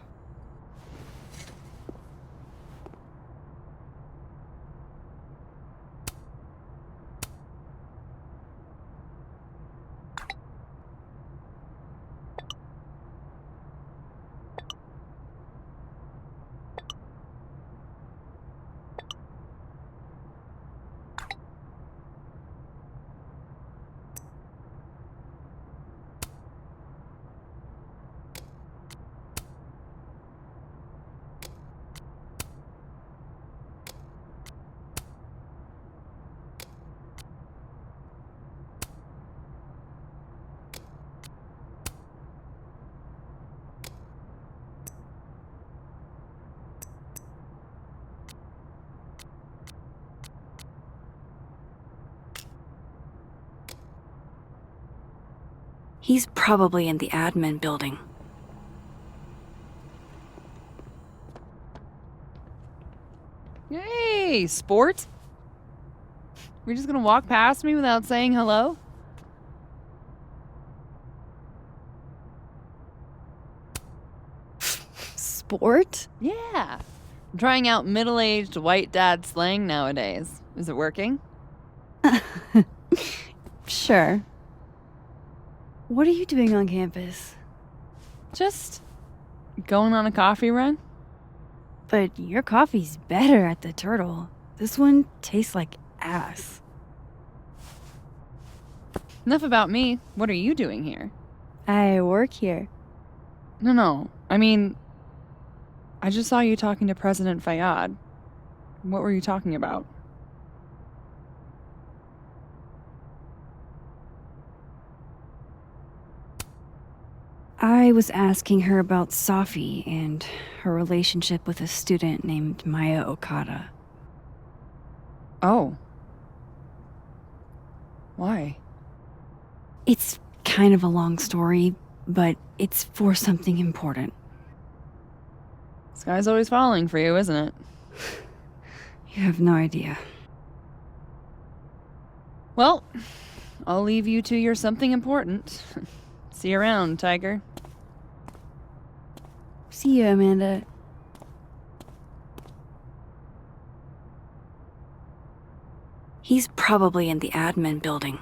He's probably in the admin building. Hey, sport? You're just gonna walk past me without saying hello? Sport? Yeah. I'm trying out middle-aged white dad slang nowadays. Is it working? Sure. What are you doing on campus? Just going on a coffee run. But your coffee's better at the Turtle. This one tastes like ass. Enough about me. What are you doing here? I work here. No. I mean, I just saw you talking to President Fayyad. What were you talking about? I was asking her about Safi and her relationship with a student named Maya Okada. Oh. Why? It's kind of a long story, but it's for something important. This guy's always falling for you, isn't it? You have no idea. Well, I'll leave you to your something important. See you around, Tiger. See you, Amanda. He's probably in the admin building.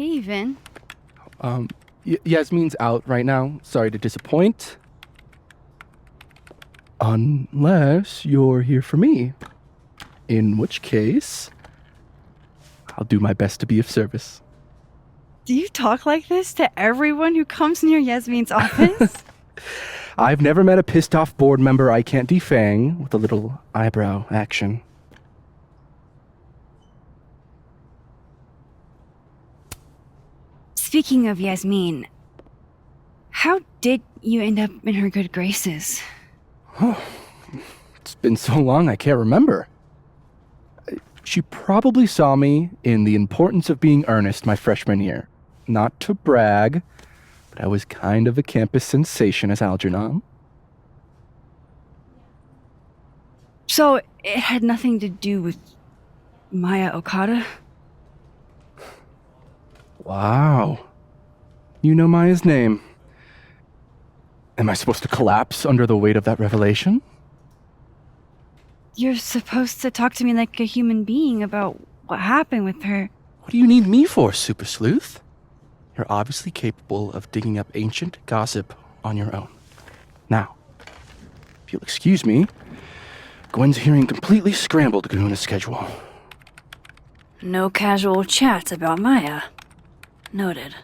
Hey, Vin. Yasmin's out right now. Sorry to disappoint. Unless you're here for me. In which case, I'll do my best to be of service. Do you talk like this to everyone who comes near Yasmin's office? I've never met a pissed off board member I can't defang with a little eyebrow action. Speaking of Yasmin, how did you end up in her good graces? Oh, it's been so long I can't remember. She probably saw me in The Importance of Being Earnest my freshman year. Not to brag, but I was kind of a campus sensation as Algernon. So it had nothing to do with Maya Okada? Wow. You know Maya's name. Am I supposed to collapse under the weight of that revelation? You're supposed to talk to me like a human being about what happened with her. What do you need me for, Super Sleuth? You're obviously capable of digging up ancient gossip on your own. Now, if you'll excuse me, Gwen's hearing completely scrambled Kahuna schedule. No casual chats about Maya. Noted.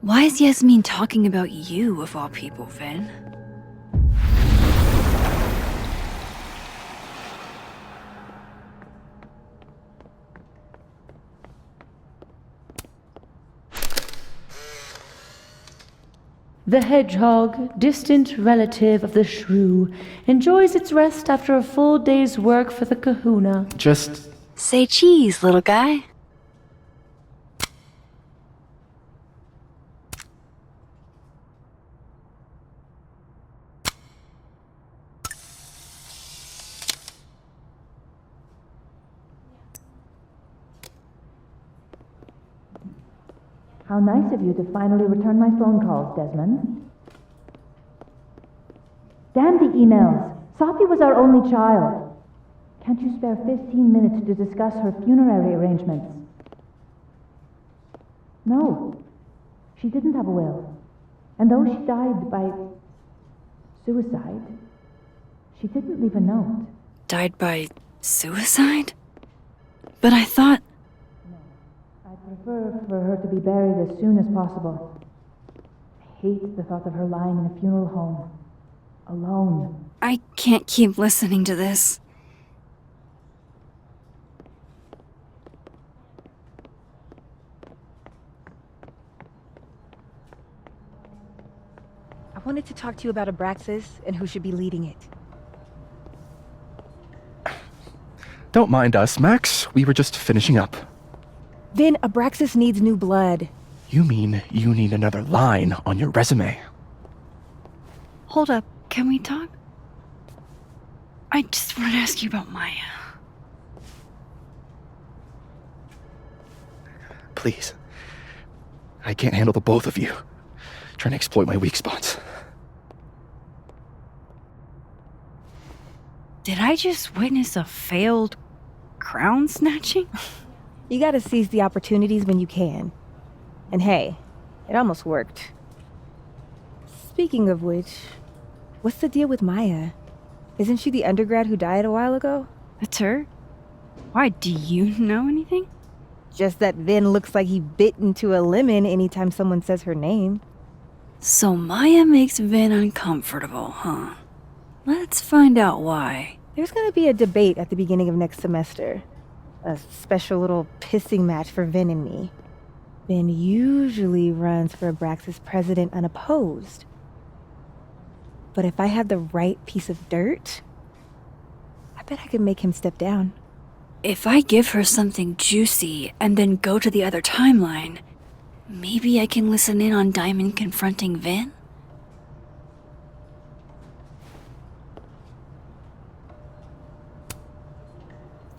Why is Yasmin talking about you, of all people, Vin? The hedgehog, distant relative of the shrew, enjoys its rest after a full day's work for the kahuna. Just say cheese, little guy. How nice of you to finally return my phone calls, Desmond. Damn the emails. Sophie was our only child. Can't you spare 15 minutes to discuss her funerary arrangements? No. She didn't have a will. And though she died by suicide, she didn't leave a note. Died by suicide? But I thought... I prefer for her to be buried as soon as possible. I hate the thought of her lying in a funeral home. Alone. I can't keep listening to this. I wanted to talk to you about Abraxas and who should be leading it. don't mind us, Max. We were just finishing up. Then Abraxas needs new blood. You mean you need another line on your resume? Hold up. Can we talk? I just want to ask you about Maya. Please. I can't handle the both of you. Trying to exploit my weak spots. Did I just witness a failed crown snatching? You gotta seize the opportunities when you can. And hey, it almost worked. Speaking of which, what's the deal with Maya? Isn't she the undergrad who died a while ago? That's her? Why, do you know anything? Just that Vin looks like he bit into a lemon anytime someone says her name. So Maya makes Vin uncomfortable, huh? Let's find out why. There's gonna be a debate at the beginning of next semester. A special little pissing match for Vin and me. Vin usually runs for Abraxas president unopposed. But if I had the right piece of dirt, I bet I could make him step down. If I give her something juicy and then go to the other timeline, maybe I can listen in on Diamond confronting Vin?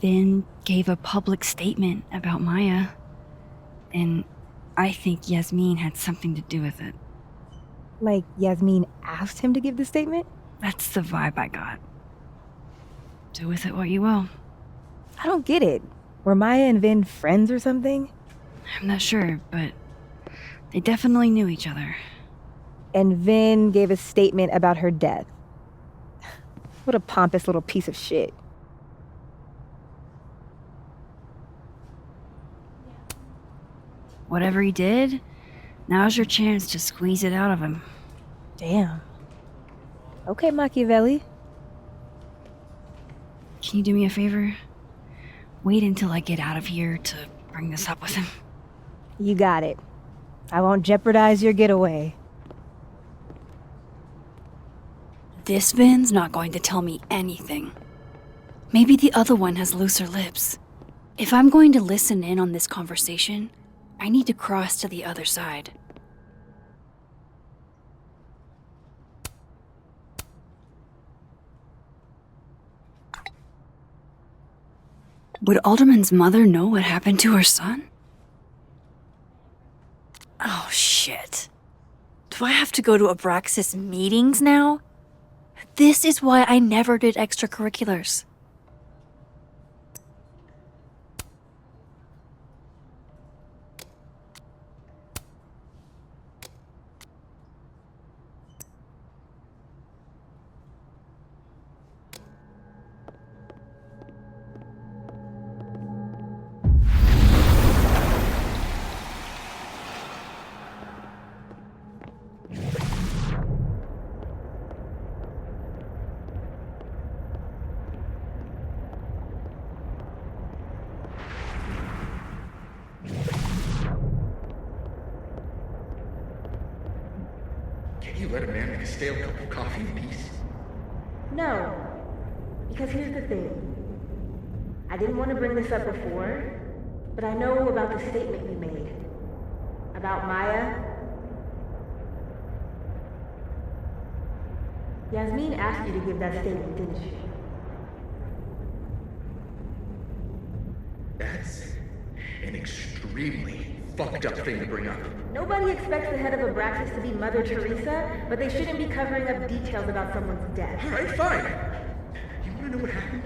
Vin gave a public statement about Maya, and I think Yasmin had something to do with it. Like Yasmin asked him to give the statement? That's the vibe I got. Do with it what you will. I don't get it. Were Maya and Vin friends or something? I'm not sure, but they definitely knew each other. And Vin gave a statement about her death. What a pompous little piece of shit. Whatever he did, now's your chance to squeeze it out of him. Damn. Okay, Machiavelli. Can you do me a favor? Wait until I get out of here to bring this up with him. You got it. I won't jeopardize your getaway. This Vin's not going to tell me anything. Maybe the other one has looser lips. If I'm going to listen in on this conversation, I need to cross to the other side. Would Alderman's mother know what happened to her son? Oh, shit. Do I have to go to Abraxas meetings now? This is why I never did extracurriculars. You let a man make a stale cup of coffee in peace? No. Because here's the thing. I didn't want to bring this up before, but I know about the statement you made. About Maya. Yasmin asked you to give that statement, didn't she? That's an extremely fucked up thing to bring up. Nobody expects the head of Abraxas to be Mother Teresa, but they shouldn't be covering up details about someone's death. All right, fine. You want to know what happened?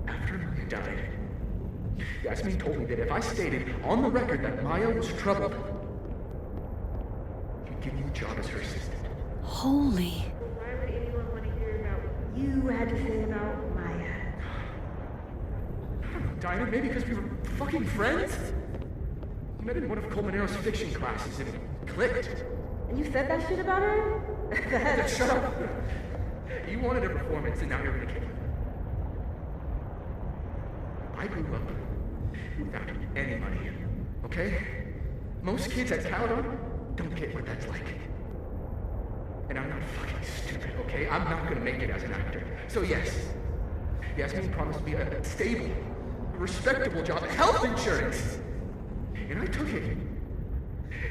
After Maya died, Yasmin told me that if I stated on the record that Maya was troubled, she'd give you a job as her assistant. Holy. Why would anyone want to hear about what you had to say about Maya? I don't know, Dinah, maybe because we were fucking friends? We met in one of Colmenaro's fiction classes and it clicked. And you said that shit about her? Shut up. You wanted a performance and now you're gonna kill it. I grew up without any money, okay? Most kids at Caledon don't get what that's like. And I'm not fucking stupid, okay? I'm not gonna make it as an actor. So yes, Yasmin promised me a stable, respectable job, health insurance. And I took it.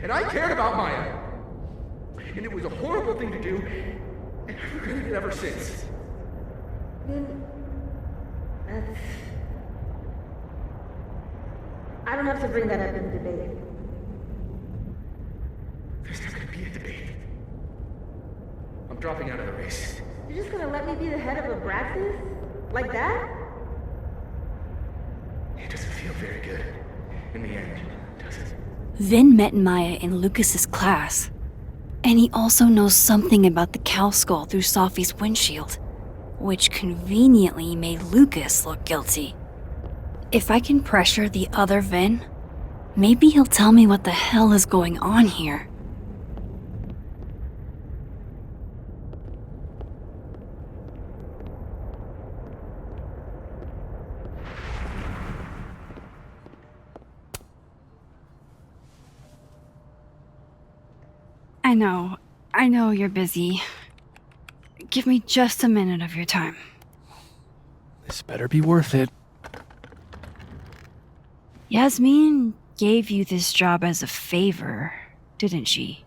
And I cared about Maya. And it was a horrible thing to do, and I've regretted it ever since. Then that's... I don't have to bring that up in the debate. There's not gonna be a debate. I'm dropping out of the race. You're just gonna let me be the head of Abraxas? Like that? It doesn't feel very good in the end, does it? Vin met Maya in Lucas's class. And he also knows something about the cow skull through Sophie's windshield, which conveniently made Lucas look guilty. If I can pressure the other Vin, maybe he'll tell me what the hell is going on here. I know you're busy. Give me just a minute of your time. This better be worth it. Yasmin gave you this job as a favor, didn't she?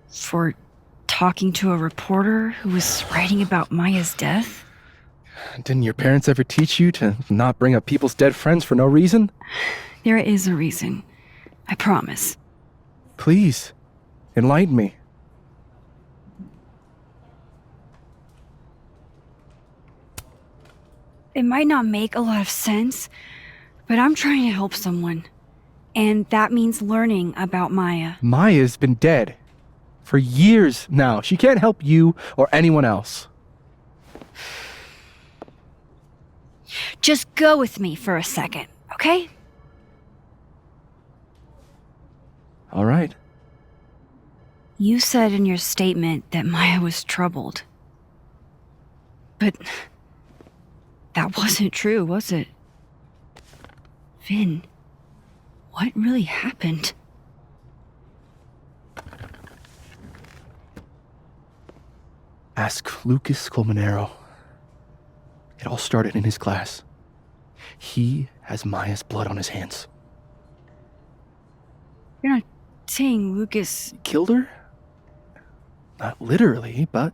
For talking to a reporter who was writing about Maya's death? Didn't your parents ever teach you to not bring up people's dead friends for no reason? There is a reason. I promise. Please, enlighten me. It might not make a lot of sense, but I'm trying to help someone. And that means learning about Maya. Maya's been dead for years now. She can't help you or anyone else. Just go with me for a second, okay? All right. You said in your statement that Maya was troubled. But that wasn't true, was it? Vin, what really happened? Ask Lucas Colmenero. It all started in his class. He has Maya's blood on his hands. You're not saying Lucas Killed her? Not literally, but...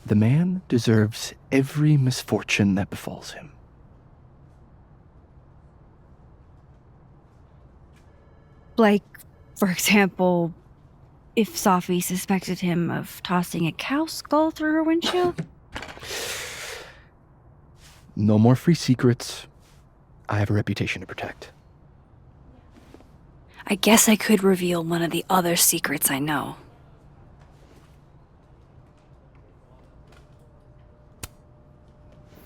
The man deserves every misfortune that befalls him. Like, for example, if Safi suspected him of tossing a cow skull through her windshield? No more free secrets. I have a reputation to protect. I guess I could reveal one of the other secrets I know.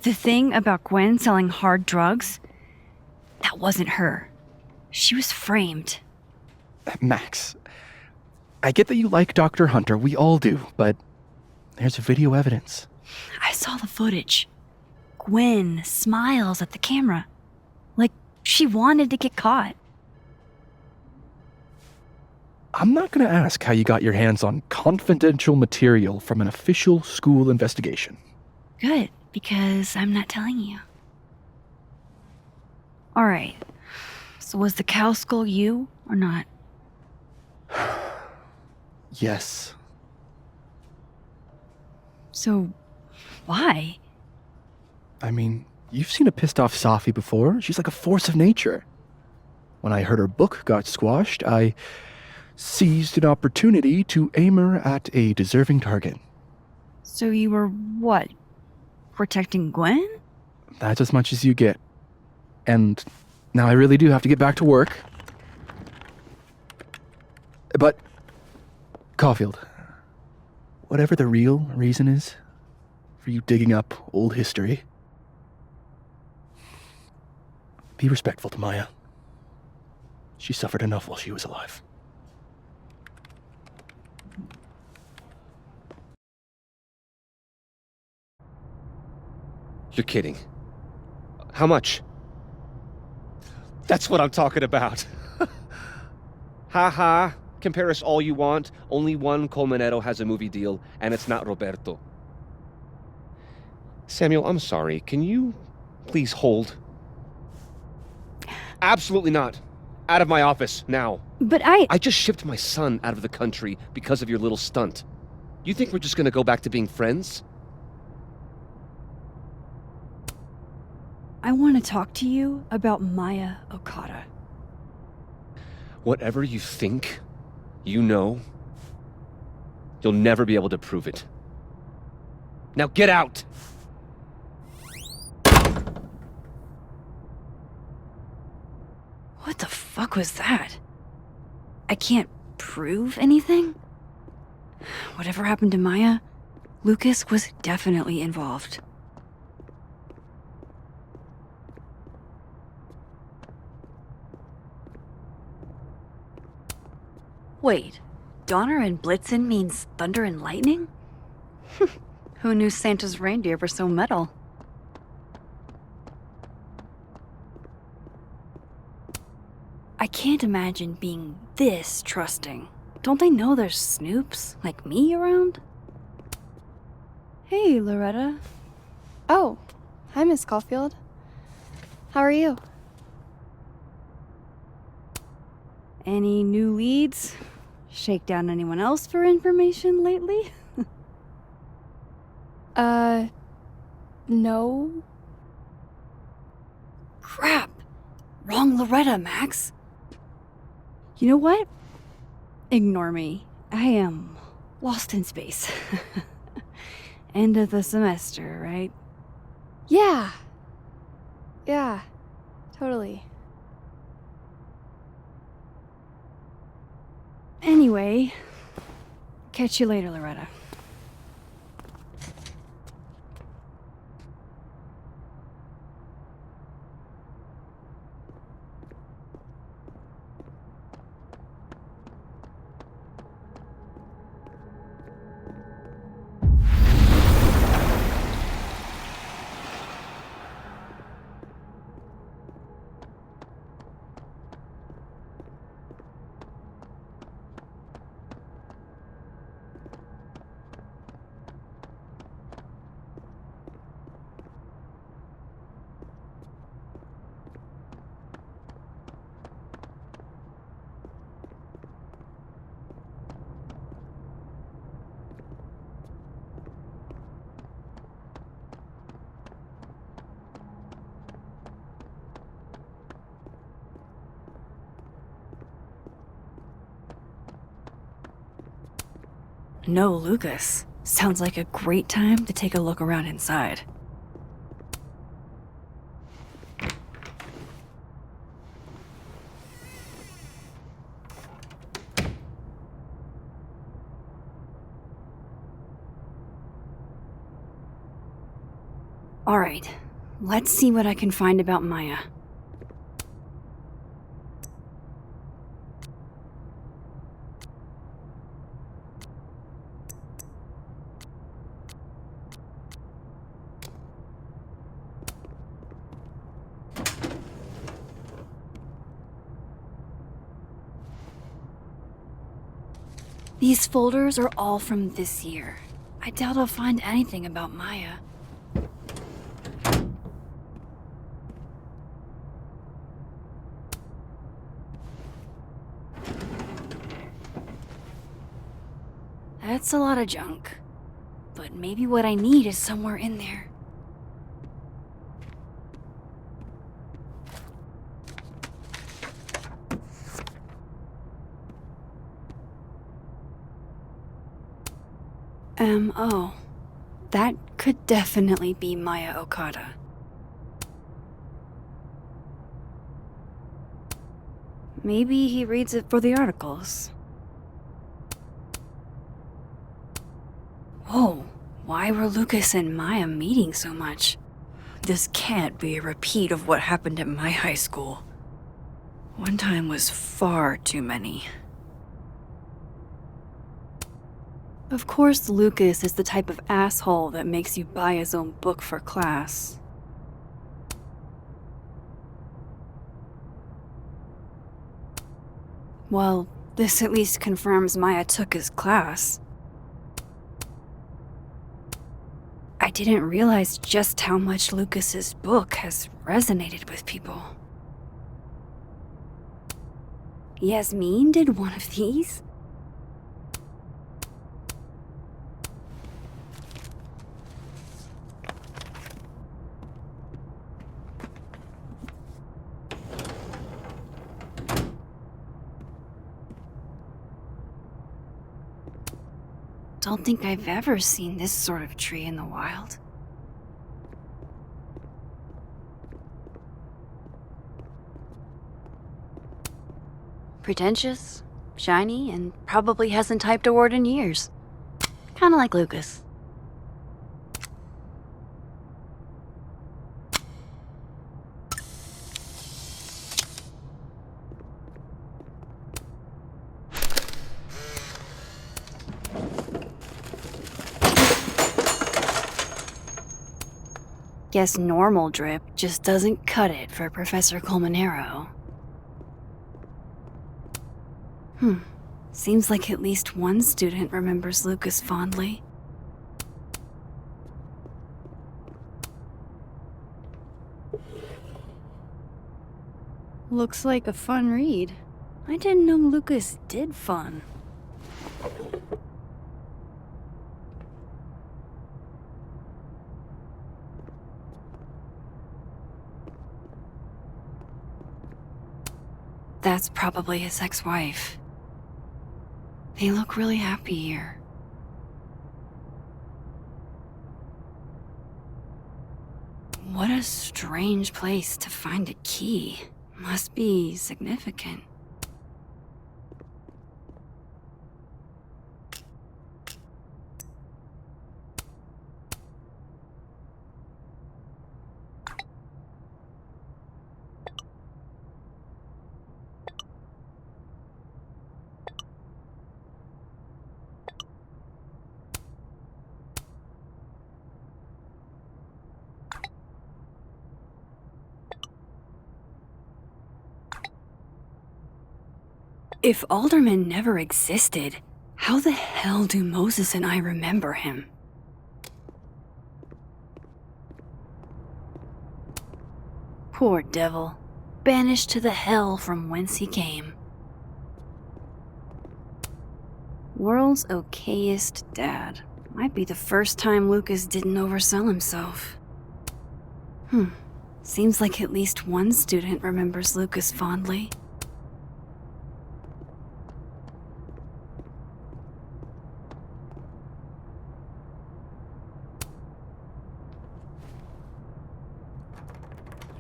The thing about Gwen selling hard drugs, that wasn't her. She was framed. Max, I get that you like Dr. Hunter, we all do, but there's video evidence. I saw the footage. Gwen smiles at the camera, like she wanted to get caught. I'm not gonna ask how you got your hands on confidential material from an official school investigation. Good, because I'm not telling you. Alright, so was the cow skull you or not? Yes. So, why? I mean, you've seen a pissed off Safi before. She's like a force of nature. When I heard her book got squashed, I seized an opportunity to aim her at a deserving target. So you were what? Protecting Gwen? That's as much as you get. And now I really do have to get back to work. But, Caulfield, whatever the real reason is for you digging up old history, be respectful to Maya. She suffered enough while she was alive. You're kidding. How much? That's what I'm talking about. Ha ha. Compare us all you want. Only one Colmenero has a movie deal, and it's not Roberto. Samuel, I'm sorry. Can you please hold? Absolutely not. Out of my office, now. But I just shipped my son out of the country because of your little stunt. You think we're just gonna go back to being friends? I want to talk to you about Maya Okada. Whatever you think, you know, you'll never be able to prove it. Now get out! What the fuck was that? I can't prove anything? Whatever happened to Maya, Lucas was definitely involved. Wait, Donner and Blitzen means thunder and lightning? Who knew Santa's reindeer were so metal? I can't imagine being this trusting. Don't they know there's snoops like me around? Hey, Loretta. Oh, hi, Miss Caulfield. How are you? Any new leads? Shake down anyone else for information lately? No. Crap! Wrong Loretta, Max. You know what? Ignore me. I am lost in space. End of the semester, right? Yeah. Yeah. Totally. Anyway, catch you later, Loretta. No, Lucas. Sounds like a great time to take a look around inside. Alright, let's see what I can find about Maya. These folders are all from this year. I doubt I'll find anything about Maya. That's a lot of junk. But maybe what I need is somewhere in there. Oh. That could definitely be Maya Okada. Maybe he reads it for the articles. Whoa, why were Lucas and Maya meeting so much? This can't be a repeat of what happened at my high school. One time was far too many. Of course, Lucas is the type of asshole that makes you buy his own book for class. Well, this at least confirms Maya took his class. I didn't realize just how much Lucas's book has resonated with people. Yasmin did one of these? Don't think I've ever seen this sort of tree in the wild. Pretentious, shiny, and probably hasn't typed a word in years. Kinda like Lucas. Guess normal drip just doesn't cut it for Professor Colmenero. Seems like at least one student remembers Lucas fondly. Looks like a fun read. I didn't know Lucas did fun. That's probably his ex-wife. They look really happy here. What a strange place to find a key. Must be significant. If Alderman never existed, how the hell do Moses and I remember him? Poor devil, banished to the hell from whence he came. World's okayest dad. Might be the first time Lucas didn't oversell himself. Seems like at least one student remembers Lucas fondly.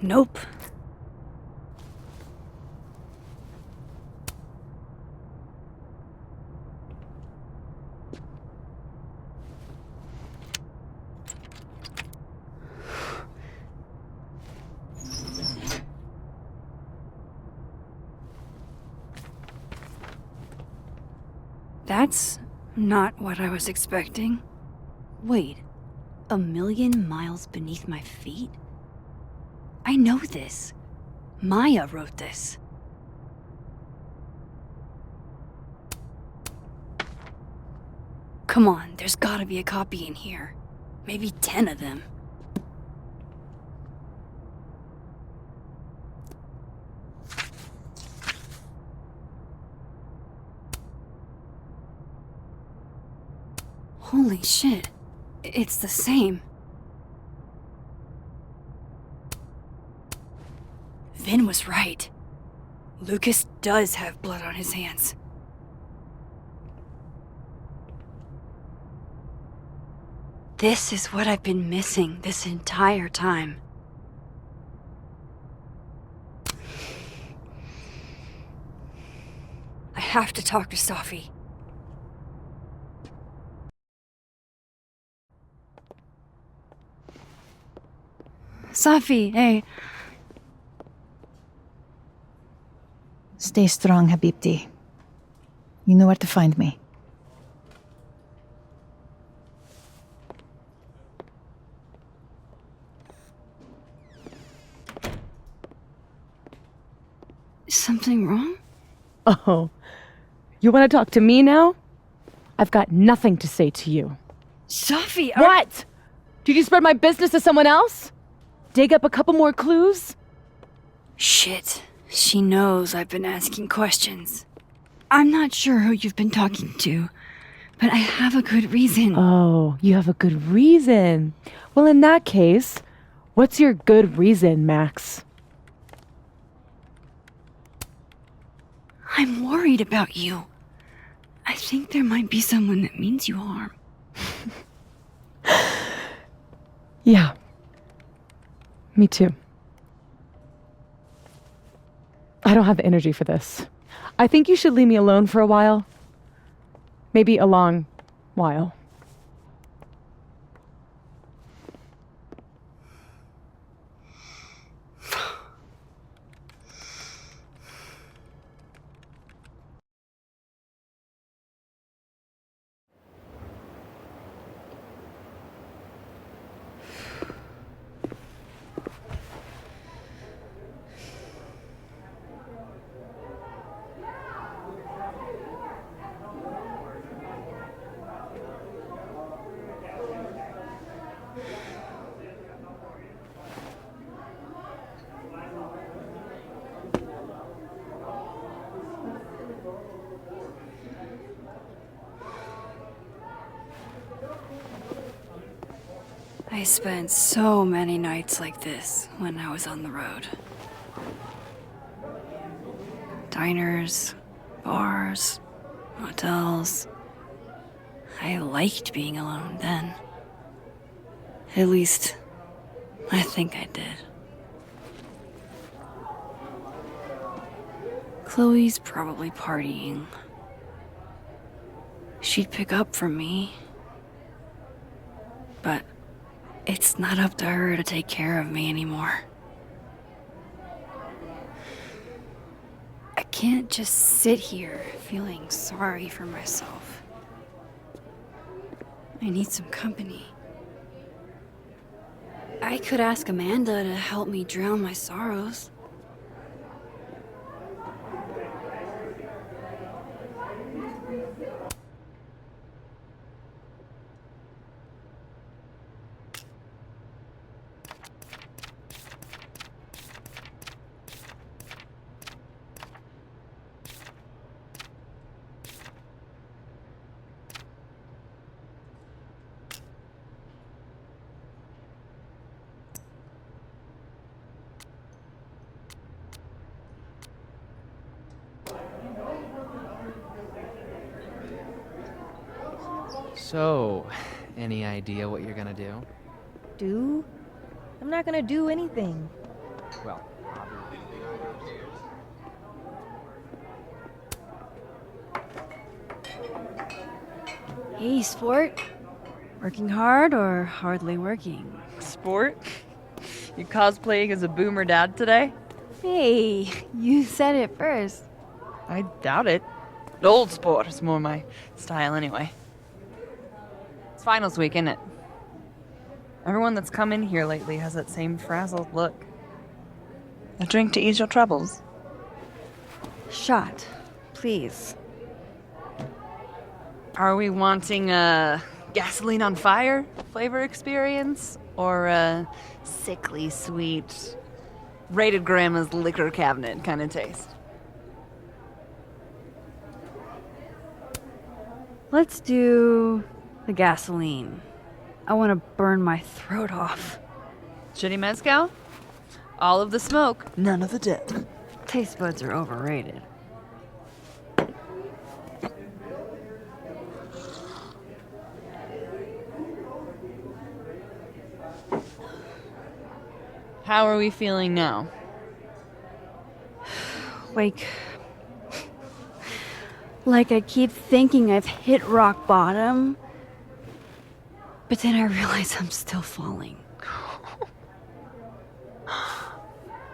Nope. That's not what I was expecting. Wait, 1,000,000 miles beneath my feet? I know this. Maya wrote this. Come on, there's gotta be a copy in here. Maybe 10 of them. Holy shit. It's the same. Vin was right. Lucas does have blood on his hands. This is what I've been missing this entire time. I have to talk to Safi. Safi, hey. Stay strong, Habibti. You know where to find me. Something wrong? Oh, you want to talk to me now? I've got nothing to say to you. Safi, What? Did you spread my business to someone else? Dig up a couple more clues? Shit. She knows I've been asking questions. I'm not sure who you've been talking to, but I have a good reason. Oh, you have a good reason. Well, in that case, what's your good reason, Max? I'm worried about you. I think there might be someone that means you harm. Yeah. Me too. I don't have the energy for this. I think you should leave me alone for a while. Maybe a long while. I spent so many nights like this when I was on the road. Diners, bars, hotels. I liked being alone then. At least, I think I did. Chloe's probably partying. She'd pick up for me. But it's not up to her to take care of me anymore. I can't just sit here feeling sorry for myself. I need some company. I could ask Amanda to help me drown my sorrows. So, any idea what you're gonna do? Do? I'm not gonna do anything. Well, Hey, sport. Working hard or hardly working? Sport? You cosplaying as a boomer dad today? Hey, you said it first. I doubt it. Old sport is more my style anyway. It's finals week, isn't it? Everyone that's come in here lately has that same frazzled look. A drink to ease your troubles. Shot, please. Are we wanting a gasoline on fire flavor experience? Or a sickly sweet, rated grandma's liquor cabinet kind of taste? Let's do the gasoline. I want to burn my throat off. Shitty mezcal? All of the smoke, none of the dip. Taste buds are overrated. How are we feeling now? Like I keep thinking I've hit rock bottom, but then I realize I'm still falling.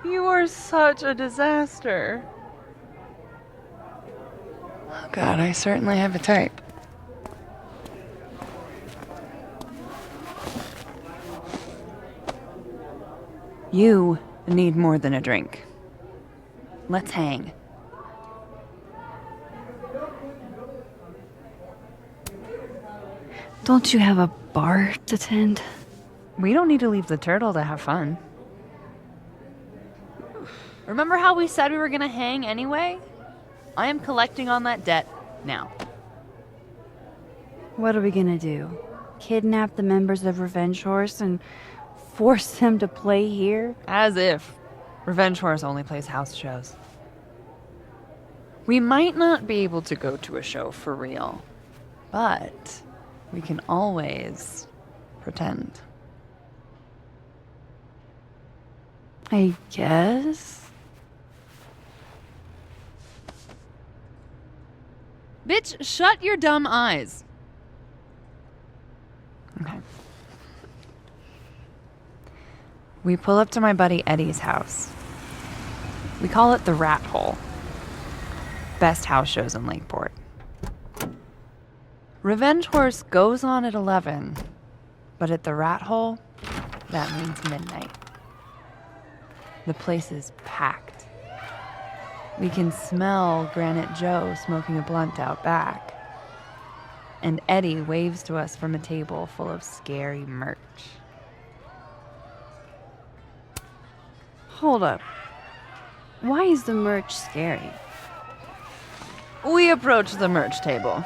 You are such a disaster. Oh God, I certainly have a type. You need more than a drink. Let's hang. Don't you have a bar to tend? We don't need to leave the turtle to have fun. Remember how we said we were gonna hang anyway? I am collecting on that debt now. What are we gonna do? Kidnap the members of Revenge Horse and force them to play here? As if. Revenge Horse only plays house shows. We might not be able to go to a show for real, but we can always pretend. I guess. Bitch, shut your dumb eyes. Okay. We pull up to my buddy Eddie's house. We call it the Rat Hole. Best house shows in Lakeport. Revenge Horse goes on at 11, but at the Rat Hole, that means midnight. The place is packed. We can smell Granite Joe smoking a blunt out back. And Eddie waves to us from a table full of scary merch. Hold up. Why is the merch scary? We approach the merch table.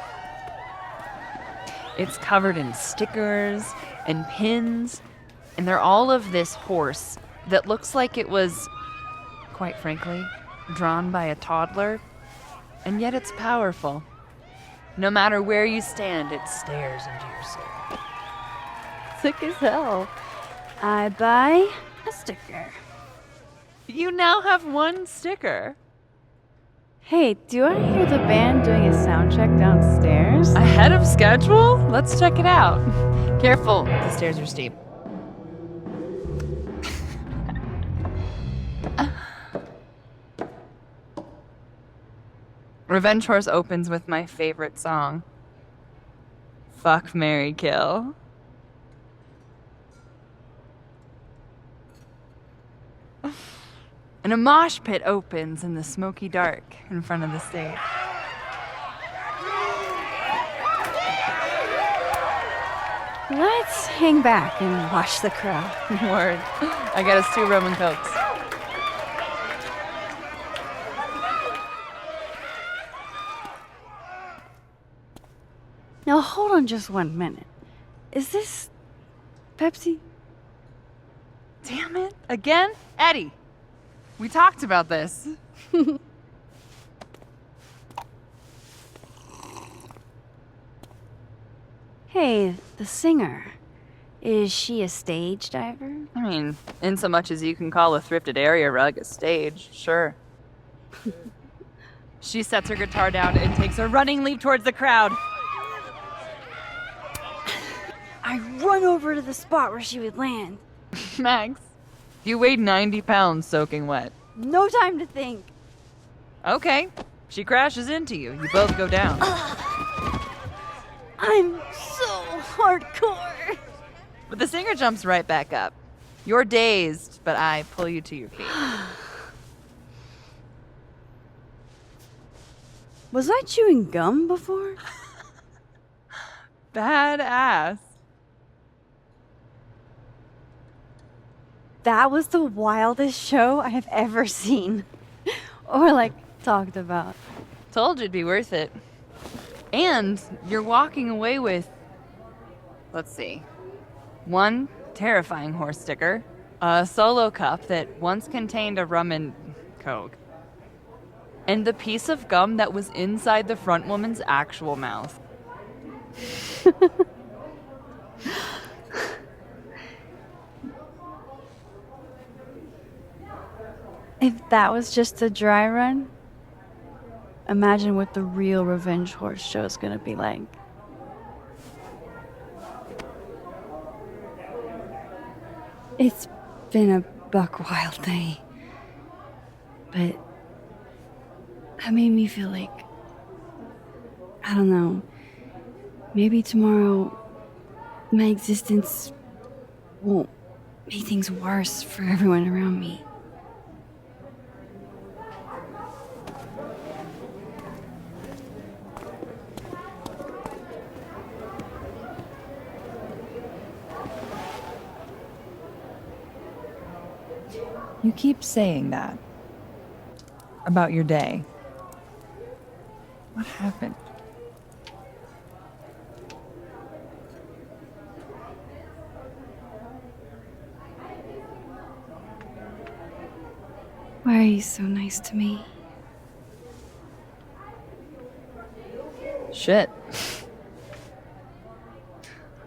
It's covered in stickers and pins, and they're all of this horse that looks like it was, quite frankly, drawn by a toddler, and yet it's powerful. No matter where you stand, it stares into your soul. Sick as hell. I buy a sticker. You now have one sticker. Hey, do I hear the band doing a sound check downstairs? Ahead of schedule? Let's check it out. Careful, the stairs are steep. Revenge Horse opens with my favorite song. Fuck, marry, kill. And a mosh pit opens in the smoky dark in front of the stage. Let's hang back and watch the crowd. Word. I got us 2 rum and cokes. Now hold on just 1 minute. Is this Pepsi? Damn it. Again? Eddie, we talked about this. Hey, the singer. Is she a stage diver? I mean, in so much as you can call a thrifted area rug a stage, sure. She sets her guitar down and takes a running leap towards the crowd. I run over to the spot where she would land. Max, you weighed 90 pounds soaking wet. No time to think. Okay, she crashes into you. You both go down. I'm so hardcore. But the singer jumps right back up. You're dazed, but I pull you to your feet. Was I chewing gum before? Badass. That was the wildest show I have ever seen. Or, like, talked about. Told you it'd be worth it. And you're walking away with, let's see, 1 terrifying horse sticker, a solo cup that once contained a rum and coke, and the piece of gum that was inside the front woman's actual mouth. If that was just a dry run, imagine what the real Revenge Horse show is gonna be like. It's been a buck wild day, but that made me feel like, I don't know, maybe tomorrow my existence won't make things worse for everyone around me. You keep saying that. About your day. What happened? Why are you so nice to me? Shit.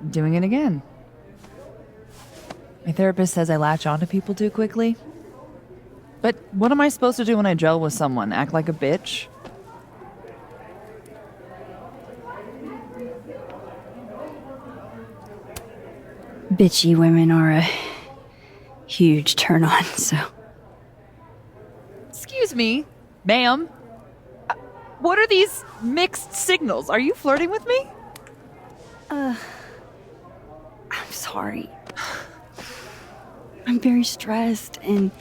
I'm doing it again. My therapist says I latch onto people too quickly. But what am I supposed to do when I gel with someone? Act like a bitch? Bitchy women are a huge turn on, so. Excuse me, ma'am. What are these mixed signals? Are you flirting with me? I'm sorry. I'm very stressed and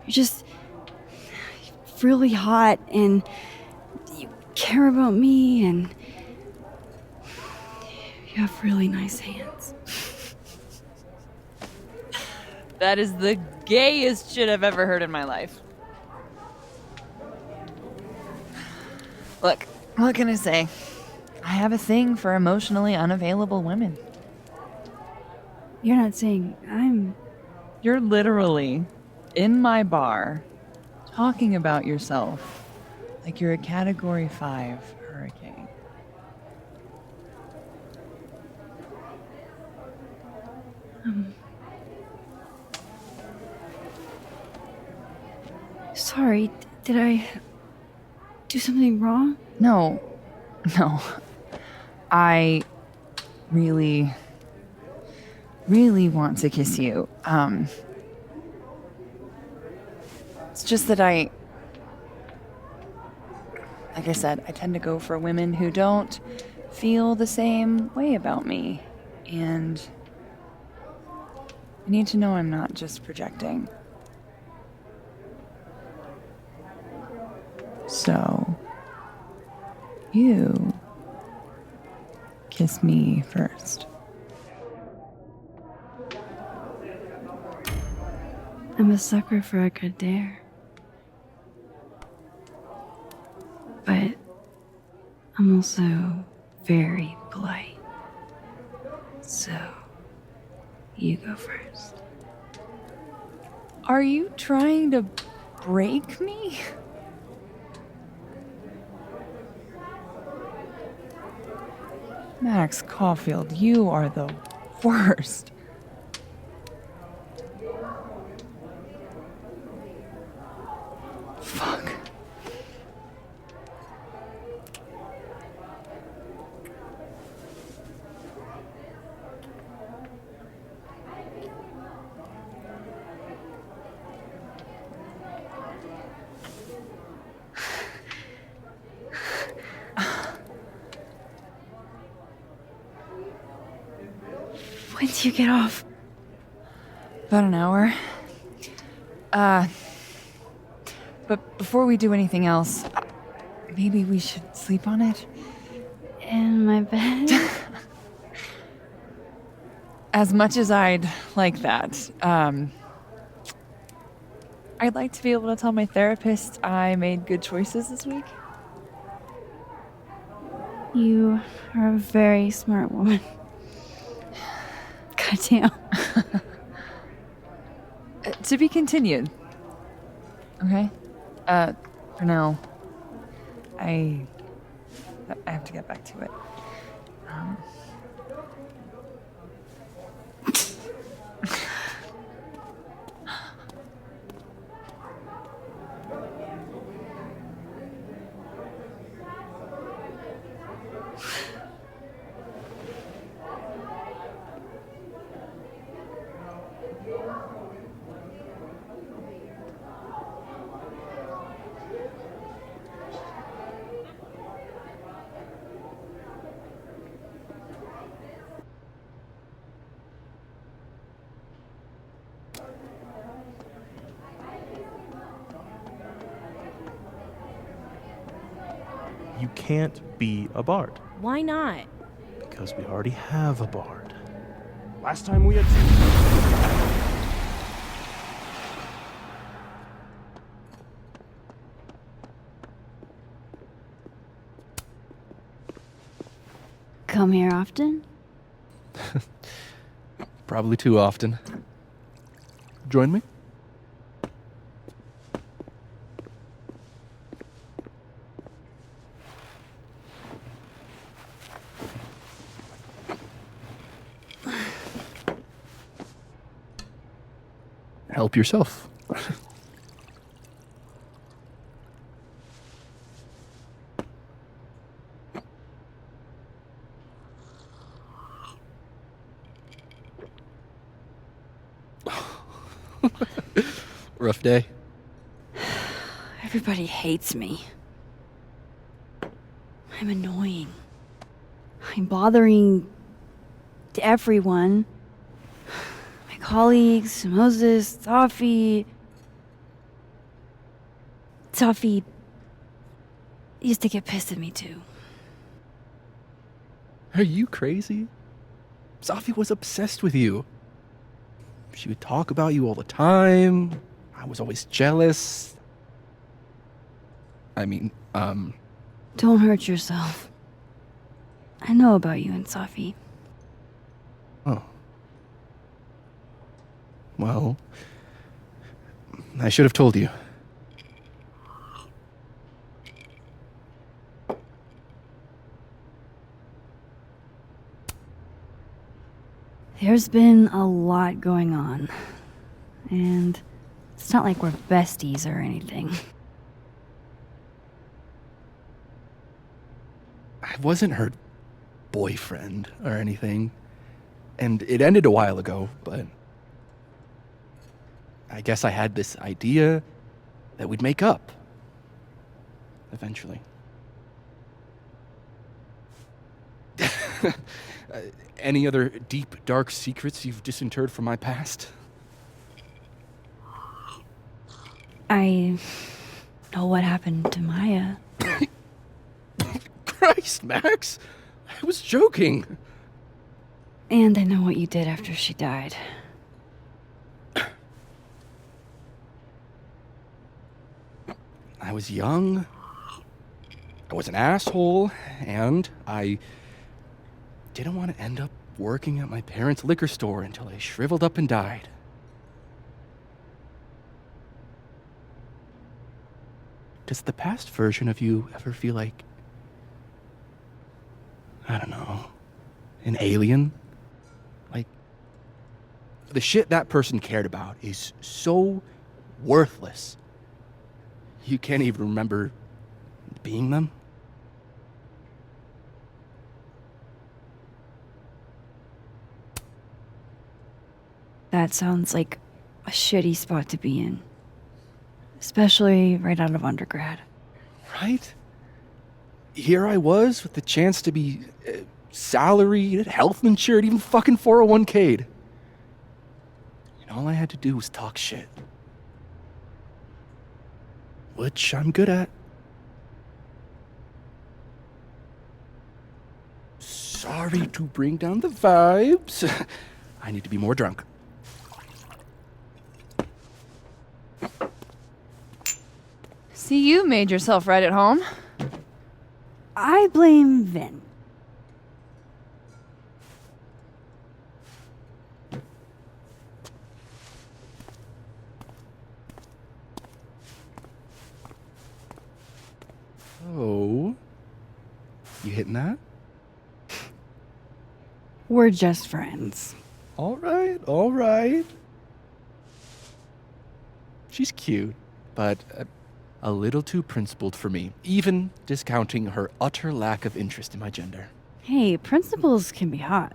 you're just really hot and you care about me and you have really nice hands. That is the gayest shit I've ever heard in my life. Look, what can I say? I have a thing for emotionally unavailable women. You're not saying I'm... You're literally in my bar talking about yourself like you're a Category 5 hurricane. sorry. Did I do something wrong? No. No. I really want to kiss you. It's just that like I said, I tend to go for women who don't feel the same way about me. And I need to know I'm not just projecting. So, you kiss me first. I'm a sucker for a good dare. But I'm also very polite. So, you go first. Are you trying to break me? Max Caulfield, you are the worst. Fuck. When do you get off? About an hour. But before we do anything else, maybe we should sleep on it? In my bed? As much as I'd like that, I'd like to be able to tell my therapist I made good choices this week. You are a very smart woman. Goddamn. To be continued. Okay? For now, I have to get back to it. You can't be a bard. Why not? Because we already have a bard. Last time we had Come here often? Probably too often. Join me? Help yourself. Rough day. Everybody hates me. I'm annoying. I'm bothering everyone. My colleagues, Moses, Safi. Safi used to get pissed at me too. Are you crazy? Safi was obsessed with you. She would talk about you all the time. I was always jealous. I mean, Don't hurt yourself. I know about you and Safi. Oh. Well, I should have told you. There's been a lot going on. And It's not like we're besties or anything. I wasn't her boyfriend or anything. And it ended a while ago, but I guess I had this idea that we'd make up. Eventually. Any other deep, dark secrets you've disinterred from my past? I know what happened to Maya. Christ, Max! I was joking. And I know what you did after she died. I was young. I was an asshole, and I didn't want to end up working at my parents' liquor store until I shriveled up and died. Does the past version of you ever feel like, I don't know, an alien? Like, the shit that person cared about is so worthless. You can't even remember being them? That sounds like a shitty spot to be in. Especially right out of undergrad. Right? Here I was with the chance to be salaried, health insured, even fucking 401k'd. And all I had to do was talk shit. Which I'm good at. Sorry to bring down the vibes. I need to be more drunk. See, you made yourself right at home. I blame Vin. Oh. You hitting that? We're just friends. All right, all right. She's cute, but a little too principled for me, even discounting her utter lack of interest in my gender. Hey, principals can be hot.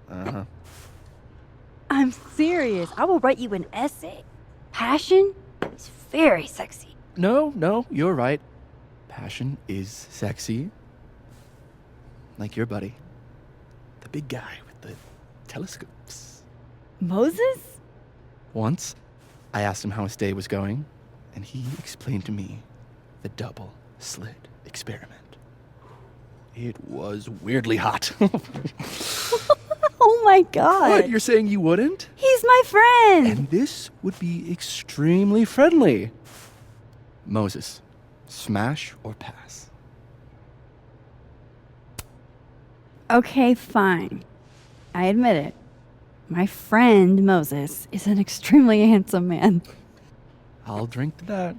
Uh-huh. I'm serious. I will write you an essay. Passion is very sexy. No, you're right. Passion is sexy. Like your buddy. The big guy with the telescopes. Moses? Once, I asked him how his day was going, and he explained to me the double slit experiment. It was weirdly hot. Oh my god. What, you're saying you wouldn't? He's my friend. And this would be extremely friendly. Moses, smash or pass? Okay, fine. I admit it. My friend Moses is an extremely handsome man. I'll drink to that.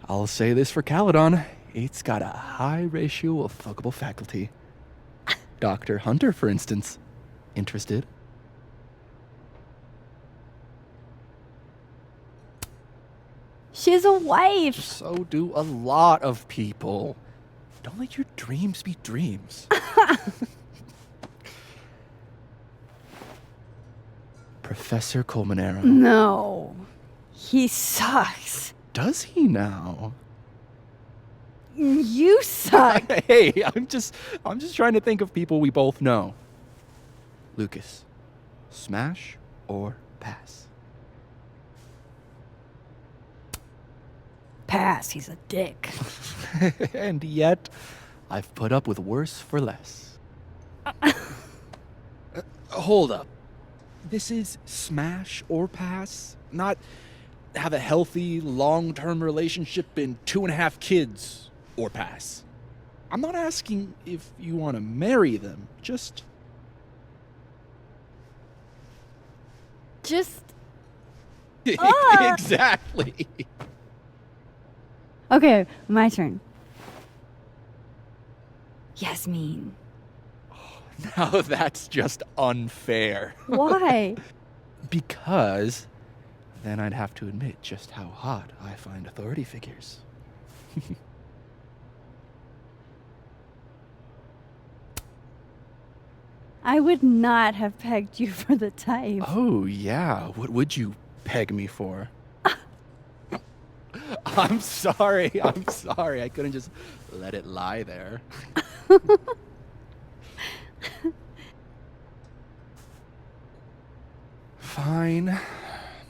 I'll say this for Caledon. It's got a high ratio of fuckable faculty. Dr. Hunter, for instance. Interested? She has a wife. So do a lot of people. Don't let your dreams be dreams. Professor Colmenero. No. He sucks. Does he now? You suck. Hey, I'm just trying to think of people we both know. Lucas, smash or pass? Pass. He's a dick. And yet, I've put up with worse for less. Hold up. This is smash or pass? Not have a healthy, long-term relationship and 2.5 kids or pass. I'm not asking if you want to marry them, just... Exactly. Okay, my turn. Yasmin. Now that's just unfair. Why? Because then I'd have to admit just how hot I find authority figures. I would not have pegged you for the type. Oh, yeah. What would you peg me for? I'm sorry. I'm sorry. I couldn't just let it lie there. Fine.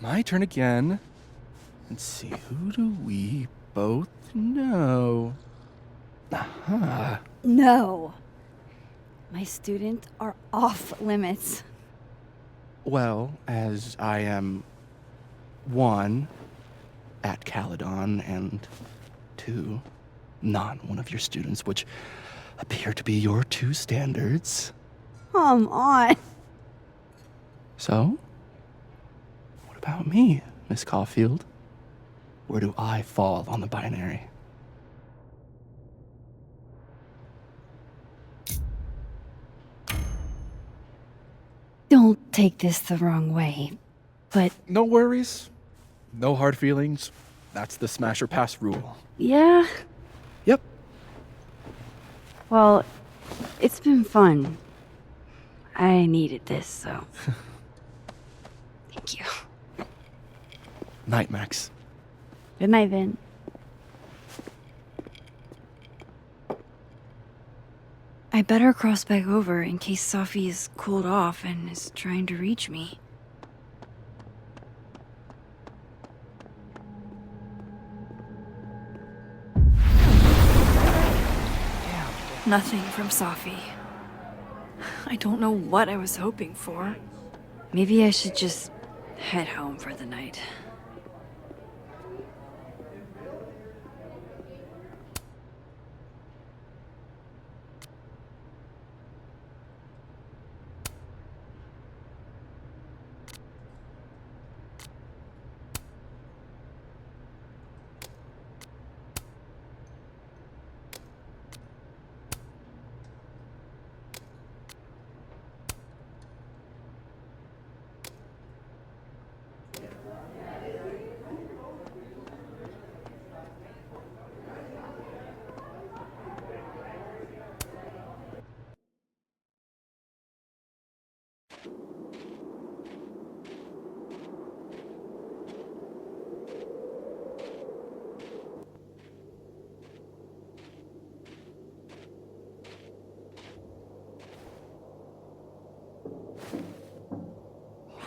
My turn again. Let's see. Who do we both know? Aha. No. My students are off limits. Well, as I am one, at Caledon, and two, not one of your students, which appear to be your two standards. Come on. So, what about me, Miss Caulfield? Where do I fall on the binary? Don't take this the wrong way, but No worries. No hard feelings. That's the smash or pass rule. yeah. Yep. Well, it's been fun. I needed this, so. Thank you. Night, Max. Good night, Vin. I better cross back over in case Safi is cooled off and is trying to reach me. Nothing from Safi. I don't know what I was hoping for. Maybe I should just head home for the night.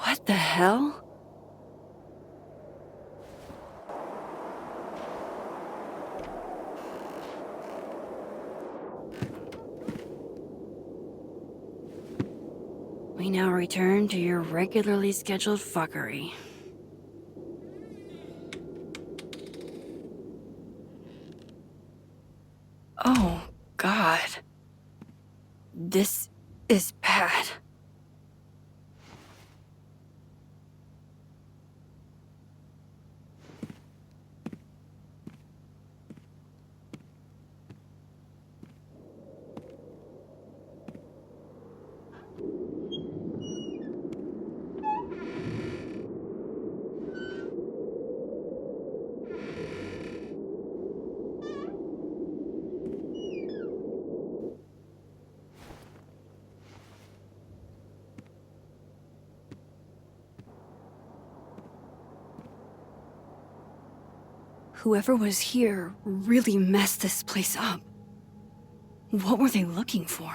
What the hell? We now return to your regularly scheduled fuckery. Oh, God. This is bad. Whoever was here really messed this place up. What were they looking for?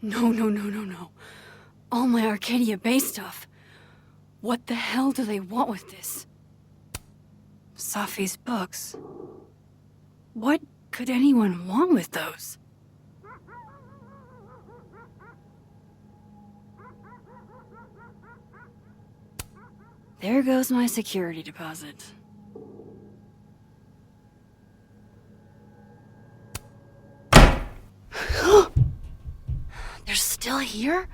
No. All my Arcadia Bay stuff. What the hell do they want with this? Safi's books. What could anyone want with those? There goes my security deposit. They're still here?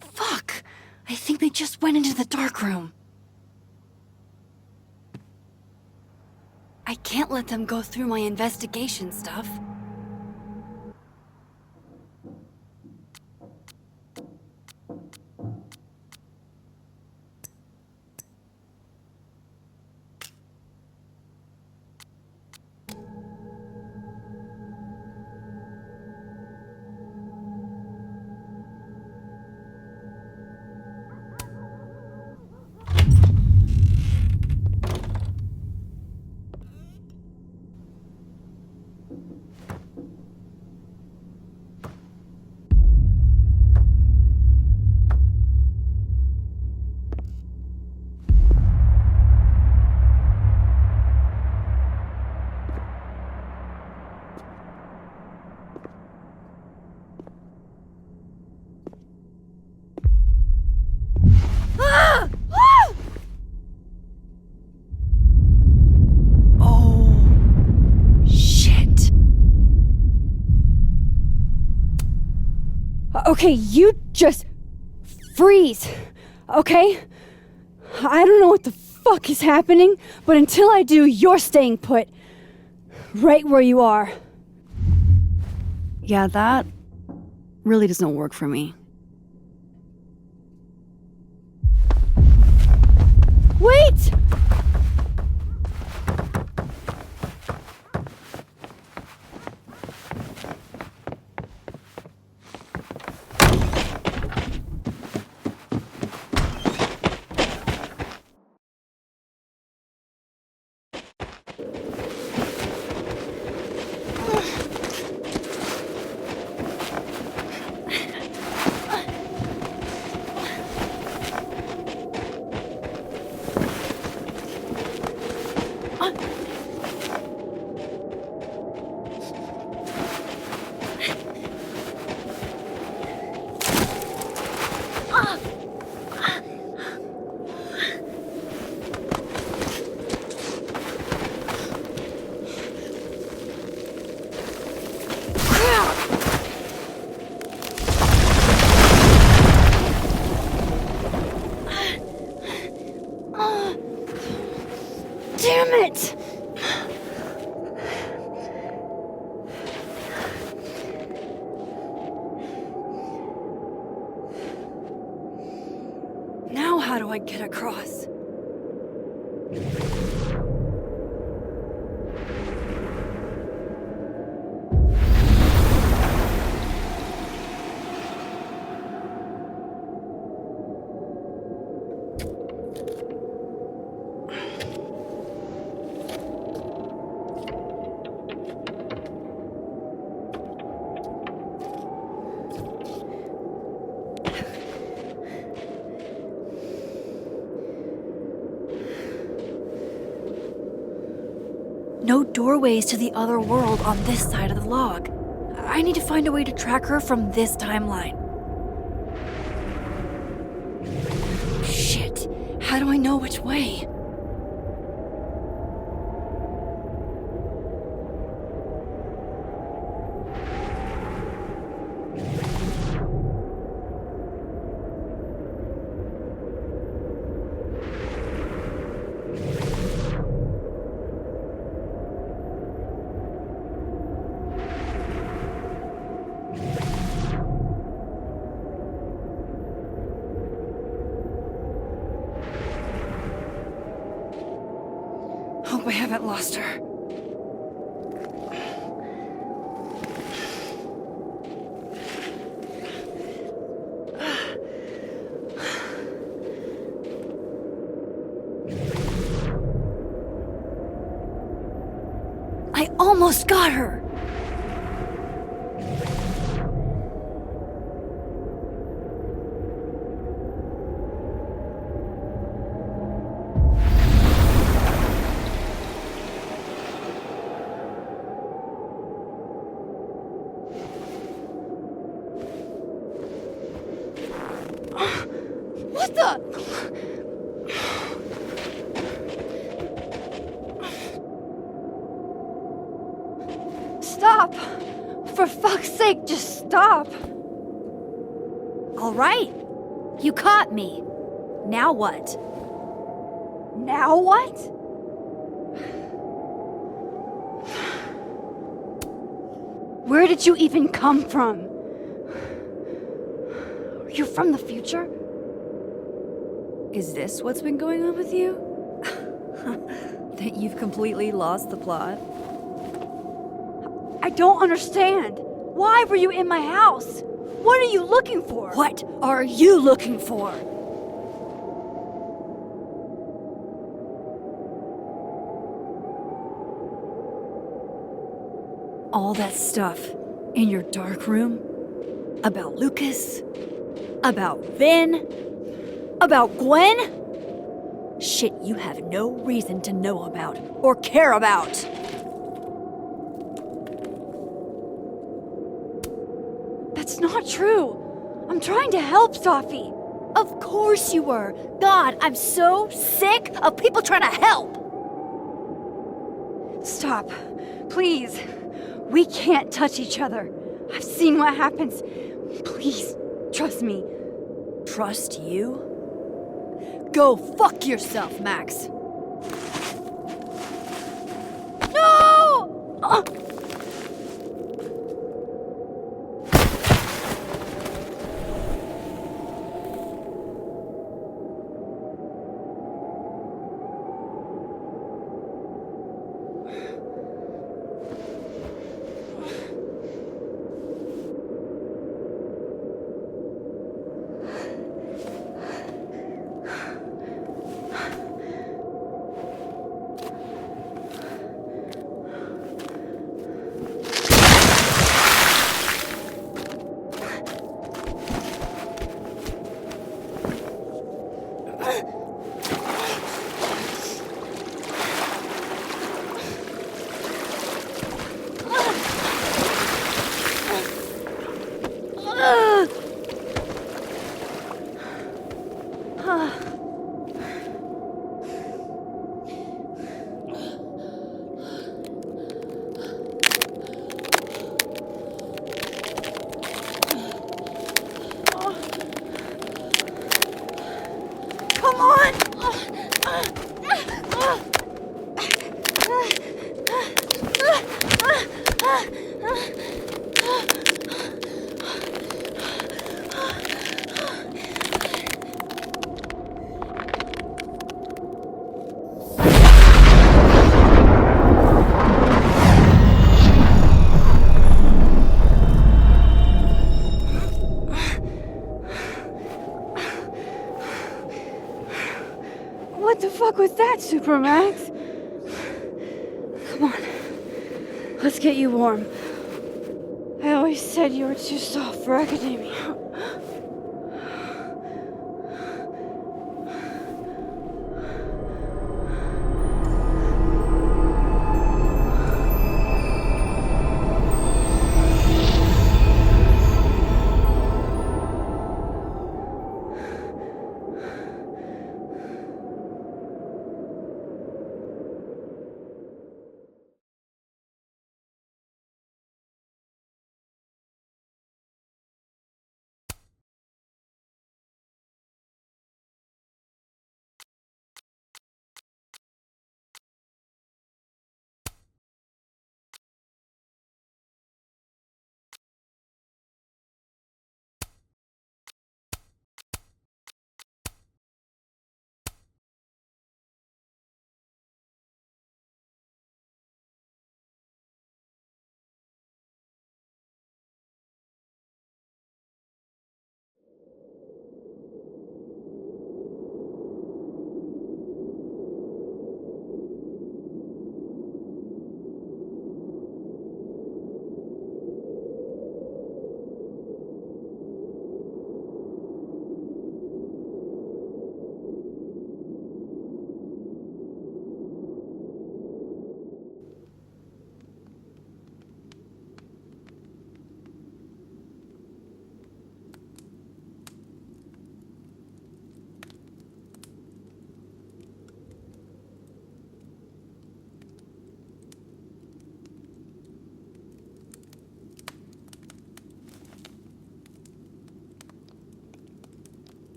Fuck! I think they just went into the dark room. I can't let them go through my investigation stuff. Okay, you just freeze, okay? I don't know what the fuck is happening, but until I do, you're staying put. Right where you are. Yeah, that really doesn't work for me. Wait! Damn it! Now how do I get across? No doorways to the other world on this side of the log. I need to find a way to track her from this timeline. Shit, how do I know which way? Hope I haven't lost her. almost got her! What the? Stop! For fuck's sake, just stop! All right. You caught me. Now what? Now what? Where did you even come from? Are you from the future? Is this what's been going on with you? That you've completely lost the plot? I don't understand. Why were you in my house? What are you looking for? What are you looking for? All that stuff in your dark room? About Lucas? About Vin? About Gwen? Shit you have no reason to know about or care about. That's not true. I'm trying to help, Safi. Of course you were. God, I'm so sick of people trying to help. Stop. Please. We can't touch each other. I've seen what happens. Please, trust me. Trust you? Go fuck yourself, Max. No! Come on! What the fuck was that, Supermax? Come on. Let's get you warm. I always said you were too soft for academia.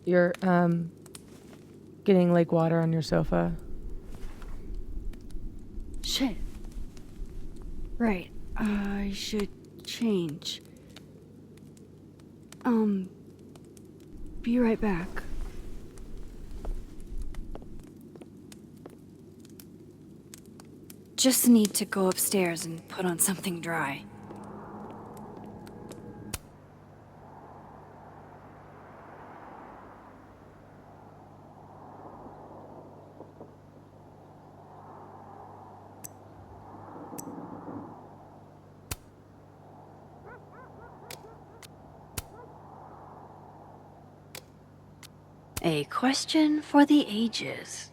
You're, getting lake water on your sofa. Shit. Right. I should change. Be right back. Just need to go upstairs and put on something dry. A question for the ages.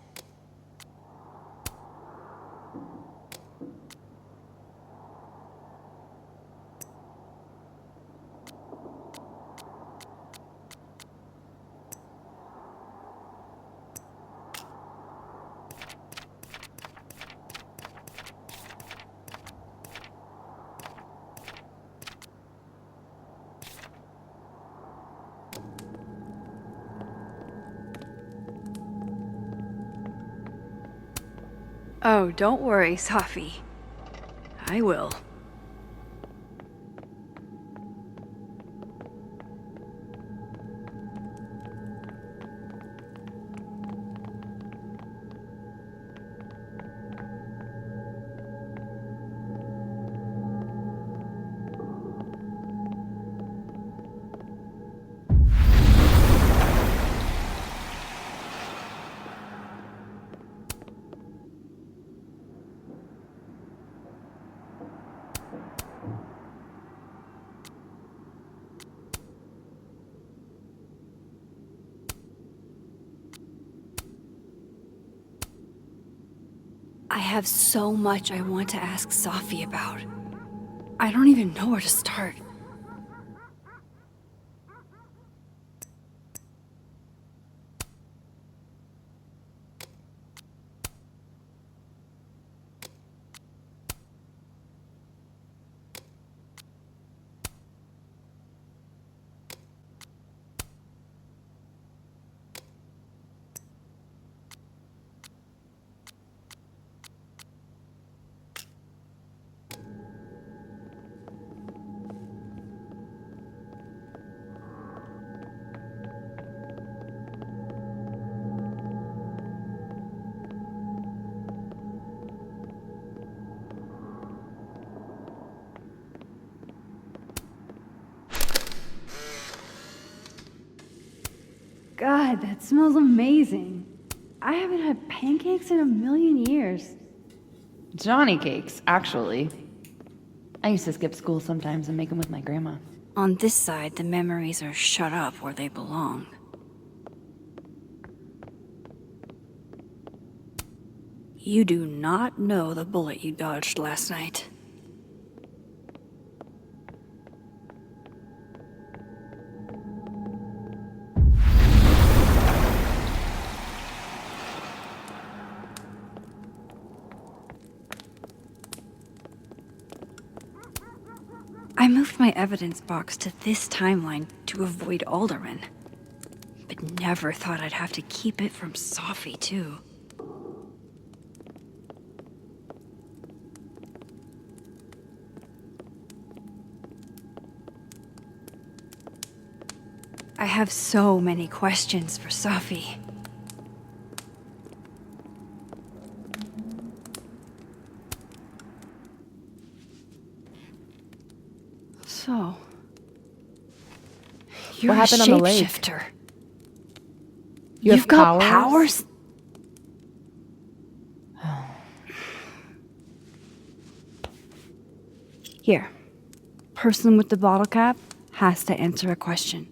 Oh, don't worry, Safi. I will. I have so much I want to ask Safi about. I don't even know where to start. God, that smells amazing. I haven't had pancakes in a million years. Johnny cakes, actually. I used to skip school sometimes and make them with my grandma. On this side, the memories are shut up where they belong. You do not know the bullet you dodged last night. I moved my evidence box to this timeline to avoid Alderman, but never thought I'd have to keep it from Safi, too. I have so many questions for Safi. So, you're What happened a on the lake? shapeshifter. You've got powers? Here, person with the bottle cap has to answer a question.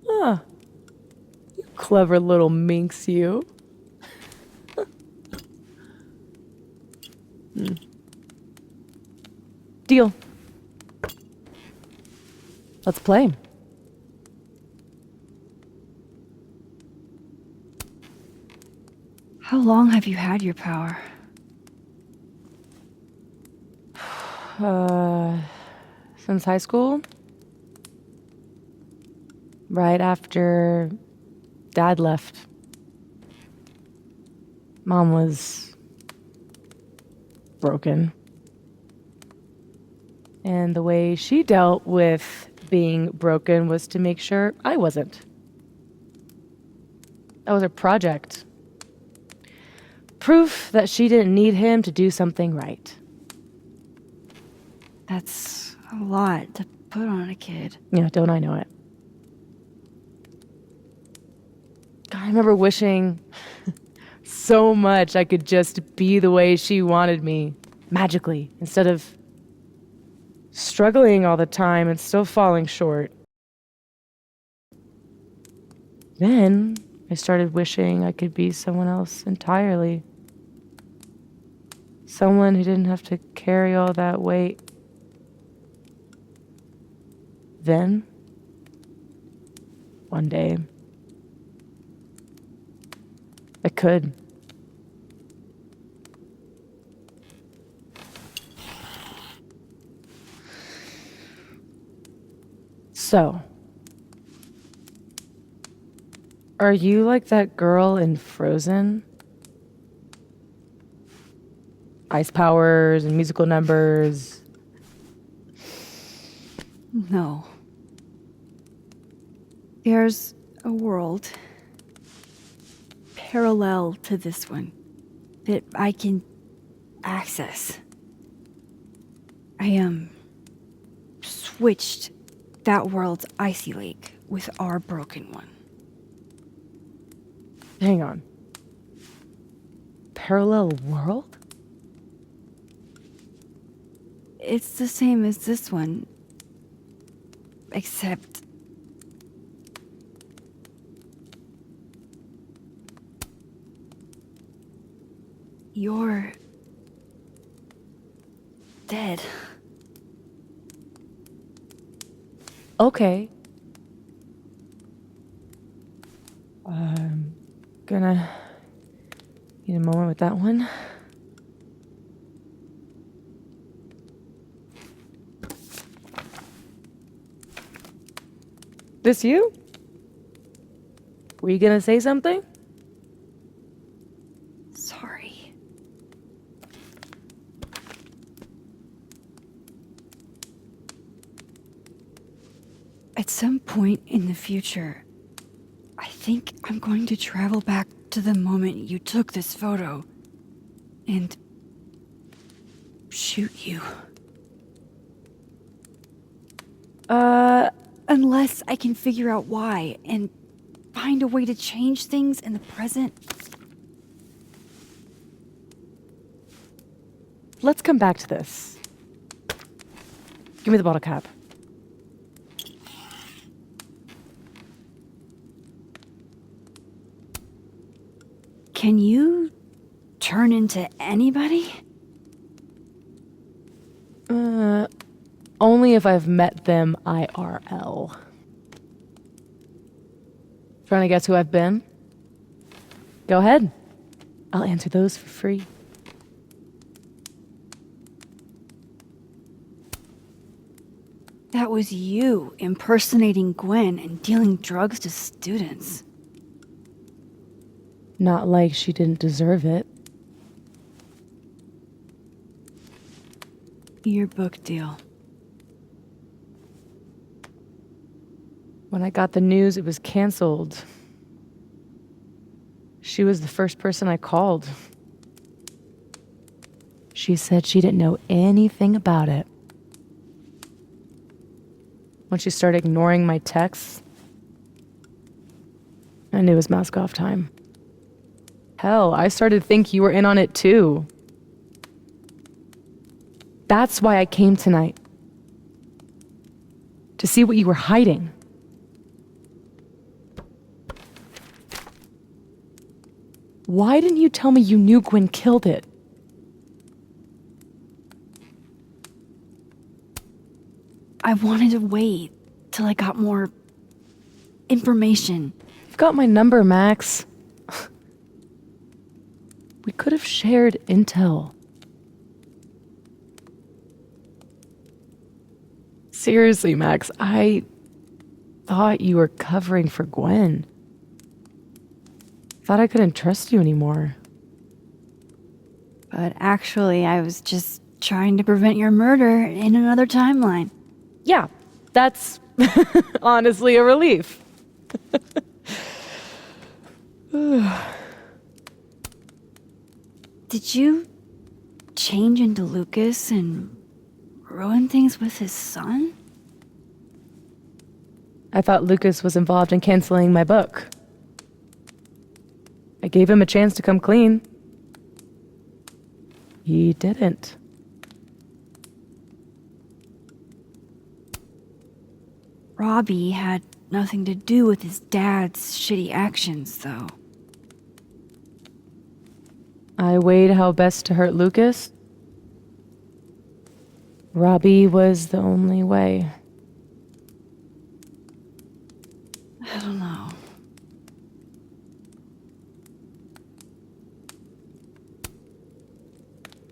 Huh. You clever little minx, you. Deal. Let's play. How long have you had your power? since high school. Right after Dad left. Mom was broken. And the way she dealt with being broken was to make sure I wasn't. That was her project. Proof that she didn't need him to do something right. That's a lot to put on a kid. Yeah, don't I know it? God, I remember wishing so much I could just be the way she wanted me, magically, instead of struggling all the time and still falling short. Then I started wishing I could be someone else entirely. Someone who didn't have to carry all that weight. Then, one day, I could. So, are you like that girl in Frozen? Ice powers and musical numbers. No. There's a world parallel to this one that I can access. I switched that world's icy lake with our broken one. Hang on. Parallel world? It's the same as this one, except you're dead. Okay. I'm gonna need a moment with that one. This you? Were you gonna say something? Sorry. At some point in the future, I think I'm going to travel back to the moment you took this photo and shoot you. Unless I can figure out why and find a way to change things in the present. Let's come back to this. Give me the bottle cap. Can you turn into anybody? Only if I've met them IRL. Trying to guess who I've been? Go ahead. I'll answer those for free. That was you impersonating Gwen and dealing drugs to students. Not like she didn't deserve it. Your book deal. When I got the news it was canceled, she was the first person I called. She said she didn't know anything about it. When she started ignoring my texts, I knew it was mask off time. Hell, I started to think you were in on it too. That's why I came tonight. To see what you were hiding. Why didn't you tell me you knew Gwen killed it? I wanted to wait till I got more information. You've got my number, Max. We could have shared intel. Seriously, Max, I thought you were covering for Gwen. Thought I couldn't trust you anymore. But actually, I was just trying to prevent your murder in another timeline. Yeah, that's honestly a relief. Did you change into Lucas and ruin things with his son? I thought Lucas was involved in canceling my book. I gave him a chance to come clean. He didn't. Robbie had nothing to do with his dad's shitty actions, though. I weighed how best to hurt Lucas. Robbie was the only way. I don't know.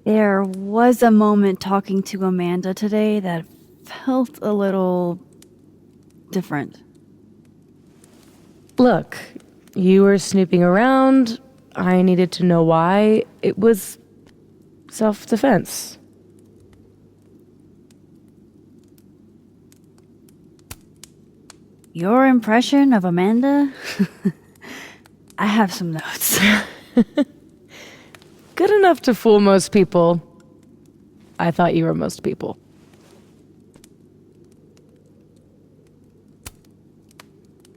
There was a moment talking to Amanda today that felt a little different. Look, you were snooping around. I needed to know why. It was self-defense. Your impression of Amanda? I have some notes. Good enough to fool most people. I thought you were most people.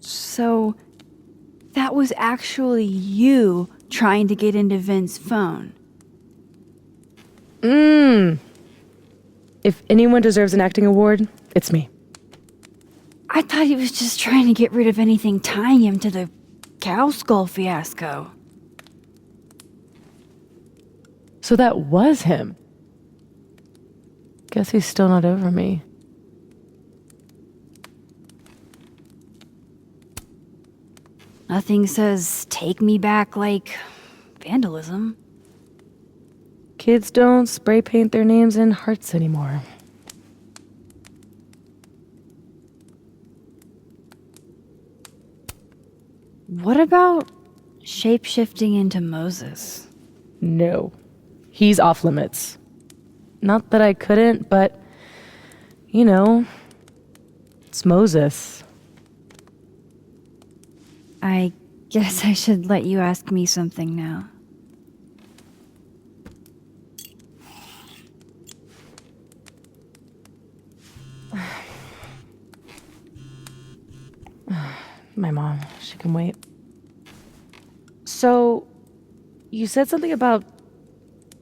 So, that was actually you trying to get into Vin's phone. If anyone deserves an acting award, it's me. I thought he was just trying to get rid of anything tying him to the cow skull fiasco. So that was him. Guess he's still not over me. Nothing says take me back like vandalism. Kids don't spray paint their names in hearts anymore. What about shape-shifting into Moses? No. He's off limits. Not that I couldn't, but, you know, it's Moses. I guess I should let you ask me something now. My mom, she can wait. So, you said something about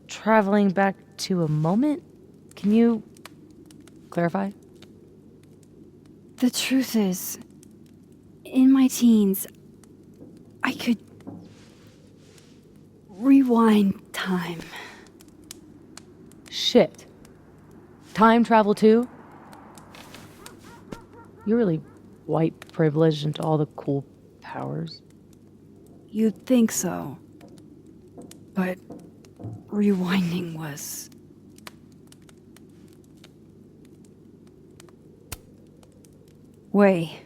traveling back to a moment? Can you clarify? The truth is, in my teens, I could rewind time. Shit. Time travel too? You're really white privileged into all the cool powers. You'd think so. But rewinding was... way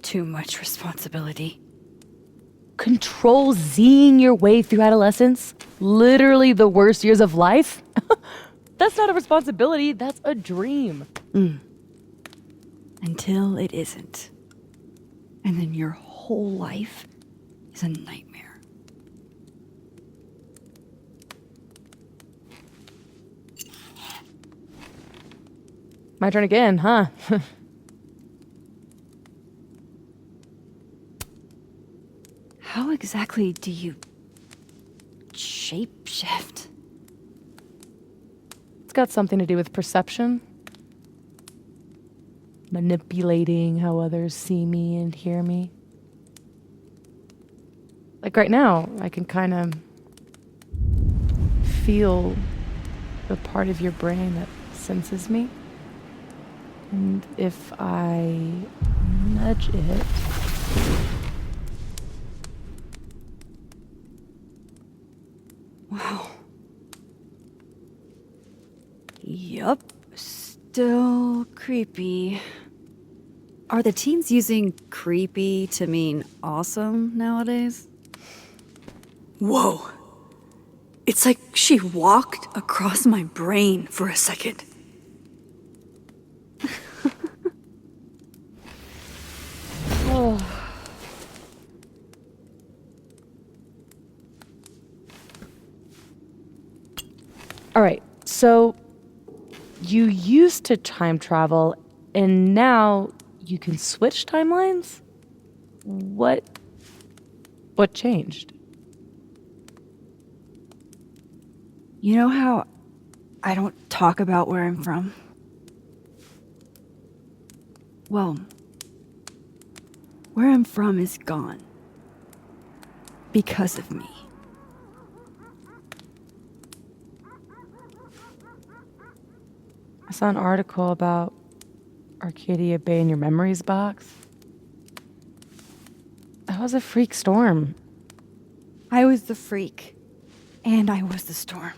too much responsibility. Control Zing your way through adolescence? Literally the worst years of life? That's not a responsibility, that's a dream. Until it isn't. And then your whole life is a nightmare. My turn again, huh? How exactly do you shapeshift? It's got something to do with perception. Manipulating how others see me and hear me. Like right now, I can kind of feel the part of your brain that senses me. And if I nudge it... Wow. Yup. Still little creepy. Are the teens using creepy to mean awesome nowadays? Whoa. It's like she walked across my brain for a second. Oh. All right, so you used to time travel, and now you can switch timelines? What changed? You know how I don't talk about where I'm from? Well, where I'm from is gone. Because of me. I saw an article about Arcadia Bay in your memories box. That was a freak storm. I was the freak. And I was the storm.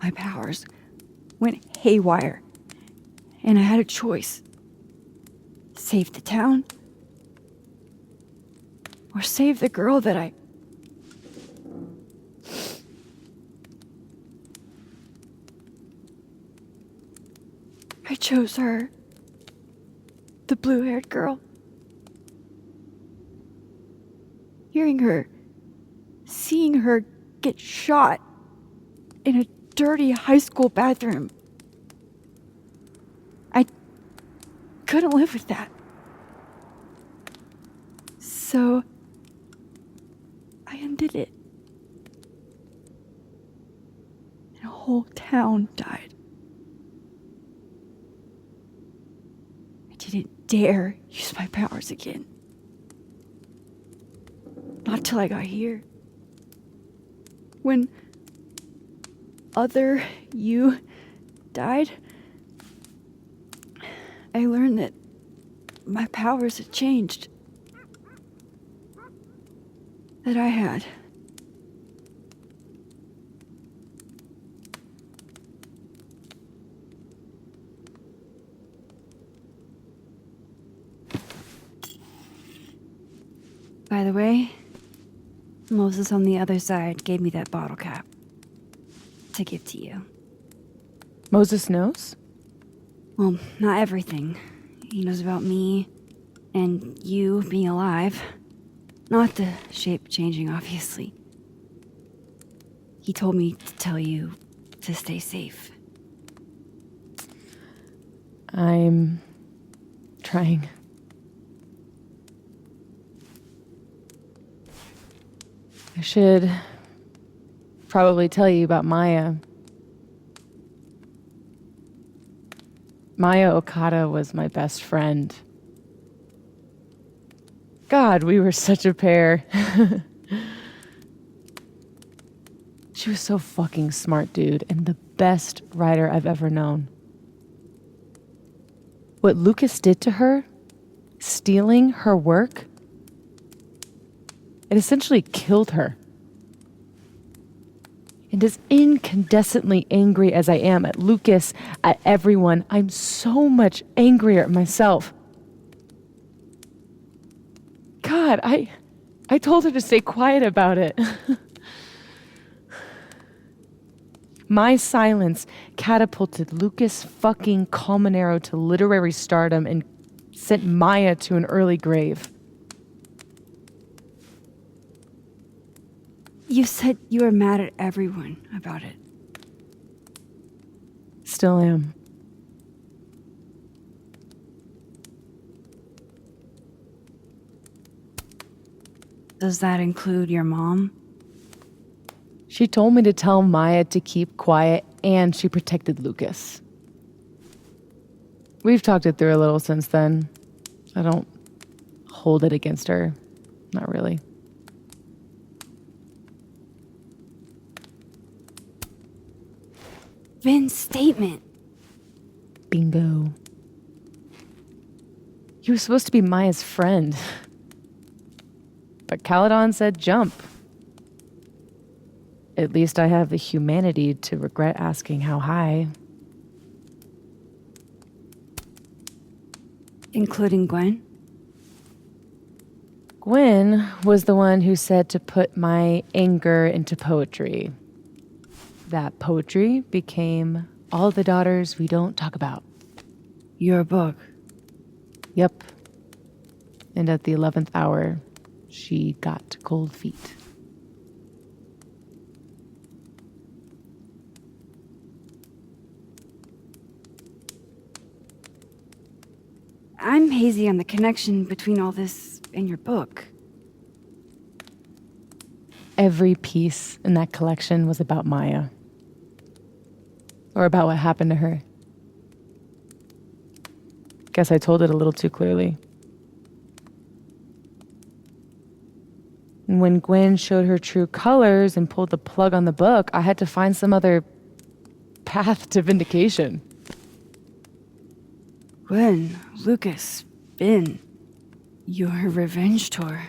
My powers went haywire. And I had a choice. Save the town. Or save the girl that I chose her. The blue-haired girl. Hearing her, seeing her get shot in a dirty high school bathroom. I couldn't live with that. So I undid it. And a whole town died. I didn't dare use my powers again. Not till I got here. When other you died, I learned that my powers had changed. That I had. By the way, Moses on the other side gave me that bottle cap to give to you. Moses knows? Well, not everything. He knows about me and you being alive. Not the shape changing, obviously. He told me to tell you to stay safe. I'm trying. I should probably tell you about Maya. Maya Okada was my best friend. God, we were such a pair. She was so fucking smart, dude, and the best writer I've ever known. What Lucas did to her, stealing her work, it essentially killed her. And as incandescently angry as I am at Lucas, at everyone, I'm so much angrier at myself. God, I told her to stay quiet about it. My silence catapulted Lucas fucking Colmenero to literary stardom and sent Maya to an early grave. You said you were mad at everyone about it. Still am. Does that include your mom? She told me to tell Maya to keep quiet, and she protected Lucas. We've talked it through a little since then. I don't hold it against her. Not really. Vin's statement. Bingo. You were supposed to be Maya's friend. But Caledon said jump. At least I have the humanity to regret asking how high. Including Gwen? Gwen was the one who said to put my anger into poetry. That poetry became All the Daughters We Don't Talk About. Your book? Yep. And at the 11th hour, she got cold feet. I'm hazy on the connection between all this and your book. Every piece in that collection was about Maya. Or about what happened to her. Guess I told it a little too clearly. And when Gwen showed her true colors and pulled the plug on the book, I had to find some other path to vindication. Gwen, Lucas, Ben, your revenge tour.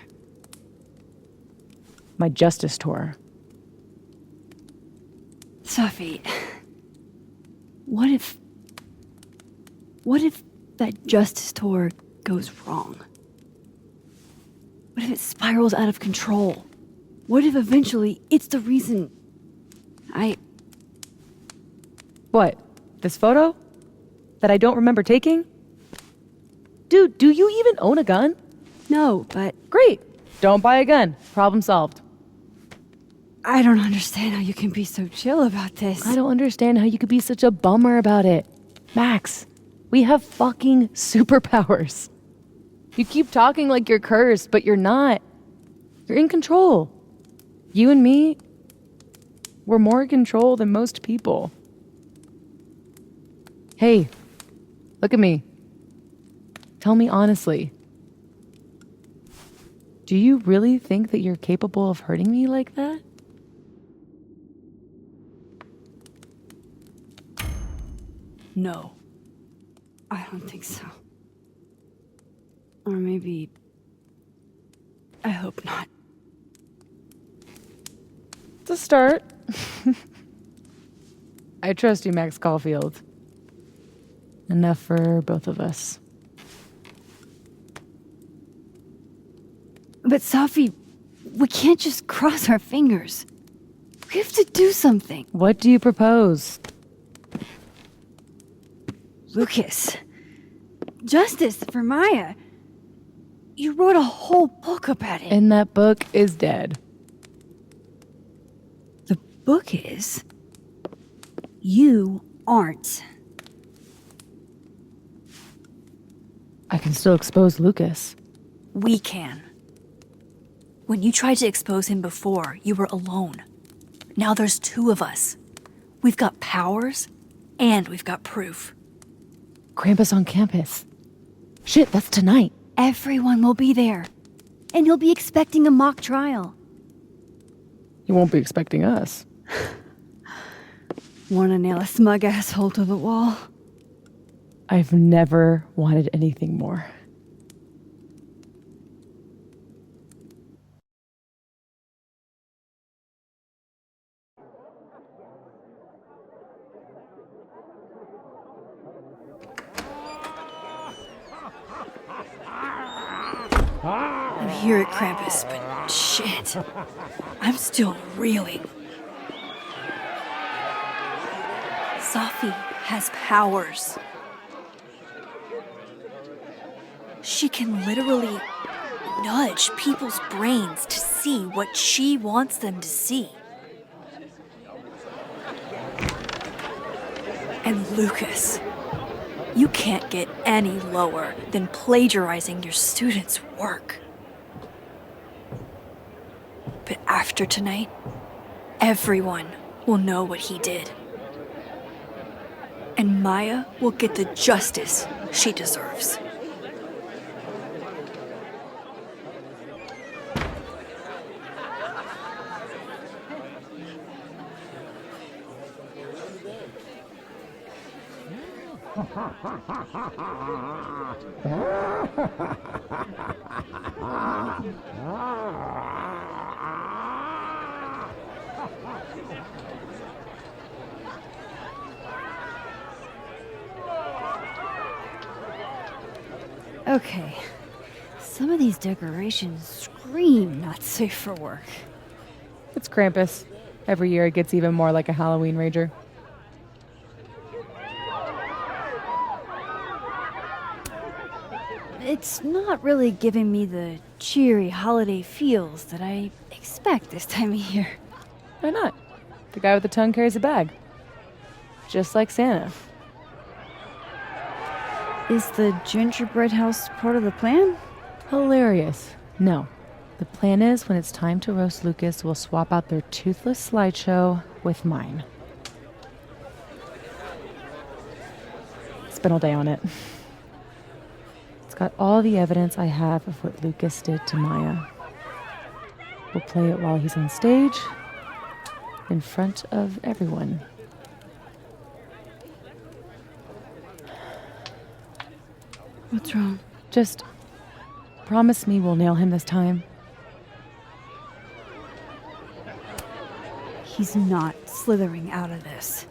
My justice tour. Sophie, what if that justice tour goes wrong? What if it spirals out of control? What if eventually it's the reason What? This photo? That I don't remember taking? Dude, do you even own a gun? No, but... Great. Don't buy a gun. Problem solved. I don't understand how you can be so chill about this. I don't understand how you could be such a bummer about it. Max, we have fucking superpowers. You keep talking like you're cursed, but you're not. You're in control. You and me, we're more in control than most people. Hey, look at me. Tell me honestly. Do you really think that you're capable of hurting me like that? No. I don't think so. Or maybe... I hope not. It's a start. I trust you, Max Caulfield. Enough for both of us. But Sophie, we can't just cross our fingers. We have to do something. What do you propose? Lucas. Justice for Maya. You wrote a whole book about it. And that book is dead. The book is... You aren't. I can still expose Lucas. We can. When you tried to expose him before, you were alone. Now there's two of us. We've got powers, and we've got proof. Krampus on campus. Shit, that's tonight. Everyone will be there. And you'll be expecting a mock trial. You won't be expecting us. Wanna nail a smug asshole to the wall? I've never wanted anything more. I'm here at Krampus, but shit. I'm still reeling. Sophie has powers. She can literally nudge people's brains to see what she wants them to see. And Lucas, you can't get any lower than plagiarizing your students' work. But after tonight, everyone will know what he did. And Maya will get the justice she deserves. Okay. Some of these decorations scream not safe for work. It's Krampus. Every year it gets even more like a Halloween rager. It's not really giving me the cheery holiday feels that I expect this time of year. Why not? The guy with the tongue carries a bag. Just like Santa. Is the gingerbread house part of the plan? Hilarious. No. The plan is when it's time to roast Lucas, we'll swap out their toothless slideshow with mine. Spent all day on it. It's got all the evidence I have of what Lucas did to Maya. We'll play it while he's on stage, in front of everyone. What's wrong? Just promise me we'll nail him this time. He's not slithering out of this.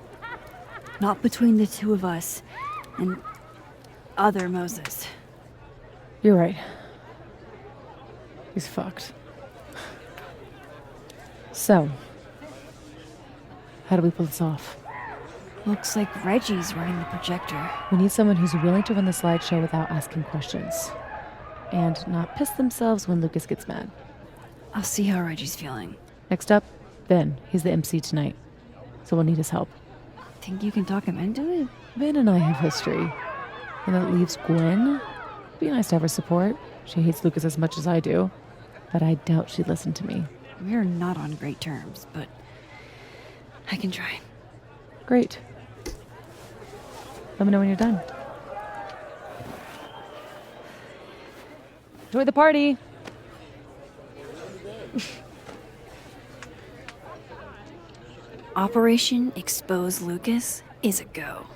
Not between the two of us and other Moses. You're right. He's fucked. So, how do we pull this off? Looks like Reggie's running the projector. We need someone who's willing to run the slideshow without asking questions. And not piss themselves when Lucas gets mad. I'll see how Reggie's feeling. Next up, Ben. He's the MC tonight. So we'll need his help. Think you can talk him into it? Ben and I have history. And that leaves Gwen. It'd be nice to have her support. She hates Lucas as much as I do. But I doubt she'd listen to me. We're not on great terms, but I can try. Great. Let me know when you're done. Enjoy the party! Operation Expose Lucas is a go.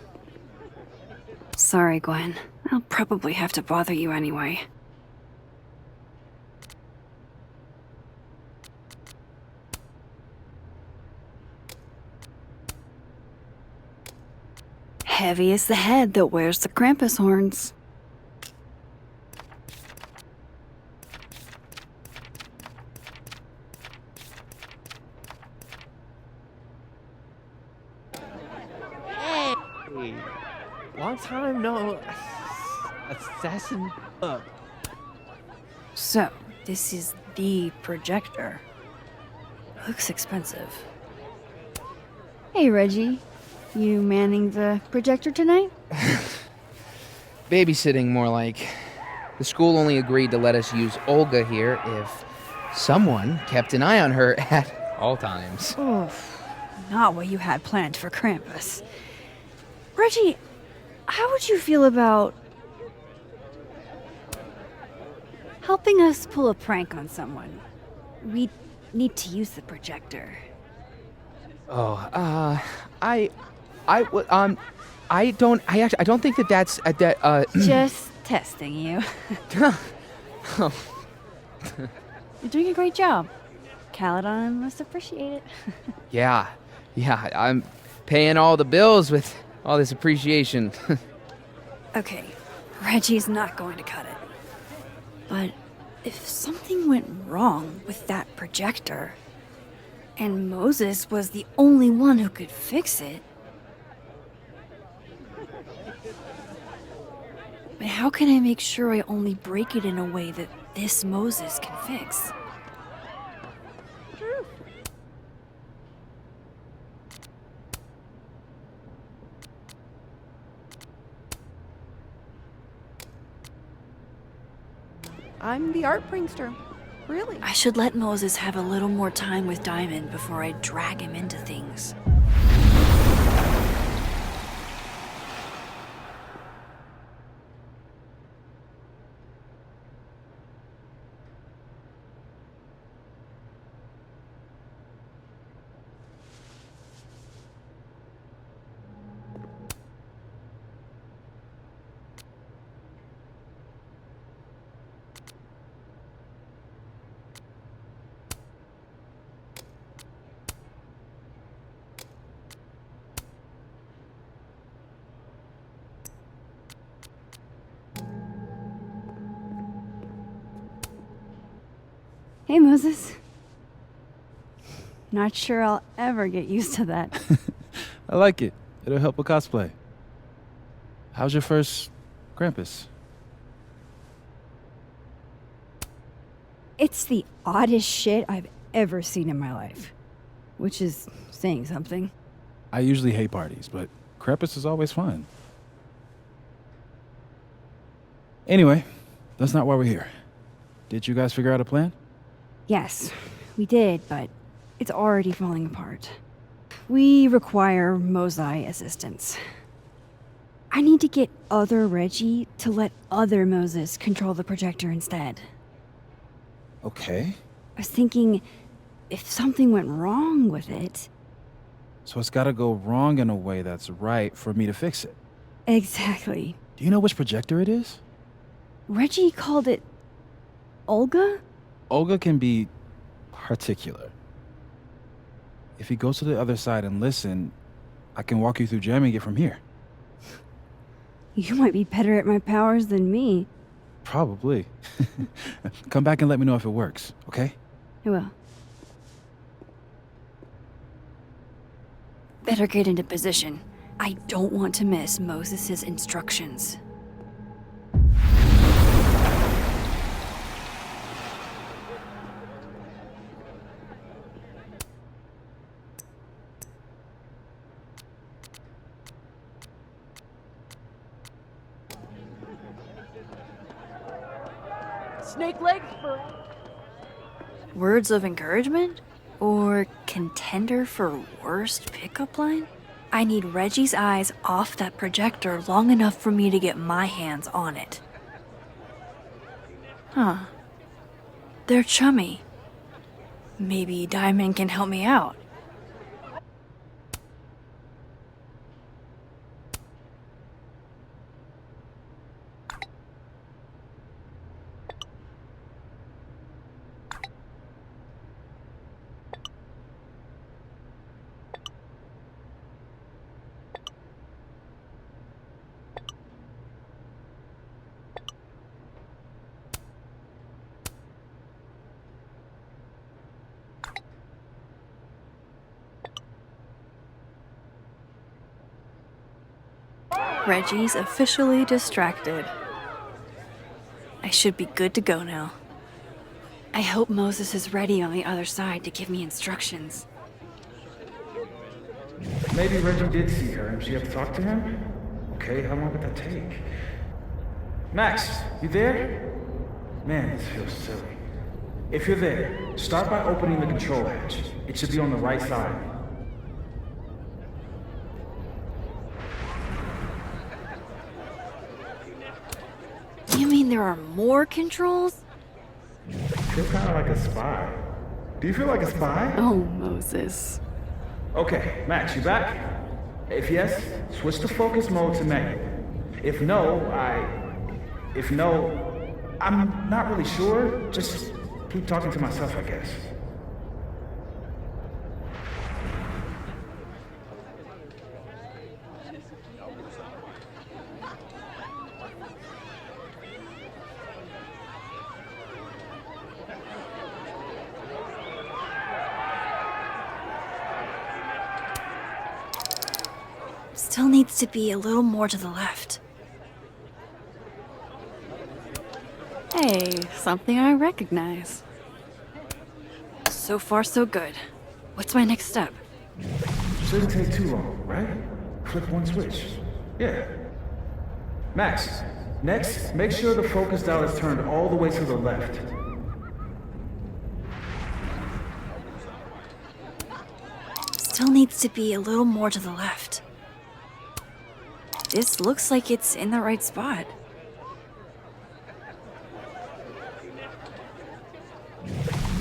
Sorry, Gwen. I'll probably have to bother you anyway. Heavy is the head that wears the Krampus horns. Hey! Long time no assassin. So, this is the projector. Looks expensive. Hey, Reggie. You manning the projector tonight? Babysitting, more like. The school only agreed to let us use Olga here if someone kept an eye on her at all times. Oof. Not what you had planned for Krampus. Reggie, how would you feel about helping us pull a prank on someone? We need to use the projector. Oh, I don't think that's Just testing you. Oh. You're doing a great job. Caledon must appreciate it. Yeah, I'm paying all the bills with all this appreciation. Okay, Reggie's not going to cut it. But if something went wrong with that projector, and Moses was the only one who could fix it, but how can I make sure I only break it in a way that this Moses can fix? I'm the art prankster. Really? I should let Moses have a little more time with Diamond before I drag him into things. Hey, Moses. Not sure I'll ever get used to that. I like it. It'll help with cosplay. How's your first Krampus? It's the oddest shit I've ever seen in my life. Which is saying something. I usually hate parties, but Krampus is always fun. Anyway, that's not why we're here. Did you guys figure out a plan? Yes, we did, but it's already falling apart. We require Mosai assistance. I need to get other Reggie to let other Moses control the projector instead. Okay. I was thinking, if something went wrong with it... So it's gotta go wrong in a way that's right for me to fix it. Exactly. Do you know which projector it is? Reggie called it... Olga? Olga can be particular. If you go to the other side and listen, I can walk you through jamming it from here. You might be better at my powers than me. Probably. Come back and let me know if it works, okay? I will. Better get into position. I don't want to miss Moses' instructions. Snake legs for... Words of encouragement? Or contender for worst pickup line? I need Reggie's eyes off that projector long enough for me to get my hands on it. Huh. They're chummy. Maybe Diamond can help me out. Reggie's officially distracted. I should be good to go now. I hope Moses is ready on the other side to give me instructions. Maybe Reggie did see her and she had to talk to him? Okay, how long would that take? Max, you there? Man, this feels silly. If you're there, start by opening the control hatch. It should be on the right side. You mean there are more controls? I feel kind of like a spy. Do you feel like a spy? Oh, Moses. Okay, Max, you back? If yes, switch to focus mode to menu. If no, I'm not really sure. Just keep talking to myself, I guess. Still needs to be a little more to the left. Hey, something I recognize. So far, so good. What's my next step? Shouldn't take too long, right? Flip one switch. Yeah. Max, next, make sure the focus dial is turned all the way to the left. Still needs to be a little more to the left. This looks like it's in the right spot.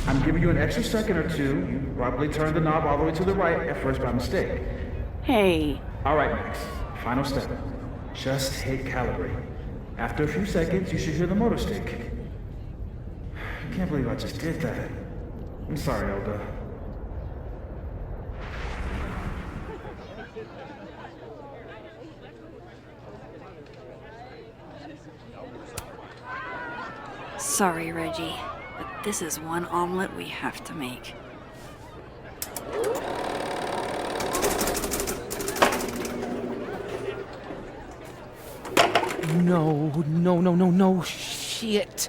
I'm giving you an extra second or two. You probably turned the knob all the way to the right at first by mistake. Hey. All right, Max. Final step. Just hit calibrate. After a few seconds, you should hear the motor stick. I can't believe I just did that. I'm sorry, Olga. Sorry, Reggie, but This is one omelet we have to make. No, shit.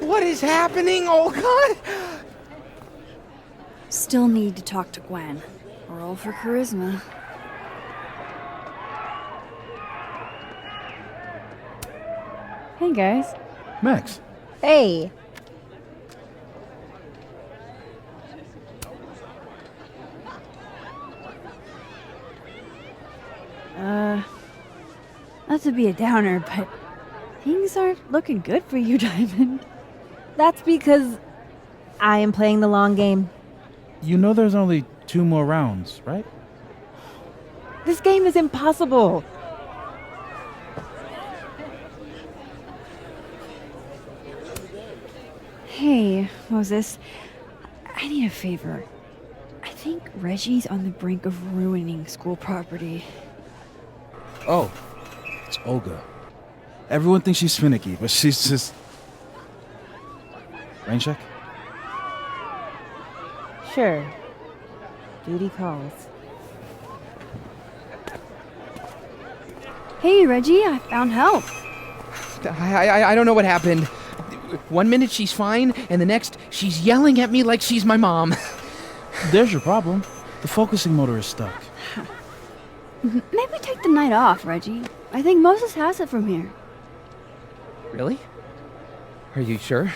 What is happening? Oh, God! Still need to talk to Gwen. Roll for charisma. Hey, guys. Max. Hey. Not to be a downer, but things aren't looking good for you, Diamond. That's because I am playing the long game. You know there's only 2 more rounds, right? This game is impossible. Hey, Moses. I need a favor. I think Reggie's on the brink of ruining school property. Oh, it's Olga. Everyone thinks she's finicky, but she's just... Rain check? Sure. Duty calls. Hey, Reggie, I found help. I don't know what happened. 1 minute she's fine, and the next she's yelling at me like she's my mom. There's your problem. The focusing motor is stuck. Maybe take the night off, Reggie. I think Moses has it from here. Really? Are you sure?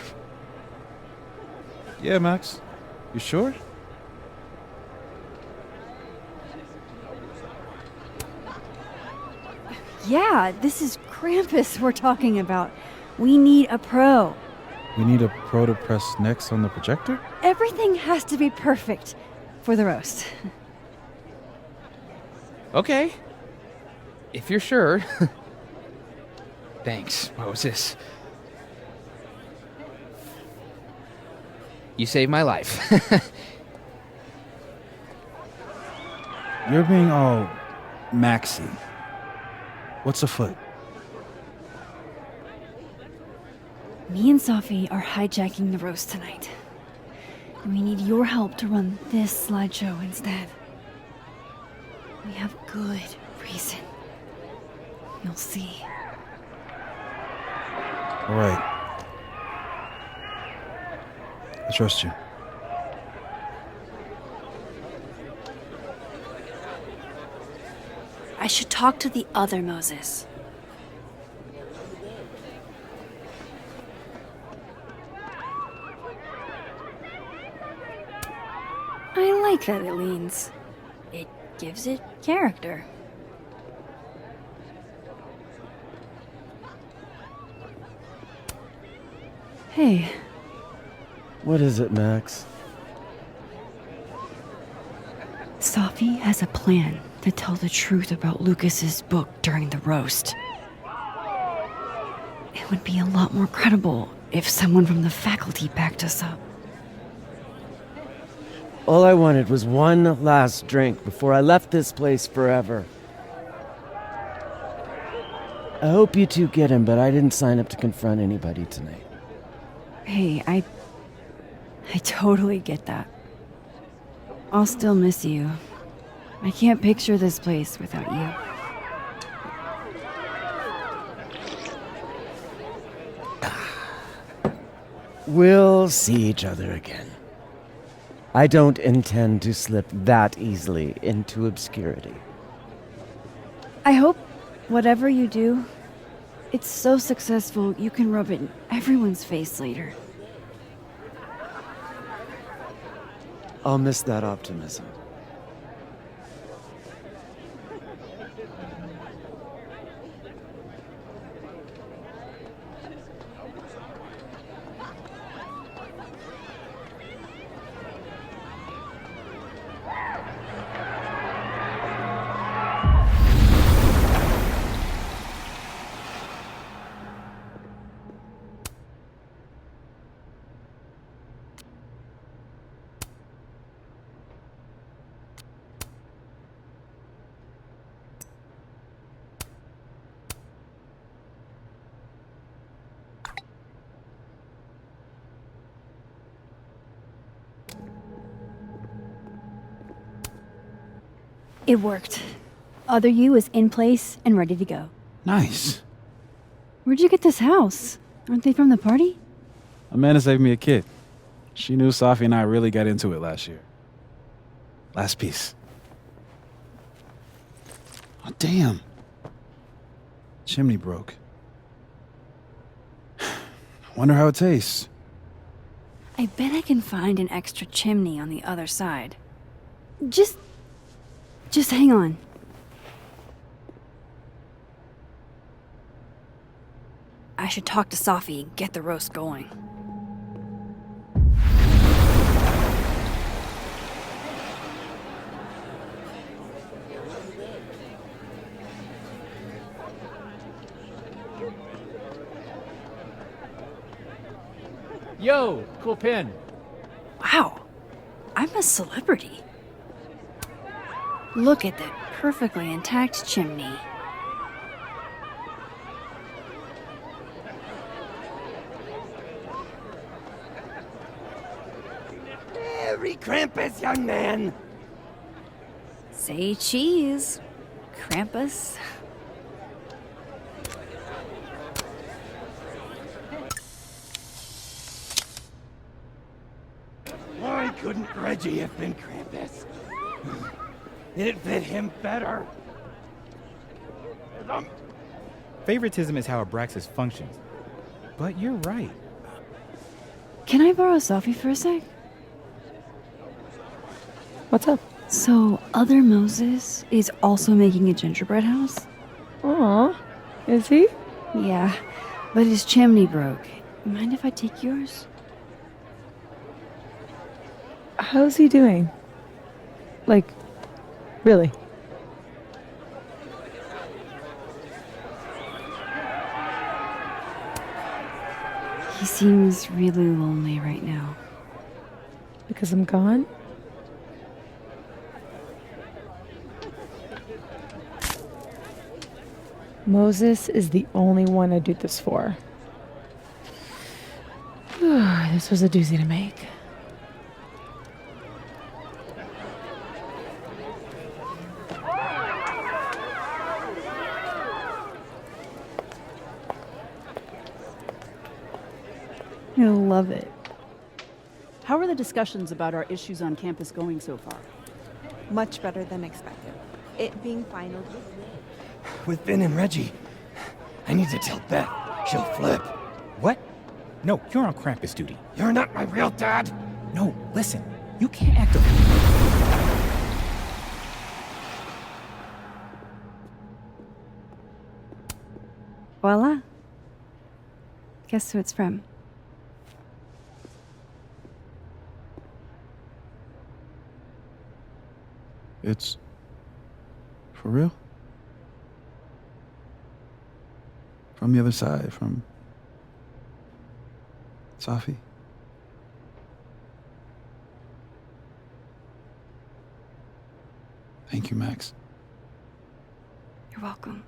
Yeah, Max. You sure? Yeah, this is Krampus we're talking about. We need a pro. We need a pro to press next on the projector? Everything has to be perfect for the roast. Okay. If you're sure. Thanks, Moses. You saved my life. You're being all Maxy. What's afoot? Me and Sophie are hijacking the roast tonight. And we need your help to run this slideshow instead. We have good reason. You'll see. All right. I trust you. I should talk to the other Moses. I like that it leans. It gives it character. Hey. What is it, Max? Sophie has a plan to tell the truth about Lucas's book during the roast. It would be a lot more credible if someone from the faculty backed us up. All I wanted was one last drink before I left this place forever. I hope you two get him, but I didn't sign up to confront anybody tonight. Hey, I totally get that. I'll still miss you. I can't picture this place without you. We'll see each other again. I don't intend to slip that easily into obscurity. I hope whatever you do, it's so successful you can rub it in everyone's face later. I'll miss that optimism. It worked. Other you is in place and ready to go. Nice. Where'd you get this house? Aren't they from the party? Amanda saved me a kid. She knew Safi and I really got into it last year. Last piece. Oh, damn. Chimney broke. Wonder how it tastes. I bet I can find an extra chimney on the other side. Just hang on. I should talk to Safi and get the roast going. Yo, cool pin. Wow, I'm a celebrity. Look at that perfectly intact chimney. Merry Krampus, young man! Say cheese, Krampus. Why couldn't Reggie have been Krampus? It fit him better. Favoritism is how Abraxas functions. But you're right. Can I borrow Safi for a sec? What's up? So, other Moses is also making a gingerbread house? Aw, is he? Yeah, but his chimney broke. Mind if I take yours? How's he doing? Like, really? He seems really lonely right now. Because I'm gone? Moses is the only one I do this for. This was a doozy to make. You'll love it. How are the discussions about our issues on campus going so far? Much better than expected. It being final. With Ben and Reggie, I need to tell Beth. She'll flip. What? No, you're on Krampus duty. You're not my real dad. No, listen. You can't act a... Voila. Guess who it's from? It's... for real? From the other side, from... Safi? Thank you, Max. You're welcome.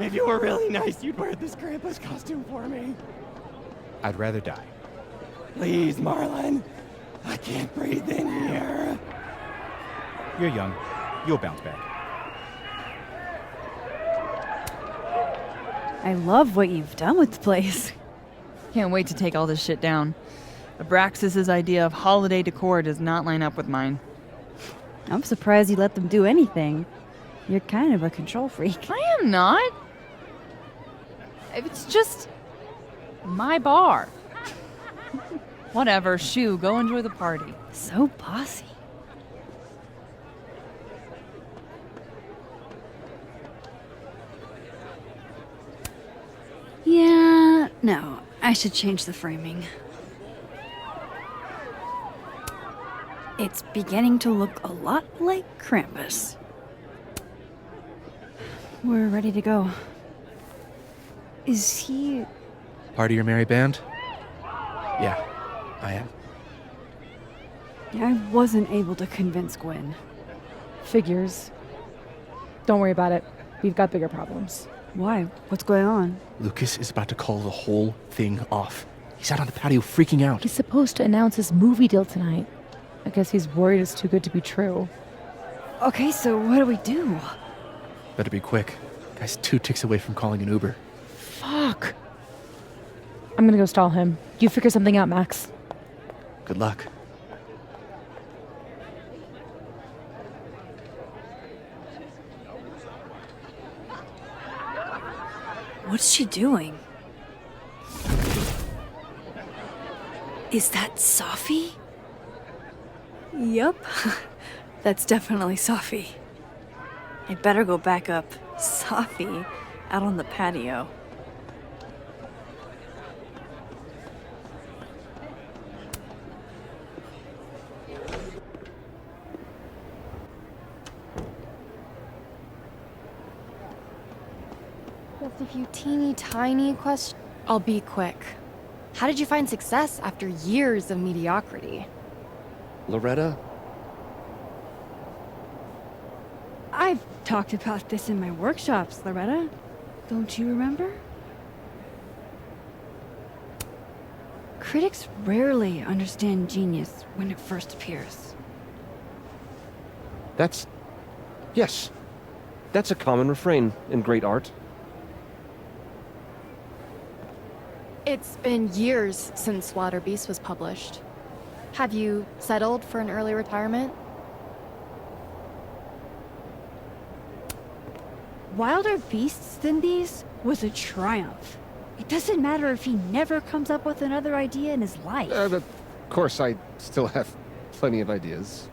If you were really nice, you'd wear this Krampus costume for me. I'd rather die. Please, Marlon. I can't breathe in here. You're young. You'll bounce back. I love what you've done with the place. Can't wait to take all this shit down. Abraxas's idea of holiday decor does not line up with mine. I'm surprised you let them do anything. You're kind of a control freak. I am not. It's just my bar. Whatever, shoo, go enjoy the party. So bossy. Yeah, no, I should change the framing. It's beginning to look a lot like Krampus. We're ready to go. Is he Part of your merry band? Yeah, I am. I wasn't able to convince Gwen. Figures. Don't worry about it. We've got bigger problems. Why? What's going on? Lucas is about to call the whole thing off. He's out on the patio freaking out. He's supposed to announce his movie deal tonight. I guess he's worried it's too good to be true. Okay, so what do we do? Better be quick. Guy's 2 ticks away from calling an Uber. Fuck. I'm gonna go stall him. You figure something out, Max. Good luck. What's she doing? Is that Safi? Yup. That's definitely Safi. I better go back up. Safi out on the patio. Just a few teeny tiny questions. I'll be quick. How did you find success after years of mediocrity? Loretta? I've talked about this in my workshops, Loretta. Don't you remember? Critics rarely understand genius when it first appears. Yes. That's a common refrain in great art. It's been years since Water Beast was published. Have you settled for an early retirement? Wilder Beasts Than These was a triumph. It doesn't matter if he never comes up with another idea in his life. Of course, I still have plenty of ideas.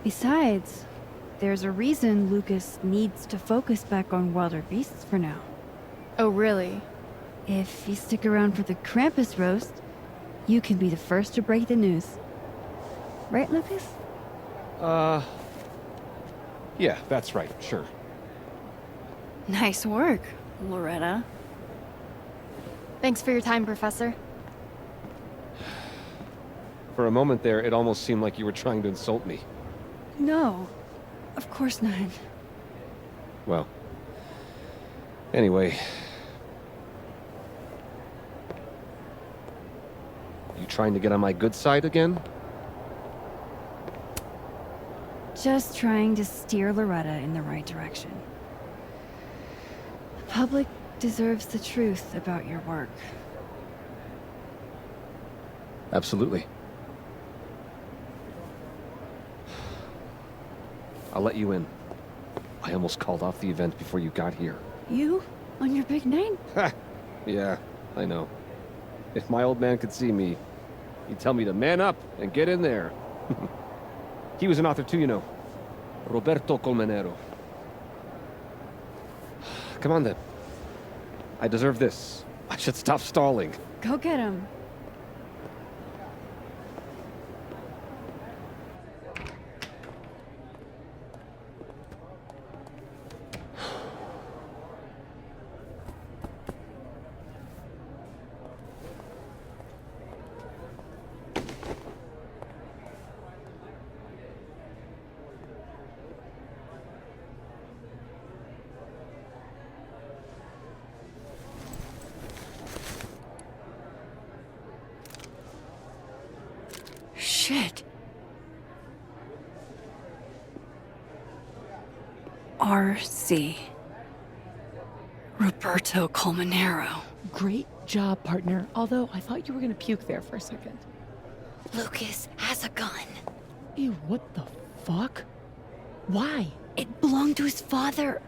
Besides, there's a reason Lucas needs to focus back on Wilder Beasts for now. Oh, really? If you stick around for the Krampus roast, you can be the first to break the news. Right, Lucas? Yeah, that's right, sure. Nice work, Loretta. Thanks for your time, Professor. For a moment there, it almost seemed like you were trying to insult me. No, of course not. Well, anyway. You trying to get on my good side again? Just trying to steer Loretta in the right direction. The public deserves the truth about your work. Absolutely. I'll let you in. I almost called off the event before you got here. You? On your big night? Ha! Yeah, I know. If my old man could see me, he'd tell me to man up and get in there. He was an author too, you know. Roberto Colmenero. Come on then. I deserve this. I should stop stalling. Go get him. Shit. R.C. Roberto Colmenero. Great job, partner. Although, I thought you were gonna puke there for a second. Lucas has a gun. Ew, what the fuck? Why? It belonged to his father.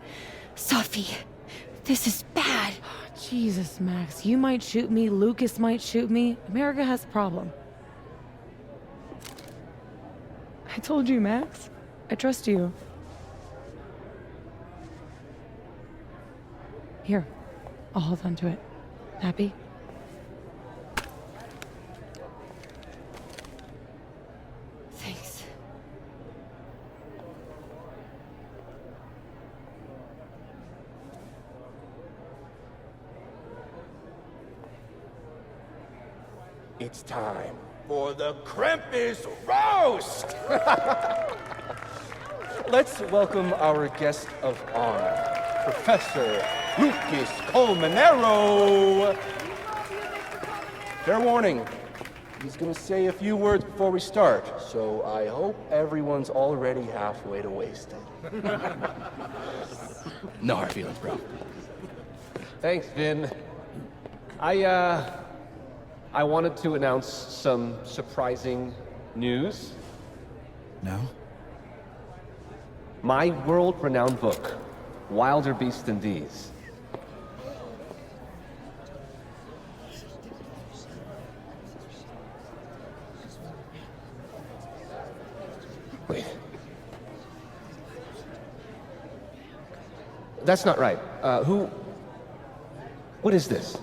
Safi, this is bad. Jesus, Max. You might shoot me, Lucas might shoot me. America has a problem. I told you, Max. I trust you. Here, I'll hold on to it. Happy? Thanks. It's time for the Krampus roast! Let's welcome our guest of honor, Professor Lucas Colmenero. Fair warning, he's gonna say a few words before we start, so I hope everyone's already halfway to wasted. No hard feelings, bro. Thanks, Vin. I wanted to announce some surprising news. No? My world-renowned book, Wilder Beasts Than These. Wait. That's not right. What is this?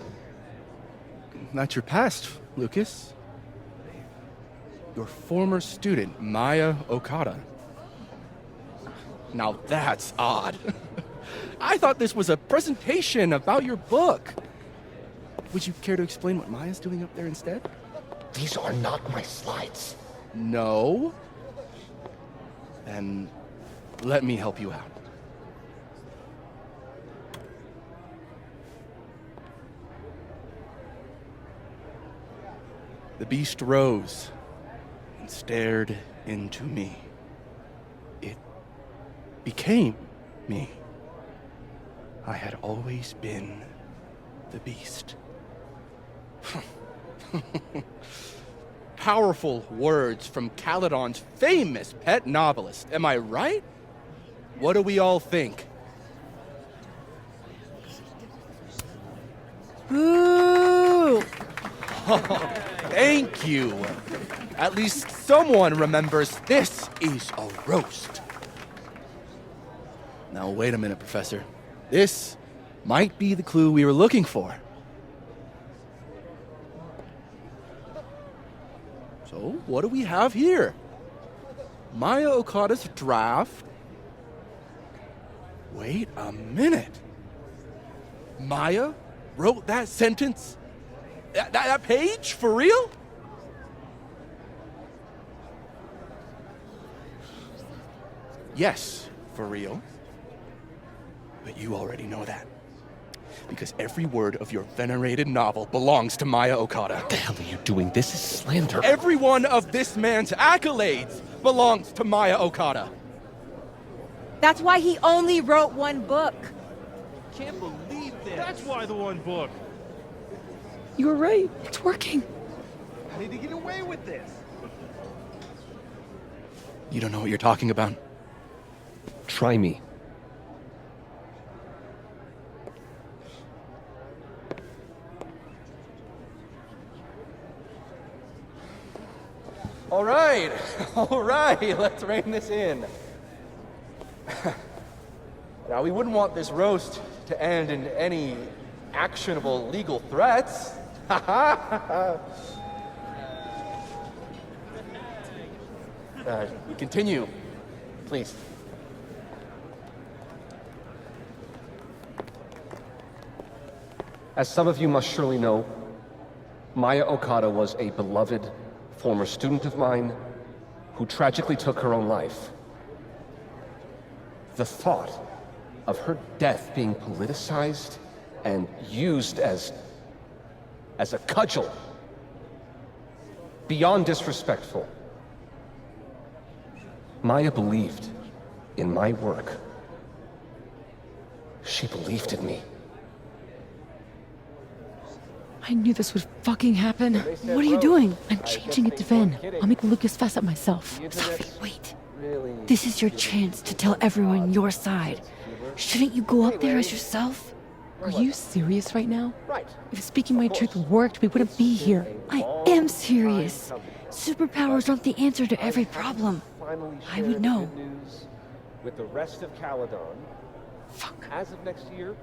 That's your past, Lucas. Your former student, Maya Okada. Now that's odd. I thought this was a presentation about your book. Would you care to explain what Maya's doing up there instead? These are not my slides. No? Then let me help you out. The beast rose and stared into me. It became me. I had always been the beast. Powerful words from Caledon's famous pet novelist. Am I right? What do we all think? Boo! Thank you. At least someone remembers this is a roast. Now, wait a minute, Professor. This might be the clue we were looking for. So, what do we have here? Maya Okada's draft. Wait a minute. Maya wrote that sentence? That page? For real? Yes, for real. But you already know that. Because every word of your venerated novel belongs to Maya Okada. What the hell are you doing? This is slander. Every one of this man's accolades belongs to Maya Okada. That's why he only wrote one book. Can't believe this. That's why the one book. You were right. It's working. I need to get away with this. You don't know what you're talking about. Try me. All right, let's rein this in. Now, we wouldn't want this roast to end in any actionable legal threats. Continue, please. As some of you must surely know, Maya Okada was a beloved former student of mine who tragically took her own life. The thought of her death being politicized and used as a cudgel, beyond disrespectful. Maya believed in my work. She believed in me. I knew this would fucking happen. What are you doing? I'm changing it to Vin. I'll make Lucas fess up myself. Sophie, wait. This is your chance to tell everyone your side. Shouldn't you go up there as yourself? Are you serious right now? If speaking my truth worked, we wouldn't be here. I am serious. Superpowers aren't the answer to every problem. I would know. With the rest of Caledon. Fuck. As of next year,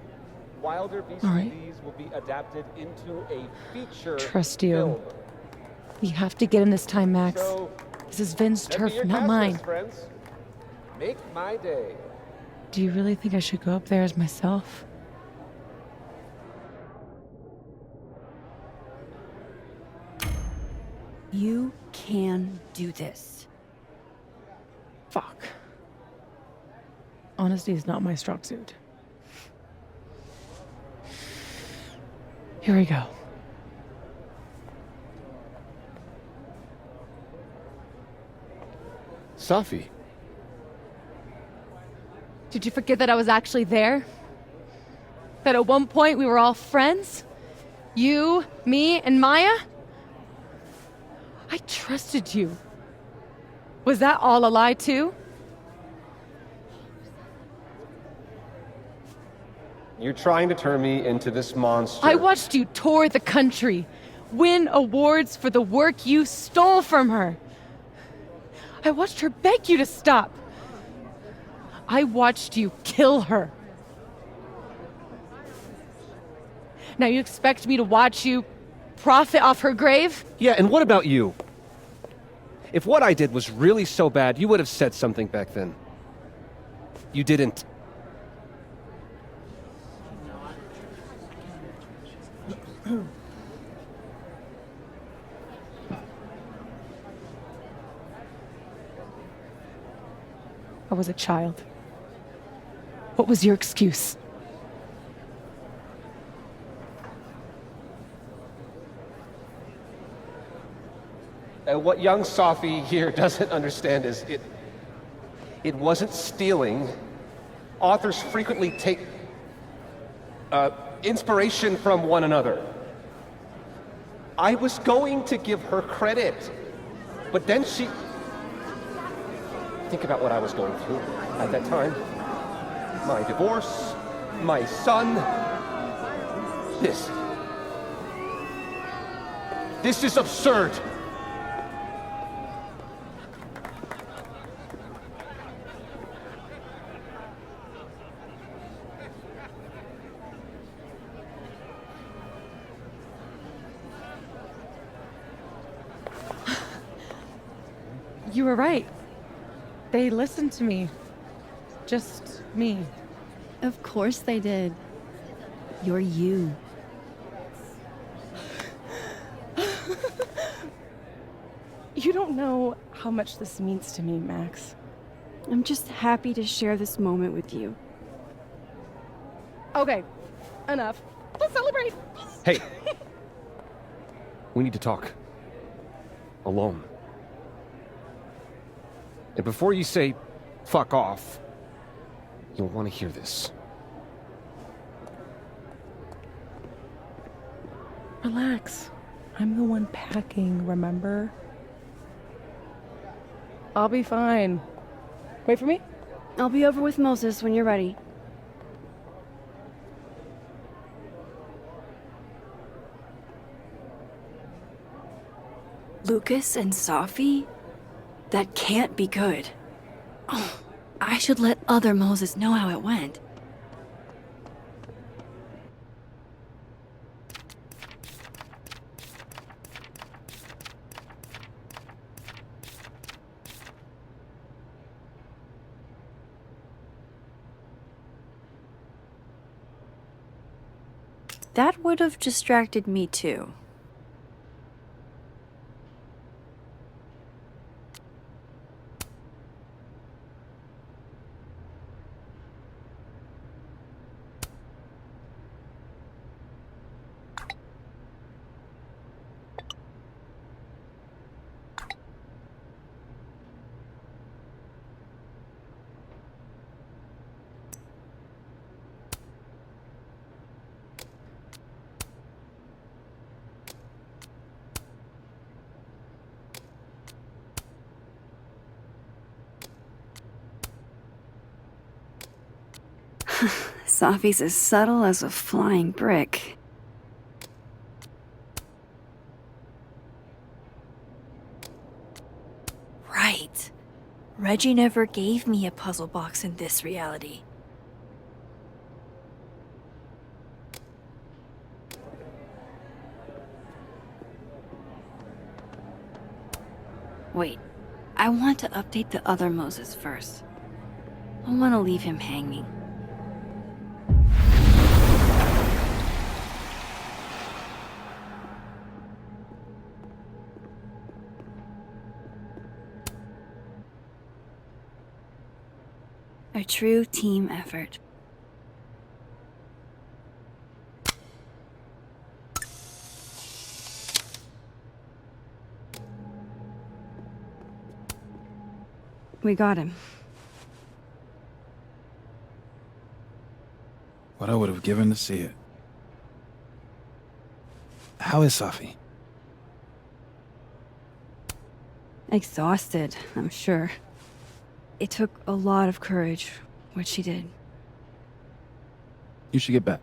Wilder Beasts All and right. These will be adapted into a feature Trust you. film. We have to get him this time, Max. So, This is Vin's send me turf, your not cast mine. list, friends. Make my day. Do you really think I should go up there as myself? You can do this. Fuck. Honesty is not my strong suit. Here we go. Safi. Did you forget that I was actually there? That at one point we were all friends? You, me, and Maya? I trusted you. Was that all a lie too? You're trying to turn me into this monster. I watched you tour the country, win awards for the work you stole from her. I watched her beg you to stop. I watched you kill her. Now you expect me to watch you profit off her grave? Yeah, and what about you? If what I did was really so bad, you would have said something back then. You didn't. I was a child. What was your excuse? What young Safi here doesn't understand is it wasn't stealing. Authors frequently take inspiration from one another. I was going to give her credit, but then she... Think about what I was going through at that time. My divorce, my son. This is absurd. You were right. They listened to me. Just me. Of course they did. You're you. You don't know how much this means to me, Max. I'm just happy to share this moment with you. Okay, enough. Let's celebrate. Hey. We need to talk. Alone. And before you say, fuck off, you'll want to hear this. Relax. I'm the one packing, remember? I'll be fine. Wait for me? I'll be over with Moses when you're ready. Lucas and Safi? That can't be good. Oh, I should let other Moses know how it went. That would have distracted me too. Safi's as subtle as a flying brick. Right. Reggie never gave me a puzzle box in this reality. Wait, I want to update the other Moses first. I don't want to leave him hanging. A true team effort. We got him. What I would have given to see it. How is Safi? Exhausted, I'm sure. It took a lot of courage, what she did. You should get back.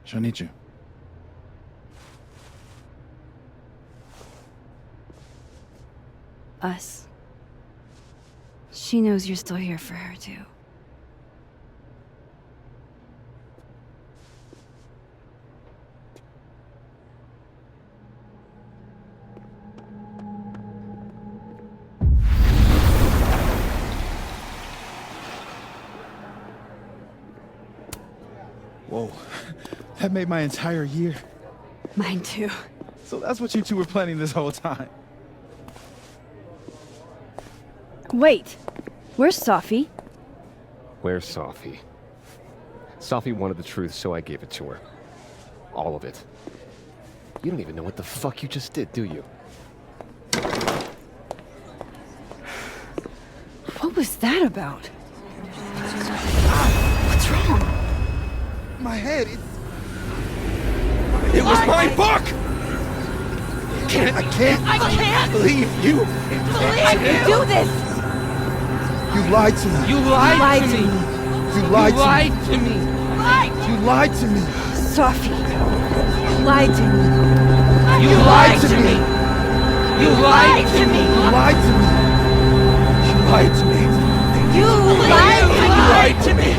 She'll need you. Us. She knows you're still here for her, too. Whoa. That made my entire year. Mine too. So that's what you two were planning this whole time. Wait. Where's Safi? Where's Safi? Safi wanted the truth, so I gave it to her. All of it. You don't even know what the fuck you just did, do you? What was that about? What's wrong? My head, It was my book! I can't believe you! Do this! You lied to me. You lied to me. You lied to me. You lied to me. Safi, you lied to me. You lied to me. You lied to me. You lied to me. You lied to me. You lied to me. You lied to me.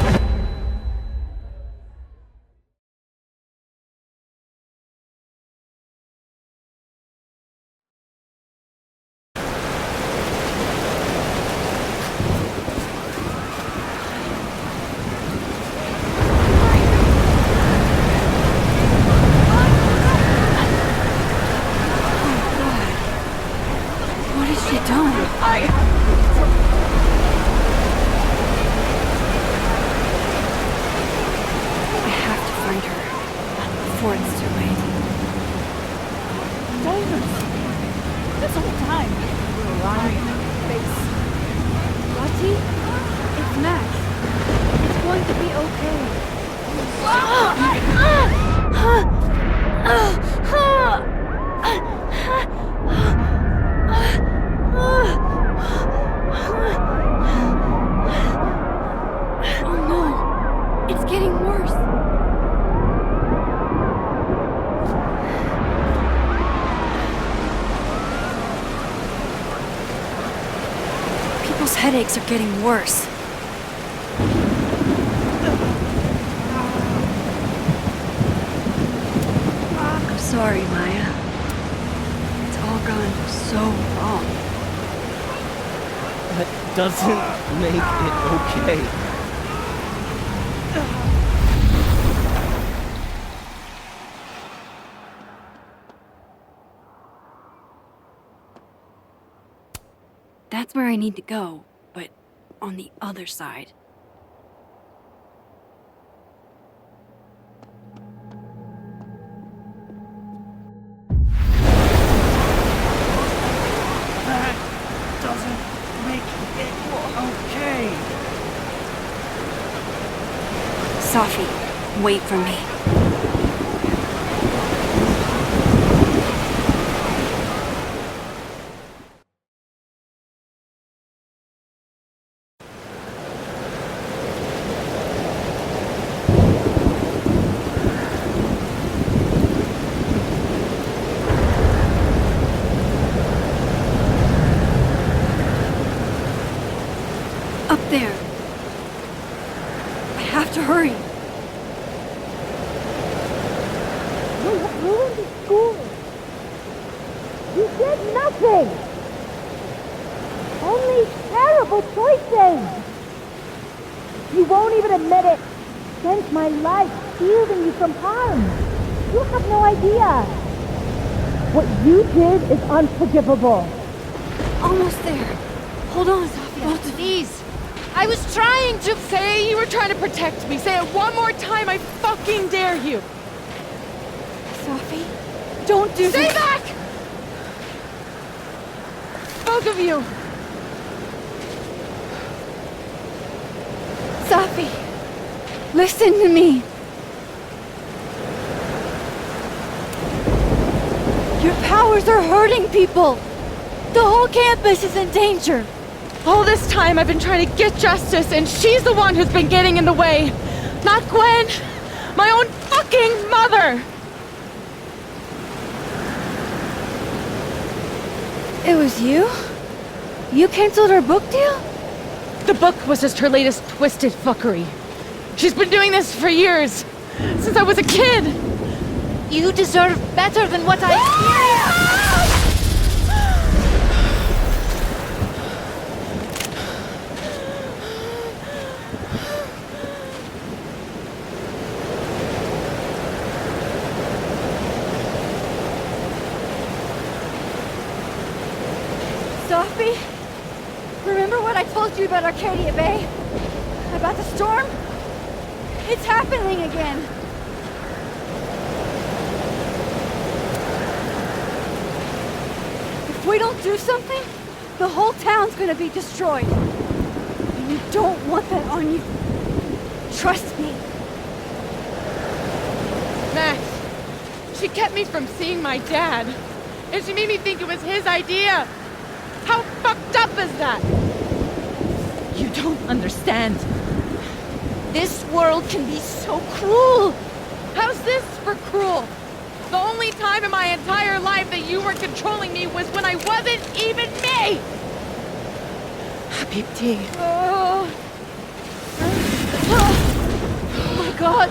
What has she done? I have to find her before it's too late. Davis! This whole time, you were lying in her face. Lottie, it's Max. It's going to be Oh no! It's getting worse! People's headaches are getting worse. I'm sorry, Maya. It's all gone so wrong. That doesn't make it okay. That's where I need to go, but on the other side. That doesn't make it okay. Safi, wait for me. Up there. I have to hurry. You have ruined the school. You did nothing. Only terrible choices. You won't even admit it. Spent my life shielding you from harm. You have no idea. What you did is unforgivable. Almost there. Hold on, Safi. Both of these. I was trying to say you were trying to protect me. Say it one more time, I fucking dare you. Sophie, don't do Stay this. back! Both of you. Sophie, listen to me. Your powers are hurting people. The whole campus is in danger. All this time I've been trying to get justice, and she's the one who's been getting in the way. Not Gwen. My own fucking mother. It was you? You canceled her book deal? The book was just her latest twisted fuckery. She's been doing this for years. Since I was a kid. You deserve better than what I experienced. Sophie, remember what I told you about Arcadia Bay? About the storm? It's happening again. If we don't do something, the whole town's gonna be destroyed. And you don't want that on you. Trust me. Max, she kept me from seeing my dad. And she made me think it was his idea. How fucked up is that? You don't understand. This world can be so cruel. How's this for cruel? The only time in my entire life that you were controlling me was when I wasn't even me! Habibti. Oh my god.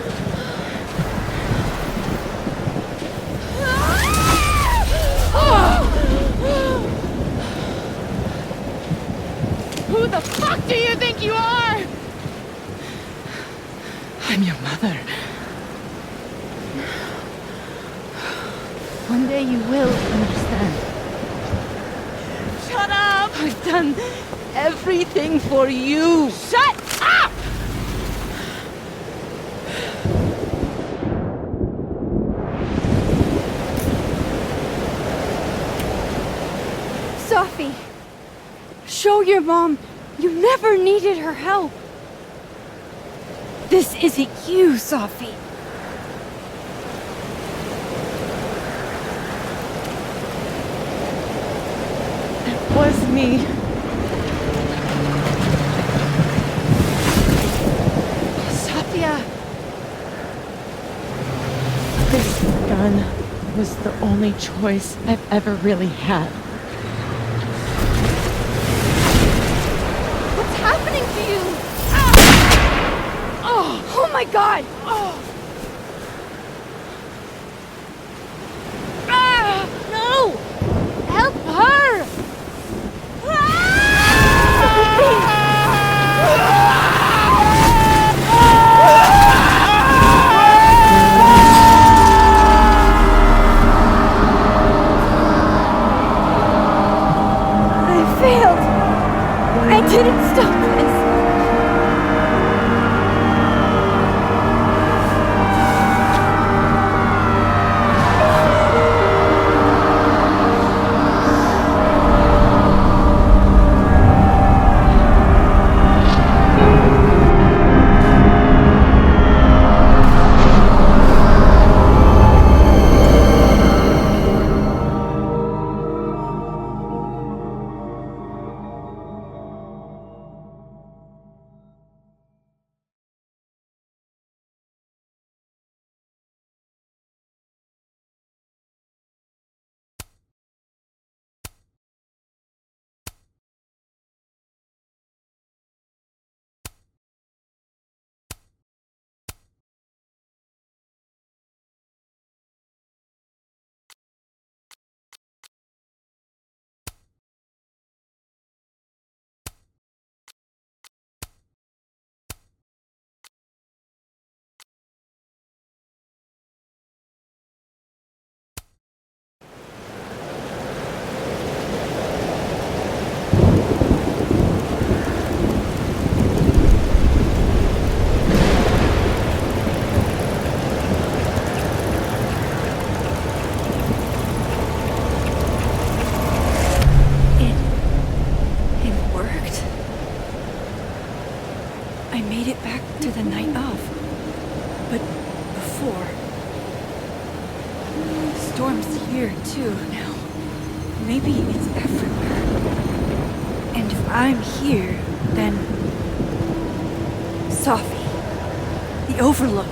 Who the fuck do you think you are? I'm your mother. One day you will understand. Shut up! I've done everything for you. Shut up! Sophie, show your mom you never needed her help. This isn't you, Sophie. It was me. Sophia! This gun was the only choice I've ever really had. What's happening to you? Oh my god! No! Help her! I failed. I didn't stop this. made it back to the night of. But before... Storm's here too now. Maybe it's everywhere. And if I'm here, then... Safi. The Overlook.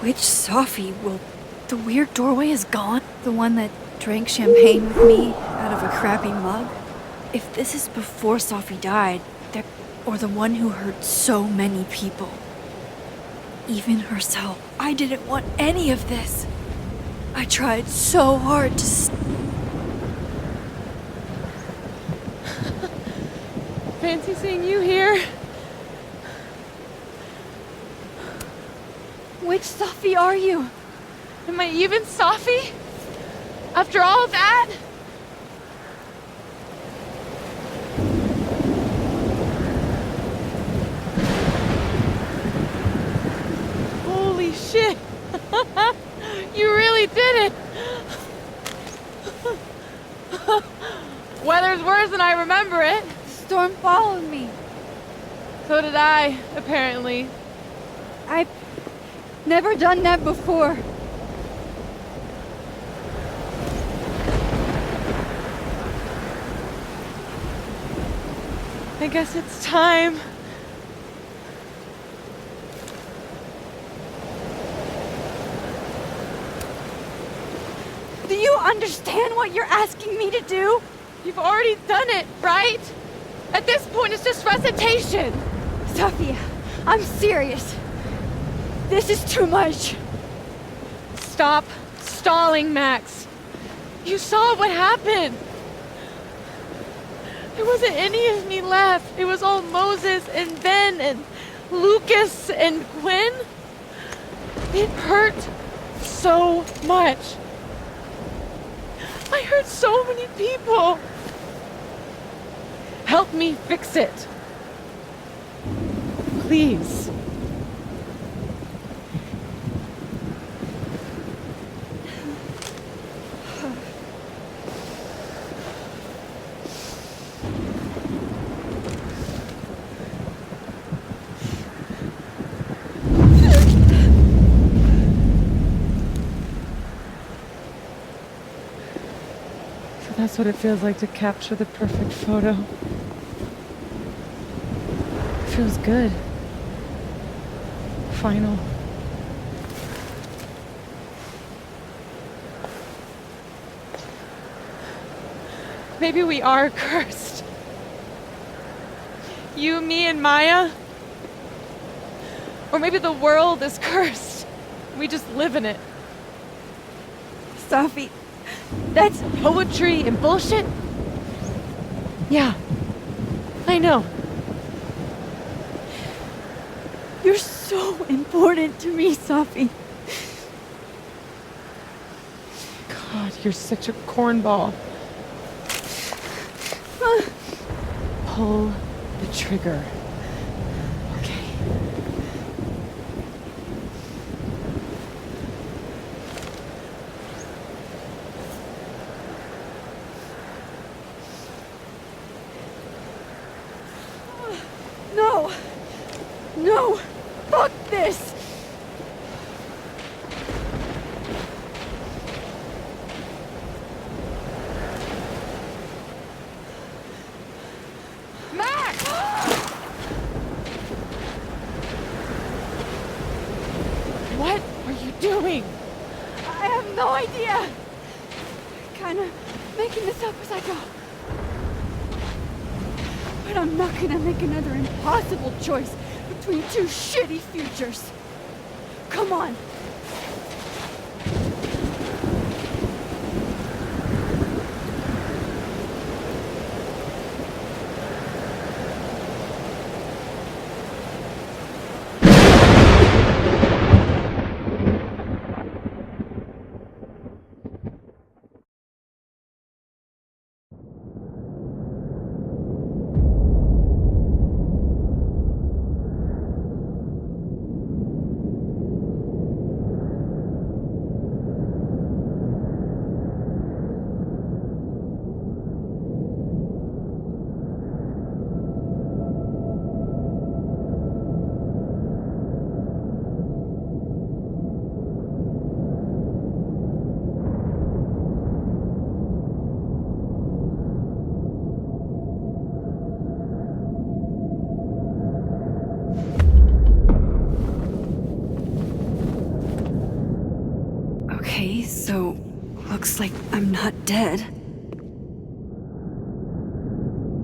Which Safi? Well, the weird doorway is gone. The one that drank champagne with me out of a crappy mug. If this is before Safi died, or the one who hurt so many people. Even herself. I didn't want any of this. I tried so hard to Fancy seeing you here. Which Safi are you? Am I even Safi? After all that? Holy shit! You really did it! Weather's worse than I remember it. Storm followed me. So did I, apparently. I've never done that before. I guess it's time. Do you understand what you're asking me to do? You've already done it, right? At this point, it's just recitation. Sophia, I'm serious. This is too much. Stop stalling, Max. You saw what happened. There wasn't any of me left. It was all Moses and Ben and Lucas and Gwen. It hurt so much. I hurt so many people. Help me fix it. Please. That's what it feels like to capture the perfect photo. It feels good. Final. Maybe we are cursed. You, me, and Maya. Or maybe the world is cursed. We just live in it. Safi, that's poetry and bullshit? Yeah, I know. You're so important to me, Safi. God, you're such a cornball. Pull the trigger. Okay. No! No! Fuck this! Max! What are you doing? I have no idea! Kinda making this up as I go. But I'm not gonna make another impossible choice between two shitty futures. Come on. Looks like I'm not dead.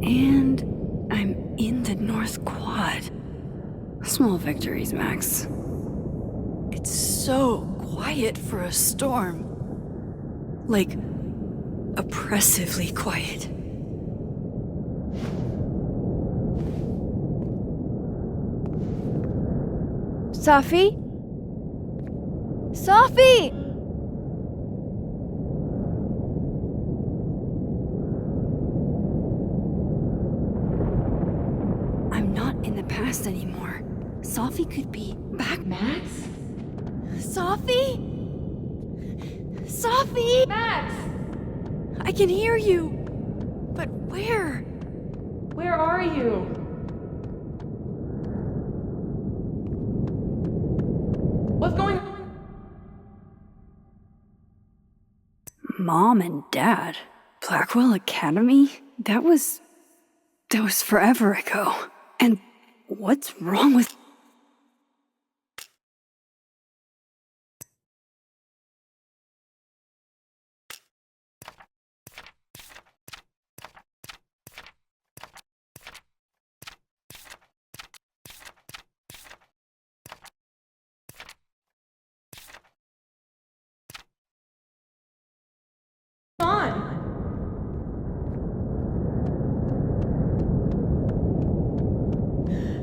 And I'm in the North Quad. Small victories, Max. It's so quiet for a storm. Like, oppressively quiet. Safi? Safi! I'm not in the past anymore. Safi could be back. Max? Safi? Safi! Max! I can hear you. But where? Where are you? What's going on? Mom and Dad? Blackwell Academy? That was forever ago. And what's wrong with...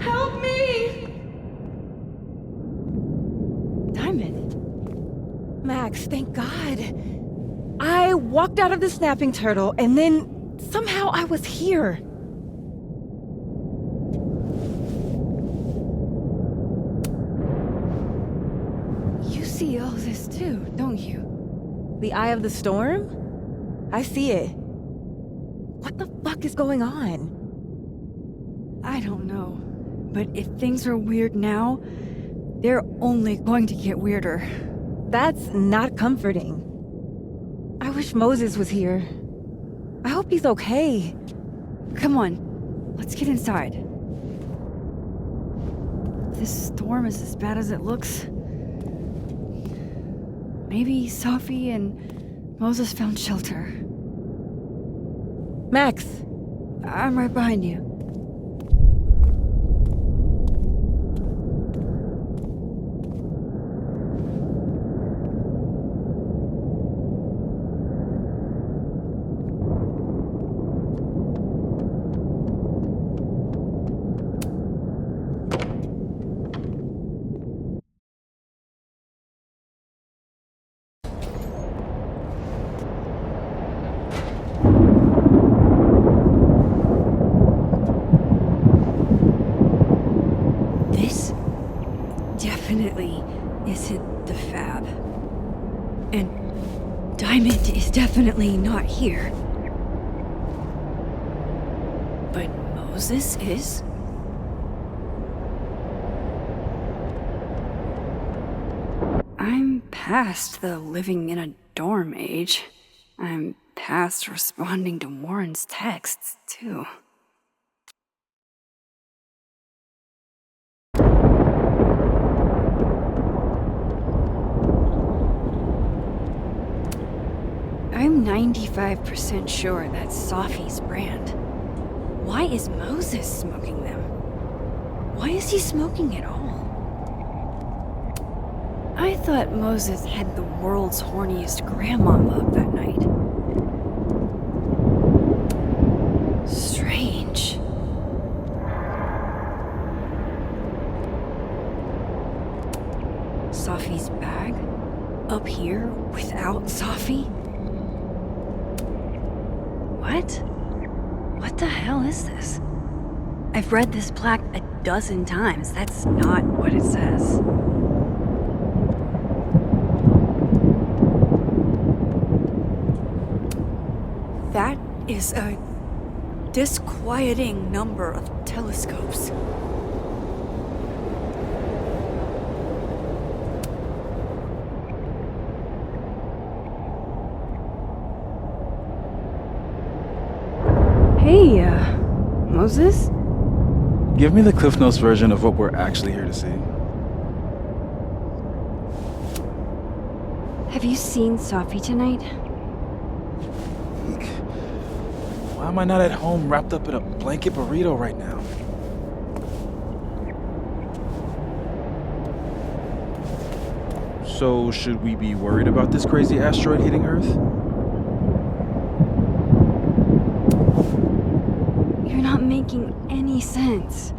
Help me! Diamond. Max, thank God. I walked out of the snapping turtle, and then somehow I was here. You see all this too, don't you? The eye of the storm? I see it. What the fuck is going on? I don't know. But if things are weird now, they're only going to get weirder. That's not comforting. I wish Moses was here. I hope he's okay. Come on, let's get inside. This storm is as bad as it looks. Maybe Safi and Moses found shelter. Max! I'm right behind you. This definitely isn't the Fab. And Diamond is definitely not here. But Moses is? I'm past the living in a dorm age. I'm past responding to Warren's texts, too. I'm 95% sure that's Safi's brand. Why is Moses smoking them? Why is he smoking at all? I thought Moses had the world's horniest grandmama up that night. Strange. Safi's bag? Up here without Safi? What? What the hell is this? I've read this plaque a dozen times. That's not what it says. That is a disquieting number of telescopes. Hey, Moses? Give me the Cliff Notes version of what we're actually here to see. Have you seen Safi tonight? Why am I not at home wrapped up in a blanket burrito right now? So, should we be worried about this crazy asteroid hitting Earth? You're not making any sense.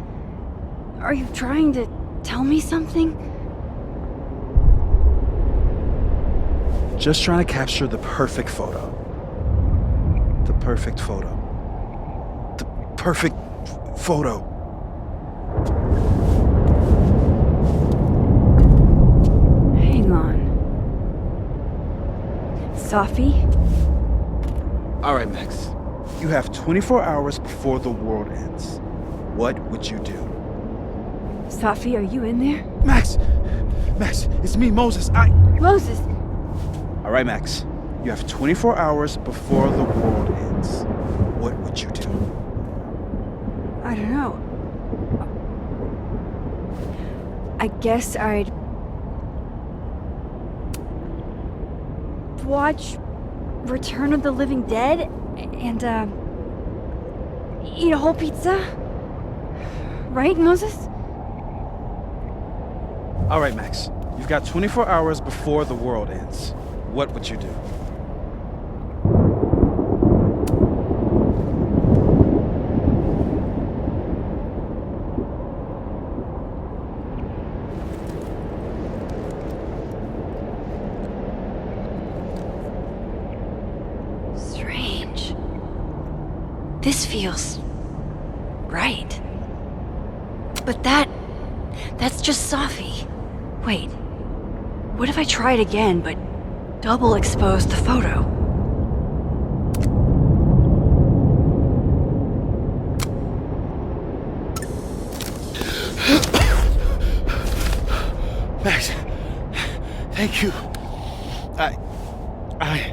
Are you trying to tell me something? Just trying to capture the perfect photo. The perfect photo. The perfect photo. Hang on. Safi? All right, Max. You have 24 hours before the world ends. What would you do? Safi, are you in there? Max! Max, it's me, Moses. Moses! All right, Max. You have 24 hours before the world ends. What would you do? I don't know. I guess I'd watch Return of the Living Dead and eat a whole pizza. Right, Moses? All right, Max. You've got 24 hours before the world ends. What would you do? Strange. This feels right. But that's just Safi. Wait. What if I tried again, but double exposed the photo? Max, thank you.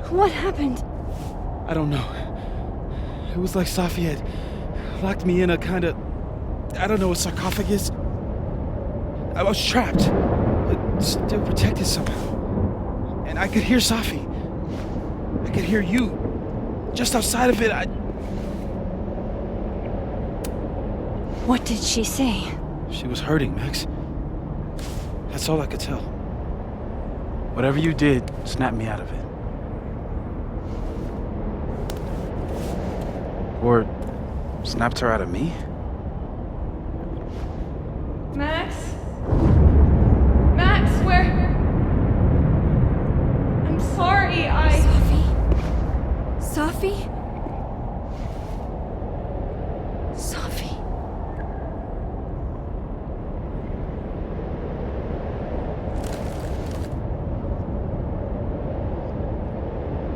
What happened? I don't know. It was like Safi had locked me in a kind of, I don't know, a sarcophagus. I was trapped, but still protected somehow. And I could hear Safi. I could hear you. Just outside of it, What did she say? She was hurting, Max. That's all I could tell. Whatever you did, snapped me out of it. Or snapped her out of me? Max? Max, where? I'm sorry, Safi? Safi?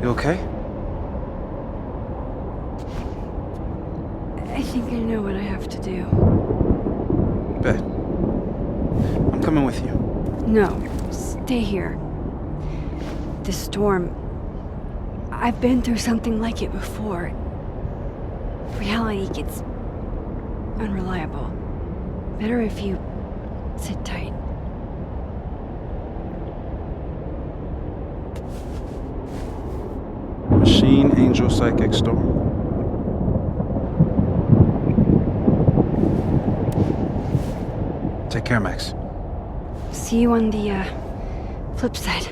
You okay? I think I know what I have to do. Bet. I'm coming with you. No, stay here. This storm... I've been through something like it before. Reality gets unreliable. Better if you sit tight. Machine, Angel, Psychic, Storm. Take care, Max. See you on the, flip side.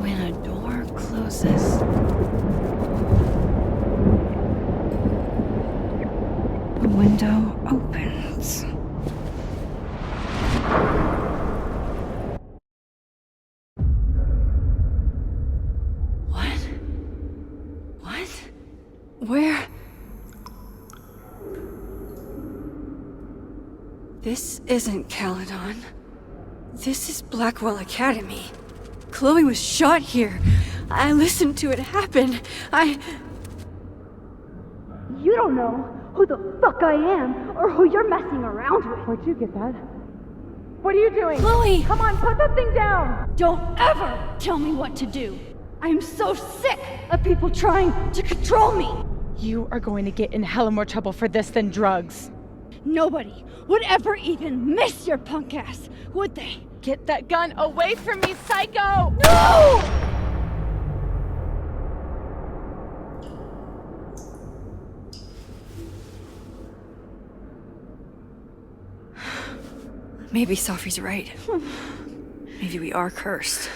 When a door closes, a window opens. Where? This isn't Caledon. This is Blackwell Academy. Chloe was shot here. I listened to it happen. You don't know who the fuck I am or who you're messing around with. Where'd you get that? What are you doing? Chloe! Come on, put that thing down! Don't ever tell me what to do. I'm so sick of people trying to control me. You are going to get in hella more trouble for this than drugs. Nobody would ever even miss your punk ass, would they? Get that gun away from me, psycho! No! Maybe Sophie's right. Maybe we are cursed.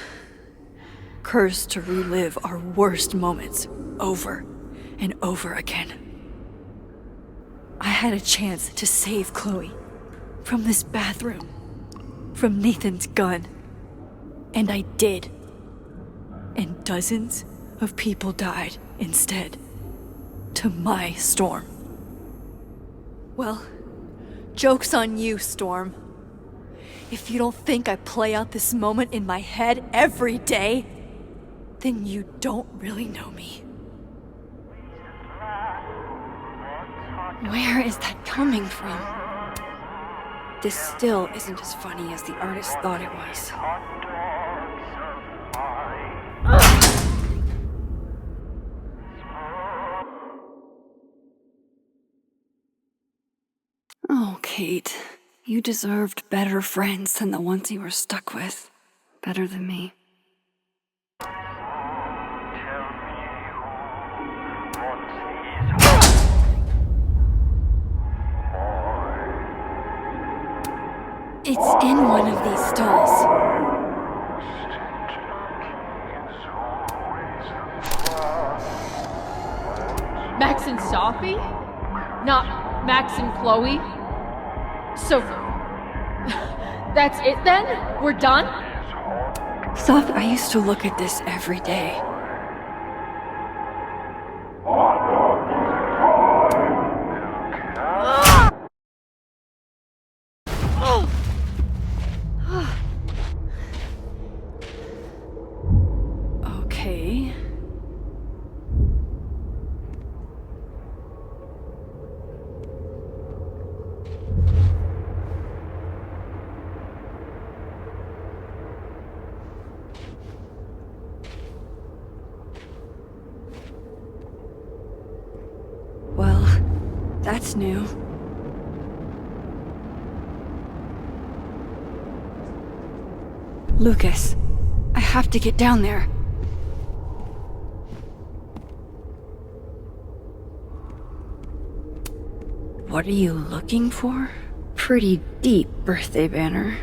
Cursed to relive our worst moments over and over again. I had a chance to save Chloe from this bathroom, from Nathan's gun, and I did. And dozens of people died instead, to my Storm. Well, joke's on you, Storm. If you don't think I play out this moment in my head every day, then you don't really know me. Where is that coming from? This still isn't as funny as the artist thought it was. Oh, Kate. You deserved better friends than the ones you were stuck with. Better than me. It's in one of these stalls. Max and Sophie? Not Max and Chloe? So, that's it then? We're done? Soph, I used to look at this every day. Okay. Well, that's new. Lucas, I have to get down there. What are you looking for? Pretty deep birthday banner.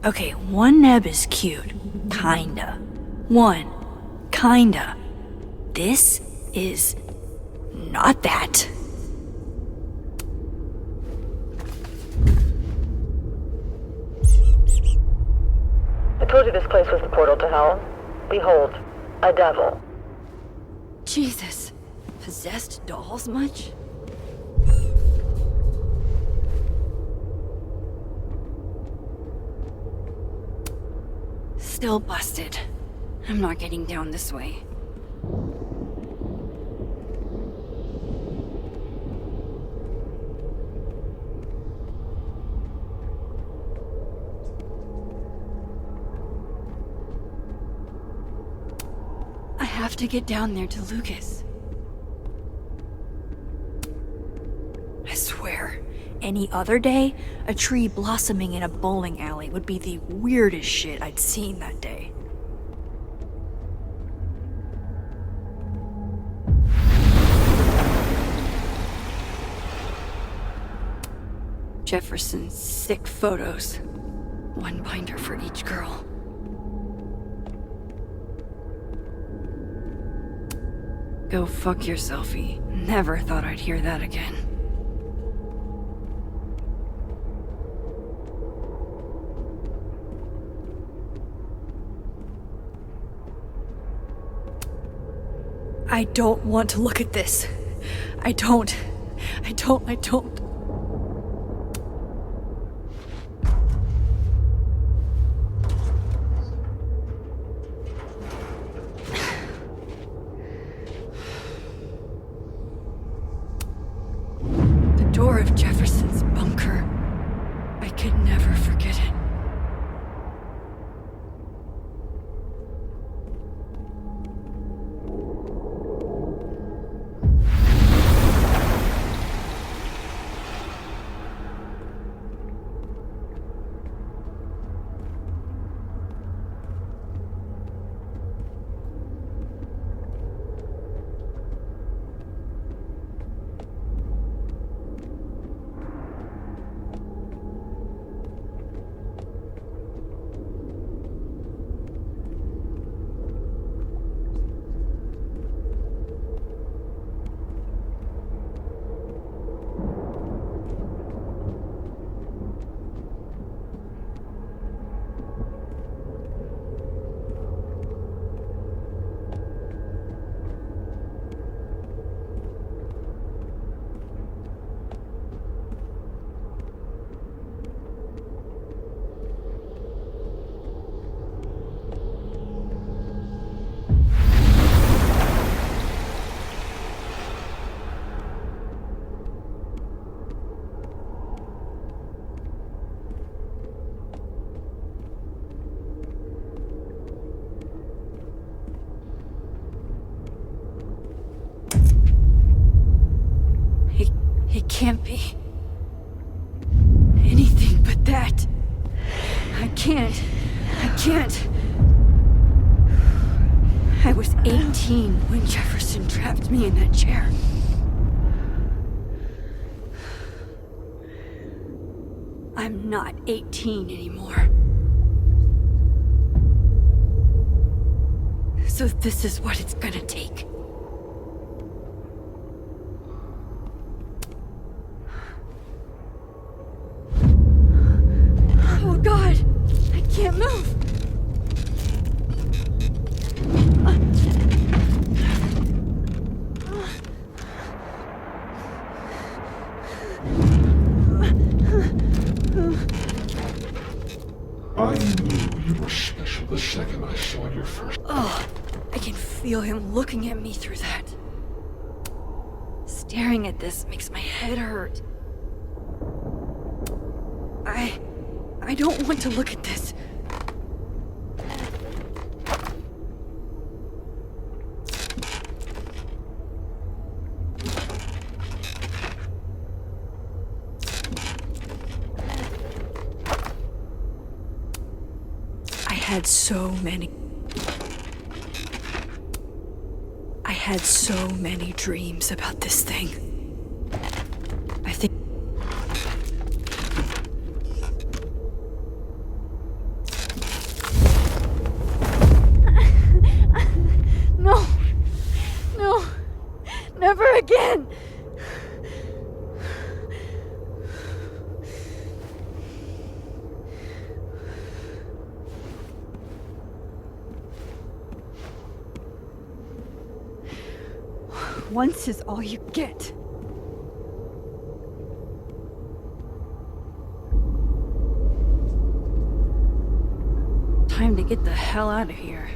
Okay, one neb is cute. Kinda. One. Kinda. This is not that. I told you this place was the portal to hell. Behold, a devil. Jesus. Possessed dolls much? Still busted. I'm not getting down this way. I have to get down there to Lucas. I swear, any other day, a tree blossoming in a bowling alley would be the weirdest shit I'd seen that day. Jefferson's sick photos. One binder for each girl. Go fuck yourselfie. Never thought I'd hear that again. I don't want to look at this. I don't. The door of Jefferson's can't be. Anything but that. I can't. I was 18 when Jefferson trapped me in that chair. I'm not 18 anymore. So this is what it's gonna take. Oh God, I can't move. I knew you were special the second I saw your first. Oh, I can feel him looking at me through that. Staring at this makes my head hurt. I don't want to look at this. I had so many dreams about this thing. I think... No! No! Never again! Once is all you get. Time to get the hell out of here.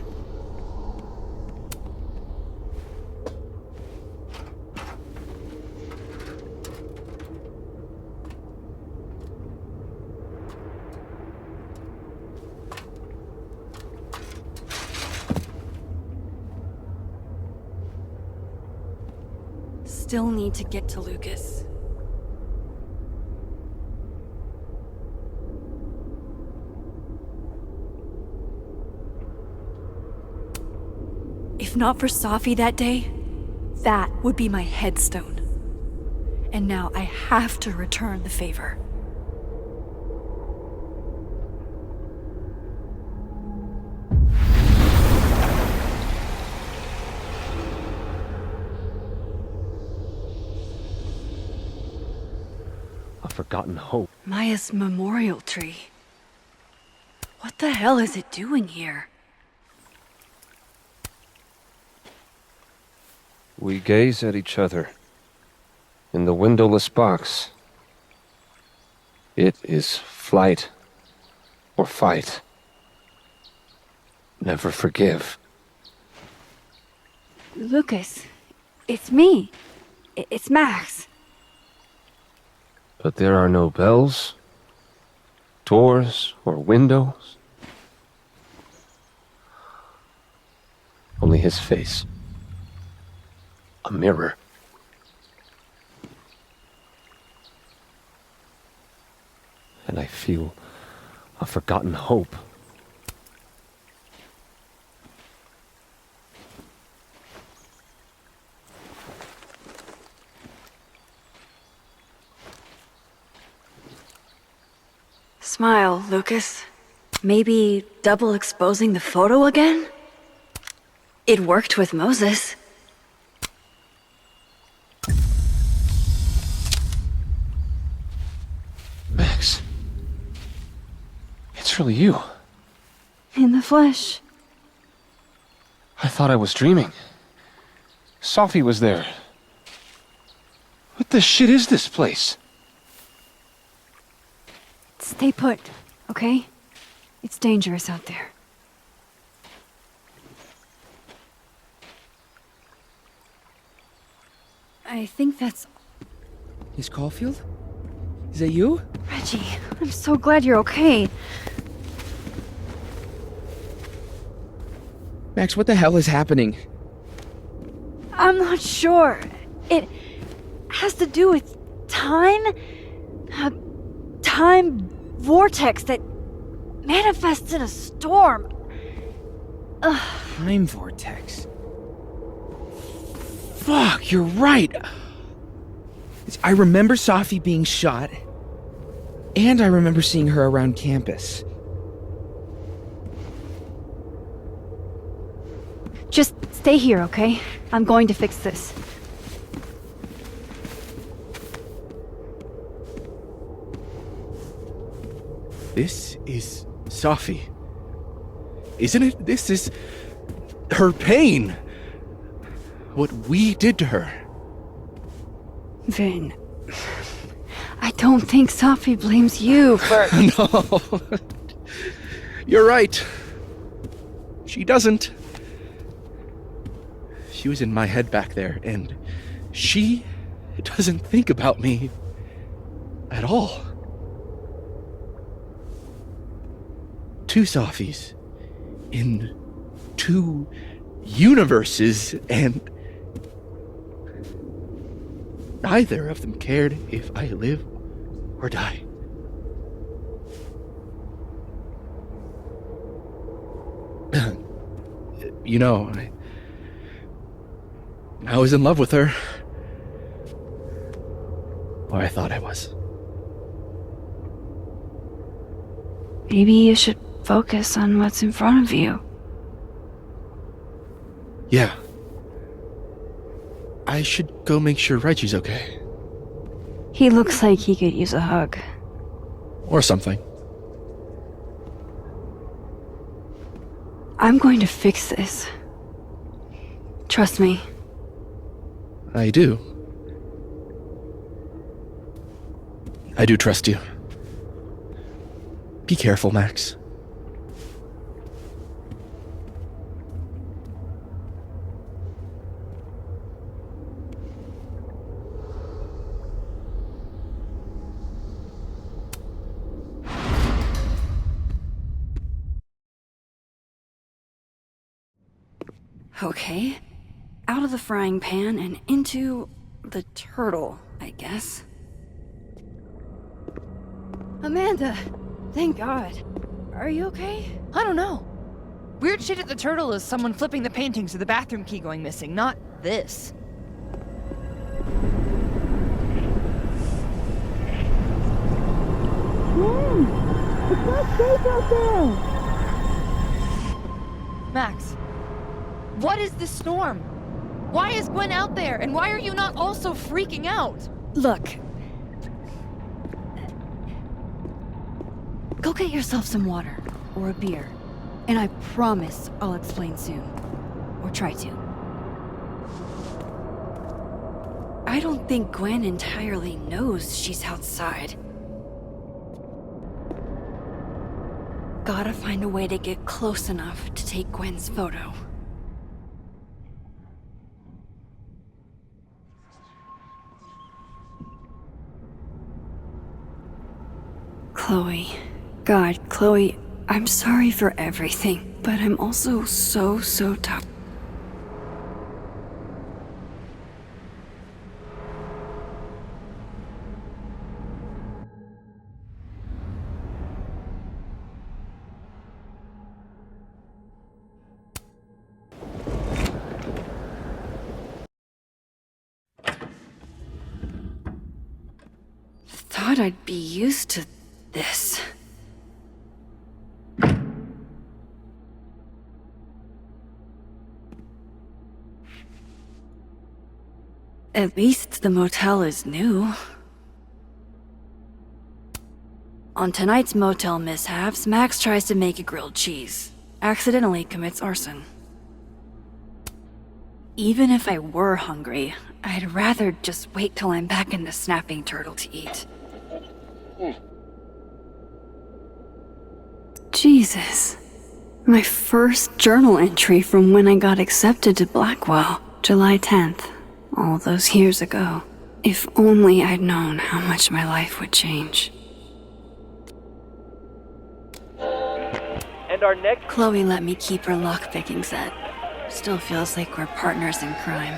Still need to get to Lucas. If not for Safi that day, that would be my headstone. And now I have to return the favor. A forgotten hope. Maya's memorial tree. What the hell is it doing here? We gaze at each other in the windowless box. It is flight or fight. Never forgive. Lucas, it's me. It's Max. But there are no bells, doors, or windows. Only his face. A mirror. And I feel a forgotten hope. Smile, Lucas. Maybe double exposing the photo again? It worked with Moses. Max. It's really you. In the flesh. I thought I was dreaming. Safi was there. What the shit is this place? Stay put, okay? It's dangerous out there. I think that's... Miss Caulfield? Is that you? Reggie, I'm so glad you're okay. Max, what the hell is happening? I'm not sure. It has to do with time. a time vortex that manifests in a storm. Ugh. Time vortex. Fuck, you're right. I remember Safi being shot, and I remember seeing her around campus. Just stay here, okay? I'm going to fix this. This is Safi. Isn't it? This is her pain. What we did to her. Vin, I don't think Safi blames you for... No. You're right. She doesn't. She was in my head back there, and she doesn't think about me at all. Two Safis in two universes, and neither of them cared if I live or die. You know, I was in love with her. Or I thought I was. Maybe you should focus on what's in front of you. Yeah. I should go make sure Reggie's okay. He looks like he could use a hug. Or something. I'm going to fix this. Trust me. I do. I do trust you. Be careful, Max. Okay. Out of the frying pan and into the turtle, I guess. Amanda, thank God. Are you okay? I don't know. Weird shit at the turtle is someone flipping the paintings or the bathroom key going missing, not this. It's not safe out there! Max, what is this storm? Why is Gwen out there, and why are you not also freaking out? Look. Go get yourself some water, or a beer, and I promise I'll explain soon. Or try to. I don't think Gwen entirely knows she's outside. Gotta find a way to get close enough to take Gwen's photo. Chloe. God, Chloe, I'm sorry for everything, but I'm also so tough. Thought I'd be used to this. At least the motel is new. On tonight's motel mishaps, Max tries to make a grilled cheese. Accidentally commits arson. Even if I were hungry, I'd rather just wait till I'm back in the snapping turtle to eat. Jesus. My first journal entry from when I got accepted to Blackwell, July 10th. All those years ago. If only I'd known how much my life would change. And our next... Chloe let me keep her lockpicking set. Still feels like we're partners in crime.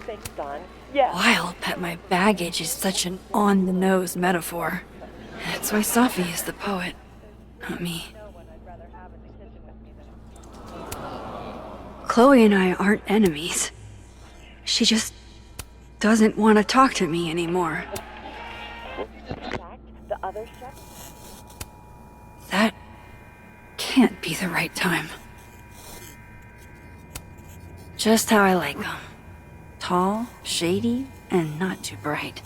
Thanks, Don. Wild that my baggage is such an on-the-nose metaphor. That's why Safi is the poet, not me. Chloe and I aren't enemies. She just doesn't want to talk to me anymore. That can't be the right time. Just how I like them. Tall, shady, and not too bright.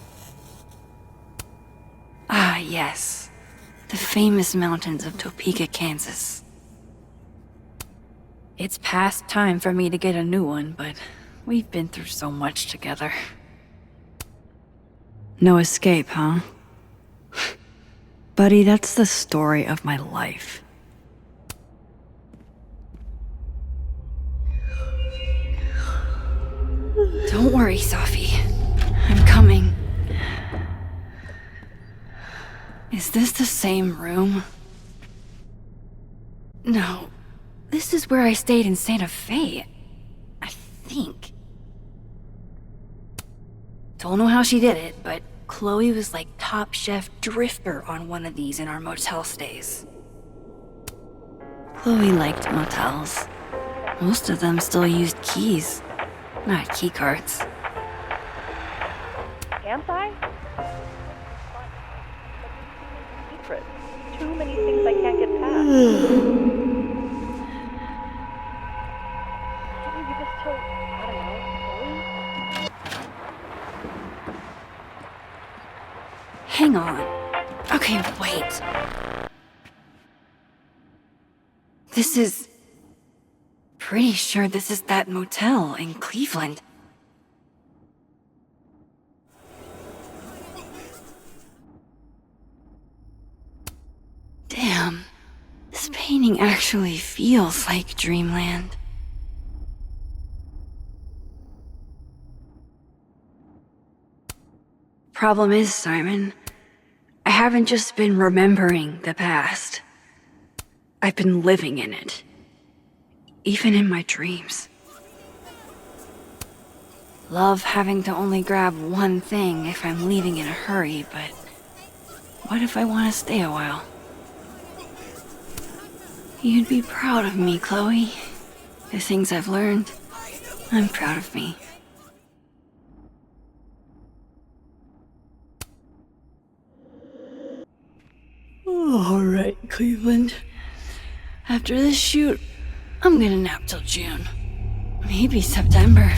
Ah, yes. The famous mountains of Topeka, Kansas. It's past time for me to get a new one, but we've been through so much together. No escape, huh? Buddy, that's the story of my life. Don't worry, Safi. I'm coming. Is this the same room? No. This is where I stayed in Santa Fe. I think. Don't know how she did it, but Chloe was like top chef drifter on one of these in our motel stays. Chloe liked motels. Most of them still used keys, not key cards. Can't I? Secret. Too many things I can't get past. Can't you give this till, I don't know, Hang on. Okay, wait. This is... Pretty sure this is that motel in Cleveland. Damn. This painting actually feels like dreamland. Problem is, Simon, I haven't just been remembering the past. I've been living in it. Even in my dreams. Love having to only grab one thing if I'm leaving in a hurry, but what if I want to stay a while? You'd be proud of me, Chloe. The things I've learned, I'm proud of me. All right, Cleveland. After this shoot, I'm gonna nap till June. Maybe September.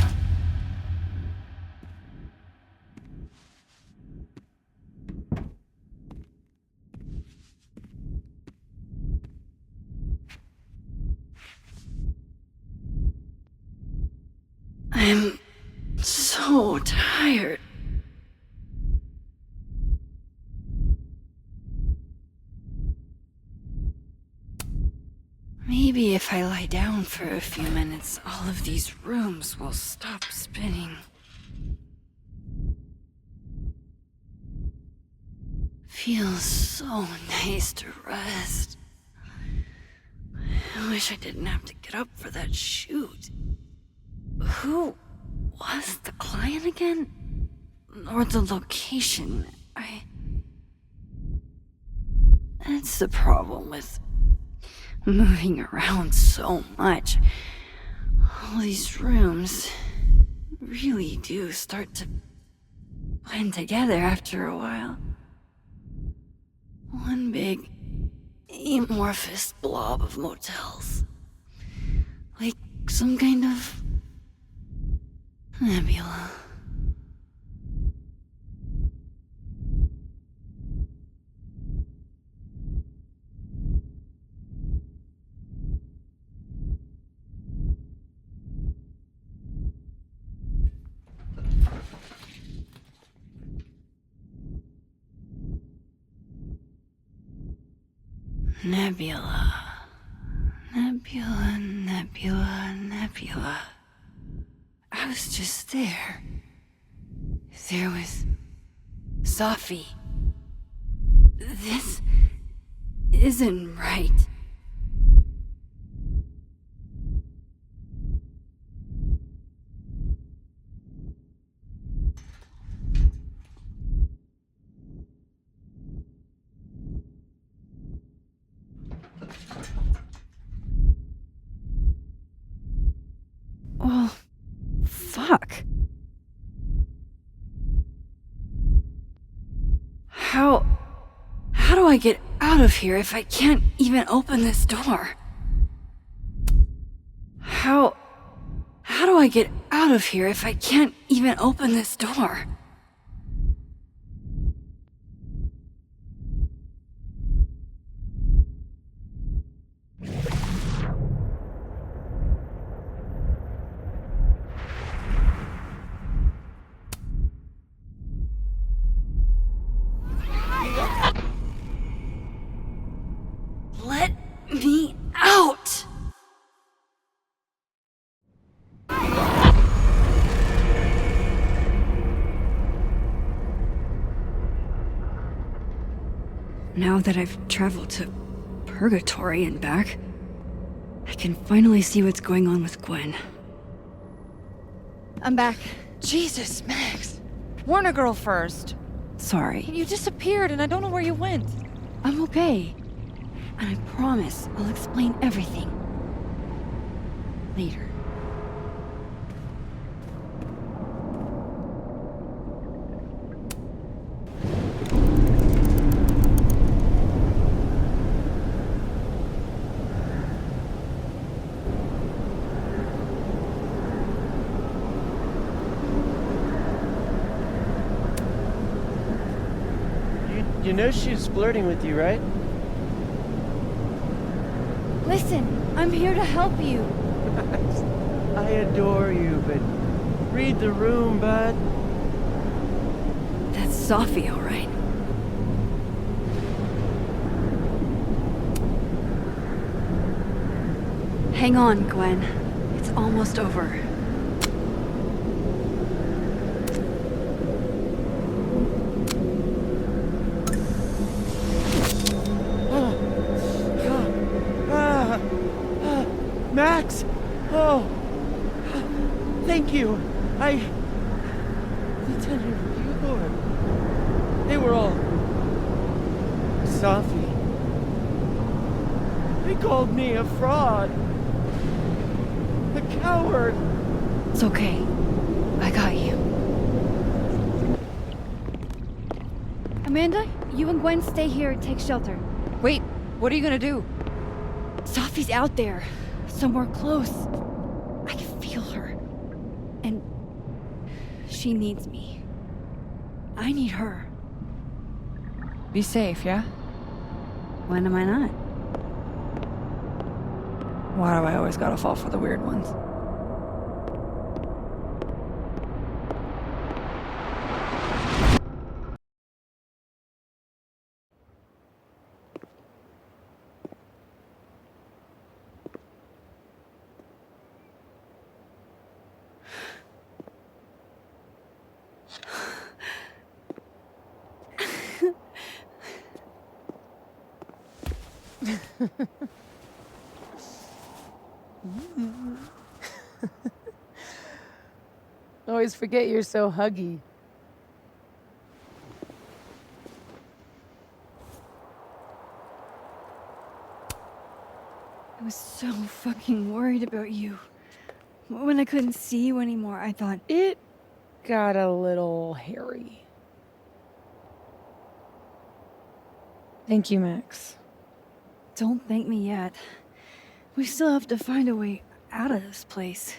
I'm so tired. Maybe if I lie down for a few minutes, all of these rooms will stop spinning. Feels so nice to rest. I wish I didn't have to get up for that shoot. Who was the client again? Or the location? That's the problem with moving around so much. All these rooms really do start to blend together after a while. One big amorphous blob of motels. Like some kind of nebula. Nebula. Nebula, nebula, nebula. I was just there. There was Safi. This isn't right. fuck? How do I get out of here if I can't even open this door? How do I get out of here if I can't even open this door? Let me out! Now that I've traveled to Purgatory and back, I can finally see what's going on with Gwen. I'm back. Jesus, Max. Warn a girl first. Sorry. You disappeared and I don't know where you went. I'm okay. And I promise I'll explain everything later. You know she's flirting with you, right? Listen, I'm here to help you. I adore you, but read the room, bud. That's Sophie, all right. Hang on, Gwen. It's almost over. Max! Oh! Thank you! Lieutenant Bueller. They were all... Sophie. They called me a fraud. A coward. It's okay. I got you. Amanda, you and Gwen stay here and take shelter. Wait, what are you gonna do? Sophie's out there. Somewhere close. I can feel her. And she needs me. I need her. Be safe, yeah? When am I not? Why do I always gotta fall for the weird ones? Always forget you're so huggy. I was so fucking worried about you. When I couldn't see you anymore, I thought... It got a little hairy. Thank you, Max. Don't thank me yet. We still have to find a way out of this place.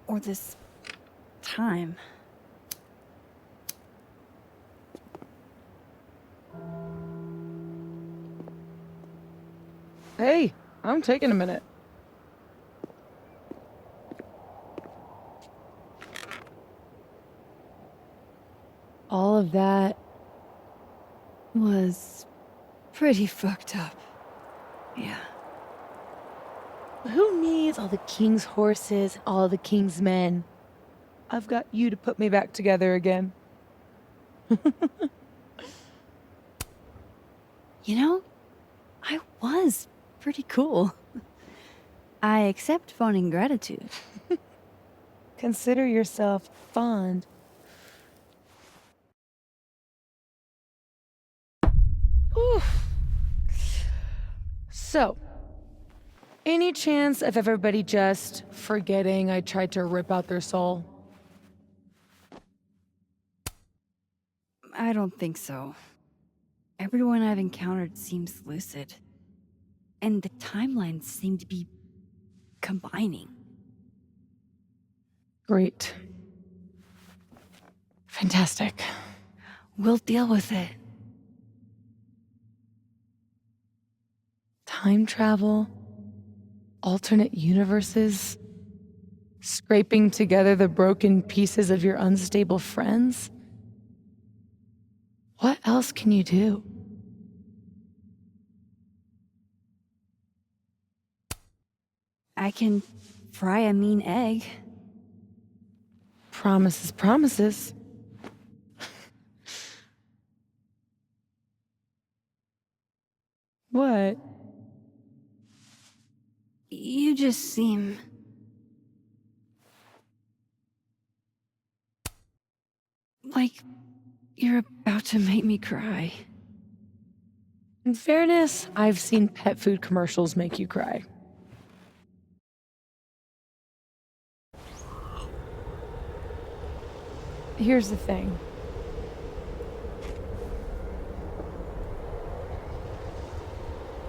Or this... time. Hey, I'm taking a minute. All of that was pretty fucked up. Yeah. Who needs all the king's horses, all the king's men? I've got you to put me back together again. You know, I was pretty cool. I accept fawning gratitude. Consider yourself fond. Oof. So, any chance of everybody just forgetting I tried to rip out their soul? I don't think so. Everyone I've encountered seems lucid. And the timelines seem to be combining. Great. Fantastic. We'll deal with it. Time travel, alternate universes, scraping together the broken pieces of your unstable friends. What else can you do? I can fry a mean egg. Promises, promises. What? You just seem... like you're about to make me cry. In fairness, I've seen pet food commercials make you cry. Here's the thing.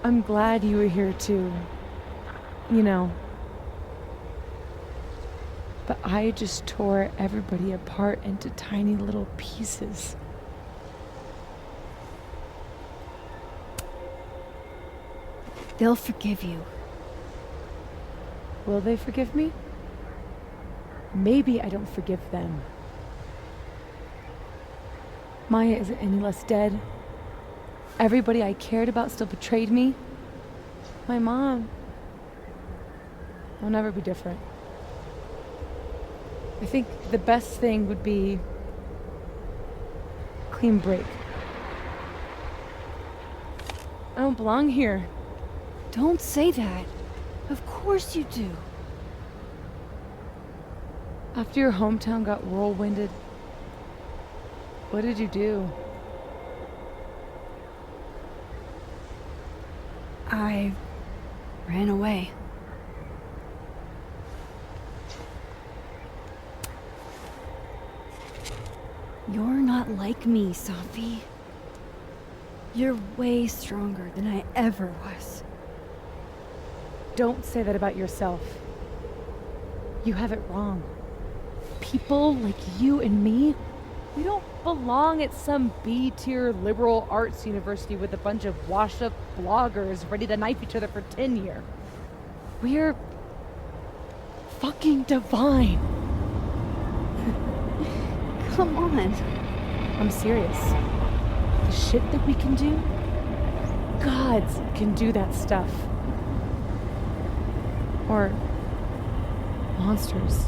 I'm glad you were here too. You know. But I just tore everybody apart into tiny little pieces. They'll forgive you. Will they forgive me? Maybe I don't forgive them. Maya isn't any less dead. Everybody I cared about still betrayed me. My mom. I'll never be different. I think the best thing would be clean break. I don't belong here. Don't say that. Of course you do. After your hometown got whirlwinded, what did you do? I ran away. You're not like me, Sophie. You're way stronger than I ever was. Don't say that about yourself. You have it wrong. People like you and me, we don't belong at some B-tier liberal arts university with a bunch of washed-up bloggers ready to knife each other for tenure. We're fucking divine. Come on. I'm serious. The shit that we can do, gods can do that stuff. Or monsters.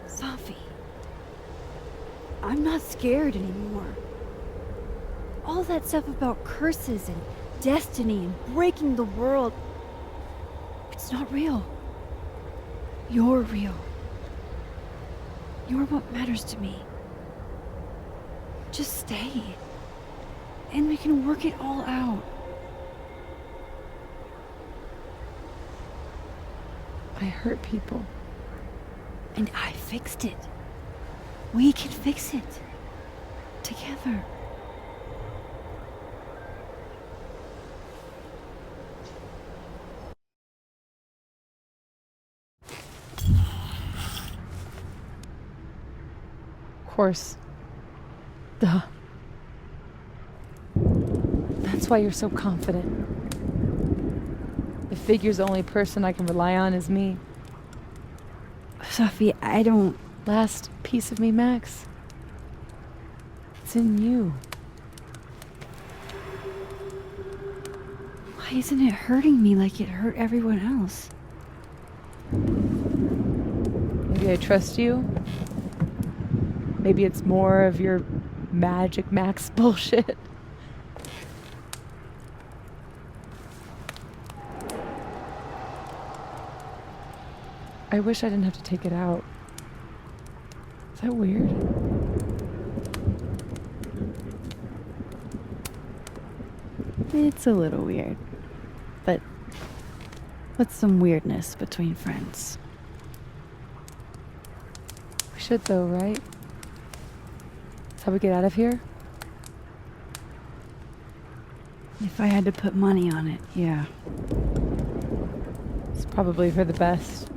Sophie, I'm not scared anymore. All that stuff about curses and destiny and breaking the world, it's not real. You're real. You're what matters to me. Just stay. And we can work it all out. I hurt people. And I fixed it. We can fix it. Together. Of course. Duh. That's why you're so confident. The figure's the only person I can rely on is me. Sophie, I don't... Last piece of me, Max. It's in you. Why isn't it hurting me like it hurt everyone else? Maybe I trust you. Maybe it's more of your Magic Max bullshit. I wish I didn't have to take it out. Is that weird? It's a little weird. But what's some weirdness between friends? shit though, right? That's how we get out of here? If I had to put money on it, yeah. It's probably for the best.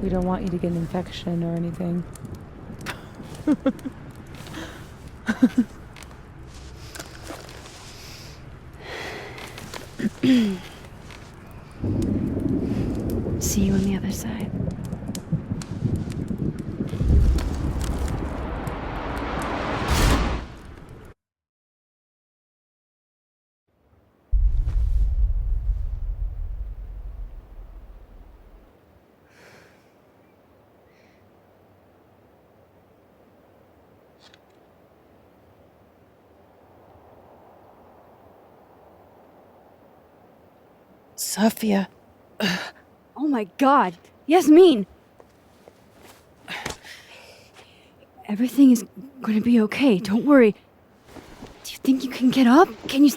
We don't want you to get an infection or anything. See you on the other side. Sophia. Oh my god! Yasmin! Everything is gonna be okay, don't worry. Do you think you can get up? Can you...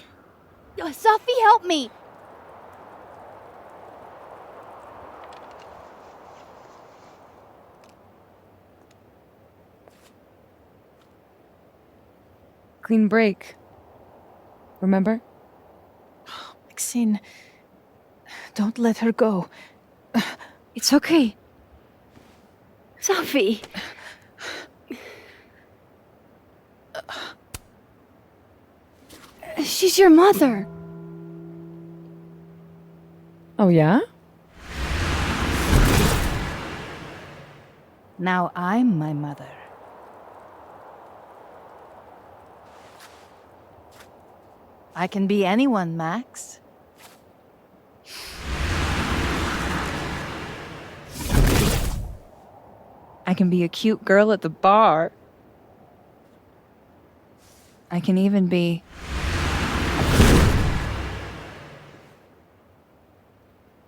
Sophie, help me! Clean break. Remember? Maxine, don't let her go. It's okay. Sophie! She's your mother. Oh, yeah? Now I'm my mother. I can be anyone, Max. I can be a cute girl at the bar. I can even be...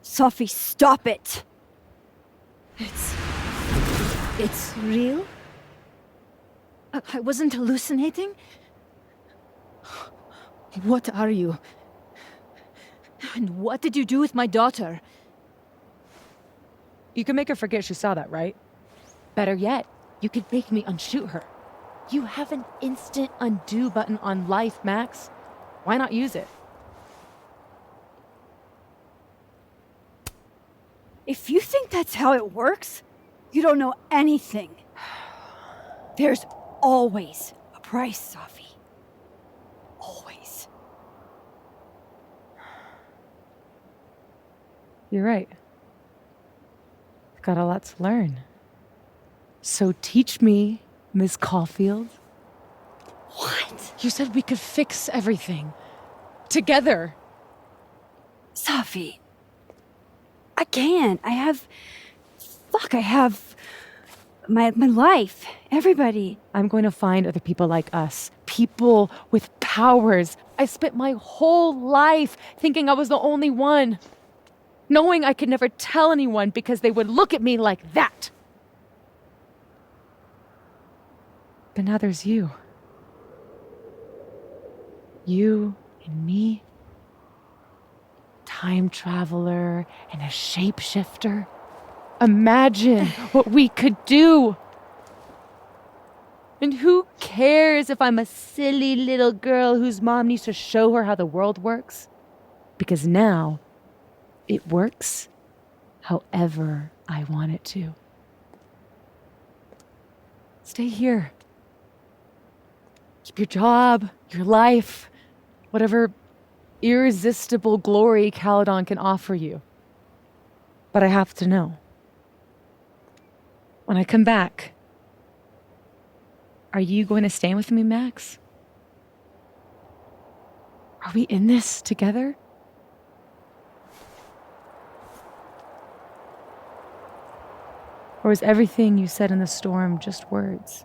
Sophie, stop it! It's real? I wasn't hallucinating? What are you? And what did you do with my daughter? You can make her forget she saw that, right? Better yet, you could make me unshoot her. You have an instant undo button on life, Max. Why not use it? If you think that's how it works, you don't know anything. There's always a price, Sophie. Always. You're right. I've got a lot to learn. So teach me, Miss Caulfield. What? You said we could fix everything. Together. Sophie. I can't. I have my life. Everybody. I'm going to find other people like us. People with powers. I spent my whole life thinking I was the only one. Knowing I could never tell anyone because they would look at me like that. But now there's you. You and me. Time traveler and a shapeshifter. Imagine what we could do. And who cares if I'm a silly little girl whose mom needs to show her how the world works? Because now, it works however I want it to. Stay here. Keep your job, your life, whatever irresistible glory Caledon can offer you. But I have to know. When I come back, are you going to stay with me, Max? Are we in this together? Or is everything you said in the storm just words?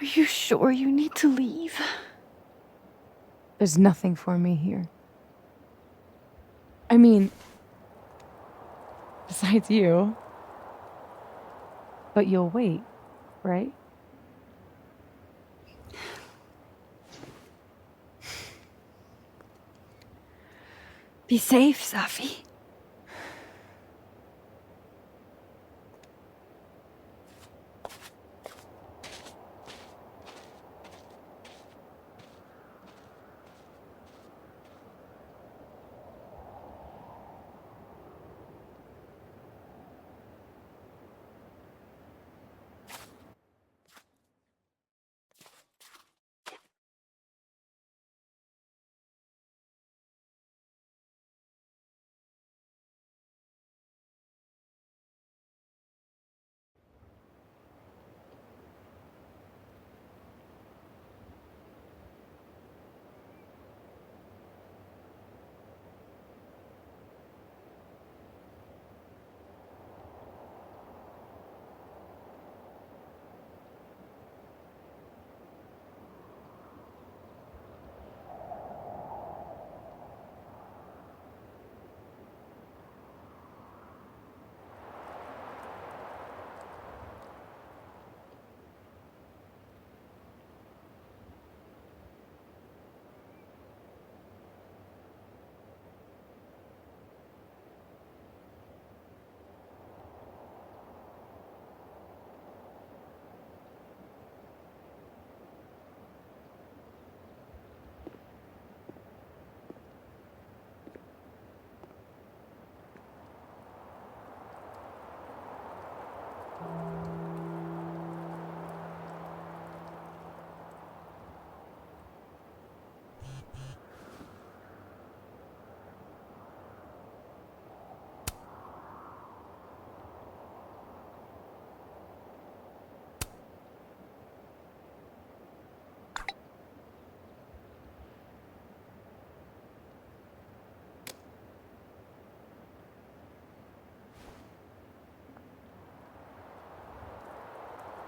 Are you sure you need to leave? There's nothing for me here. I mean, besides you. But you'll wait, right? Be safe, Safi.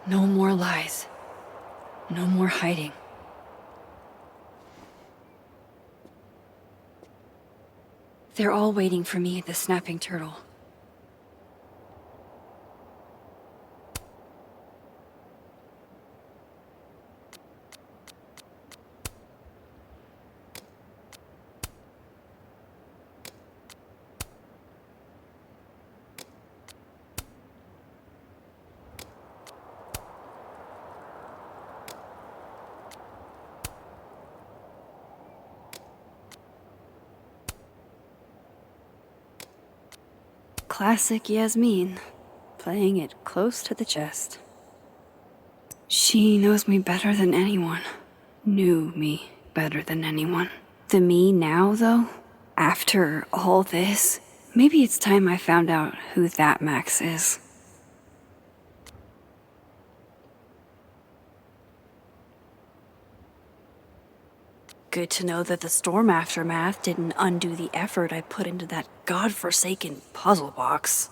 No more lies. No more hiding. They're all waiting for me at the Snapping Turtle. Classic Yasmin, playing it close to the chest. She knows me better than anyone. Knew me better than anyone. The me now, though, after all this, maybe it's time I found out who that Max is. Good to know that the storm aftermath didn't undo the effort I put into that godforsaken puzzle box.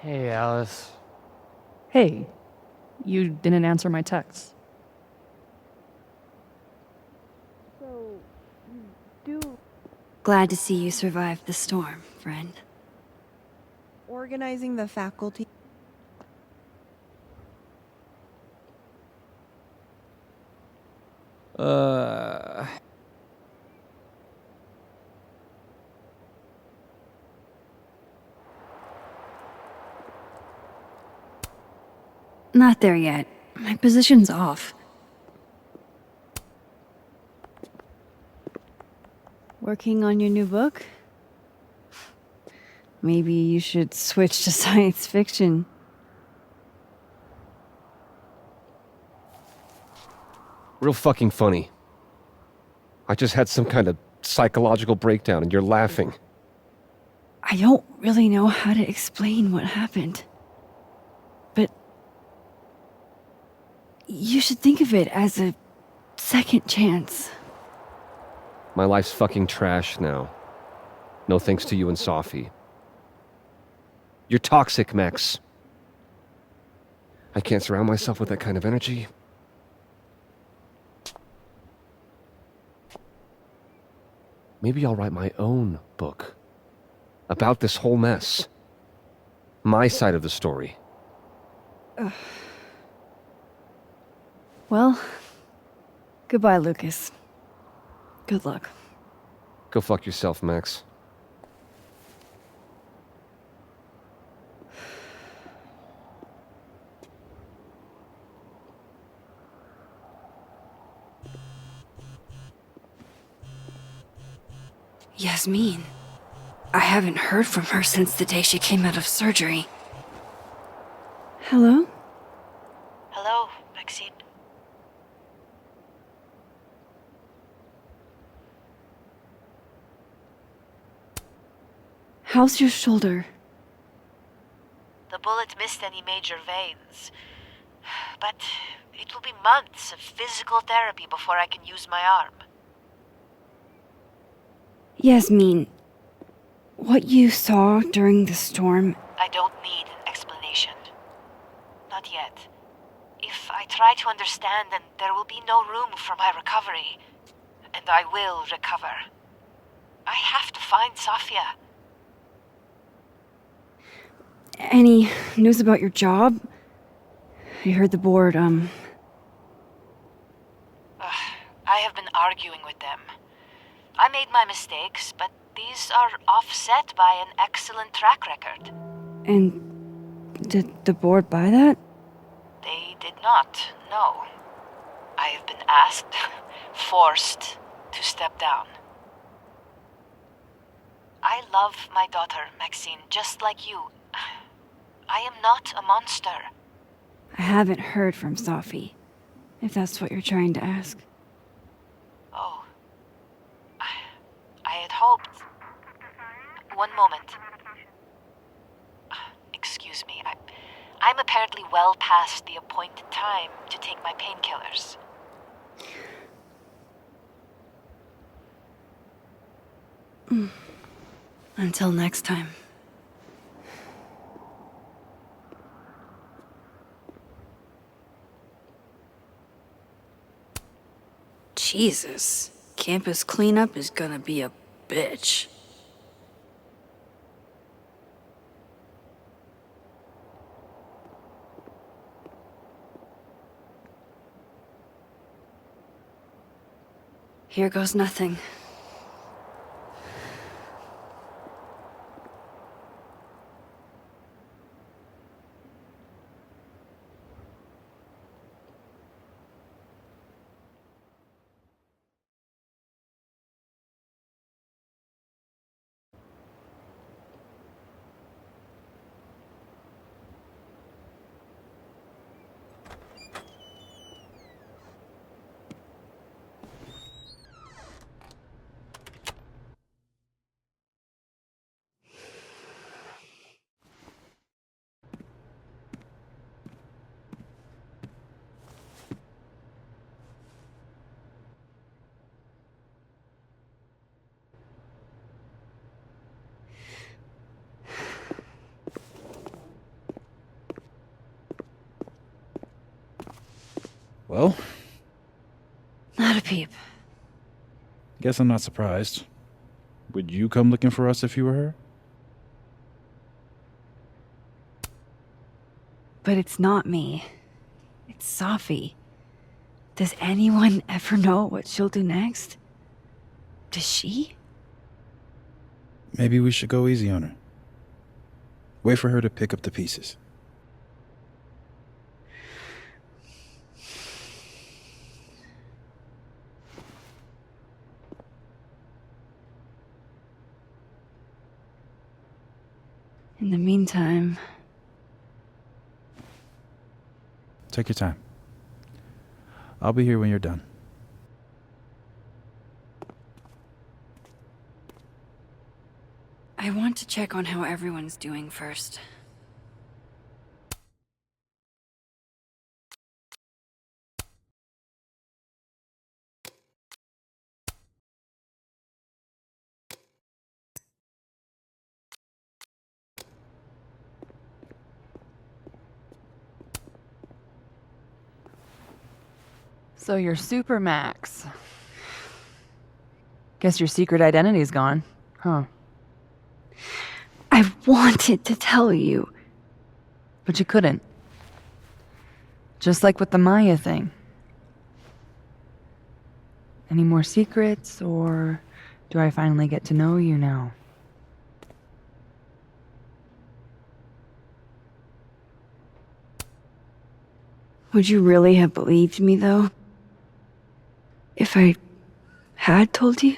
Hey, Alice. Hey, you didn't answer my text. Glad to see you survived the storm, friend. Organizing the faculty. Not there yet. My position's off. Working on your new book? Maybe you should switch to science fiction. Real fucking funny. I just had some kind of psychological breakdown and you're laughing. I don't really know how to explain what happened. But you should think of it as a second chance. My life's fucking trash now. No thanks to you and Sophie. You're toxic, Max. I can't surround myself with that kind of energy. Maybe I'll write my own book about this whole mess. My side of the story. Well, goodbye, Lucas. Good luck. Go fuck yourself, Max. Yasmin. I haven't heard from her since the day she came out of surgery. Hello? Hello, Maxine. How's your shoulder? The bullet missed any major veins. But it will be months of physical therapy before I can use my arm. Yasmin, what you saw during the storm... I don't need an explanation. Not yet. If I try to understand, then there will be no room for my recovery. And I will recover. I have to find Safia. Any news about your job? I heard the board, I have been arguing with them. I made my mistakes, but these are offset by an excellent track record. And did the board buy that? They did not, no. I have been asked, forced to step down. I love my daughter, Maxine, just like you. I am not a monster. I haven't heard from Sophie, if that's what you're trying to ask. Oh. I had hoped... One moment. Excuse me, I'm apparently well past the appointed time to take my painkillers. Until next time. Jesus. Campus cleanup is gonna be a bitch. Here goes nothing. Well? Not a peep. Guess I'm not surprised. Would you come looking for us if you were her? But it's not me. It's Sophie. Does anyone ever know what she'll do next? Does she? Maybe we should go easy on her. Wait for her to pick up the pieces. In the meantime... Take your time. I'll be here when you're done. I want to check on how everyone's doing first. So you're Super Max. Guess your secret identity's gone, huh? I wanted to tell you. But you couldn't. Just like with the Maya thing. Any more secrets, or do I finally get to know you now? Would you really have believed me, though? If I had told you?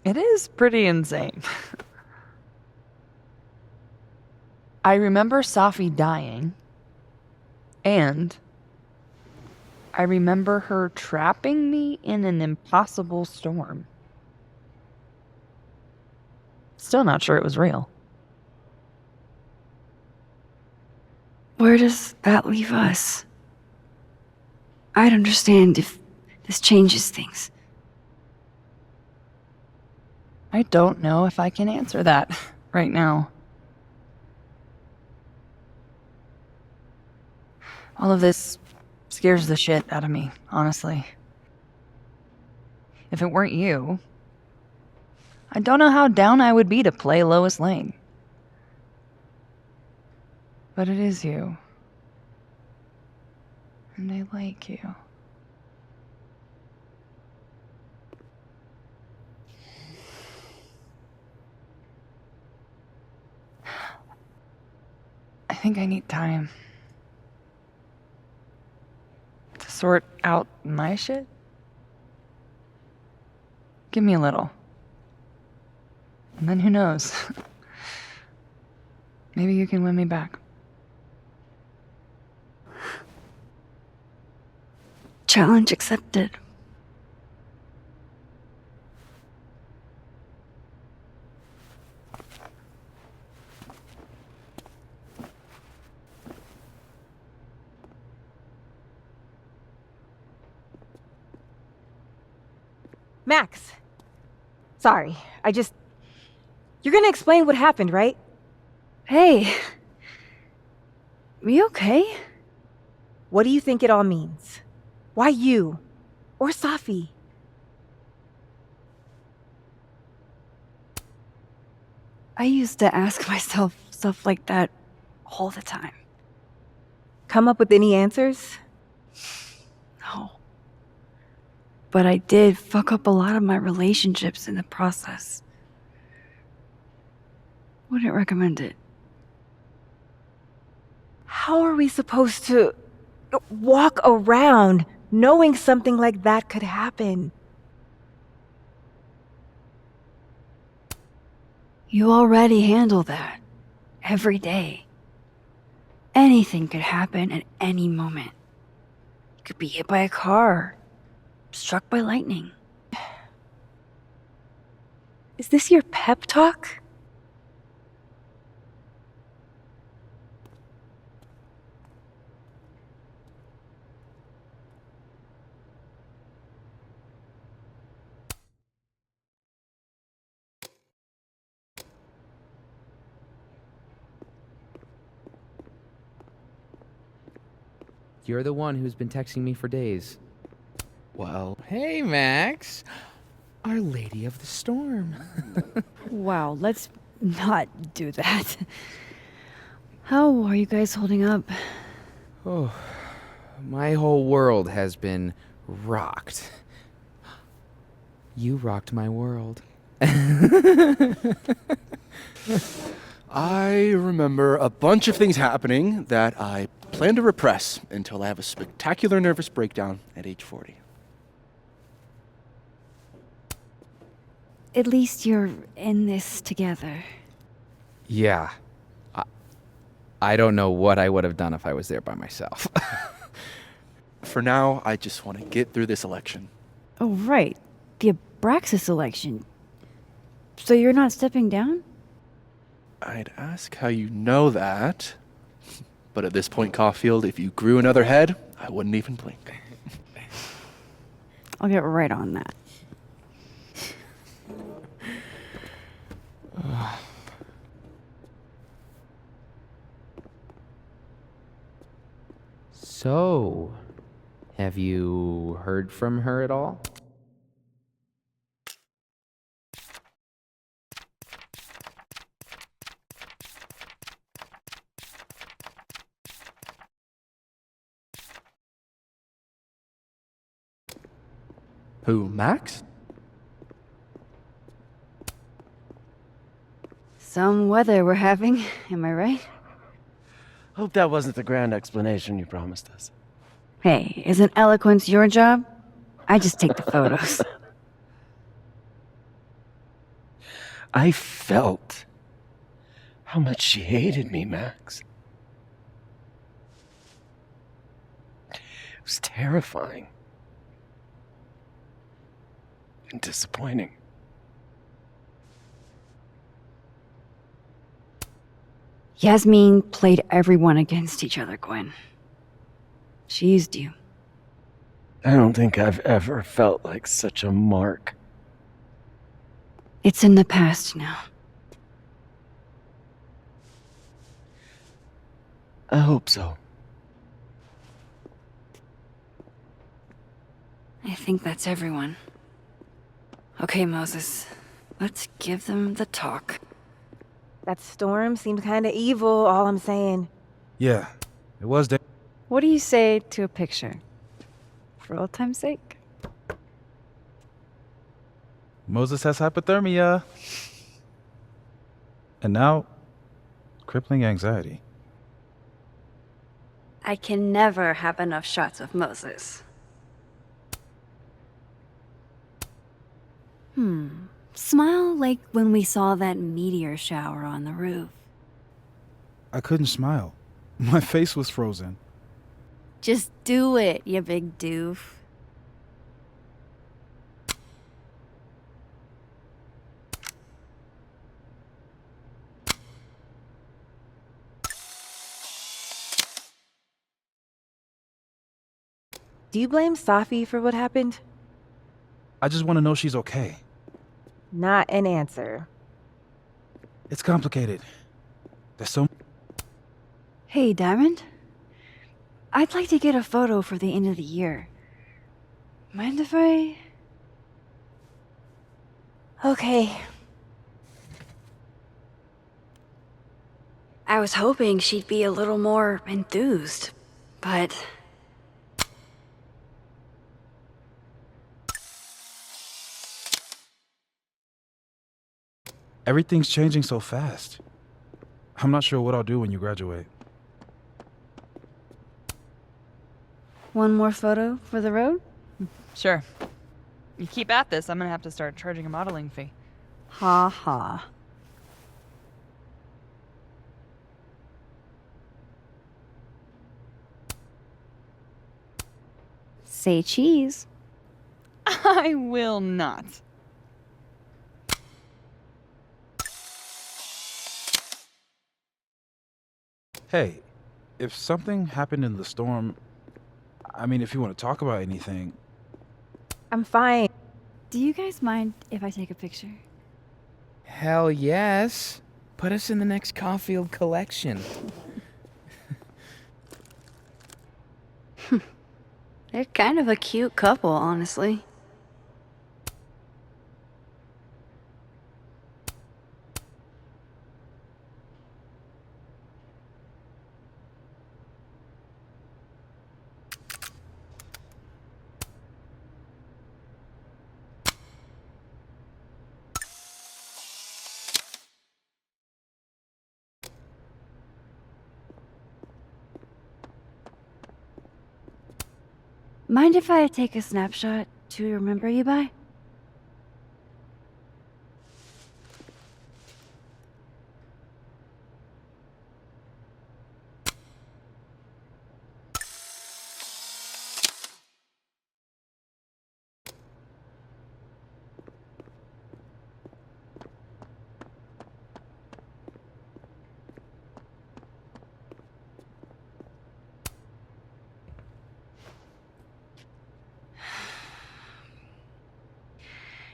It is pretty insane. I remember Safi dying, and I remember her trapping me in an impossible storm. Still not sure it was real. Where does that leave us? I'd understand if this changes things. I don't know if I can answer that right now. All of this scares the shit out of me, honestly. If it weren't you, I don't know how down I would be to play Lois Lane. But it is you. And I like you. I think I need time to sort out my shit. Give me a little. And then who knows? Maybe you can win me back. Challenge accepted. Max! Sorry, You're gonna explain what happened, right? Hey. We okay? What do you think it all means? Why you? Or Safi? I used to ask myself stuff like that all the time. Come up with any answers? No. But I did fuck up a lot of my relationships in the process. Wouldn't recommend it. How are we supposed to walk around knowing something like that could happen? You already handle that. Every day. Anything could happen at any moment. You could be hit by a car. Struck by lightning. Is this your pep talk? You're the one who's been texting me for days. Well, hey, Max. Our Lady of the Storm. Wow, let's not do that. How are you guys holding up? Oh, my whole world has been rocked. You rocked my world. I remember a bunch of things happening that I plan to repress until I have a spectacular nervous breakdown at age 40. At least you're in this together. Yeah. I don't know what I would have done if I was there by myself. For now, I just want to get through this election. Oh, right. The Abraxas election. So you're not stepping down? I'd ask how you know that. But at this point, Caulfield, if you grew another head, I wouldn't even blink. I'll get right on that. So, have you heard from her at all? Who, Max? Some weather we're having, am I right? Hope that wasn't the grand explanation you promised us. Hey, isn't eloquence your job? I just take the photos. I felt how much she hated me, Max. It was terrifying. And disappointing. Yasmin played everyone against each other, Gwen. She used you. I don't think I've ever felt like such a mark. It's in the past now. I hope so. I think that's everyone. Okay, Moses. Let's give them the talk. That storm seems kind of evil, all I'm saying. Yeah, it was. What do you say to a picture? For old time's sake? Moses has hypothermia. And now, crippling anxiety. I can never have enough shots of Moses. Smile like when we saw that meteor shower on the roof. I couldn't smile. My face was frozen. Just do it, you big doof. Do you blame Safi for what happened? I just want to know she's okay. Not an answer. It's complicated. There's so... Hey, Diamond. I'd like to get a photo for the end of the year. Mind if I... Okay. I was hoping she'd be a little more enthused, but... Everything's changing so fast. I'm not sure what I'll do when you graduate. One more photo for the road? Sure. You keep at this, I'm gonna have to start charging a modeling fee. Ha ha. Say cheese. I will not. Hey, if something happened in the storm, I mean, if you want to talk about anything... I'm fine. Do you guys mind if I take a picture? Hell yes. Put us in the next Caulfield collection. They're kind of a cute couple, honestly. Mind if I take a snapshot to remember you by?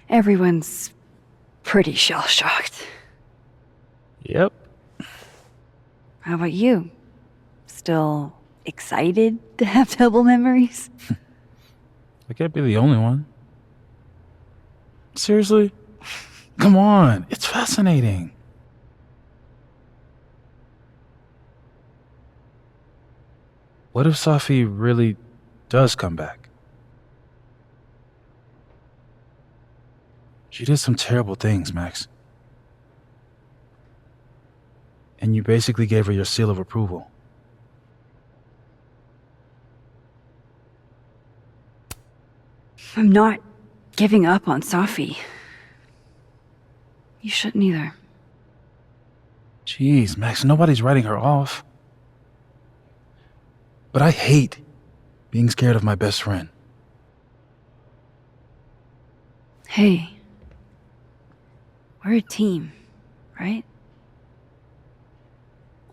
Everyone's pretty shell-shocked. Yep. How about you? Still excited to have double memories? I can't be the only one. Seriously? Come on, it's fascinating. What if Safi really does come back? She did some terrible things, Max. And you basically gave her your seal of approval. I'm not giving up on Safi. You shouldn't either. Jeez, Max, nobody's writing her off. But I hate being scared of my best friend. Hey, we're a team, right?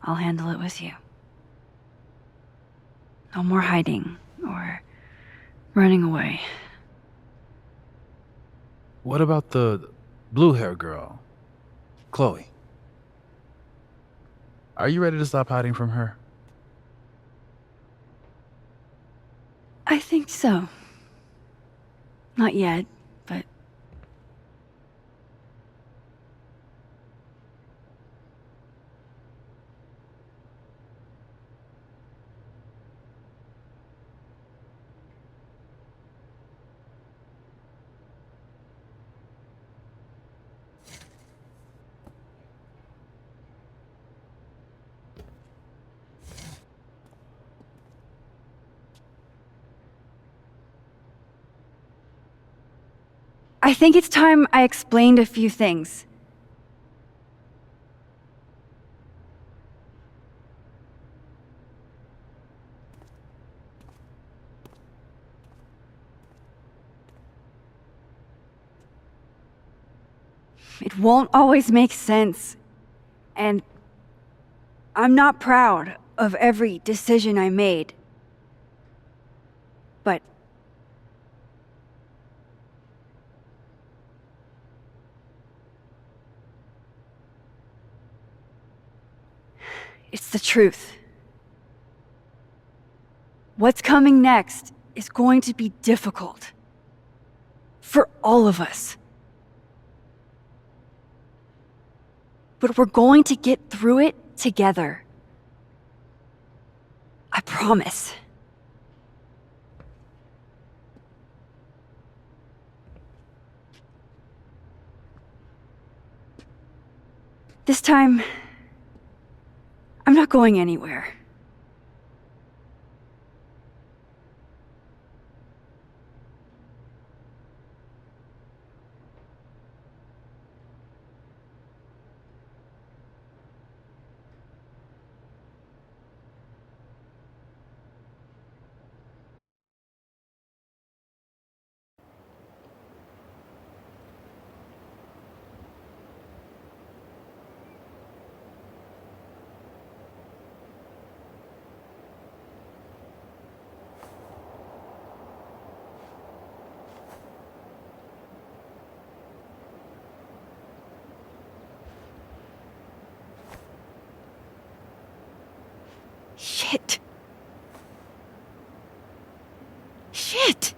I'll handle it with you. No more hiding or running away. What about the blue-haired girl, Chloe? Are you ready to stop hiding from her? I think so. Not yet, but... I think it's time I explained a few things. It won't always make sense, and I'm not proud of every decision I made. But it's the truth. What's coming next is going to be difficult. For all of us. But we're going to get through it together. I promise. This time, I'm not going anywhere. Shit. Shit.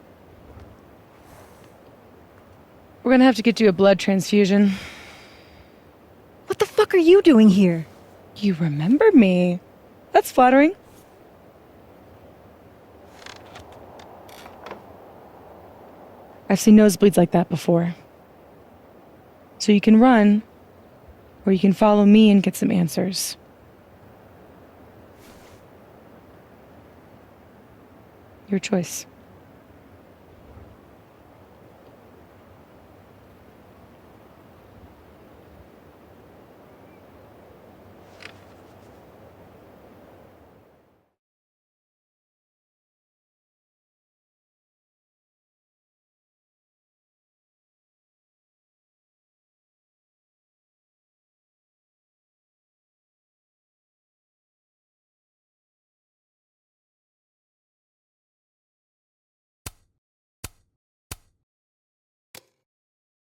We're gonna have to get you a blood transfusion. What the fuck are you doing here? You remember me. That's flattering. I've seen nosebleeds like that before. So you can run, or you can follow me and get some answers. Your choice.